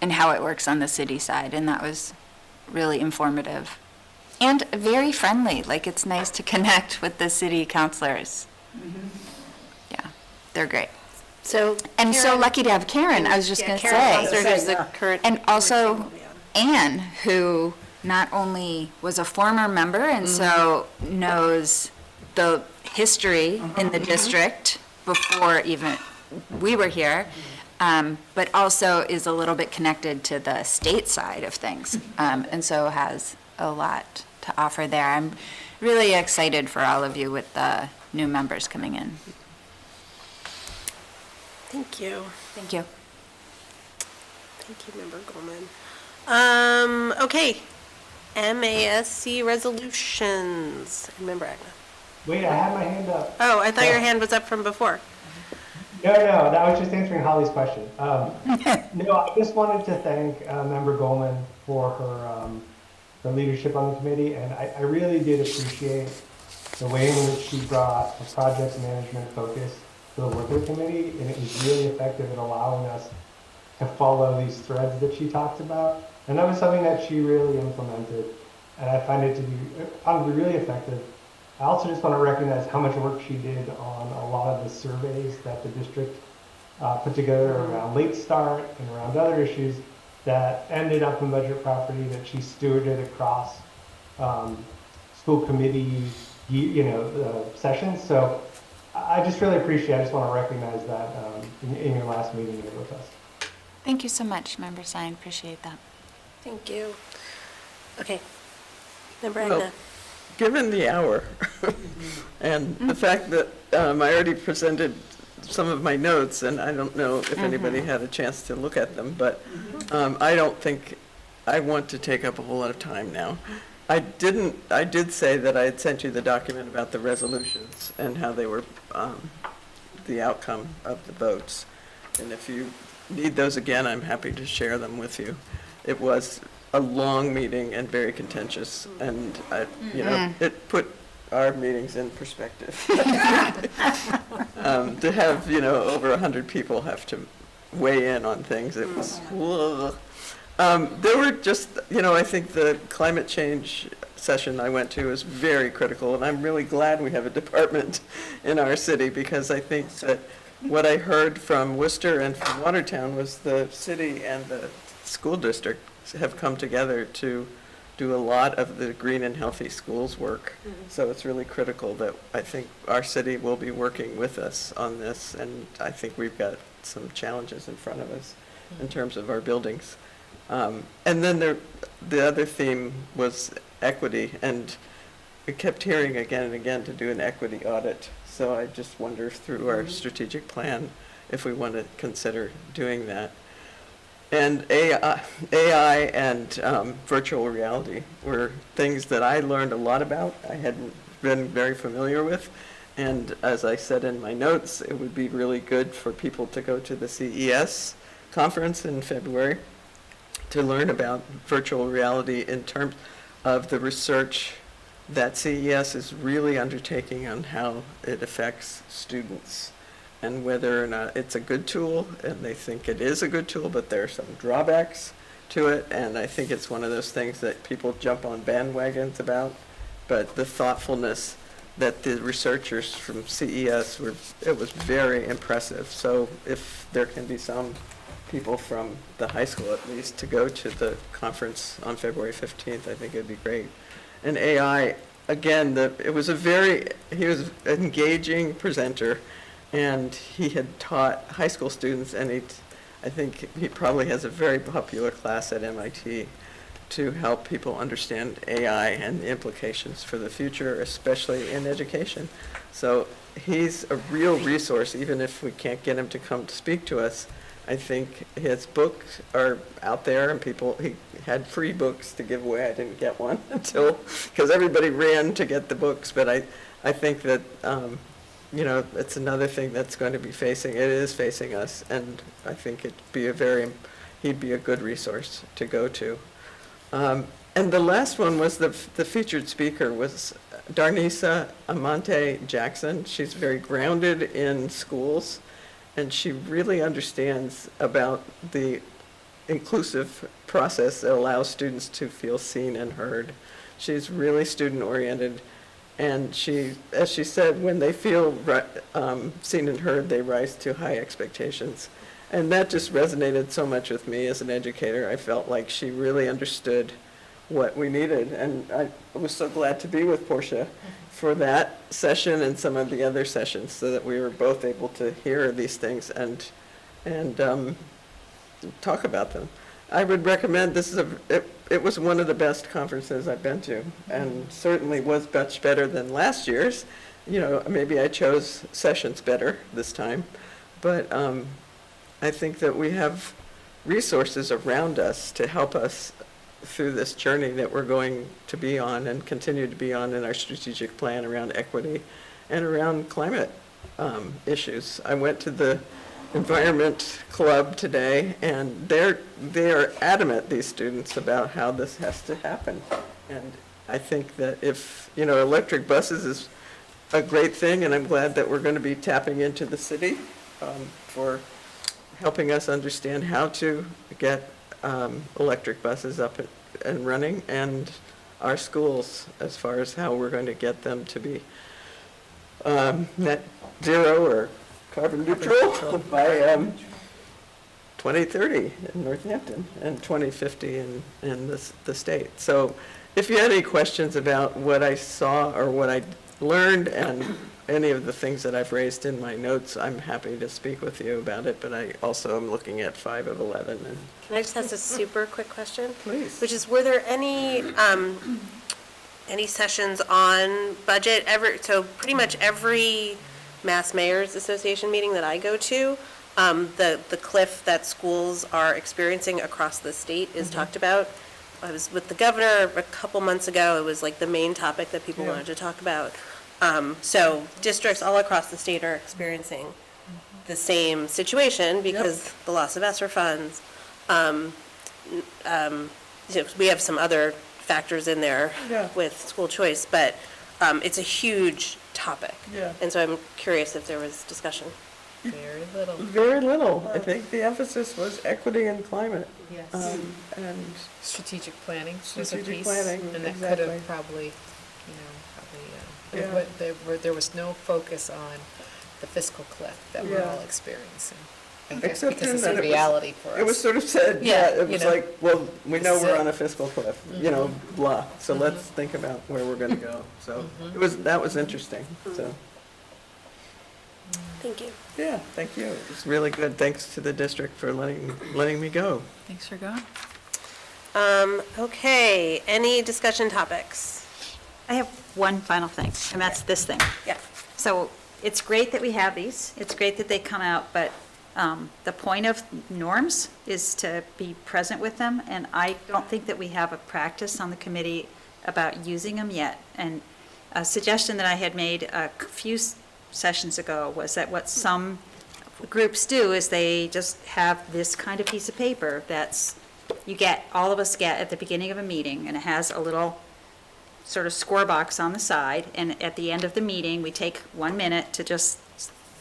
how it works on the city side, and that was really informative. And very friendly, like it's nice to connect with the city councilors. Yeah, they're great. So, And so lucky to have Karen, I was just gonna Karen say. Hauser, who's the current. And also Anne, who not only was a former member and so knows the history in the district before even we were here, but also is a little bit connected to the state side of things, and so has a lot to offer there. I'm really excited for all of you with the new members coming in. Thank you. Thank you. Thank you, Member Goldman. Okay, MASC resolutions. Member Agnew. Wait, I had my hand up. Oh, I thought your hand was up from before. No, that was just answering Holly's question. No, I just wanted to thank Member Goldman for her leadership on the committee, and I really did appreciate the way in which she brought a project management focus to the work of the committee, and it was really effective in allowing us to follow these threads that she talked about. And that was something that she really implemented, and I found it to be really effective. I also just want to recognize how much work she did on a lot of the surveys that the district put together around late start and around other issues that ended up in budget property that she stewarded across school committee, sessions. So I just really appreciate. I just want to recognize that in your last meeting here with us. Thank you so much, Member Sine. Appreciate that. Thank you. Okay, Member Well, Agnew. given the hour and the fact that I already presented some of my notes, and I don't know if anybody had a chance to look at them, but I don't think I want to take up a whole lot of time now. I did say that I had sent you the document about the resolutions and how they were the outcome of the votes. And if you need those again, I'm happy to share them with you. It was a long meeting and very contentious, and it put our meetings in perspective. To have, over 100 people have to weigh in on things, it was, there were just, I think the climate change session I went to was very critical, and I'm really glad we have a department in our city, because I think that what I heard from Worcester and from Watertown was the city and the school district have come together to do a lot of the green and healthy schools work. So it's really critical that I think our city will be working with us on this, and I think we've got some challenges in front of us in terms of our buildings. And then the other theme was equity, and we kept hearing again and again to do an equity audit. So I just wonder through our strategic plan if we want to consider doing that. And AI and virtual reality were things that I learned a lot about. I hadn't been very familiar with. And as I said in my notes, it would be really good for people to go to the CES conference in February to learn about virtual reality in terms of the research that CES is really undertaking on how it affects students, and whether or not it's a good tool, and they think it is a good tool, but there are some drawbacks to it, and I think it's one of those things that people jump on bandwagons about, but the thoughtfulness that the researchers from CES it was very impressive. So if there can be some people from the high school at least to go to the conference on February 15th, I think it'd be great. And AI, again, he was an engaging presenter, and he had taught high school students, and I think he probably has a very popular class at MIT to help people understand AI and the implications for the future, especially in education. So he's a real resource, even if we can't get him to come to speak to us, I think his books are out there, and he had free books to give away. I didn't get one until, because everybody ran to get the books, but I think that, it's another thing that's going to be it is facing us, and I think he'd be a good resource to go to. And the last one was the featured speaker was Darnisa Amante Jackson. She's very grounded in schools, and she really understands about the inclusive process that allows students to feel seen and heard. She's really student-oriented, and as she said, when they feel seen and heard, they rise to high expectations. And that just resonated so much with me as an educator. I felt like she really understood what we needed, and I was so glad to be with Portia for that session and some of the other sessions, so that we were both able to hear these things and talk about them. I would recommend it was one of the best conferences I've been to, and certainly was much better than last year's. Maybe I chose sessions better this time, but I think that we have resources around us to help us through this journey that we're going to be on and continue to be on in our strategic plan around equity and around climate issues. I went to the Environment Club today, and they are adamant, these students, about how this has to happen. And I think that if, electric buses is a great thing, and I'm glad that we're going to be tapping into the city for helping us understand how to get electric buses up and running, and our schools as far as how we're going to get them to be net zero or carbon neutral by 2030 in Northampton and 2050 in the state. So if you had any questions about what I saw or what I learned and any of the things that I've raised in my notes, I'm happy to speak with you about it, but I also am looking at 5 of 11. And Can I just ask a super quick question? Please. Which is, were there any sessions on budget ever? So pretty much every Mass Mayors Association meeting that I go to, the cliff that schools are experiencing across the state is talked about. I was with the governor a couple months ago. It was like the main topic that people wanted to talk about. So districts all across the state are experiencing the same situation because the loss of ESSER funds. We have some other factors in there with school choice, but it's a huge topic. And so I'm curious if there was discussion. Very little. Very little. I think the emphasis was equity and climate. Yes. And strategic planning was a Strategic piece. planning, And that could exactly. have probably, there was no focus on the fiscal cliff that we're all experiencing. I guess Except because in it's that a reality for us. It was sort of said, it was like, well, we know This is we're it. on a fiscal cliff, blah. So let's think about where we're going to go. So that was interesting. So Thank you. yeah, thank you. It was really good. Thanks to the district for letting me go. Thanks for going. Okay, any discussion topics? I have one final thing, and that's this thing. Yeah. So it's great that we have these. It's great that they come out, but the point of norms is to be present with them, and I don't think that we have a practice on the committee about using them yet. And a suggestion that I had made a few sessions ago was that what some groups do is they just have this kind of piece of paper all of us get at the beginning of a meeting, and it has a little sort of score box on the side, and at the end of the meeting, we take 1 minute to just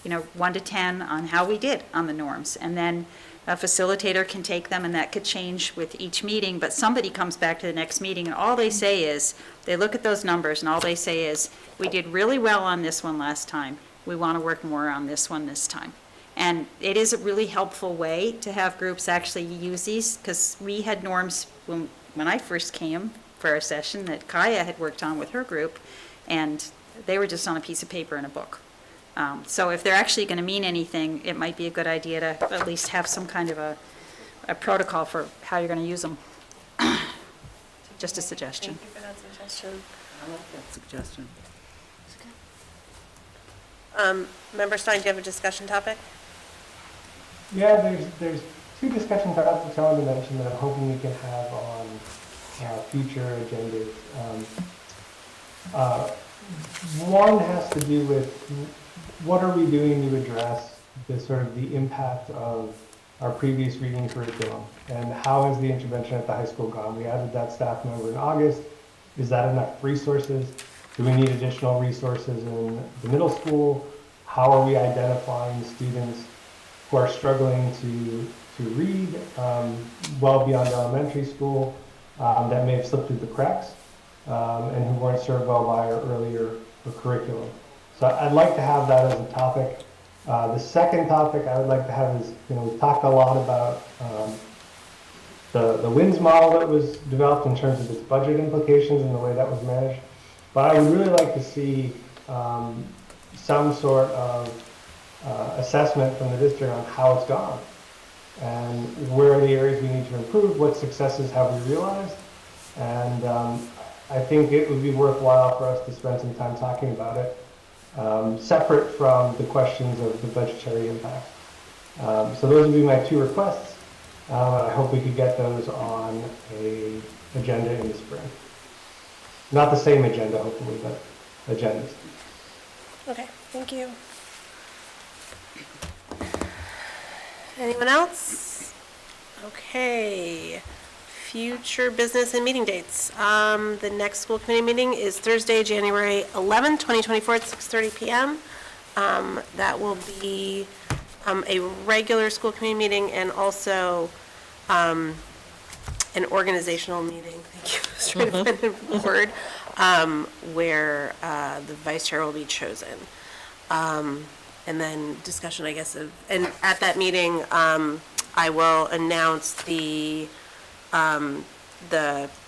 1 to 10 on how we did on the norms. And then a facilitator can take them, and that could change with each meeting, but somebody comes back to the next meeting, and all they say is, they look at those numbers, and all they say is, we did really well on this one last time. We want to work more on this one this time. And it is a really helpful way to have groups actually use these, because we had norms when I first came for a session that Kaya had worked on with her group, and they were just on a piece of paper in a book. So if they're actually going to mean anything, it might be a good idea to at least have some kind of a protocol for how you're going to use them. Just a suggestion. Thank you for that suggestion. I like that suggestion. Member Stein, do you have a discussion topic? Yeah, there's two discussions I also wanted to mention that I'm hoping we can have on future agendas. One has to do with what are we doing to address the sort of the impact of our previous reading curriculum, and how has the intervention at the high school gone? We added that staff member in August. Is that enough resources? Do we need additional resources in the middle school? How are we identifying students who are struggling to read well beyond elementary school, that may have slipped through the cracks, and who weren't served well by our earlier curriculum? So I'd like to have that as a topic. The second topic I would like to have is, we've talked a lot about the WINS model that was developed in terms of its budget implications and the way that was managed. But I would really like to see some sort of assessment from the district on how it's gone and where are the areas we need to improve, what successes have we realized, and I think it would be worthwhile for us to spend some time talking about it, separate from the questions of the budgetary impact. So those would be my two requests. I hope we could get those on a agenda in the spring. Not the same agenda, hopefully, but agendas. Okay, thank you. Anyone else? Okay. Future business and meeting dates. The next school committee meeting is Thursday, January 11th, 2024 at 6:30 p.m. That will be a regular school committee meeting and also an organizational meeting. Thank you. I was trying to find the word. Where the vice chair will be chosen. And then discussion, I guess, and at that meeting, I will announce the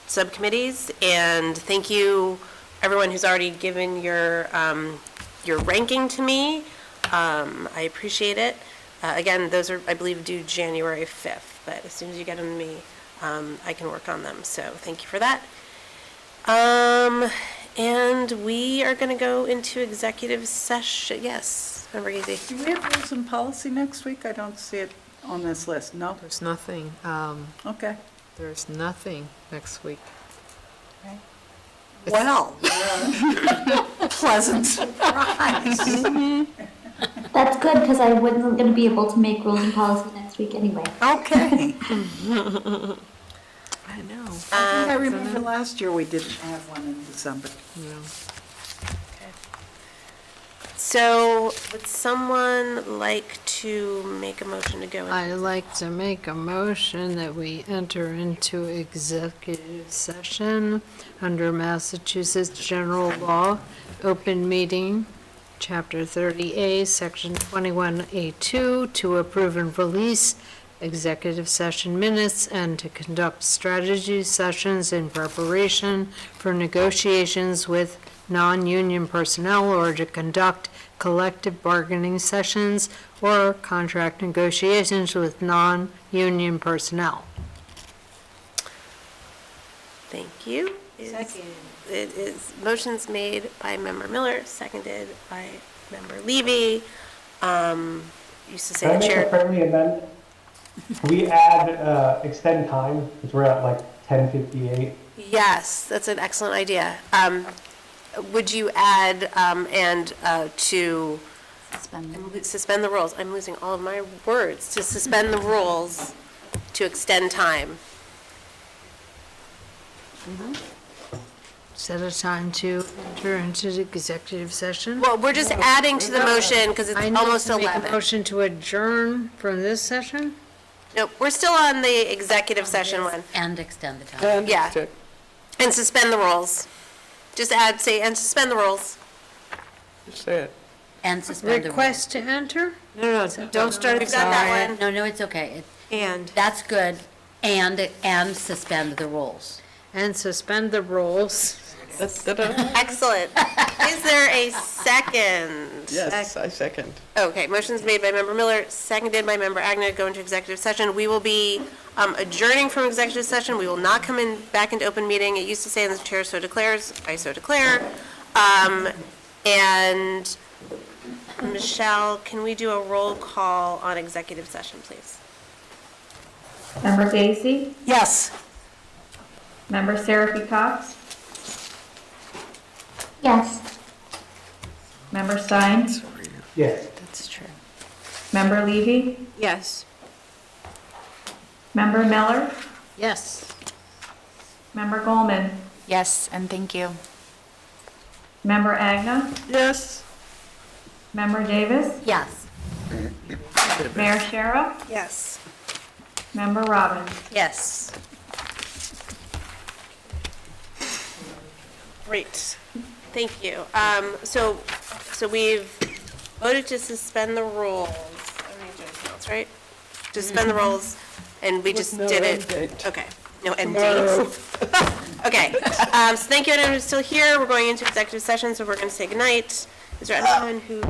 subcommittees, and thank you, everyone who's already given your ranking to me. I appreciate it. Again, those are, I believe, due January 5th, but as soon as you get them to me, I can work on them, so thank you for that. And we are going to go into executive session. Yes, Member Gazy. Do we have rules and policy next week? I don't see it on this list. No? There's nothing. Okay. There's nothing next week. Okay. Well, pleasant surprise. That's good, because I wasn't going to be able to make rules and policy next week anyway. Okay. I know. I remember last year we didn't have one in December. No. So would someone like to make a motion to go into? I'd like to make a motion that we enter into executive session under Massachusetts General Law, Open Meeting, Chapter 30A, Section 21A2, to approve and release executive session minutes and to conduct strategy sessions in preparation for negotiations with non-union personnel or to conduct collective bargaining sessions or contract negotiations with non-union personnel. Thank you. Second. It is motions made by Member Miller, seconded by Member Levy. Used to say Can I the make a chair. friendly amendment? Can we add, extend time, because we're at like 10:58? Yes, that's an excellent idea. Would you add, to suspend the rules? I'm losing all of my words. To suspend the rules to extend time. Set a time to enter into the executive session. Well, we're just adding to the motion because it's almost I need to 11. make a motion to adjourn from this session? No, we're still on the executive session one. And extend the time. Yeah. And suspend the rules. Just add, say, and suspend the rules. Just say it. And suspend the rules. Request to enter? No, don't start at We've got that one. No, it's okay. And. That's good. And suspend the rules. And suspend the rules. Excellent. Is there a second? Yes, I second. Okay, motion's made by Member Miller, seconded by Member Agnew, to go into executive session. We will be adjourning from executive session. We will not come back into open meeting. It used to say, and the chair so declares, I so declare. And Michelle, can we do a roll call on executive session, please? Member Gacy? Yes. Member Seraphy Cox? Yes. Member Stein? Yes. That's true. Member Levy? Yes. Member Miller? Yes. Member Goldman? Yes, and thank you. Member Agna? Yes. Member Davis? Yes. Mayor Shara? Yes. Member Robbins? Yes. Great, thank you. So we've voted to suspend the rules. I need to announce, right? To suspend the rules, and we just no did end it. date. Okay, no end Tomorrow. dates. Okay, so thank you, everyone who's still here. We're going into executive session, so we're going to say goodnight. Is there anyone who